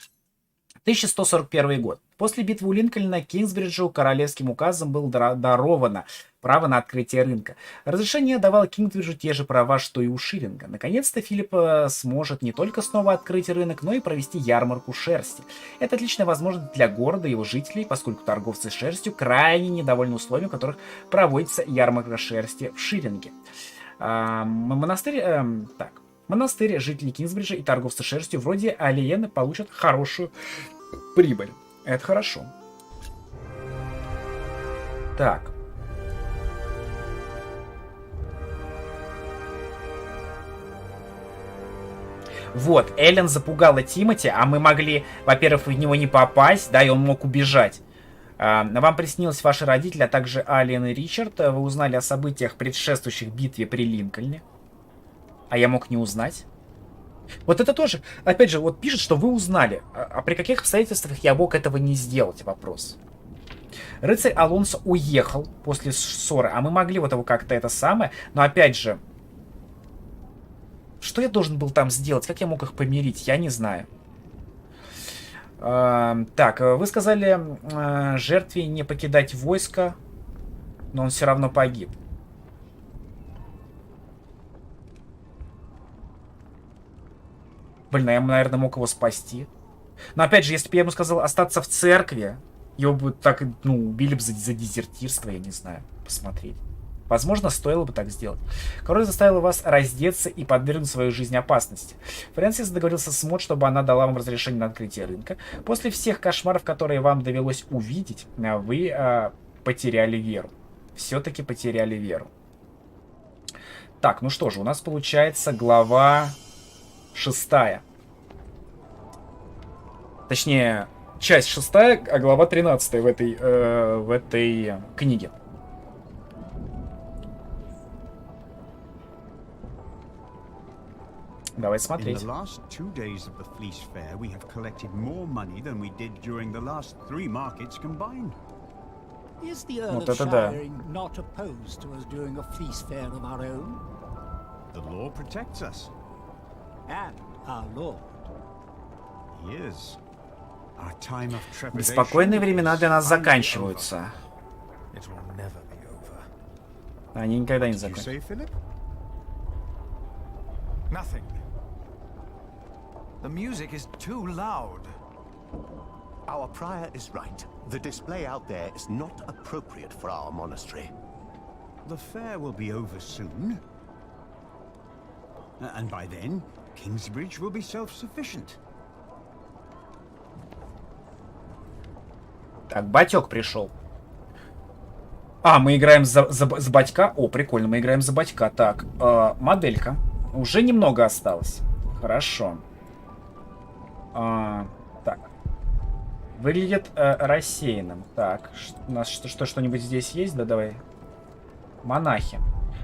1141 год. После битвы у Линкольна Кингсбриджу королевским указом было даровано право на открытие рынка. Разрешение давало Кингсбриджу те же права, что и у Ширинга. Наконец-то Филипп сможет не только снова открыть рынок, но и провести ярмарку шерсти. Это отличная возможность для города и его жителей, поскольку торговцы шерстью крайне недовольны условиями, в которых проводится ярмарка шерсти в Ширинге. Монастырь, жители Кингсбриджа и торговцы шерстью вроде Алиены получат хорошую прибыль. Это хорошо. Так. Вот, Эллен запугала Тимоти, а мы могли, во-первых, в него не попасть, да, и он мог убежать. Вам приснились ваши родители, а также Алиен и Ричард. Вы узнали о событиях, предшествующих битве при Линкольне. А я мог не узнать. Вот это тоже, опять же, вот пишет, что вы узнали. А при каких обстоятельствах я мог этого не сделать? Вопрос. Рыцарь Алонсо уехал после ссоры, а мы могли вот его как-то это самое. Но опять же, что я должен был там сделать? Как я мог их помирить? Я не знаю. Так, вы сказали жертве не покидать войско, но он все равно погиб. Блин, я, наверное, мог его спасти. Но опять же, если бы я ему сказал остаться в церкви, Его бы так, ну, убили бы за дезертирство, я не знаю, посмотреть. Возможно, стоило бы так сделать. Король заставил вас раздеться и подвергнуть свою жизнь опасности. Фрэнсис договорился с Мод, чтобы она дала вам разрешение на открытие рынка. После всех кошмаров, которые вам довелось увидеть, вы потеряли веру. Все-таки потеряли веру. Так, ну что же, у нас получается глава 6. Точнее, часть 6, а глава 13 в этой книге. Давай смотреть. In the last 2 days of the Fleece Fair, we have collected more money than we did during the last 3 markets combined. Is the Earl Вот of это да. Shiring not opposed to us doing a fleece fair of our own? The law protects us. And our lord. He is. Our time of trepidation. Беспокойные времена для нас заканчиваются. It will never be over. Они никогда не Did you say, закончатся. Philip? Nothing. The music is too loud. Our prior is right. The display out there is not appropriate for our monastery. The fair will be over soon. And by then, Kingsbridge will be self-sufficient. Так, батек пришел. А, мы играем за батька. О, прикольно, мы играем за батька. Так, моделька. Уже немного осталось. Хорошо. Так. Выглядит рассеянным. Так, у нас что-нибудь здесь есть? Да, давай. Монахи.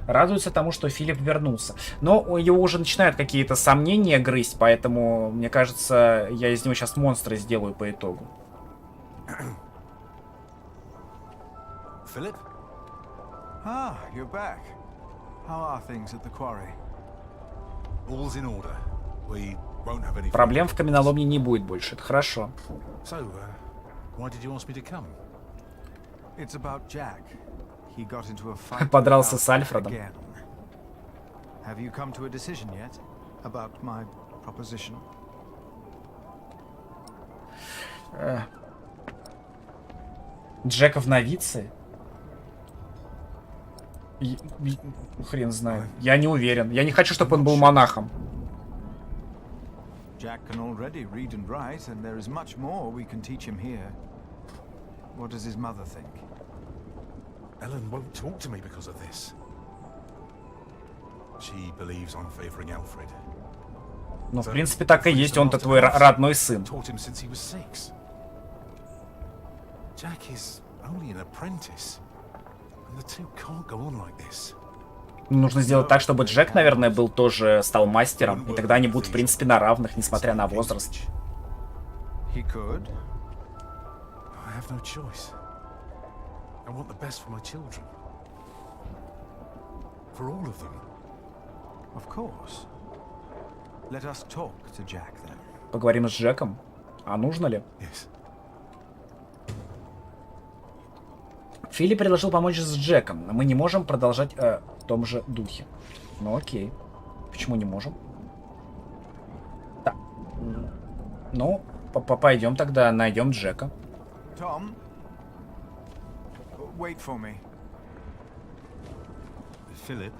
Радуются тому, что Филипп вернулся. Но его уже начинают какие-то сомнения грызть, поэтому, мне кажется, я из него сейчас монстра сделаю по итогу. Philip? Ah, you're back. How are things at the quarry? All's in order. We won't have any. Проблем в каменоломне не будет больше. Это хорошо. So, why did you ask me to come? It's about Jack. He got into a fight. Подрался с Альфредом. Have you come to a decision yet about my proposition? Джека в новице? Хрен знает. Я не уверен. Я не хочу, чтобы он был монахом. Jack can already read and write, and there is much more we can teach him here. What does his mother think? Ellen won't talk to me because of this. She believes I'm favoring Alfred. Ну, в принципе, так и есть. Он-то твой родной сын. Taught him since he was 6. Jack is only an apprentice. And the two can't go on like this. Нужно сделать так, чтобы Джек, наверное, стал мастером. И тогда они будут, в принципе, на равных, несмотря на возраст. He could. I have no choice. I want the best for my children. For all of them. Of course. Let us talk to Jack then. Поговорим с Джеком. А нужно ли? Yes. Филипп предложил помочь с Джеком, но мы не можем продолжать в том же духе. Ну окей. Почему не можем? Так. Ну, пойдем тогда найдем Джека. Tom, wait for me. Philip.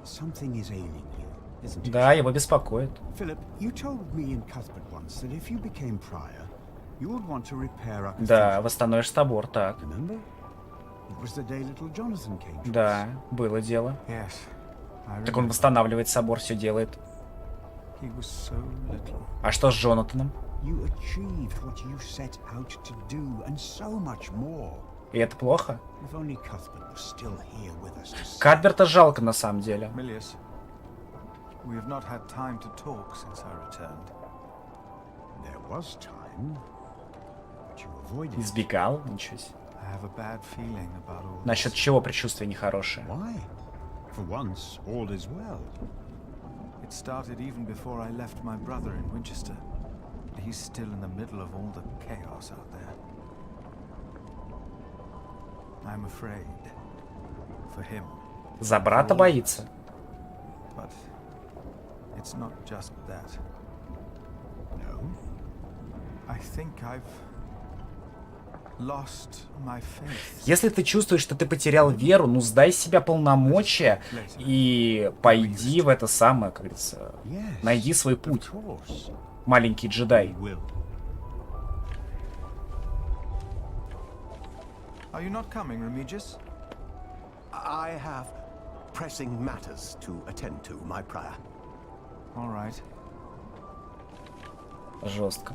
Something is ailing you, isn't it? Да, его беспокоит. Philip, you told me in Cuthbert once that if you became prior, you would want to repair our Да, восстановишь собор, так. Remember? It was the day little Jonathan came to us. Да, было дело. Yes. Так он восстанавливает собор, все делает. He was so little. А что с Джонатаном? You achieved what you set out to do, and so much more. И это плохо? If only Cuthbert was still here with us to see. Кадберта жалко на самом деле. Milius, we have not had time to talk since I returned. There was time, but you avoided it. Избегал? Ничего себе. I have a bad feeling about all Насчет чего предчувствие нехорошее? Why? For once, all is well. It started even before I left my brother in Winchester. He's still in the middle of all the chaos out there. I'm afraid for him. За брата боится. But it's not just that. No. Если ты чувствуешь, что ты потерял веру, ну сдай себя полномочия и пойди в это самое, как говорится, найди свой путь, маленький джедай. Are you not coming, Remigius? I have pressing matters to attend to, my prior. All right. Жестко.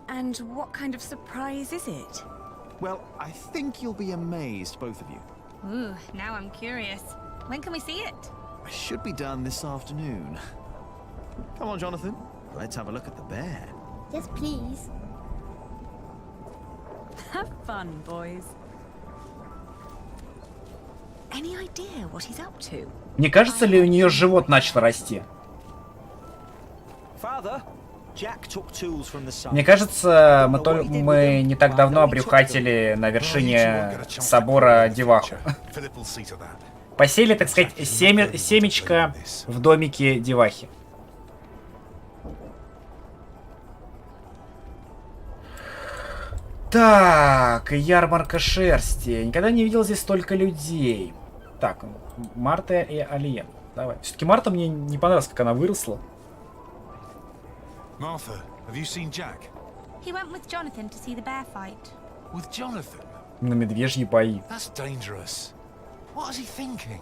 And what kind of surprise is it? Well, I think you'll be amazed, both of you. Ooh, now I'm curious. When can we see it? I should be done this afternoon. Come on, Jonathan. Let's have a look at the bear. Yes, please. Have fun, boys. Any idea what he's up to? Не кажется ли у нее живот начал расти? Мне кажется, мы не так давно обрюхатили на вершине собора Деваху. Посели, так сказать, семечко в домике Девахи. Так, ярмарка шерсти. Никогда не видел здесь столько людей. Так, Марта и Алиен. Давай. Все-таки Марта мне не понравилась, как она выросла. Martha, have you seen Jack? He went with Jonathan to see the bear fight. With Jonathan? На медвежьи бои. That's dangerous. What is he thinking?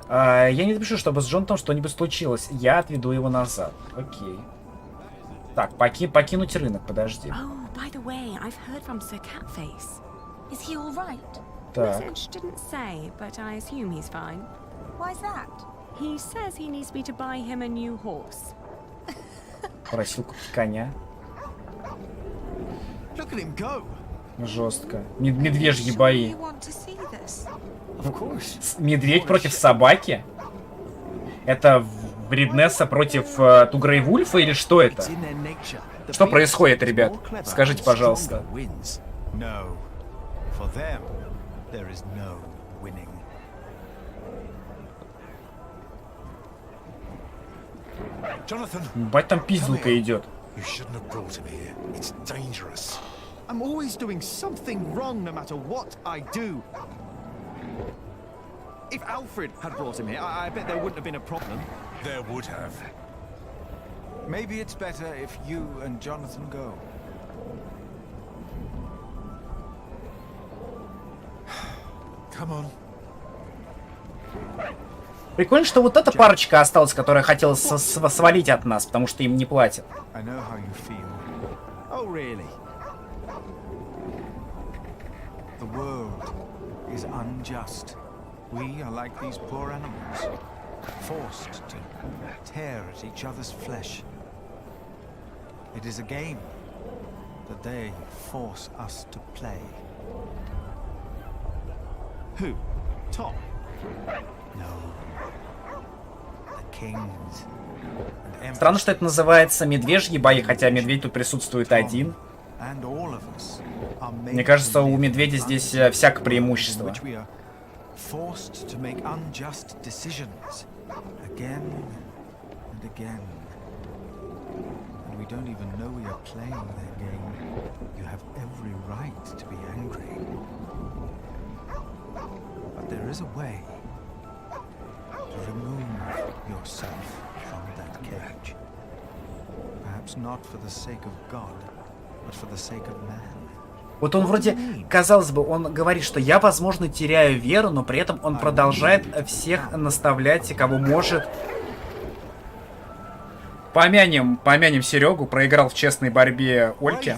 Я не допишу, чтобы с Джонатаном что-нибудь случилось. Я отведу его назад. Окей. Так, покинуть рынок, подожди. Oh, by the way, I've heard from Sir Catface. Is he all right? Так. Message didn't say, but I assume he's fine. Why's that? He says he needs me to buy him a new horse. Просил купить коня. Look at him go. Жестко. Медвежьи бои. You want to see this? Медведь против собаки? Это Вреднесса против Тугрейвульфа или что это? Что происходит, ребят? Скажите, пожалуйста. Бать, там пизделка идет. I'm always doing something wrong no matter what I do. If Alfred had brought him here, I bet there wouldn't have been a problem. There would have. Maybe it's better if you and Jonathan go. Come on. Прикольно, что вот эта парочка осталась, которая хотела свалить от нас, потому что им не платят. I know how you feel. Oh, really? The world is unjust. We are like these poor animals, forced to tear at each other's flesh. It is a game that they force us to play. Who? Tom? No. The kings. Странно, что это называется медвежьи бои, хотя медведь тут присутствует один. Мне кажется, у медведя здесь всякое преимущество. Forced to make unjust decisions again and again. And we don't even know we are playing their game. You have every right to be angry. But there is a way to remove yourself from that cage. Perhaps not for the sake of God, but for the sake of man. Вот он вроде, казалось бы, он говорит, что я, возможно, теряю веру, но при этом он продолжает всех наставлять, кого может. Помянем Серегу, проиграл в честной борьбе Ольке.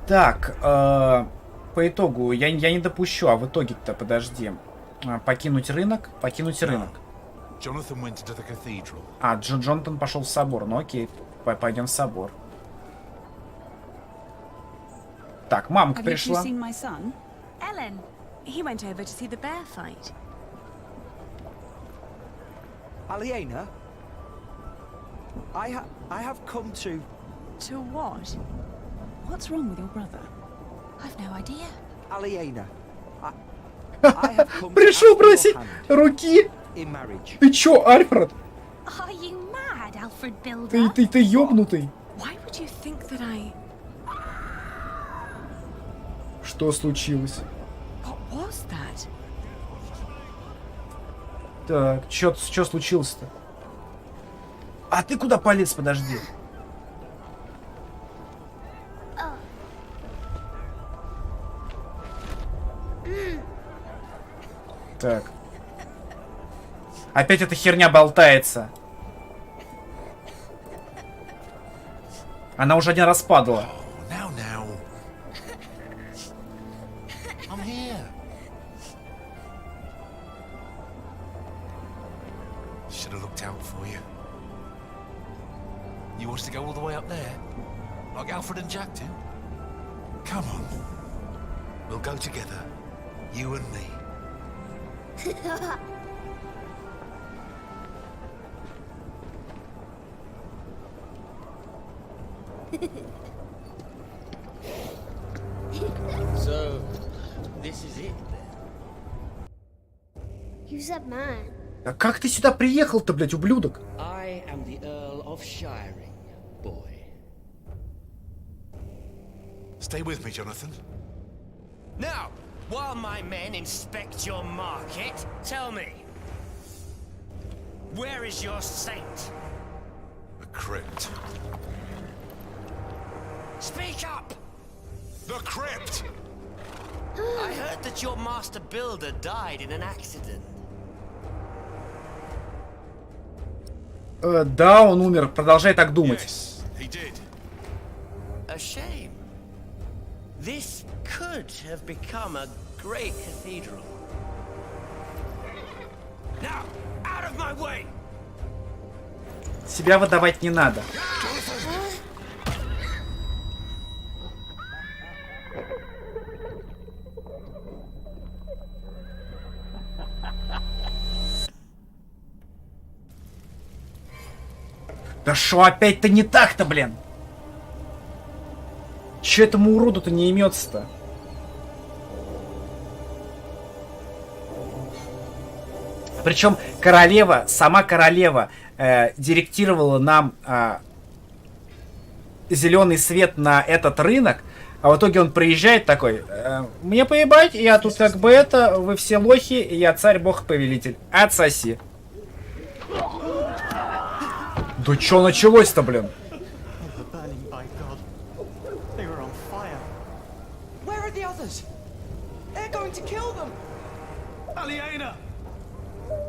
Так, по итогу, я не допущу, а в итоге-то, подожди. Покинуть рынок. А, Джонатан пошел в собор. Ну окей, пойдем в собор. Так, мамка пришла. Ellen, he went over to see the bear fight. Aliena, I have come to... To what? What's wrong with your brother? I've no idea. Aliena, Пришел просить руки. Ты чё, Альфред? Are you mad, Alfred Builder? Ты ёбнутый. Why would you think that I... Что случилось? What was that? Так, чё случилось-то? А ты куда полез, подожди? Так. Опять эта херня болтается. Она уже один раз падала. Should have looked out for you. You want us to go all the way up there? Like Alfred and Jack do? Come on. We'll go together. You and me. So, this is it then? You said mine. А как ты сюда приехал-то, блядь, ублюдок? I am the Earl of Shiring, boy. Stay with me, Jonathan. Now, while my men inspect your market, tell me, where is your saint? The crypt. Speak up! The crypt! I heard that your master builder died in an accident. Да, он умер. Продолжай так думать. Yes, he did. A shame. This could have become a great cathedral. Now, out of my way! Себя выдавать не надо. Да шо опять-то не так-то, блин? Че этому уроду-то не имется-то? Причем королева, сама королева директировала нам зеленый свет на этот рынок, а в итоге он приезжает такой: мне поебать, я тут как бы это, вы все лохи, и я царь, бог, повелитель. Отсоси. Да чё началось-то, блин? Where are the others? They're going to kill them. Aliena!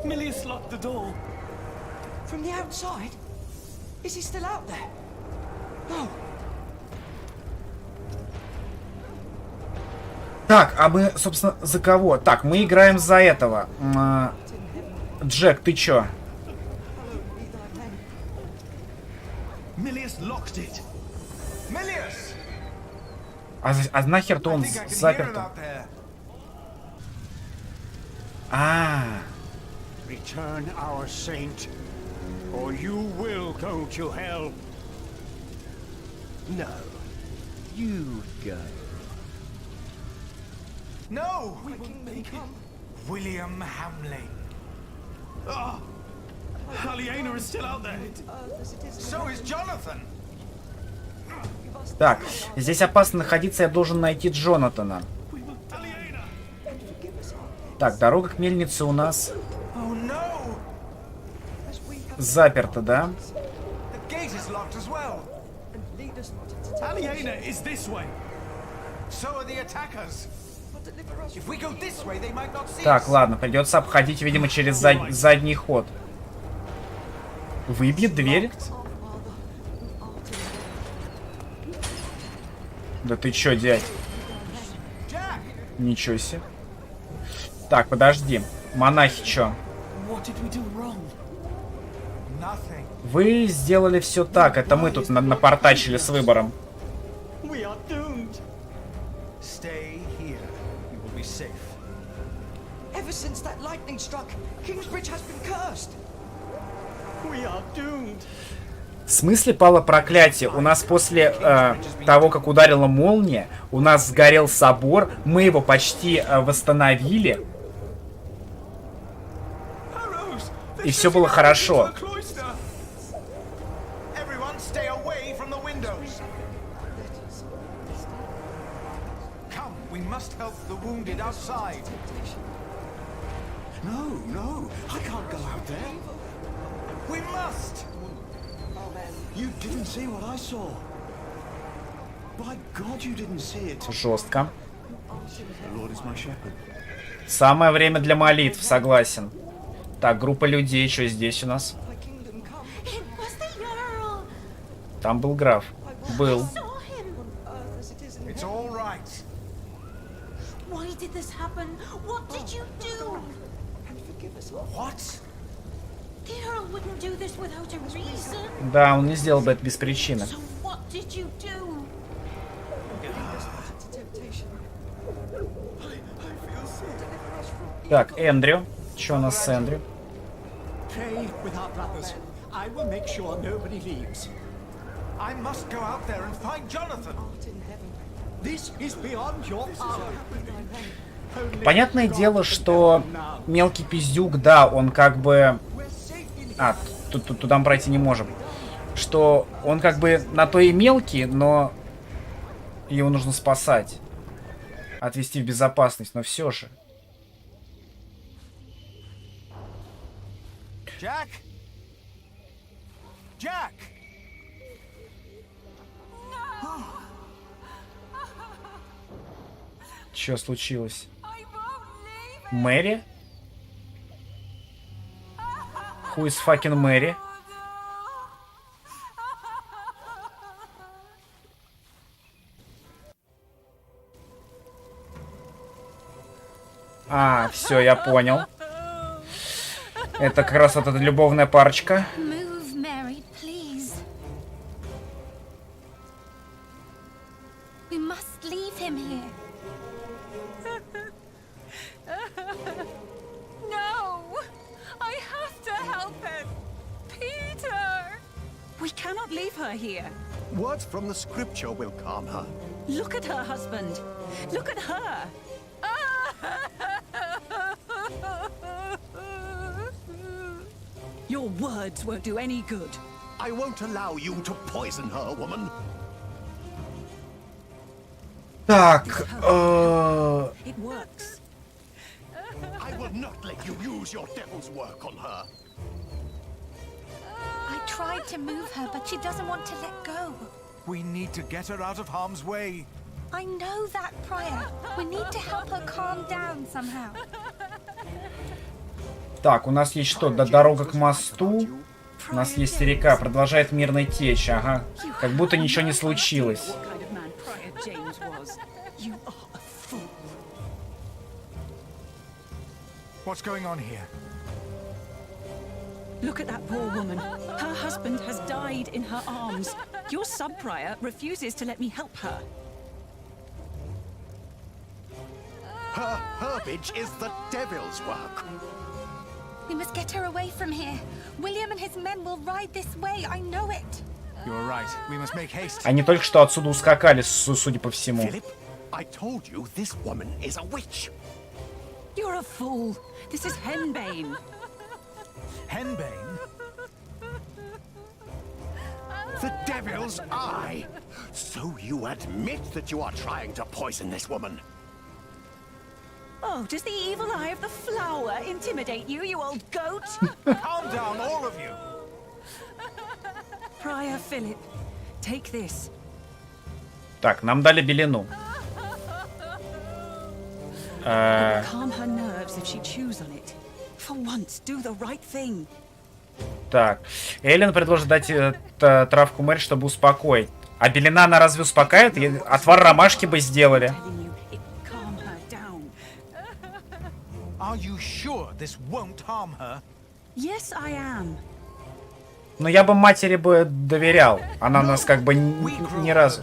Milius locked the door. From the outside? Is he still out there? No. Так, а мы, собственно, за кого? Так, мы играем за этого. Джек, ты чё? Milius locked it. Milius! А нахер-то он заперт? Return our saint, or you will go to hell. No. You go. No! We will make it. William Hamley. Oh! Aliena is still out there. So is Jonathan. Так, здесь опасно находиться, я должен найти Джонатана. Так, дорога к мельнице у нас заперта, да? Так, ладно, придется обходить, видимо, через задний ход. Выбьет дверь? Да ты чё, дядь? Ничего себе. Так, подожди. Монахи чё? Вы сделали все так. Это мы тут напортачили с выбором. В смысле пало проклятие? У нас после того, как ударила молния, у нас сгорел собор, мы его почти восстановили. И все было хорошо. No, I can't go out there. We must. You didn't see what I saw. By God, you didn't see it. Жестко. The Lord is my shepherd. Самое время для молитв, согласен. Так, группа людей, что здесь у нас? Там был граф. Был. It's all right. Why did this happen? What did you do? What? The Earl wouldn't do this without a reason. Да, он не сделал бы это без причины. So what did you do? Так, Эндрю. Что у нас с Эндрю? Pray with our brothers. I will make sure nobody leaves. I must go out there and find Jonathan. This is beyond your power. Понятное дело, что мелкий пиздюк, да, он как бы... А, туда мы пройти не можем. Что он как бы на то и мелкий, но его нужно спасать. Отвести в безопасность, но все же. Jack? Jack! Что случилось? Мэри? Who is fucking Мэри? А, все, я понял. Это как раз вот эта любовная парочка. Move, Mary, please. We must leave him here. No! I have to help him! Peter! We cannot leave her here. Words from the scripture will calm her. Look at her husband. Look at her. Your words won't do any good. I won't allow you to poison her, woman. Так, It works. I will not let you use your devil's work on her. I tried to move her, but she doesn't want to let go. We need to get her out of harm's way. I know that, Prior. We need to help her calm down somehow. Так, у нас есть что? Дорога к мосту. У нас есть река. Продолжает мирная течь. Ага. Как будто ничего не случилось. What's going on here? Look at that poor woman. Her husband has died in her arms. Your sub-prior refuses to let me help her. Her herbage is the devil's work. We must get her away from here. William and his men will ride this way. I know it. You're right. We must make haste. Они только что отсюда ускакали, судя по всему. Philip, I told you this woman is a witch. You're a fool. This is Henbane. Henbane? The devil's eye. So you admit that you are trying to poison this woman. Oh, does the evil eye of the flower intimidate you, you old goat? Calm down, all of you. Prior Philip, take this. Так, нам дали белину. It will calm her nerves if she chews on it. For once, do the right thing. Так, Эллен предложит дать травку Мэри, чтобы успокоить. А белина она разве успокаивает? Отвар ромашки бы сделали. Are you sure this won't harm her? Yes, I am. Но я бы матери бы доверял. Она нас как бы ни разу...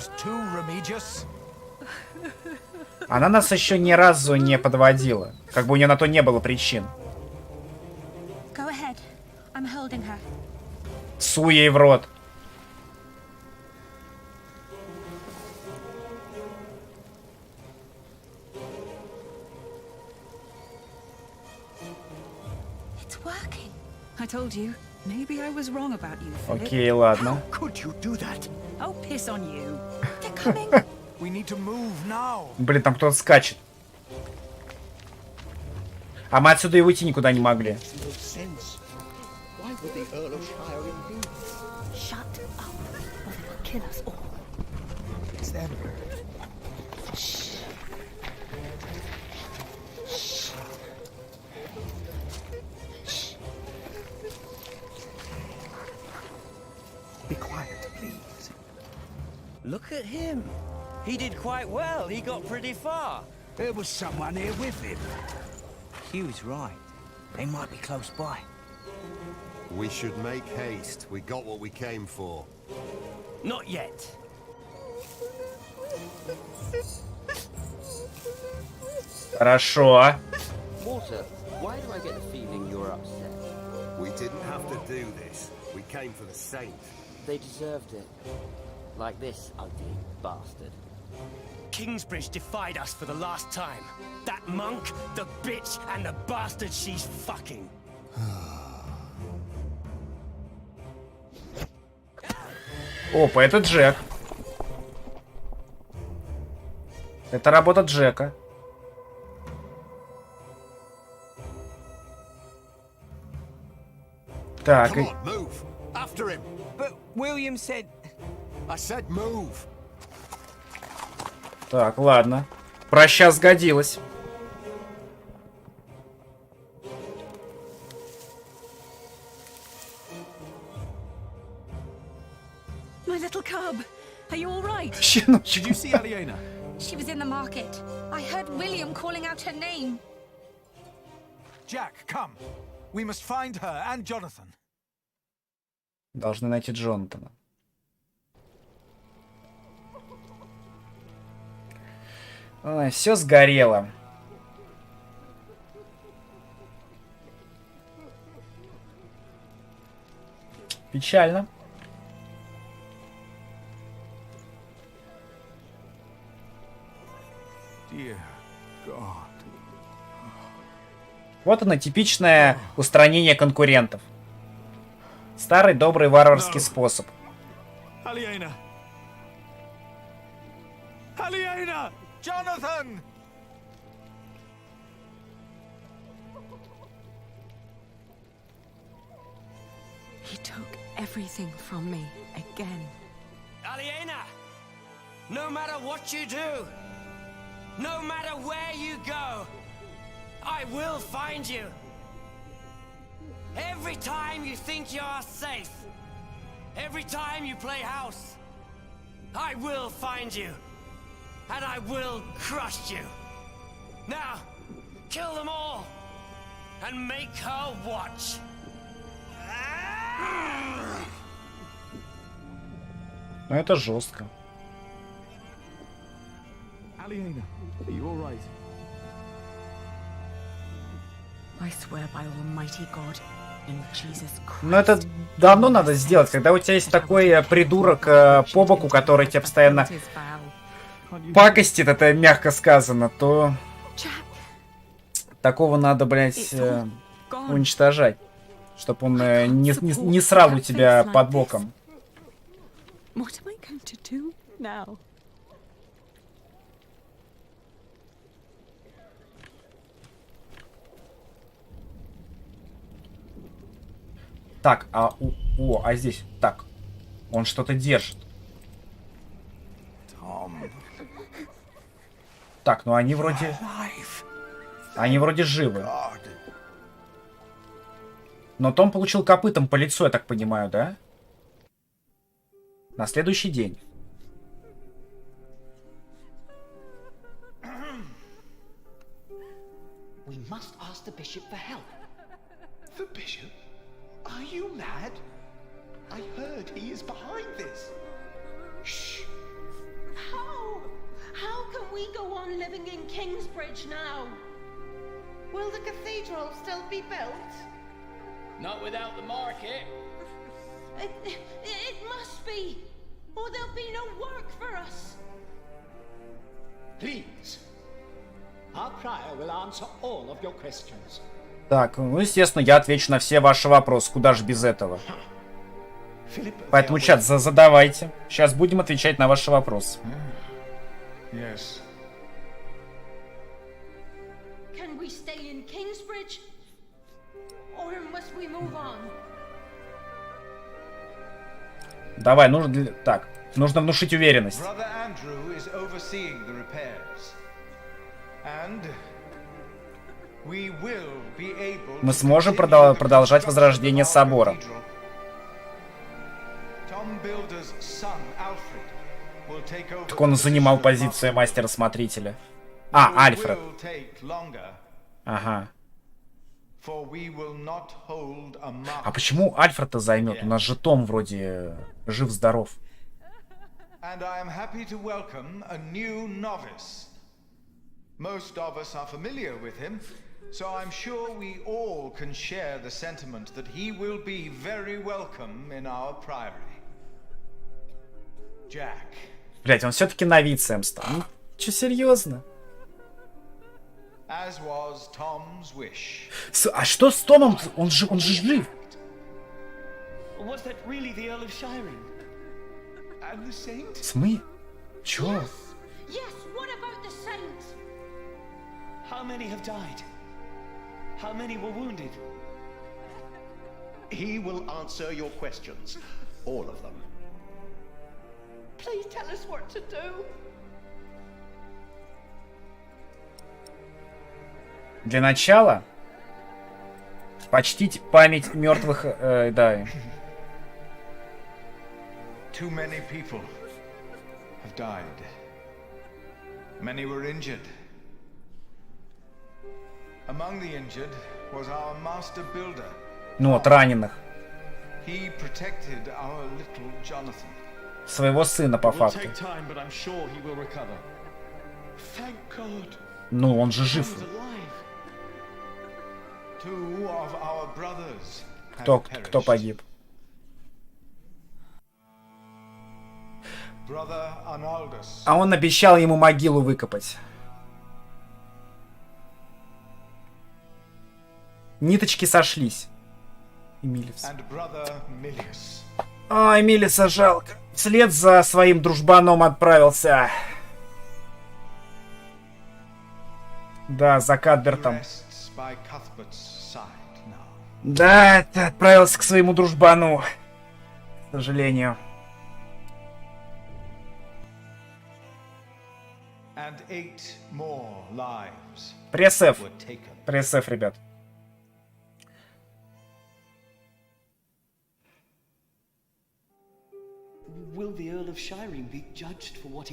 Она нас еще ни разу не подводила. Как бы у нее на то не было причин. Go ahead. I'm holding her. Су ей в рот. I told you. Maybe I was wrong about you, Philip. Окей, ладно. Could you do that? I'll piss on you. They're coming. We need to move now. Блин, там кто-то скачет. А мы отсюда и уйти никуда не могли. Shut up, or they will kill us all. It's them. Shh. Shh. Shh. Be quiet, please. Look at him. He did quite well. He got pretty far. There was someone here with him. Hugh's right. They might be close by. We should make haste. We got what we came for. Not yet. Хорошо. Walter, why do I get the feeling you're upset? We didn't have to do this. We came for the saint. They deserved it. Like this ugly bastard. Kingsbridge defied us for the last time. That monk, the bitch, and the bastard she's fucking. Опа, это Джек. Это работа Джека. Так. Come on, move. After him. But William said... I said move. Так, ладно. Проща сгодилась. My little cub. Are you all right? Did you see Aliena? She was in the market. I heard William calling out her name. Jack, come. We must find her and Jonathan. Должны найти Джонатана. Ой, все сгорело. Печально. Dear God. Вот оно, типичное устранение конкурентов. Старый добрый варварский способ. Aliena! Aliena! Jonathan! He took everything from me again. Aliena! No matter what you do, no matter where you go, I will find you. Every time you think you're safe, every time you play house, I will find you. And I will crush you. Now, kill them all and make her watch. Ну это жестко. Aliena, are you all right? I swear by Almighty God and Jesus Christ. Ну это давно надо сделать, когда у тебя есть такой придурок по боку, который тебе постоянно пакостит, это мягко сказано, то такого надо, блядь, уничтожать, чтобы он не срал у тебя под боком. What am I going to do now? Так, а здесь, так, он что-то держит. Так, ну они вроде живы. Но Том получил копытом по лицу, я так понимаю, да? На следующий день. We must ask the bishop for help. The bishop? Are you mad? I heard he is behind this. Shh. How? How can we go on living in Kingsbridge now? Will the cathedral still be built? Not without the market. It must be, or there'll be no work for us. Please. Our prior will answer all of your questions. Так, ну, естественно, я отвечу на все ваши вопросы. Куда же без этого? Поэтому, чат, задавайте. Сейчас будем отвечать на ваши вопросы. Yes. Can we stay in Kingsbridge? Or must we move on? Давай, нужно... Так, нужно внушить уверенность. Brother Andrew is overseeing the repairs. And we will be able Мы сможем продолжать возрождение собора. Tom Builder's son, Alfred, will take over. Так он занимал позицию мастера-смотрителя. А, Альфред. Ага. А почему Альфред-то займет? У нас же Том вроде жив-здоров. And I am happy to welcome a new novice. Most of us are familiar with him, so I'm sure we all can share the sentiment that he will be very welcome in our priory. Jack. Блять, он все-таки новицем стал. Ну, че, серьезно? As was Tom's wish. А что с Томом? Он же жив. Was that really the Earl of Shiring? And the Saint? Смы? Чё? Yes, what about the Saint? How many have died? How many were wounded? He will answer your questions. All of them. Please tell us what to do. Для начала почтить память мертвых, да. Too many people have died. Many were injured. Among the injured was our master builder. Ну вот, раненых. He protected our little Jonathan. Своего сына, по факту. Ну, он же жив. Кто погиб? А он обещал ему могилу выкопать. Ниточки сошлись. Эмилис. А, Эмилиса жалко. Вслед за своим дружбаном отправился. Да, за Кадбертом. Да, ты отправился к своему дружбану. К сожалению. Пресс-Ф. Пресс-Ф, ребят.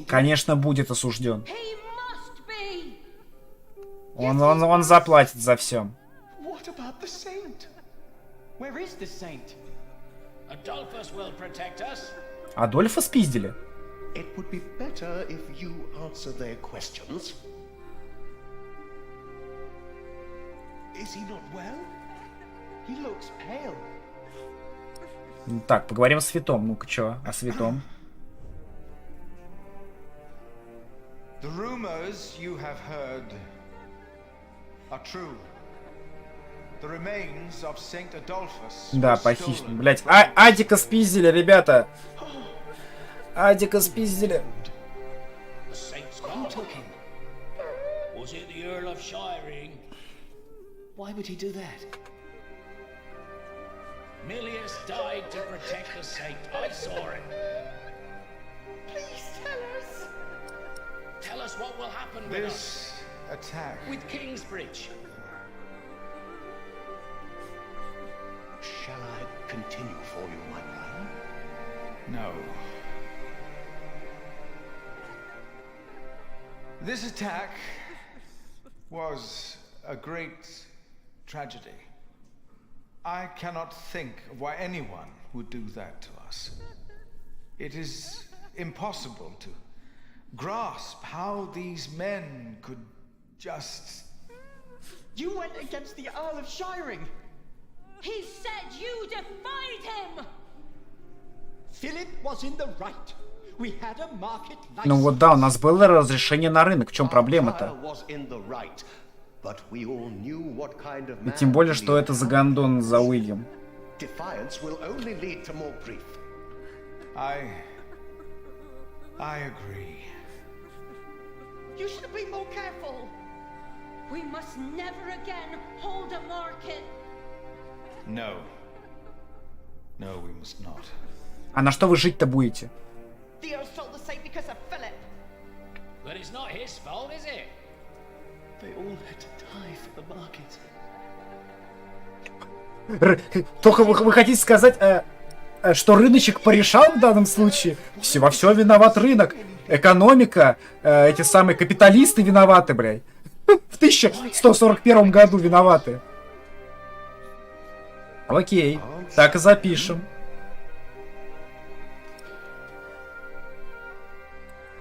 Конечно, будет осужден. Он заплатит за все. Адольфа спиздили? Так, поговорим о святом. Ну-ка, чё? О святом. The rumors you have heard are true. The remains of Saint Adolphus. Да, похищен. Блять, Адика спиздили, ребята. Адика спиздили. Why would he do that? Milius died to protect the saint. I saw it. Please tell us. Tell us what will happen with this attack. With Kingsbridge. Shall I continue for you, my brother? No. This attack was a great tragedy. I cannot think of why anyone would do that to us. It is impossible to grasp how these men could just... You went against the Earl of Shiring! He said you defied him! Philip was in the right. We had a market license. Ну вот да, у нас было разрешение на рынок. В чем проблема-то? but we all knew what kind of И man тем более, he что это за гондон за Уильям. Defiance will only lead to more grief. I agree. You should be more careful. We must never again hold a market. No. No, we must not. А на что вы жить-то будете? The Earl's told the same because of Philip. But it's not his fault, is it? They all had to die for the market. Только вы хотите сказать, что рыночек порешал в данном случае? Все, во всем виноват рынок. Экономика, эти самые капиталисты виноваты, блядь. В 1141 году виноваты. Окей, так и запишем.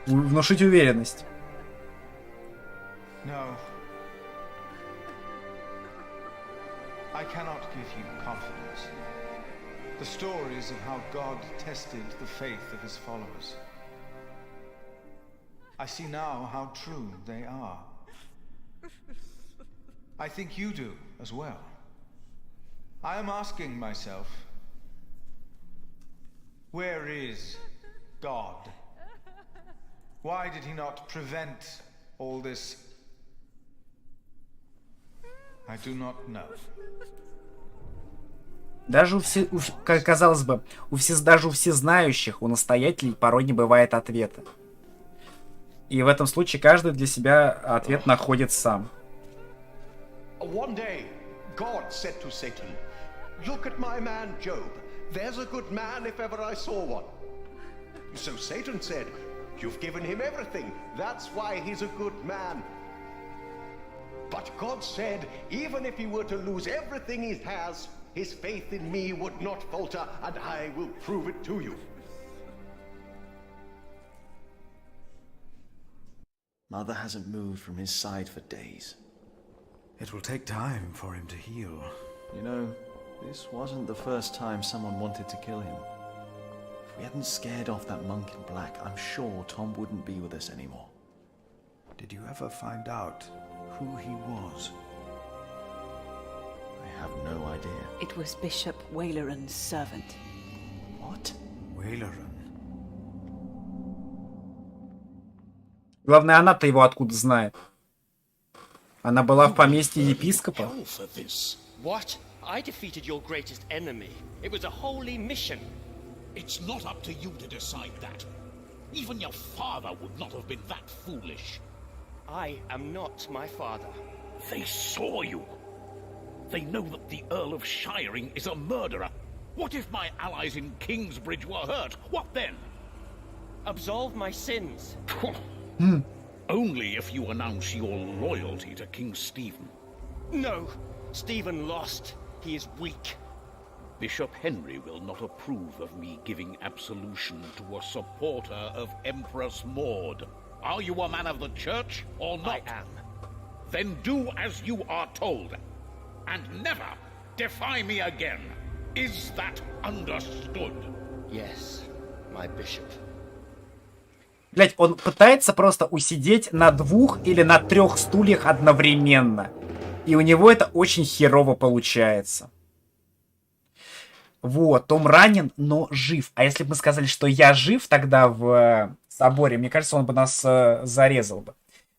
Внушить уверенность. No. I cannot give you confidence. The stories of how God tested the faith of his followers. I see now how true they are. I think you do as well. I am asking myself, where is God? Why did he not prevent all this? I do not know. Даже как казалось бы, даже у всезнающих, у настоятелей порой не бывает ответа. И в этом случае каждый для себя ответ находит сам. One day, God said to Satan, "Look at my man Job. There's a good man if ever I saw one." So Satan said, "You've given him everything. That's why he's a good man." But God said, even if he were to lose everything he has, his faith in me would not falter, and I will prove it to you. Mother hasn't moved from his side for days. It will take time for him to heal. You know, this wasn't the first time someone wanted to kill him. If we hadn't scared off that monk in black, I'm sure Tom wouldn't be with us anymore. Did you ever find out who he was? I have no idea. It was Bishop Waileran's servant. What? Waileran? Главное, она-то его откуда знает. Она была в поместье епископа. What? I defeated your greatest enemy. It was a holy mission. It's not up to you to decide that. Even your father would not have been that foolish. I am not my father. They saw you. They know that the Earl of Shiring is a murderer. What if my allies in Kingsbridge were hurt? What then? Absolve my sins. Only if you announce your loyalty to King Stephen. No, Stephen lost. He is weak. Bishop Henry will not approve of me giving absolution to a supporter of Empress Maud. Are you a man of the church or not? I am. Then do as you are told. And never defy me again. Is that understood? Yes, my bishop. Блять, он пытается просто усидеть на 2 или на 3 стульях одновременно. И у него это очень херово получается. Вот, Том ранен, но жив. А если бы мы сказали, что я жив тогда в соборе, мне кажется, он бы нас зарезал бы.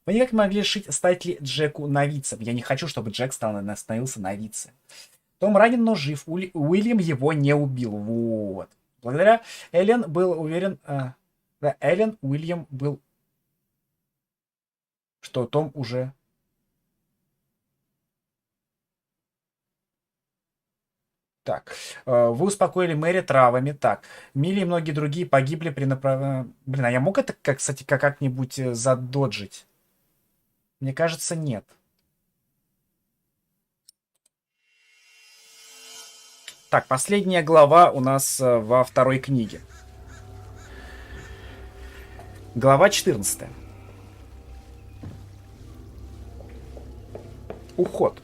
Вы никак не могли решить, стать ли Джеку новицем. Я не хочу, чтобы Джек становился новицем. Том ранен, но жив. Уильям его не убил. Вот. Благодаря Эллен был уверен... Да, Эллен Уильям был... Что Том уже... Так, вы успокоили Мэри травами. Так, Милли и многие другие погибли при направлении... Блин, а я мог это, кстати, как-нибудь задоджить? Мне кажется, нет. Так, последняя глава у нас во второй книге. Глава 14. Уход.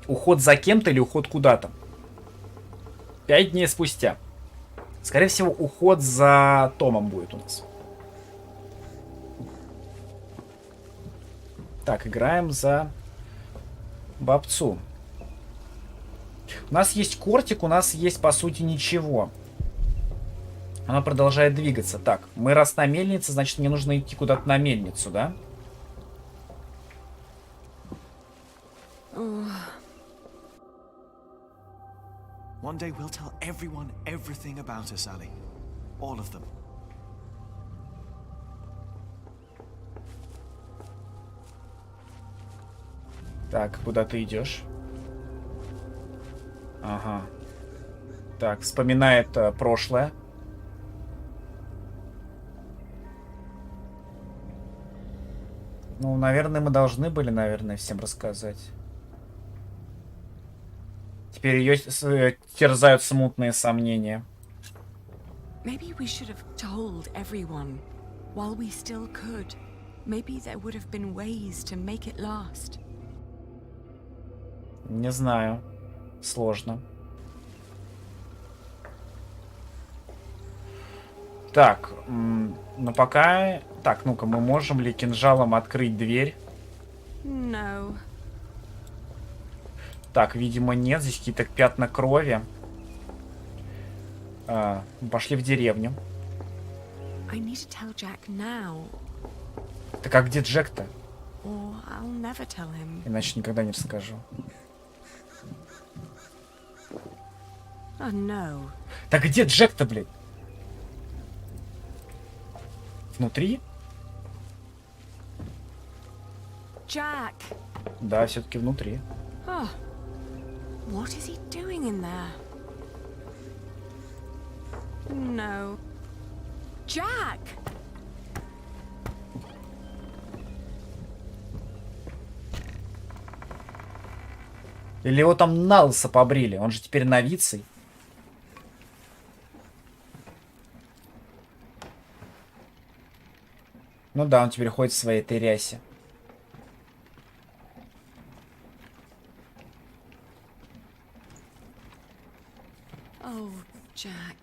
Уход за кем-то или уход куда-то. 5 дней спустя. Скорее всего, уход за Томом будет у нас. Так, играем за бабцу. У нас есть кортик, у нас есть, по сути, ничего. Она продолжает двигаться. Так, мы раз на мельнице, значит, мне нужно идти куда-то на мельницу, да? One day we'll tell everyone everything about us, Ali. All of them. Так, куда ты идешь? Ага. Так, вспоминает прошлое. Ну, наверное, мы должны были, наверное, всем рассказать. Теперь ее терзают смутные сомнения. Maybe we should have told everyone while we still could. Maybe there would have been ways to make it last. Не знаю. Сложно. Так, но пока... Так, ну-ка, мы можем ли кинжалом открыть дверь? No. Так, видимо, нет. Здесь какие-то пятна крови. Пошли в деревню. I need to tell Jack now. Так, а где Джек-то? Or I'll never tell him. Иначе никогда не расскажу. Oh, no. Так где Джек-то, блядь? Внутри? Jack. Да, все-таки внутри. Oh. What is he doing in there? No. Jack! Или его там на лысо побрили? Он же теперь новицей. Ну да, он теперь ходит в своей этой рясе. Oh, Jack.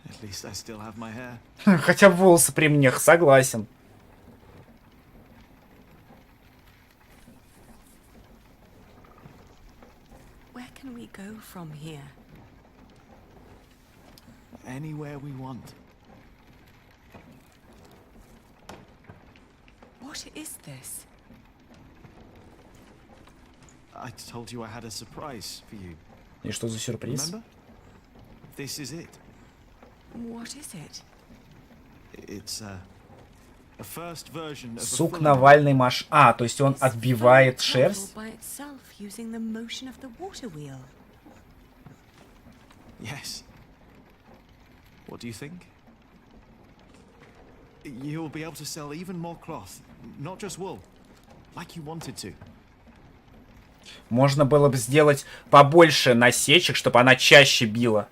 At least I still have my hair. Хотя волосы при мне, согласен. Where can we go from here? Anywhere we want. What is this? I told you I had a surprise for you. И что за сюрприз? Remember? This is it. What is it? It's a first version of Сук Навальный Маш. А, то есть он отбивает шерсть? By itself, using the motion of the water wheel. Yes. What do you think? You'll be able to sell even more cloth, not just wool, like you wanted to. Можно было бы сделать побольше насечек, чтобы она чаще била.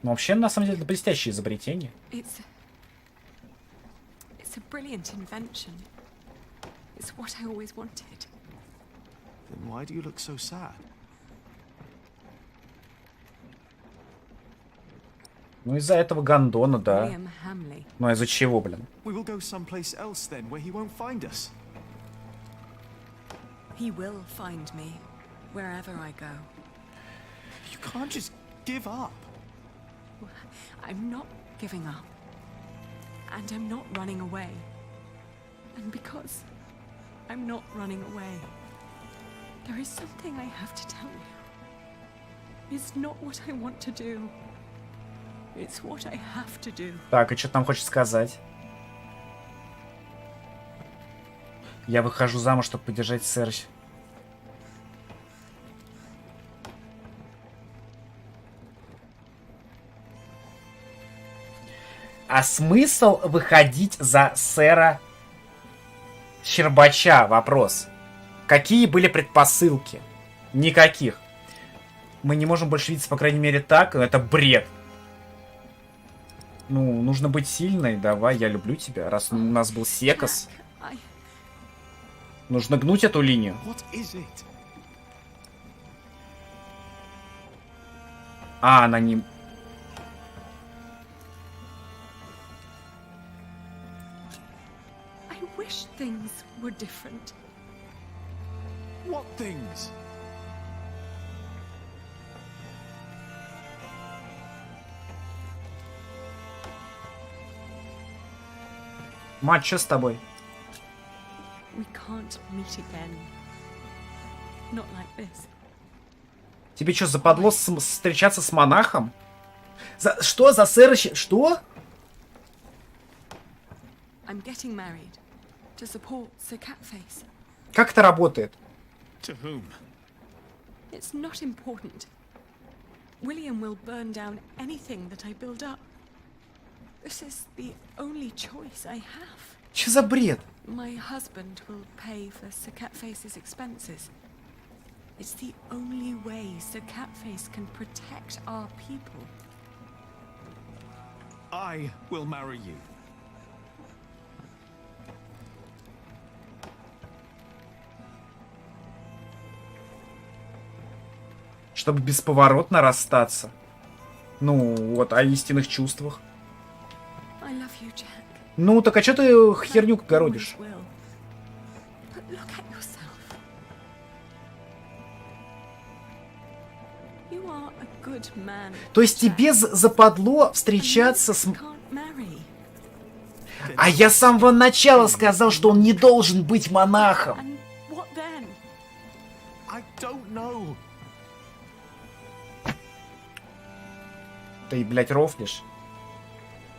Но вообще, на самом деле, это блестящее изобретение. It's a brilliant invention. It's what I always wanted. Then why do you look so sad? Ну, из-за этого гондона, да. William Hamley. Ну, из-за чего, блин? We will go someplace else then, where he won't find us. He will find me, wherever I go. You can't just give up. I'm not giving up. And I'm not running away. And because I'm not running away, there is something I have to tell you. It's not what I want to do. It's what I have to do. Так, и что там хочет сказать? Я выхожу замуж, чтобы поддержать Серж. А смысл выходить за сэра Щербача? Вопрос. Какие были предпосылки? Никаких. Мы не можем больше видеться, по крайней мере, так. Это бред. Ну, нужно быть сильной. Давай, я люблю тебя. Раз у нас был секас. Нужно гнуть эту линию. А, она не... were different. What things? Мать, что с тобой? We can't meet again. Not like this. Тебе что, западло встречаться с монахом? Что за сэрыще? Что? I'm getting married to support Sir Catface. Как это работает? To whom? It's not important. William will burn down anything that I build up. This is the only choice I have. Что за бред? My husband will pay for Sir Catface's expenses. It's the only way Sir Catface can protect our people. I will marry you. Чтобы бесповоротно расстаться. Ну, вот о истинных чувствах. I love you, Jack. Ну, так а что ты херню городишь? But look at yourself. You are a good man. То есть тебе западло встречаться с... А я с самого начала сказал, что он не должен быть монахом. And what then? I don't know. Ты, блядь, рофлишь.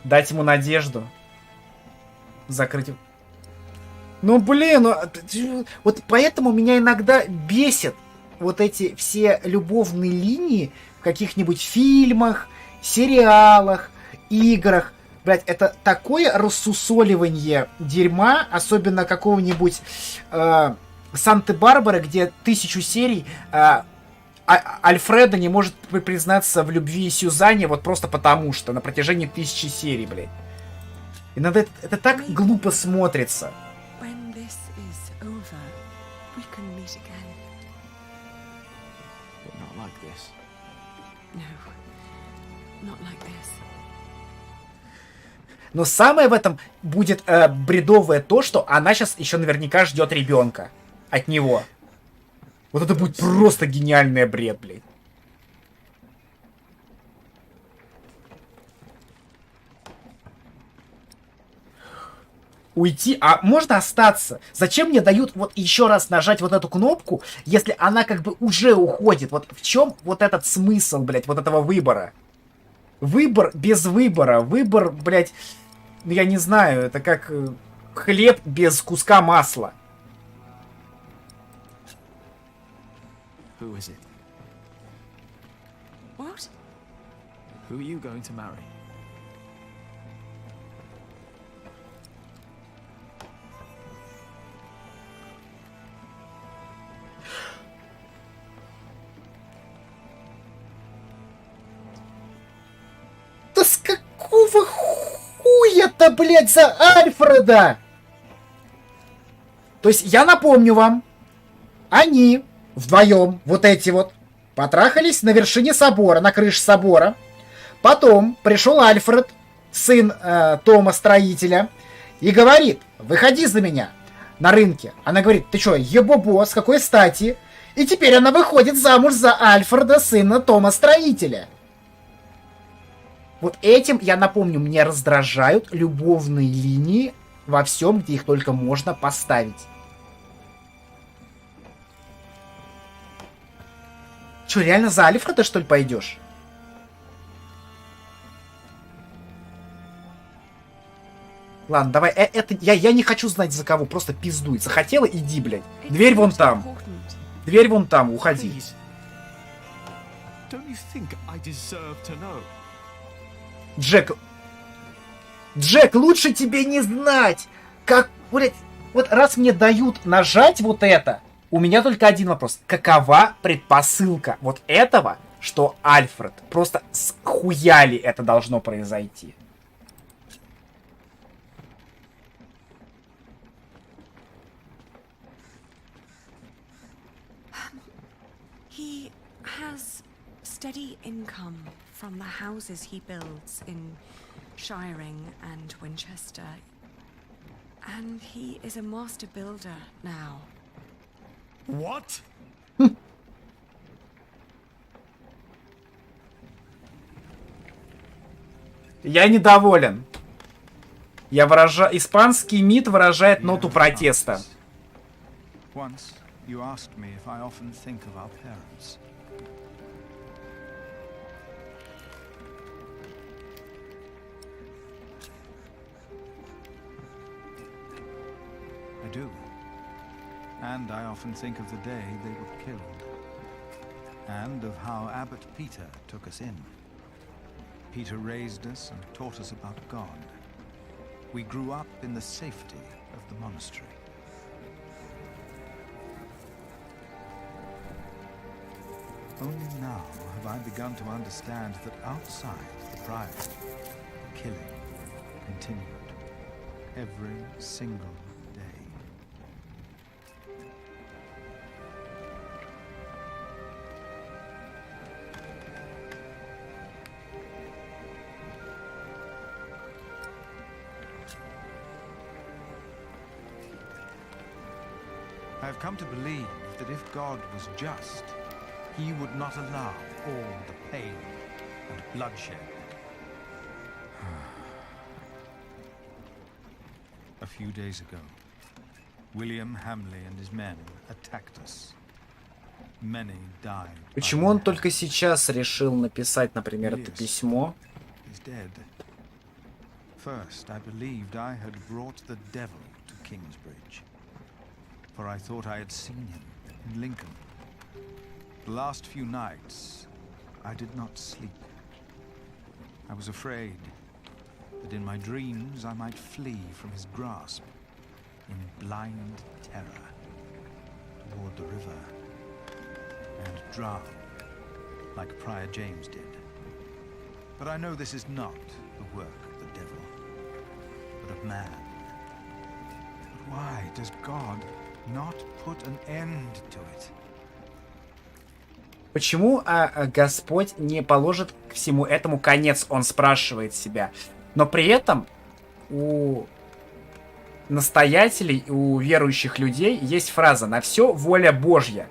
Дать ему надежду. Закрыть... Ну, блин, вот поэтому меня иногда бесит вот эти все любовные линии в каких-нибудь фильмах, сериалах, играх. Блядь, это такое рассусоливание дерьма, особенно какого-нибудь Санты-Барбары, где 1000 серий... Альфреда не может признаться в любви Сюзанне вот просто потому, что на протяжении 1000 серий, блядь. Иногда это так глупо смотрится. Но самое в этом будет бредовое то, что она сейчас еще наверняка ждет ребенка от него. Вот это будет просто гениальный бред, блядь. Уйти? А можно остаться? Зачем мне дают вот еще раз нажать вот эту кнопку, если она как бы уже уходит? Вот в чем вот этот смысл, блядь, вот этого выбора? Выбор без выбора. Выбор, блядь, ну я не знаю, это как хлеб без куска масла. Who is it? What? Who are you going to marry? Да с какого хуя-то, блядь, за Альфреда? То есть я напомню вам, они... Вдвоем, вот эти вот, потрахались на вершине собора, на крыше собора. Потом пришел Альфред, сын Тома Строителя, и говорит: выходи за меня на рынке. Она говорит: ты что, ебобо, с какой стати? И теперь она выходит замуж за Альфреда, сына Тома Строителя. Вот этим, я напомню, меня раздражают любовные линии во всем, где их только можно поставить. Че, реально за Альфреда, что ли, пойдешь? Ладно, давай, это я не хочу знать за кого, просто пиздуй. Захотела, иди, блядь. Дверь вон там. Дверь вон там, уходи. Джек, лучше тебе не знать. Как, блядь, вот раз мне дают нажать вот это, у меня только один вопрос. Какова предпосылка вот этого, что Альфред? Просто с хуяли это должно произойти? He has steady income from the houses he builds in Shiring and Winchester. And he is a master builder now. What? Я недоволен. Я выражаю... Испанский МИД выражает ноту протеста. Once you asked me if I often think of our parents. I do. And I often think of the day they were killed. And of how Abbot Peter took us in. Peter raised us and taught us about God. We grew up in the safety of the monastery. Only now have I begun to understand that outside the priory, killing continued every single day. I have come to believe that if God was just, he would not allow all the pain and bloodshed. A few days ago, William Hamley and his men attacked us. Many died. Почему он только сейчас решил написать, например, это письмо? He's dead. First, I believed I had brought the devil to Kingsbridge, for I thought I had seen him in Lincoln. The last few nights, I did not sleep. I was afraid that in my dreams I might flee from his grasp in blind terror toward the river and drown like Prior James did. But I know this is not the work of the devil, but of man. But why does God not put an end to it? Почему Господь не положит к всему этому конец, он спрашивает себя. Но при этом у настоятелей, у верующих людей есть фраза «на все воля Божья».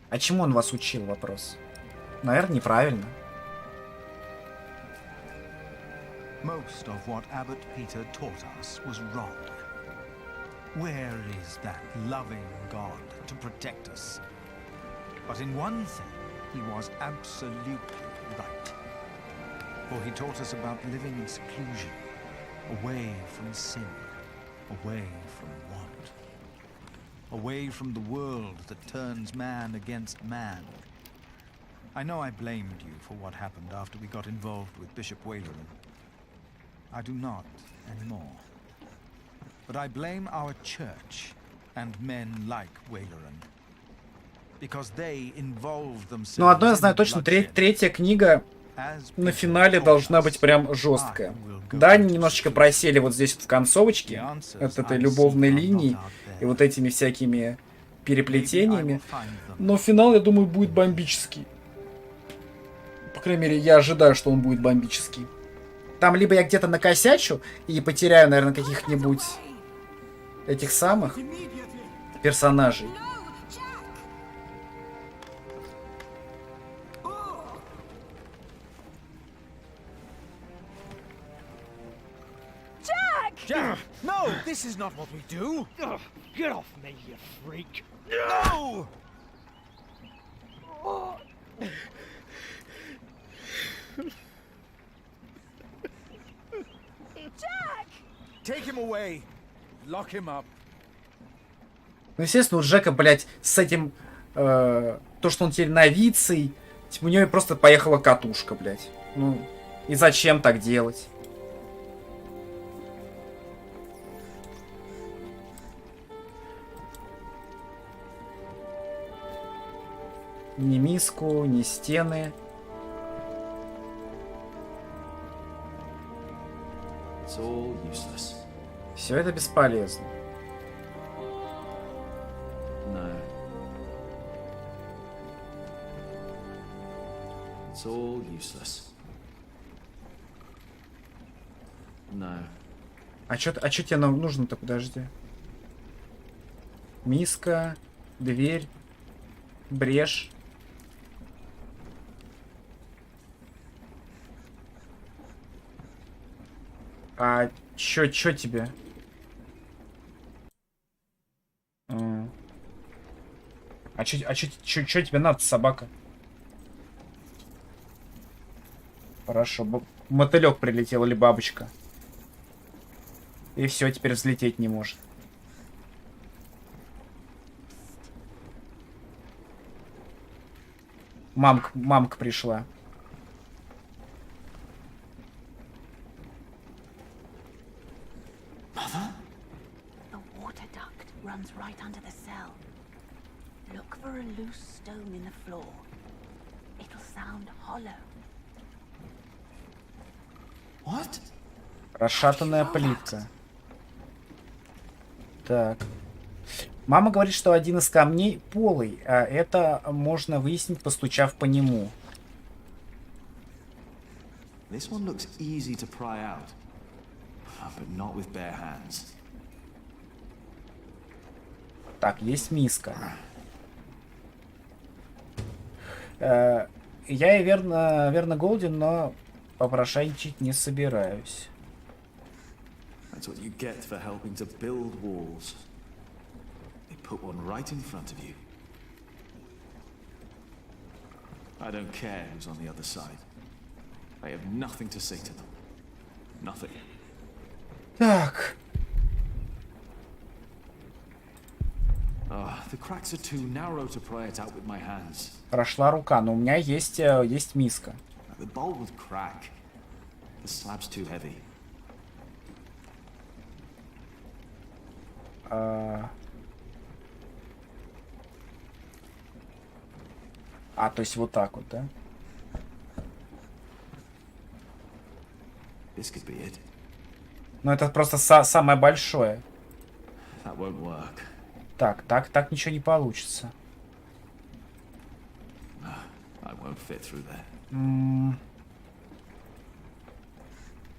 А чему он вас учил, вопрос? Наверное, неправильно. Most of what Abbot Peter taught us was wrong. Where is that loving God to protect us? But in one thing, he was absolutely right. For he taught us about living in seclusion, away from sin, away from want, away from the world that turns man against man. I know I blamed you for what happened after we got involved with Bishop Wayland. I do not anymore. But I blame our church and men like Wayland. Because they involved themselves. Ну, одно я знаю точно, третья книга на финале должна быть прям жесткая. Да, они немножечко просели вот здесь вот в концовочке от этой любовной линии и вот этими всякими переплетениями. Но финал, я думаю, будет бомбический. По крайней мере, я ожидаю, что он будет бомбический. Там либо я где-то накосячу и потеряю, наверное, каких-нибудь этих самых персонажей. Jack! No! This is not what we do! Ugh, get off me, you freak! No! Jack! Take him away. Lock him up. Ну, естественно, у Джека, блядь, с этим... то, что он теперь новицей, типа, у него просто поехала катушка, блядь. Ну, и зачем так делать? Ни миску, ни стены. Все это бесполезно. It's all useless. No. А чё тебе нужно-то, подожди? Миска, дверь, брешь. А чё тебе? А чё тебе надо, собака? Хорошо, мотылёк прилетел или бабочка. И все, теперь взлететь не может. Мамка пришла. The water duct runs right under the cell. Look for a loose stone in the floor. It'll sound hollow. What? Расшатанная плитка. Так. Мама говорит, что один из камней полый, а это можно выяснить, постучав по нему. This one looks easy to pry out, but not with bare hands. Так, есть миска. Я и верно голоден, но попрошайничать не собираюсь. That's what you get for helping to build walls. They put one right in front of you. I don't care who's on the other side. I have nothing to say to them. Nothing. Так. The cracks are too narrow to pry it out with my hands. Прошла рука, но у меня есть миска. The bowl would crack. The slab's too heavy. То есть вот так вот, да? This could be it. Ну это просто самое большое. That won't work. Так ничего не получится. I won't fit through there.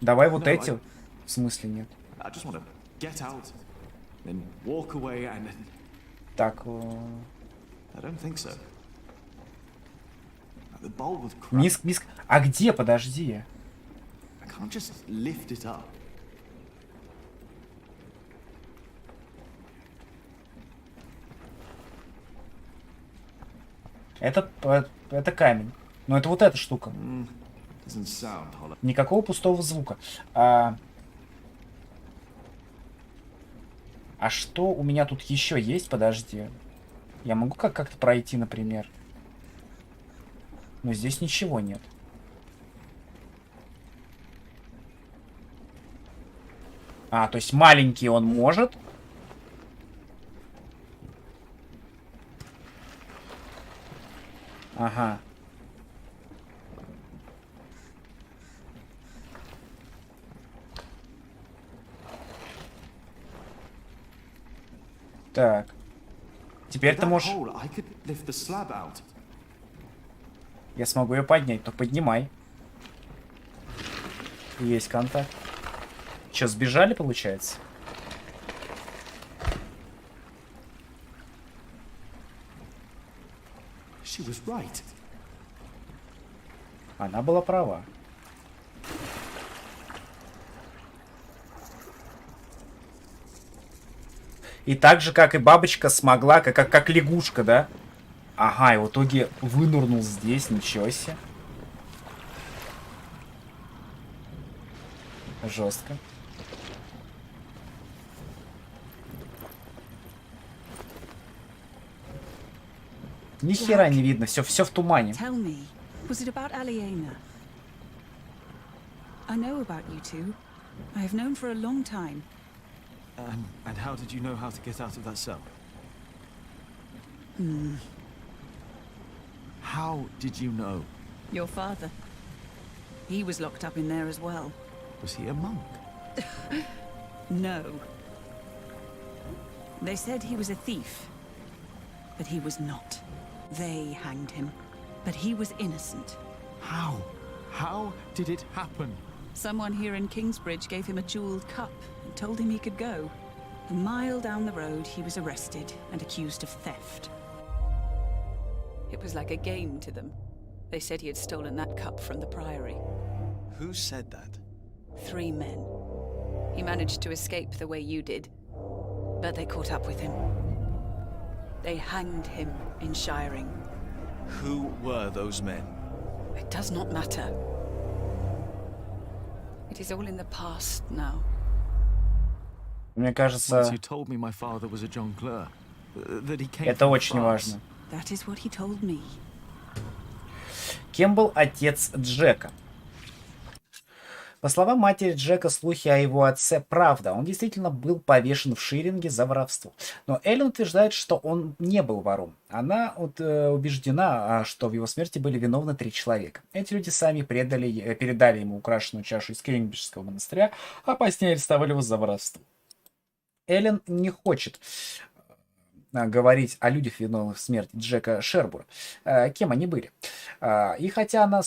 Давай вот эти. В смысле нет? I just want to get out, then walk away and then... Так. I don't think so. The bowl would crack. Миск. А где? Подожди. I can't just lift it up. Это камень. Но это вот эта штука. Никакого пустого звука. А что у меня тут еще есть? Подожди. Я могу как-то пройти, например. Но здесь ничего нет. То есть маленький он может. Ага. Так. Теперь ты можешь... Я смогу ее поднять, то поднимай. Есть контакт. Че, сбежали, получается? She was right. Она была права. И так же, как и бабочка смогла, как лягушка, да? Ага, и в итоге вынурнул здесь, ничего себе. Жестко. Ни хера не видно, все в тумане. Tell me, was it about Aliena? I know about you two. I have known for a long time. And how did you know how to get out of that cell? How did you know? Your father. He was locked up in there as well. Was he a monk? No. They said he was a thief, but he was not. They hanged him, but he was innocent. How did it happen? Someone here in Kingsbridge gave him a jeweled cup and told him he could go. A mile down the road, he was arrested and accused of theft. It was like a game to them. They said he had stolen that cup from the priory. Who said that? 3 men. He managed to escape the way you did, but they caught up with him. They hanged him in Shiring. Who were those men? It does not matter. It is all in the past now. Мне кажется, Once you told me my father was a jongleur, that he came это from очень France. важно. That is what he told me. Кем был отец Джека? По словам матери Джека, слухи о его отце правда. Он действительно был повешен в Ширинге за воровство. Но Эллен утверждает, что он не был вором. Она убеждена, что в его смерти были виновны 3 человека. Эти люди сами передали ему украшенную чашу из Кенигбриджского монастыря, а позднее арестовали его за воровство. Эллен не хочет говорить о людях, виновных в смерти Джека Шербура, кем они были. И хотя она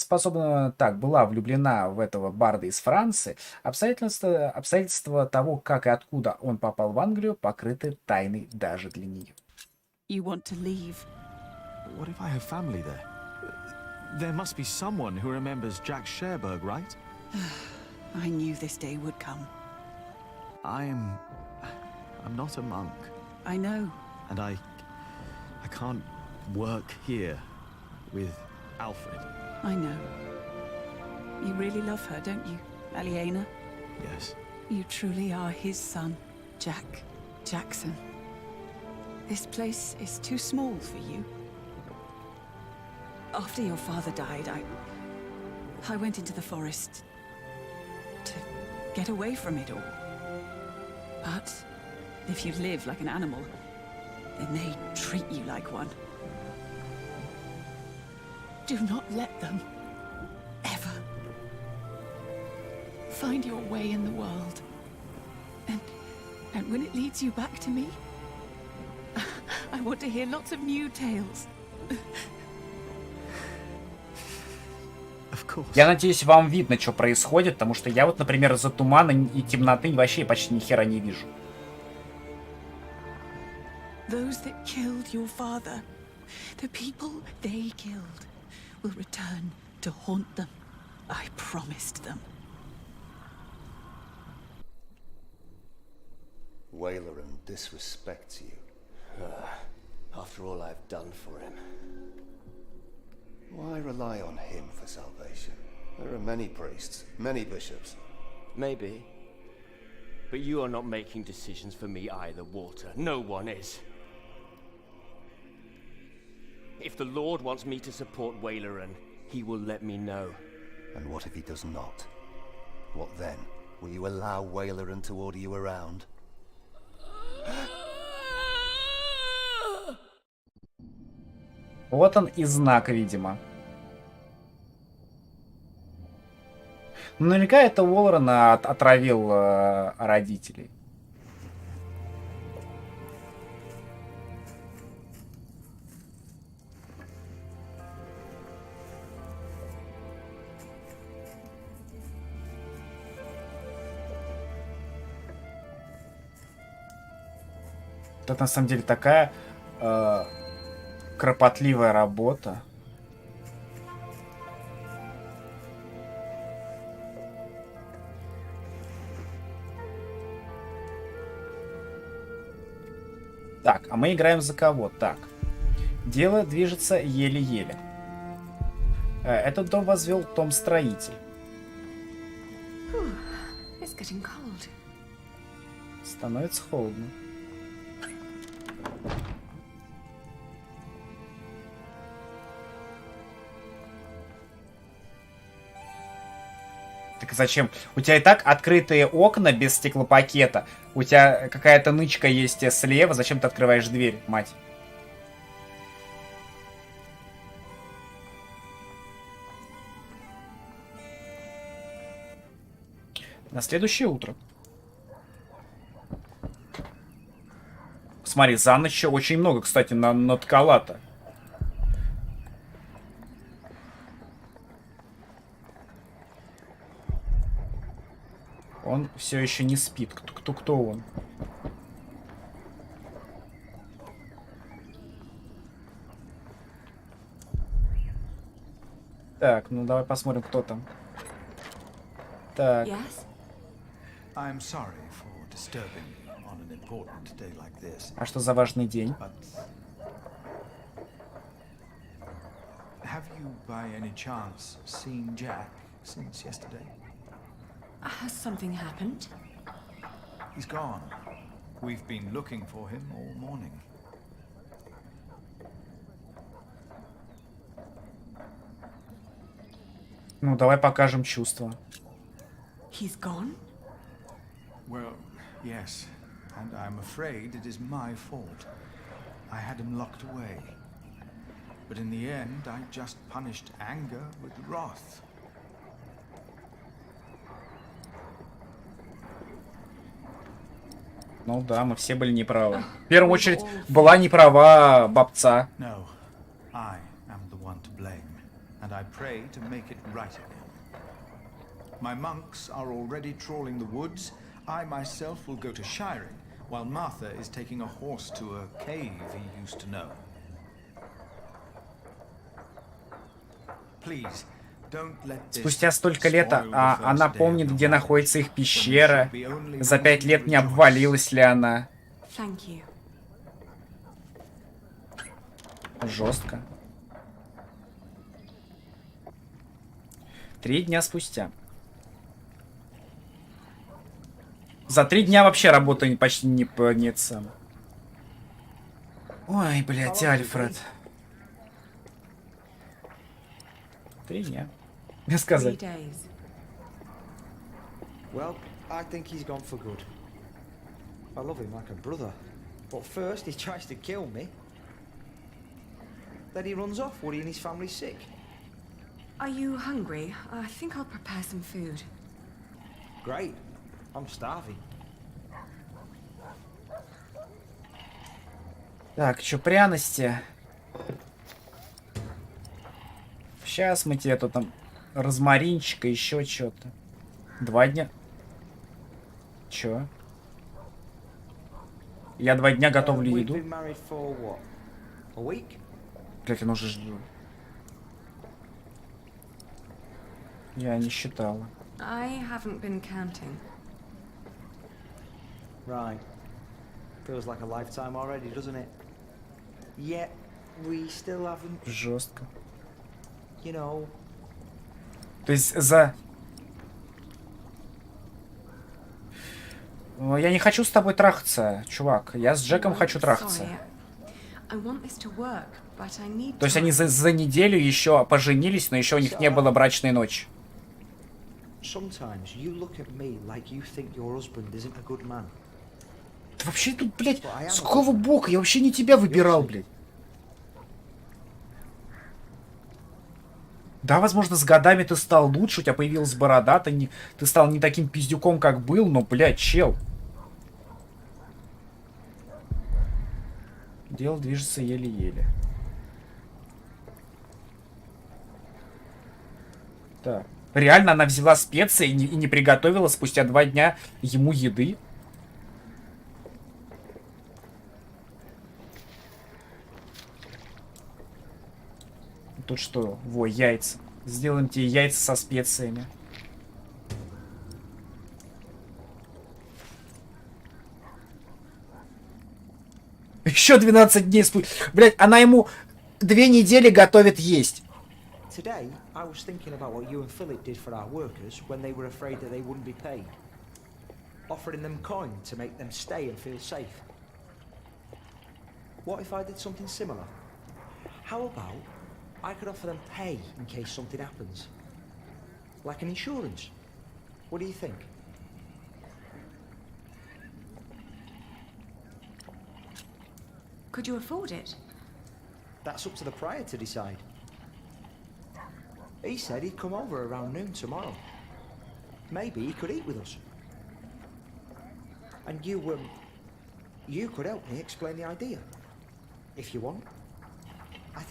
была влюблена в этого барда из Франции, обстоятельства того, как и откуда он попал в Англию, покрыты тайной даже для нее. You want to leave? What if I have family there? There must be someone who remembers Jack Sherburg, right? I knew this day would come. I'm not a monk. I know. And I can't work here with Alfred. I know. You really love her, don't you, Aliena? Yes. You truly are his son, Jack Jackson. This place is too small for you. After your father died, I went into the forest to get away from it all. But if you live like an animal, then they treat you like one. Do not let them ever find your way in the world. And when it leads you back to me, I want to hear lots of new tales. Я надеюсь, вам видно, что происходит, потому что я вот, например, из-за тумана и темноты вообще почти ни хера не вижу. Those that killed your father, the people they killed, will return to haunt them. I promised them. Waylaran disrespects you. After all I've done for him. Why rely on him for salvation? There are many priests, many bishops. Maybe. But you are not making decisions for me either, Walter. No one is. If the Lord wants me to support Waylaran, he will let me know. And what if he does not? What then? Will you allow Waylaran to order you around? Вот он и знак, видимо. Наверняка это Уоллерон отравил родителей. Это на самом деле такая кропотливая работа. Так, а мы играем за кого? Так. Дело движется еле-еле. Этот дом возвел Том-строитель. It's getting cold. Становится холодно. Так зачем? У тебя и так открытые окна без стеклопакета. У тебя какая-то нычка есть слева. Зачем ты открываешь дверь, мать? На следующее утро. Смотри, за ночь очень много, кстати, наткала-то. Он все еще не спит. Кто он? Так, ну давай посмотрим, кто там. Так. I'm sorry for disturbing you on an important day like this. А что за важный день? Have you by any chance seen Jack since yesterday? Has something happened? He's gone. We've been looking for him all morning. Ну, давай покажем чувства. He's gone? Well, yes. And I'm afraid it is my fault. I had him locked away. But in the end, I just punished anger with wrath. Ну да, мы все были неправы. В первую очередь, была неправа бабца. No, I am the one to blame. And I pray to make it right again. My monks are already trawling the woods. I myself will go to Shiring, while Martha is taking a horse to a cave he used to know. Please, don't let this Спустя столько лет она помнит, где находится их пещера. За 5 лет не обвалилась ли она? Жестко. 3 дня спустя. За 3 дня вообще работа почти нет сам. Ой, блядь, Альфред. 3 дня. Не сказать. Well, I think he's gone for good. I love him like a brother. But first he tries to kill me. Then he runs off. Woody and his family's sick. Are you hungry? I think I'll prepare some food. Great. I'm starving. Так, что, пряности? Сейчас мы тебе тут там розмаринчика, еще что-то. 2 дня. Чё? Я 2 дня готовлю еду. Блять, он уже... Я не считала. I haven't been counting. Right. Feels like a lifetime already, doesn't it? Yet we still haven't. Жестко. You know. То есть за... Я не хочу с тобой трахаться, чувак. Я с Джеком хочу трахаться. То есть они за неделю еще поженились, но еще у них не было брачной ночи. Ты вообще тут, блядь, с какого бока? Я вообще не тебя выбирал, блядь. Да, возможно, с годами ты стал лучше, у тебя появилась борода, ты стал не таким пиздюком, как был, но, блядь, чел. Дело движется еле-еле. Так. Реально она взяла специи и не приготовила спустя 2 дня ему еды? Тут что? Во, яйца. Сделаем тебе яйца со специями. Еще 12 дней спустя. Блять, она ему 2 недели готовит есть. Today, I was thinking about what you and Philip did for our workers when they were afraid that they wouldn't be paid. Offering them coin to make them stay and feel safe. What if I did something similar? How about I could offer them pay in case something happens? Like an insurance. What do you think? Could you afford it? That's up to the prior to decide. He said he'd come over around noon tomorrow. Maybe he could eat with us. And you could help me explain the idea. If you want. I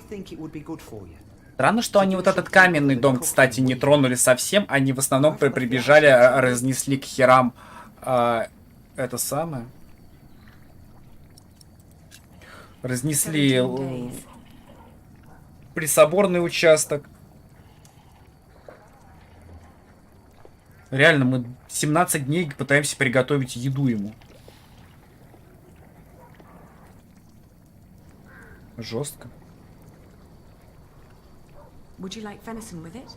think it would be good for you. Странно, что они вот этот каменный дом, кстати, не тронули совсем. Они в основном прибежали, разнесли к херам это самое. Разнесли присоборный участок. Реально, мы 17 дней пытаемся приготовить еду ему. Жестко. Would you like venison with it?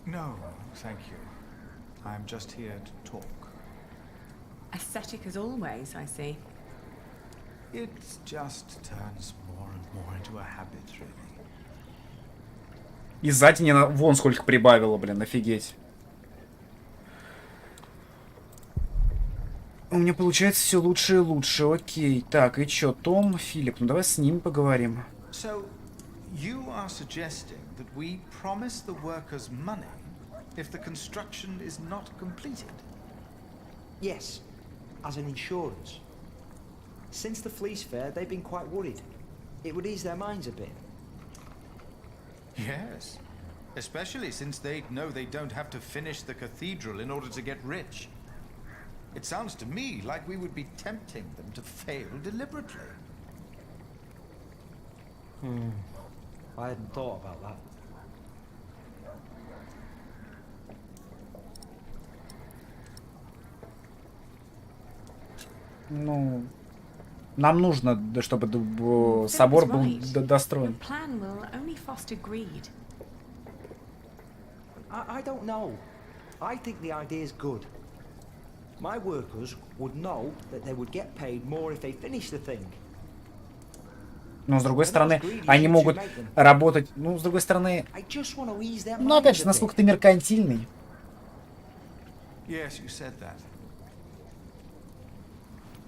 No, thank you. I'm just here to talk. Ascetic as always, I see. It just turns more and more into a habit, really. И сзади не вон сколько прибавило, блин, офигеть. У меня получается все лучше и лучше. Окей. Так, и чё, Том, Филипп, ну давай с ним поговорим. So, you are suggesting that we promise the workers money if the construction is not completed? Yes, as an insurance. Since the Fleece Fair, they've been quite worried. It would ease their minds a bit. Yes, especially since they'd know they don't have to finish the cathedral in order to get rich. It sounds to me like we would be tempting them to fail deliberately. I hadn't thought about that. Ну, нам нужно, чтобы собор был достроен. I don't know. I think the idea is good. My workers would know that they would get paid more if they finished the thing. Но, с другой стороны, они могут работать... Ну, с другой стороны... Ну, опять же, насколько ты меркантильный. Yes, you said that.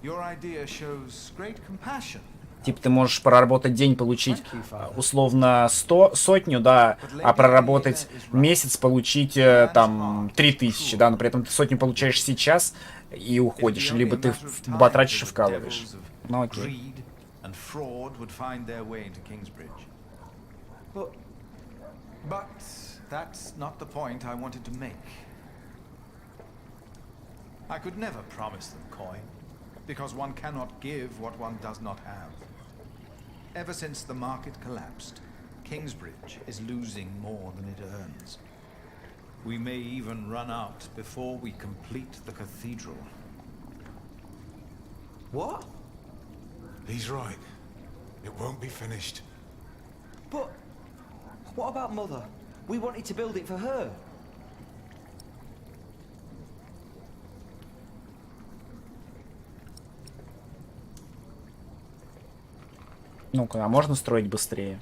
Your idea shows great compassion. Типа ты можешь проработать день, получить условно сотню, да, а проработать месяц, получить там 3000, да, но при этом ты сотню получаешь сейчас и уходишь, либо ты потратишь и вкалываешь. Ну окей. But that's not the point I wanted to make. I could never promise them coin, because one cannot give what one does not have. Ever since the market collapsed, Kingsbridge is losing more than it earns. We may even run out before we complete the cathedral. What? He's right. It won't be finished. But what about Mother? We wanted to build it for her. Ну-ка, а можно строить быстрее?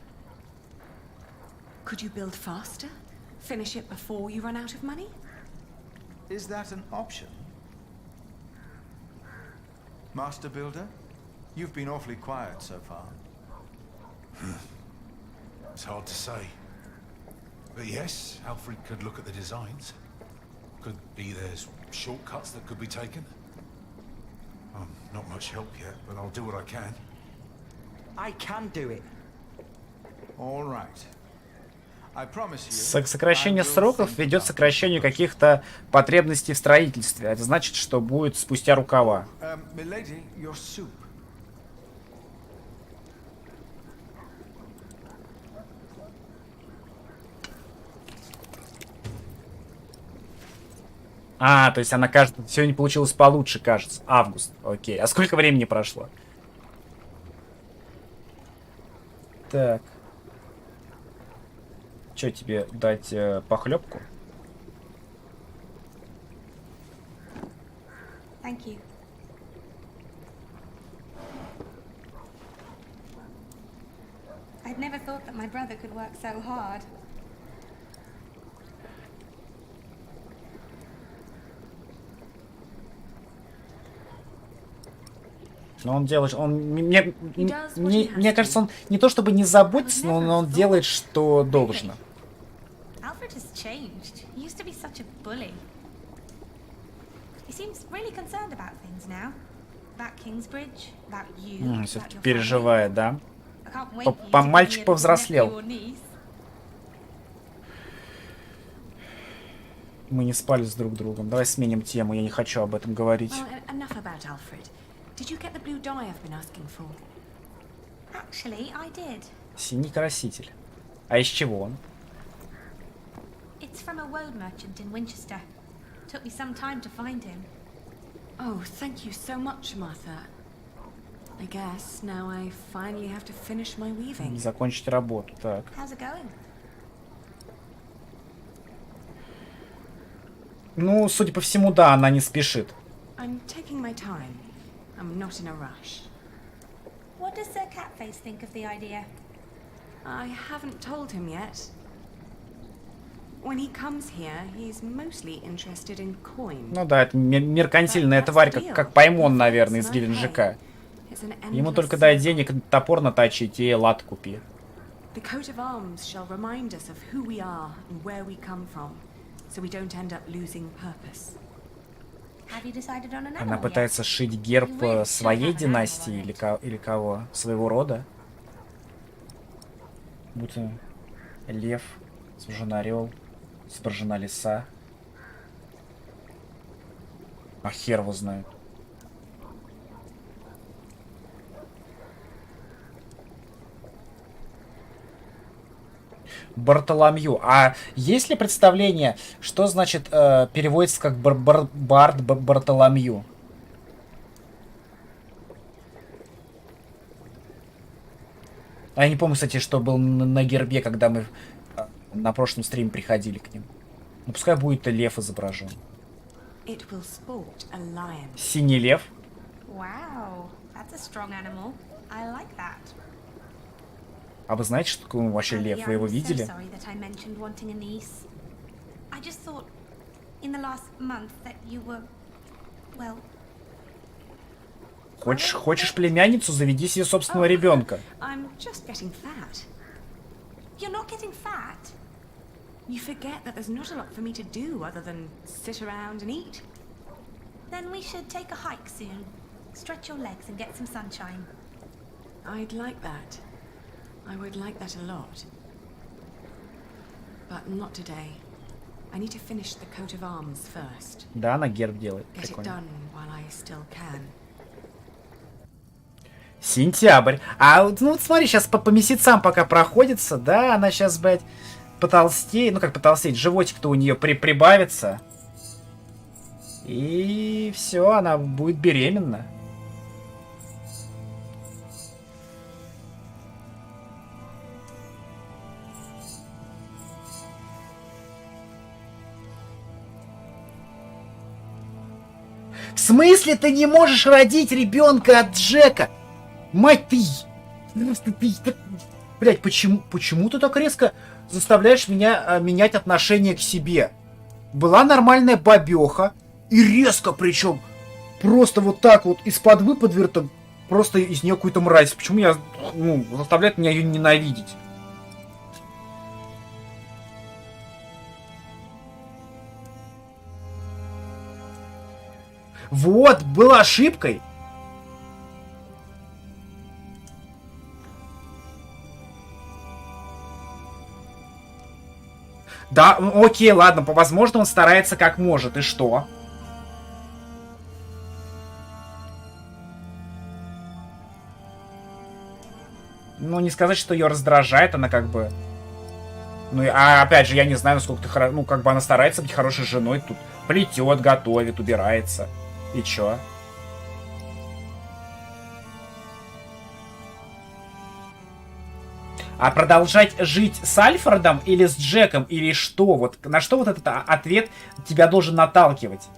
Could you build faster? Finish it before you run out of money? Is that an option? Master Builder? You've been awfully quiet so far. It's hard to say. But yes, Alfred could look at the designs. Could be there's shortcuts that could be taken. Not much help yet, but I'll do what I can. I can do it. All right. Сокращение сроков ведет к сокращению каких-то потребностей в строительстве. Это значит, что будет спустя рукава. А, то есть она, кажется, сегодня получилось получше, кажется. Август. Окей. А сколько времени прошло? Так. Что тебе дать похлебку? Thank you. I'd never thought that my brother could work so hard. Но он делает, мне кажется, он не то чтобы не заботится, но он делает, что должно. Alfred has changed. He used to be such a bully. He seems really concerned about things now. About Kingsbridge, about you. Все-таки переживает, да? Мальчик повзрослел. Мы не спали с друг другом. Давай сменим тему, я не хочу об этом говорить. Well, enough about Alfred. Did you get the blue dye I've been asking for? Actually, I did. Синий краситель. А из чего он? It's from a woad merchant in Winchester. Took me some time to find him. Oh, thank you so much, Martha. I guess now I finally have to finish my weaving. Закончить работу, так. How's it going? Ну, судя по всему, да, она не спешит. I'm taking my time. I'm not in a rush. What does Sir Catface think of the idea? I haven't told him yet. When he comes here, he's mostly interested in coin. Ну да, это меркантильная тварь, как Паймон, наверное, из Геленджика. Ему только дай денег, топор наточить и лад купи. The coat of arms shall remind us of who we are and where we come from, so we don't end up losing purpose. Have you decided on an Она animal пытается шить герб своей династии или кого? Своего рода? Будто лев, изображен орел, изображена лиса. А хер его знает. Бартоломью. А есть ли представление, что значит переводится как Бард Бартоломью? А я не помню, кстати, что был на гербе, когда мы на прошлом стриме приходили к ним. Ну, пускай будет лев изображен. Синий лев. Wow, that's a strong animal. I like that. А вы знаете, что такое вообще лев? Вы его видели? I just thought in the last month that you were, well... Хочешь племянницу, заведи себе собственного ребенка. I'm just getting fat. You're not getting fat. You forget that there's not a lot for me to do other than sit around and eat. Then we should take a hike soon. Stretch your legs and get some sunshine. I'd like that. I would like that a lot. But not today. I need to finish the coat of arms first. Да, она герб делает. Get it done while I still can. Сентябрь. А ну вот смотри, сейчас по месяцам пока проходится, да, она сейчас, блядь, потолстеет. Ну как потолстеть, животик-то у нее прибавится. И все, она будет беременна. В смысле ты не можешь родить ребенка от Джека? Мать ты! Блять, почему ты так резко заставляешь меня менять отношение к себе? Была нормальная бабеха, и резко причем, просто вот так вот из-под выподверта, просто из нее какую-то мразь. Почему я, заставляет меня ее ненавидеть? Вот, была ошибкой. Да, окей, ладно, возможно, он старается как может, и что? Ну, не сказать, что ее раздражает, она как бы... Ну, а опять же, я не знаю, насколько ты хорошо... Ну, как бы она старается быть хорошей женой, тут плетет, готовит, убирается. И чё? А продолжать жить с Альфредом или с Джеком, или что? Вот на что вот этот ответ тебя должен наталкивать?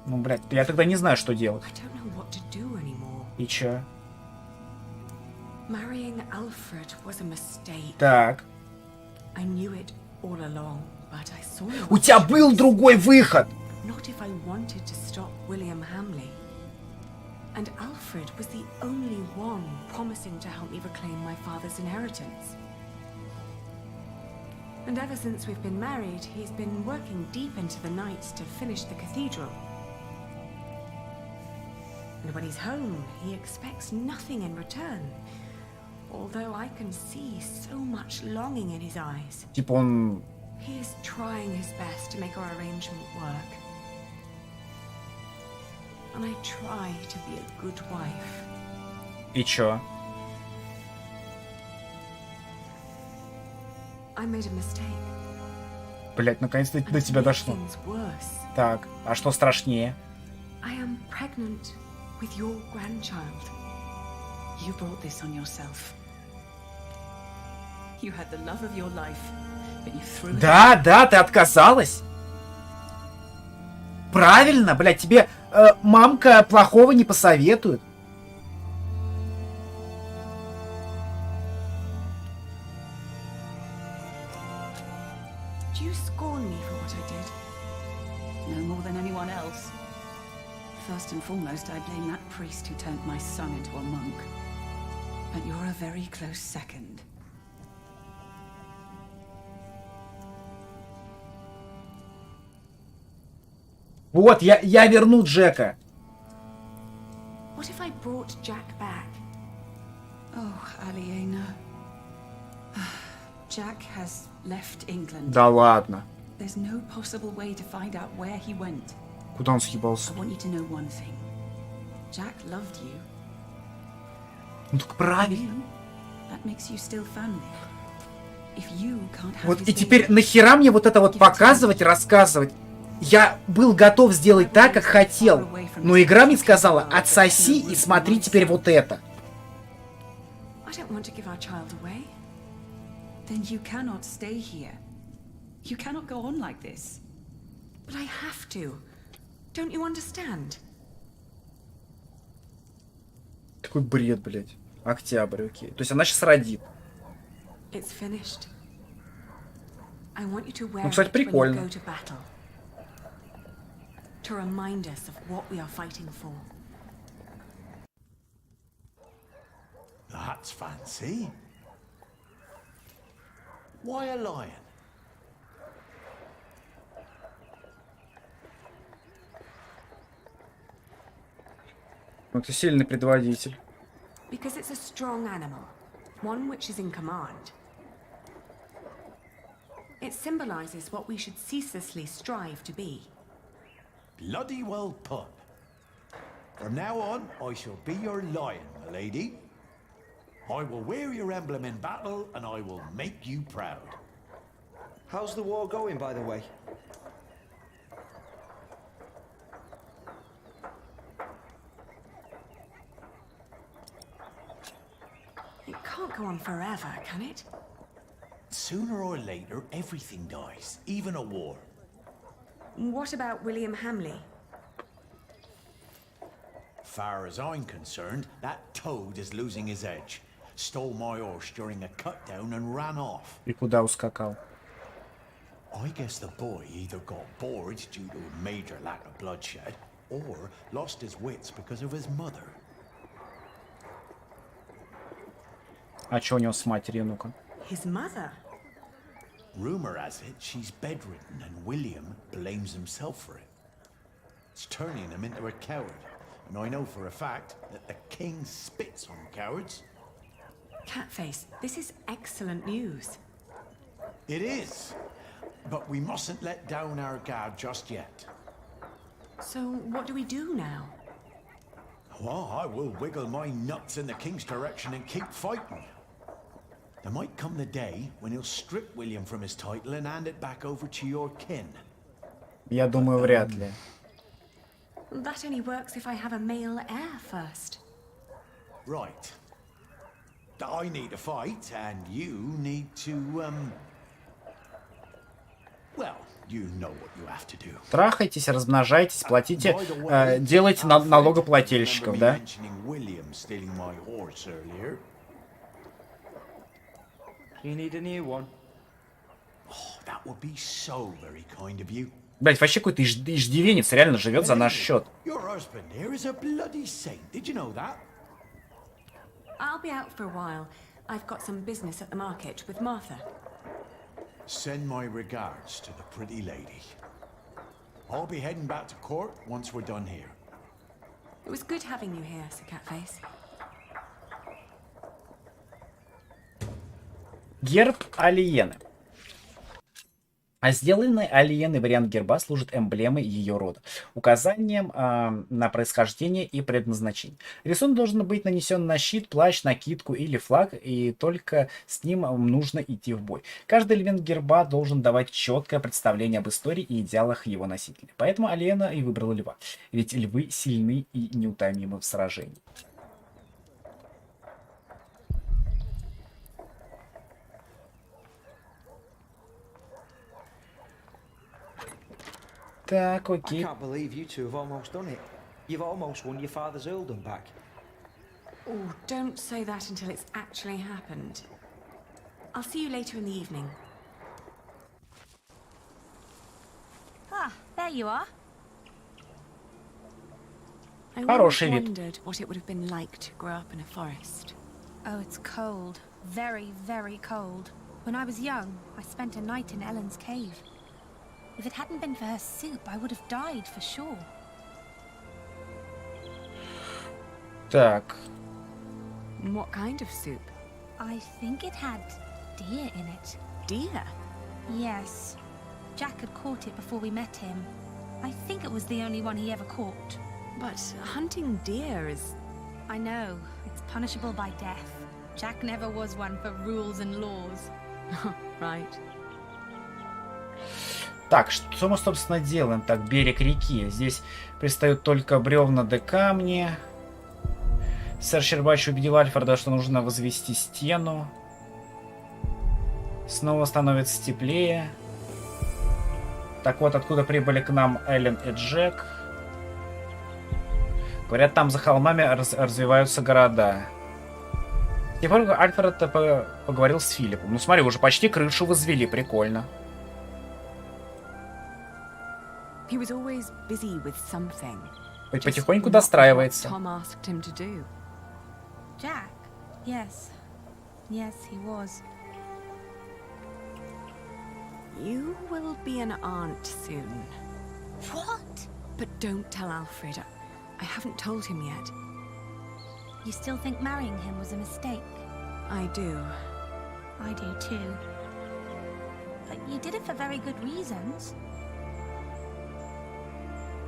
Ну, блядь, я тогда не знаю, что делать. И чё? Так. У тебя был другой выход! And Alfred was the only one promising to help me reclaim my father's inheritance. And ever since we've been married, he's been working deep into the nights to finish the cathedral. And when he's home, he expects nothing in return. although I can see so much longing in his eyes. Типа он... He is trying his best to make our arrangement work. And I try to be a good wife. И чё? I made a mistake. Блять, наконец-то до тебя дошло. Так, а что страшнее? I am pregnant with your grandchild. You brought this on yourself. You had the love of your life, but you threw it. Да, ты отказалась. Правильно, блядь, тебе мамка плохого не посоветует. Do you scorn me for what I did? No more than anyone else. First and foremost, I blame that priest who turned my son into a monk. But you're a very close second. Вот, я верну Джека. What if I brought Jack back? Oh, Aliena. Jack has left England. Да ладно. There's no possible way to find out where he went. Куда он съебался? I want you to know one thing. Jack loved you. Ну так правильно. That makes you still family. If you can't have Вот his и теперь baby, нахера мне вот это вот показывать, рассказывать? Я был готов сделать так, как хотел. Но игра мне сказала, отсоси и смотри теперь вот это. I don't want to give our child away. then you cannot stay here. You cannot go on like this. But I have to. Don't you understand? Такой бред, блядь. Октябрь, окей. То есть она сейчас родит. It's finished. I want you to wear Ну, кстати, it when you прикольно. go to battle. To remind us of what we are fighting for. That's fancy. Why a lion? Ну, ты сильный предводитель. Because it's a strong animal. One which is in command. It symbolizes what we should ceaselessly strive to be. Bloody well put. From now on, I shall be your lion, my lady. I will wear your emblem in battle, and I will make you proud. How's the war going, by the way? It can't go on forever, can it? Sooner or later, everything dies, even a war. What about William Hamley? Far as I'm concerned, that toad is losing his edge. Stole my horse during a cut down and ran off. И куда ускакал? I guess the boy either got bored due to a major lack of bloodshed, or lost his wits because of his mother. А чё у него с матерью, ну-ка? His mother? Rumor has it she's bedridden and William blames himself for it. It's turning him into a coward. And I know for a fact that the king spits on cowards. Catface, this is excellent news. It is. But we mustn't let down our guard just yet. So what do we do now? Well, I will wiggle my nuts in the king's direction and keep fighting. There might come the day when he'll strip William from his title and hand it back over to your kin. Я думаю, вряд ли. That only works if I have a male heir first. Right. I need to fight, and you need to, well, you know what you have to do. Трахайтесь, размножайтесь, платите, делайте налогоплательщиков, да? You need a new one. Oh, that would be so very kind of you. Блять, вообще какой-то иждивенец реально живет за наш счет. Your husband here is a bloody saint. Did you know that? I'll be out for a while. I've got some business at the market with Martha. Send my regards to the pretty lady. I'll be heading back to court once we're done here. It was good having you here, Sir Catface. Герб Алиены. А сделанный Алиеной вариант герба служит эмблемой ее рода, указанием на происхождение и предназначение. Рисунок должен быть нанесен на щит, плащ, накидку или флаг, и только с ним нужно идти в бой. Каждый элемент герба должен давать четкое представление об истории и идеалах его носителя. Поэтому Алиена и выбрала льва, ведь львы сильны и неутомимы в сражении. Так, окей. I can't believe you two have almost done it. You've almost won your father's earldom back. Oh, don't say that until it's actually happened. I'll see you later in the evening. Ah, there you are. I Хороший always вид. wondered what it would have been like to grow up in a forest. Oh, it's cold. Very, very cold. When I was young, I spent a night in Ellen's cave. If it hadn't been for her soup, I would have died for sure. Так. What kind of soup? I think it had deer in it. Deer? Yes. Jack had caught it before we met him. I think it was the only one he ever caught. But hunting deer is... I know. It's punishable by death. Jack never was one for rules and laws. Right. Так, что мы, собственно, делаем? Так, берег реки. Здесь пристают только бревна да камни. Сэр Щербач убедил Альфреда, что нужно возвести стену. Снова становится теплее. Так вот, откуда прибыли к нам Эллен и Джек. Говорят, там за холмами развиваются города. Теперь Альфред поговорил с Филиппом. Ну смотри, уже почти крышу возвели, прикольно. He was always busy with something. Потихоньку достраивается. Tom asked him to do. Jack? Yes. Yes, he was. You will be an aunt soon. What? But don't tell Alfred. I haven't told him yet. You still think marrying him was a mistake? I do. I do too. But you did it for very good reasons.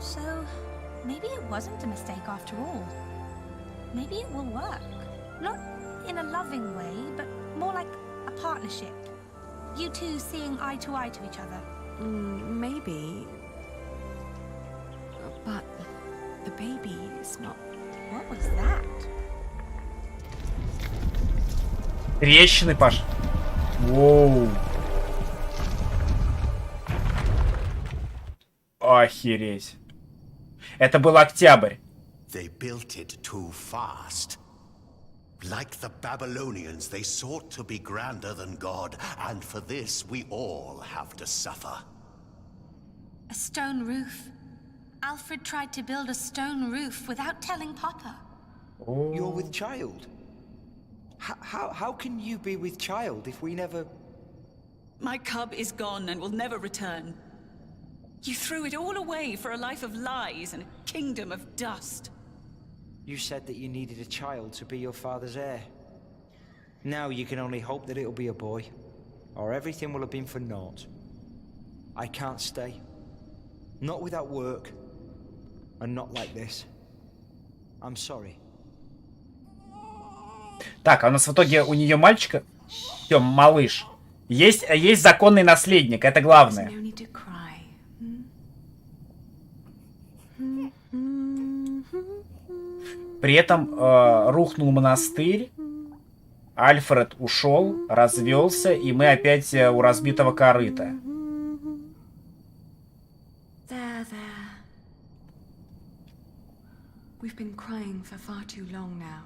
So, maybe it wasn't a mistake after all. Maybe it will work. Not in a loving way, but more like a partnership. You two seeing eye to each other. Maybe. But the baby is not... What was that? Трещины, Паш. Воу. Охереть. Это был октябрь. They built it too fast. Like the Babylonians, they sought to be grander than God, and for this we all have to suffer. A stone roof. Alfred tried to build a stone roof without telling Papa. Oh. You're with child? How can you be with child if we never... My cub is gone and will never return. You threw it all away for a life of lies and a kingdom of dust. You said that you needed a child to be your father's heir. Now you can only hope that it'll be a boy, or everything will have been for naught. I can't stay. Not without work, and not like this. I'm sorry. Так, а у нас в итоге у нее мальчика... Все, малыш. Есть законный наследник, это главное. При этом рухнул монастырь, Альфред ушел, развелся, и мы опять у разбитого корыта. There. We've been crying for far too long now.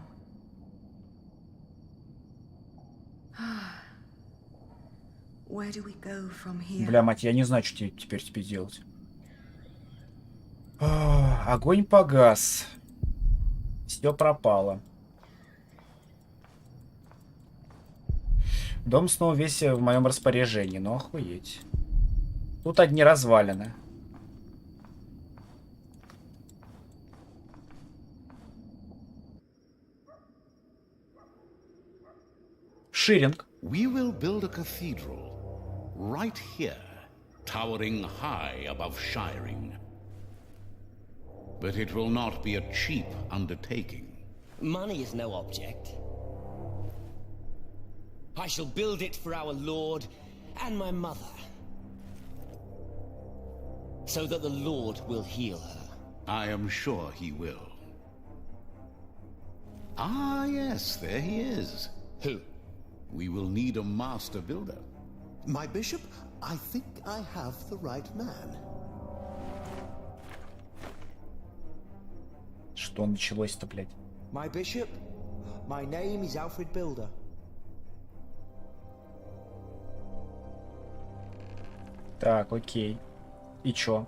Where do we go from here? Бля, мать, я не знаю, что теперь делать. Огонь погас. Все пропало. Дом снова весь в моем распоряжении, но охуеть. Тут одни развалины. Ширинг. We will build a cathedral right here, towering high above Shiring. But it will not be a cheap undertaking. Money is no object. I shall build it for our Lord and my mother, so that the Lord will heal her. I am sure he will. Ah, yes, there he is. Who? We will need a master builder. My bishop, I think I have the right man. Что началось-то, блядь? My bishop, my name is Alfred Builder. Так, окей. И чё?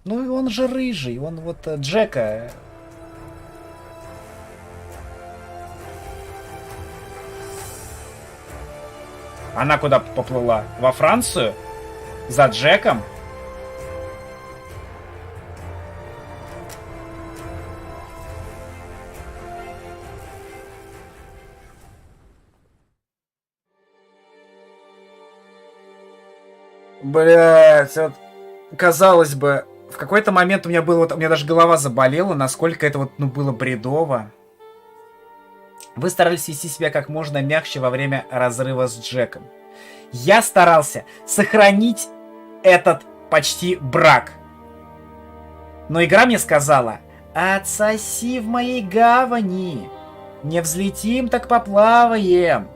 Ну, он же рыжий, он вот Джека. Она куда поплыла? Во Францию? За Джеком? Блять, вот, казалось бы, в какой-то момент у меня было, вот, у меня даже голова заболела, насколько это вот, ну, было бредово. Вы старались вести себя как можно мягче во время разрыва с Джеком. Я старался сохранить этот почти брак. Но игра мне сказала: отсоси в моей гавани. Не взлетим, так поплаваем.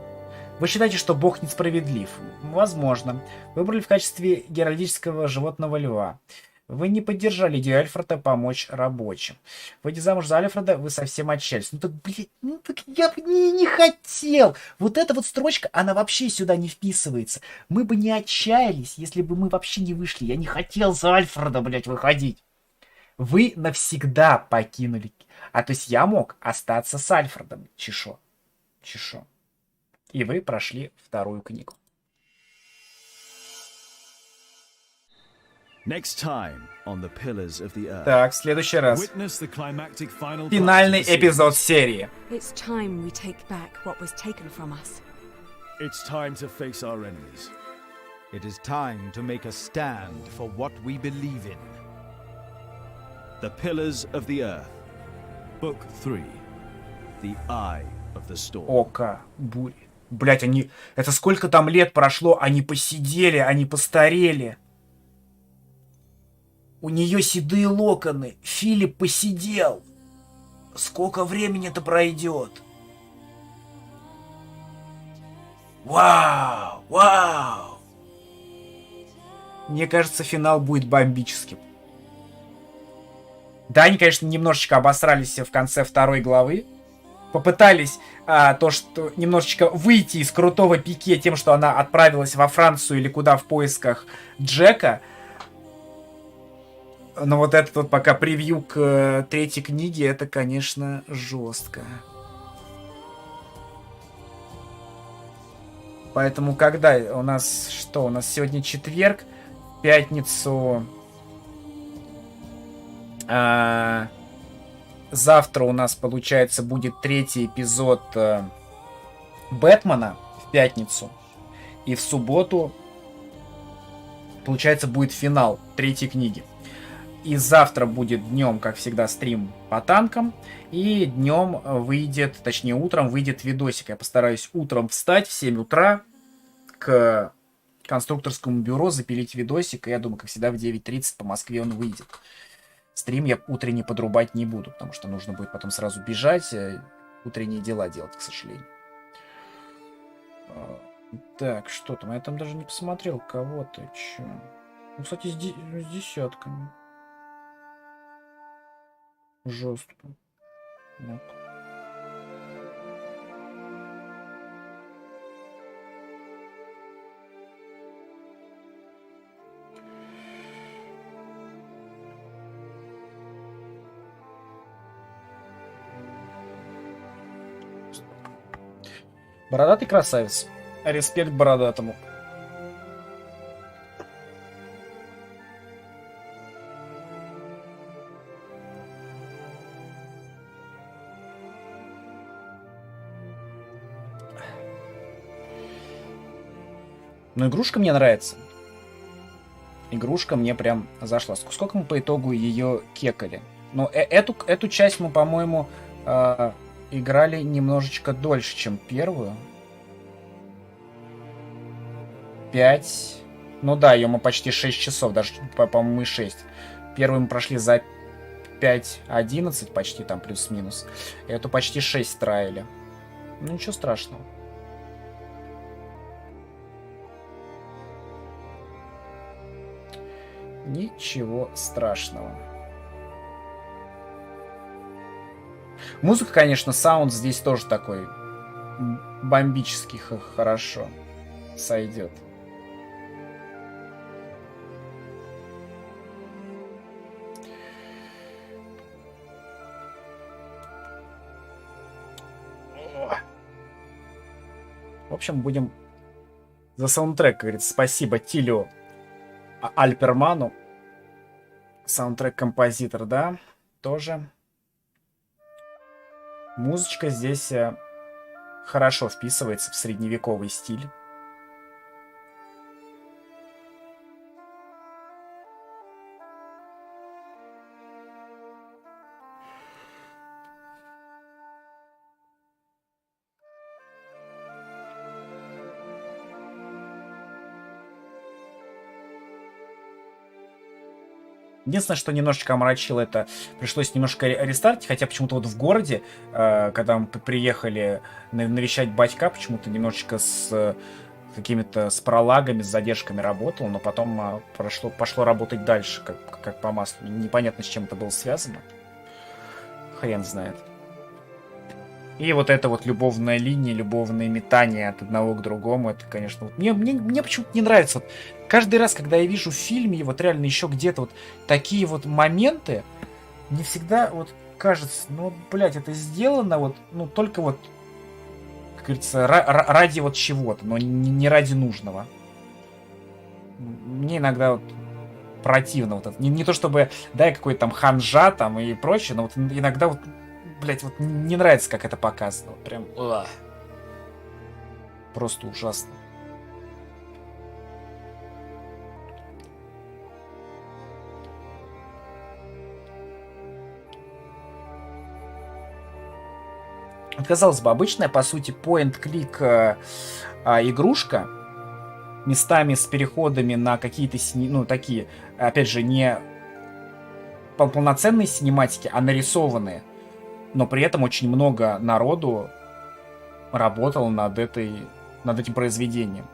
Вы считаете, что Бог несправедлив? Возможно. Выбрали в качестве геральдического животного льва. Вы не поддержали идею Альфреда помочь рабочим. Выйдя замуж за Альфреда, вы совсем отчаялись. Ну так, блядь, ну так я бы не хотел. Вот эта вот строчка, она вообще сюда не вписывается. Мы бы не отчаялись, если бы мы вообще не вышли. Я не хотел за Альфреда, блядь, выходить. Вы навсегда покинули. А то есть я мог остаться с Альфредом. Чешо. Чешо. И вы прошли вторую книгу. Next time on the Pillars of the Earth. Так, в следующий раз. Финальный эпизод серии. It's time we take back what was taken from us. It's time to face our enemies. It is time to make a stand for what we believe in. The Pillars of the Earth. Book 3. The Eye of the Storm. Око бури. Блять, они... Это сколько там лет прошло, они посидели, они постарели. У нее седые локоны. Филипп посидел. Сколько времени это пройдет? Вау! Вау! Мне кажется, финал будет бомбическим. Да, они, конечно, немножечко обосрались в конце второй главы. Попытались то, что немножечко выйти из крутого пике тем, что она отправилась во Францию или куда в поисках Джека. Но вот этот вот пока превью к третьей книге, это, конечно, жестко. Поэтому когда у нас что? У нас сегодня четверг, в пятницу... Завтра у нас, получается, будет третий эпизод Бэтмена в пятницу. И в субботу, получается, будет финал третьей книги. И завтра будет днем, как всегда, стрим по танкам. И днем выйдет, точнее утром выйдет видосик. Я постараюсь утром встать в 7 утра к конструкторскому бюро, запилить видосик. И я думаю, как всегда, в 9:30 по Москве он выйдет. Стрим я утренний подрубать не буду, потому что нужно будет потом сразу бежать, утренние дела делать, к сожалению. Так, что там? Я там даже не посмотрел кого-то. Чё? Ну, кстати, с десятками. Жестко. Ну. Бородатый красавец. Респект бородатому. Но игрушка мне нравится. Игрушка мне прям зашла. Сколько мы по итогу ее кекали? Но эту часть мы, по-моему, играли немножечко дольше, чем первую. 5. Ну да, ее мы почти 6 часов, даже, по-моему, и 6. Первую мы прошли за 5:11 почти, там плюс-минус. Эту почти 6 траили. Ну ничего страшного. Ничего страшного. Музыка, конечно, саунд здесь тоже такой бомбический, хорошо сойдет. В общем, будем за саундтрек, как говорится, спасибо Тилю Альперману. Саундтрек-композитор, да, тоже. Музычка здесь хорошо вписывается в средневековый стиль. Единственное, что немножечко омрачило это, пришлось немножко рестартить, хотя почему-то вот в городе, когда мы приехали навещать батька, почему-то немножечко с какими-то с пролагами, с задержками работал, но потом пошло работать дальше, как по маслу. Непонятно, с чем это было связано. Хрен знает. И вот эта вот любовная линия, любовное метание от одного к другому, это, конечно, вот мне почему-то не нравится. Вот каждый раз, когда я вижу в фильме, вот реально еще где-то вот такие вот моменты, мне всегда вот кажется, ну, блядь, это сделано вот, ну, только вот, как говорится, ради вот чего-то, но не ради нужного. Мне иногда вот противно вот это. Не то чтобы, да, какой-то там ханжа там и прочее, но вот иногда вот, блять, вот не нравится, как это показано. Прям... Просто ужасно. Казалось бы, обычная, по сути, point-click игрушка, местами с переходами на какие-то, ну, такие, опять же, не полноценные синематики, а нарисованные. Но при этом очень много народу работало над этим произведением.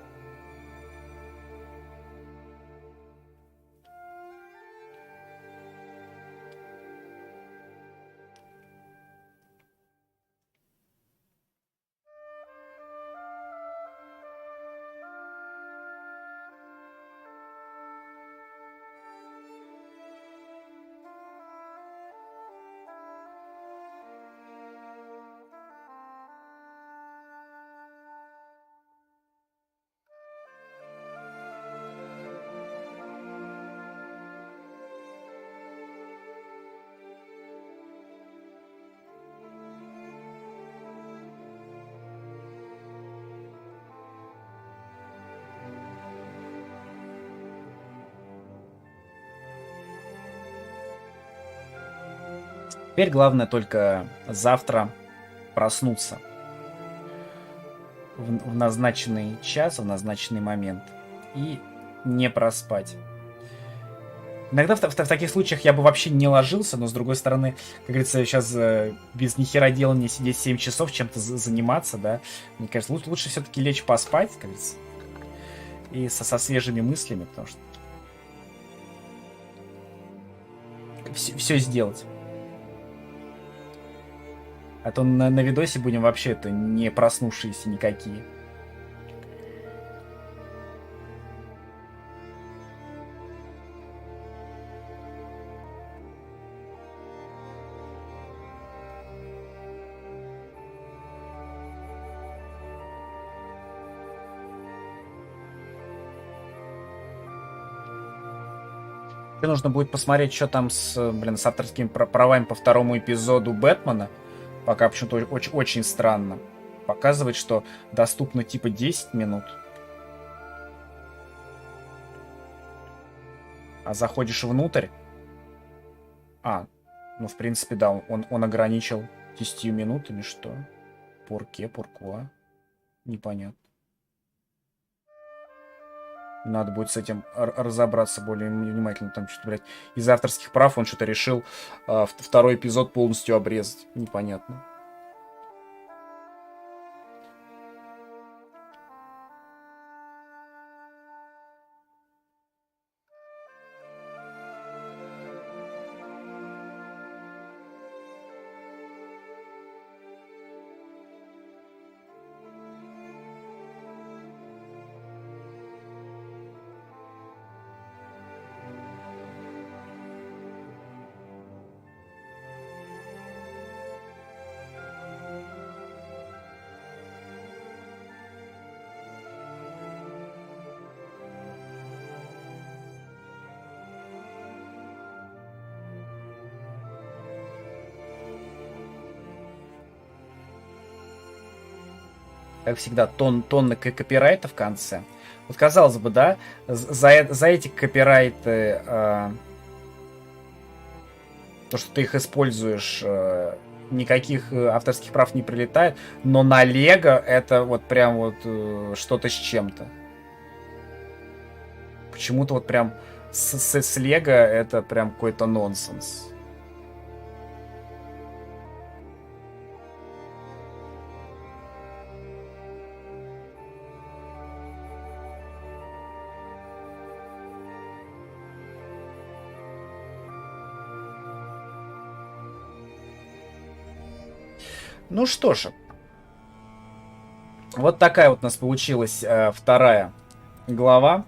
Теперь главное только завтра проснуться в назначенный час, в назначенный момент и не проспать. Иногда в таких случаях я бы вообще не ложился, но с другой стороны, как говорится, сейчас без нихера делания сидеть 7 часов, чем-то заниматься, да. Мне кажется, лучше все-таки лечь поспать, как говорится, и со свежими мыслями, потому что все сделать. А то на видосе будем вообще это не проснувшиеся никакие. Нужно будет посмотреть, что там с авторскими правами по второму эпизоду Бэтмена. Пока почему-то очень странно. Показывает, что доступно типа 10 минут. А заходишь внутрь. Ну, в принципе, да, он ограничил 10 минутами, что? Порке, поркуа. Непонятно. Надо будет с этим разобраться более внимательно. Там что-то, блядь, из авторских прав он что-то решил второй эпизод полностью обрезать. Непонятно. Как всегда, тонны копирайта в конце. Вот казалось бы, да, за эти копирайты, то, что ты их используешь, никаких авторских прав не прилетает, но на Лего это вот прям вот что-то с чем-то. Почему-то вот прям с Лего это прям какой-то нонсенс. Ну что ж, вот такая вот у нас получилась вторая глава.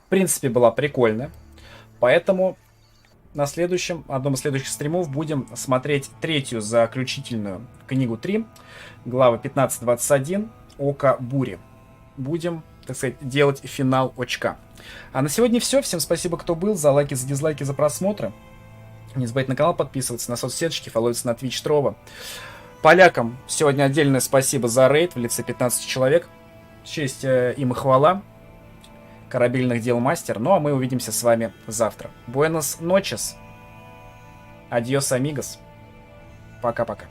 В принципе, была прикольная. Поэтому на одном из следующих стримов будем смотреть третью заключительную книгу 3, глава 15-21, Око бури. Будем, так сказать, делать финал очка. А на сегодня все. Всем спасибо, кто был. За лайки, за дизлайки, за просмотры. Не забывайте на канал подписываться, на соцсеточки, фолловиться на Twich, Trovo. Полякам сегодня отдельное спасибо за рейд в лице 15 человек. Честь им и хвала. Корабельных дел мастер. Ну а мы увидимся с вами завтра. Буэнос ночес. Адьос, амигос. Пока-пока.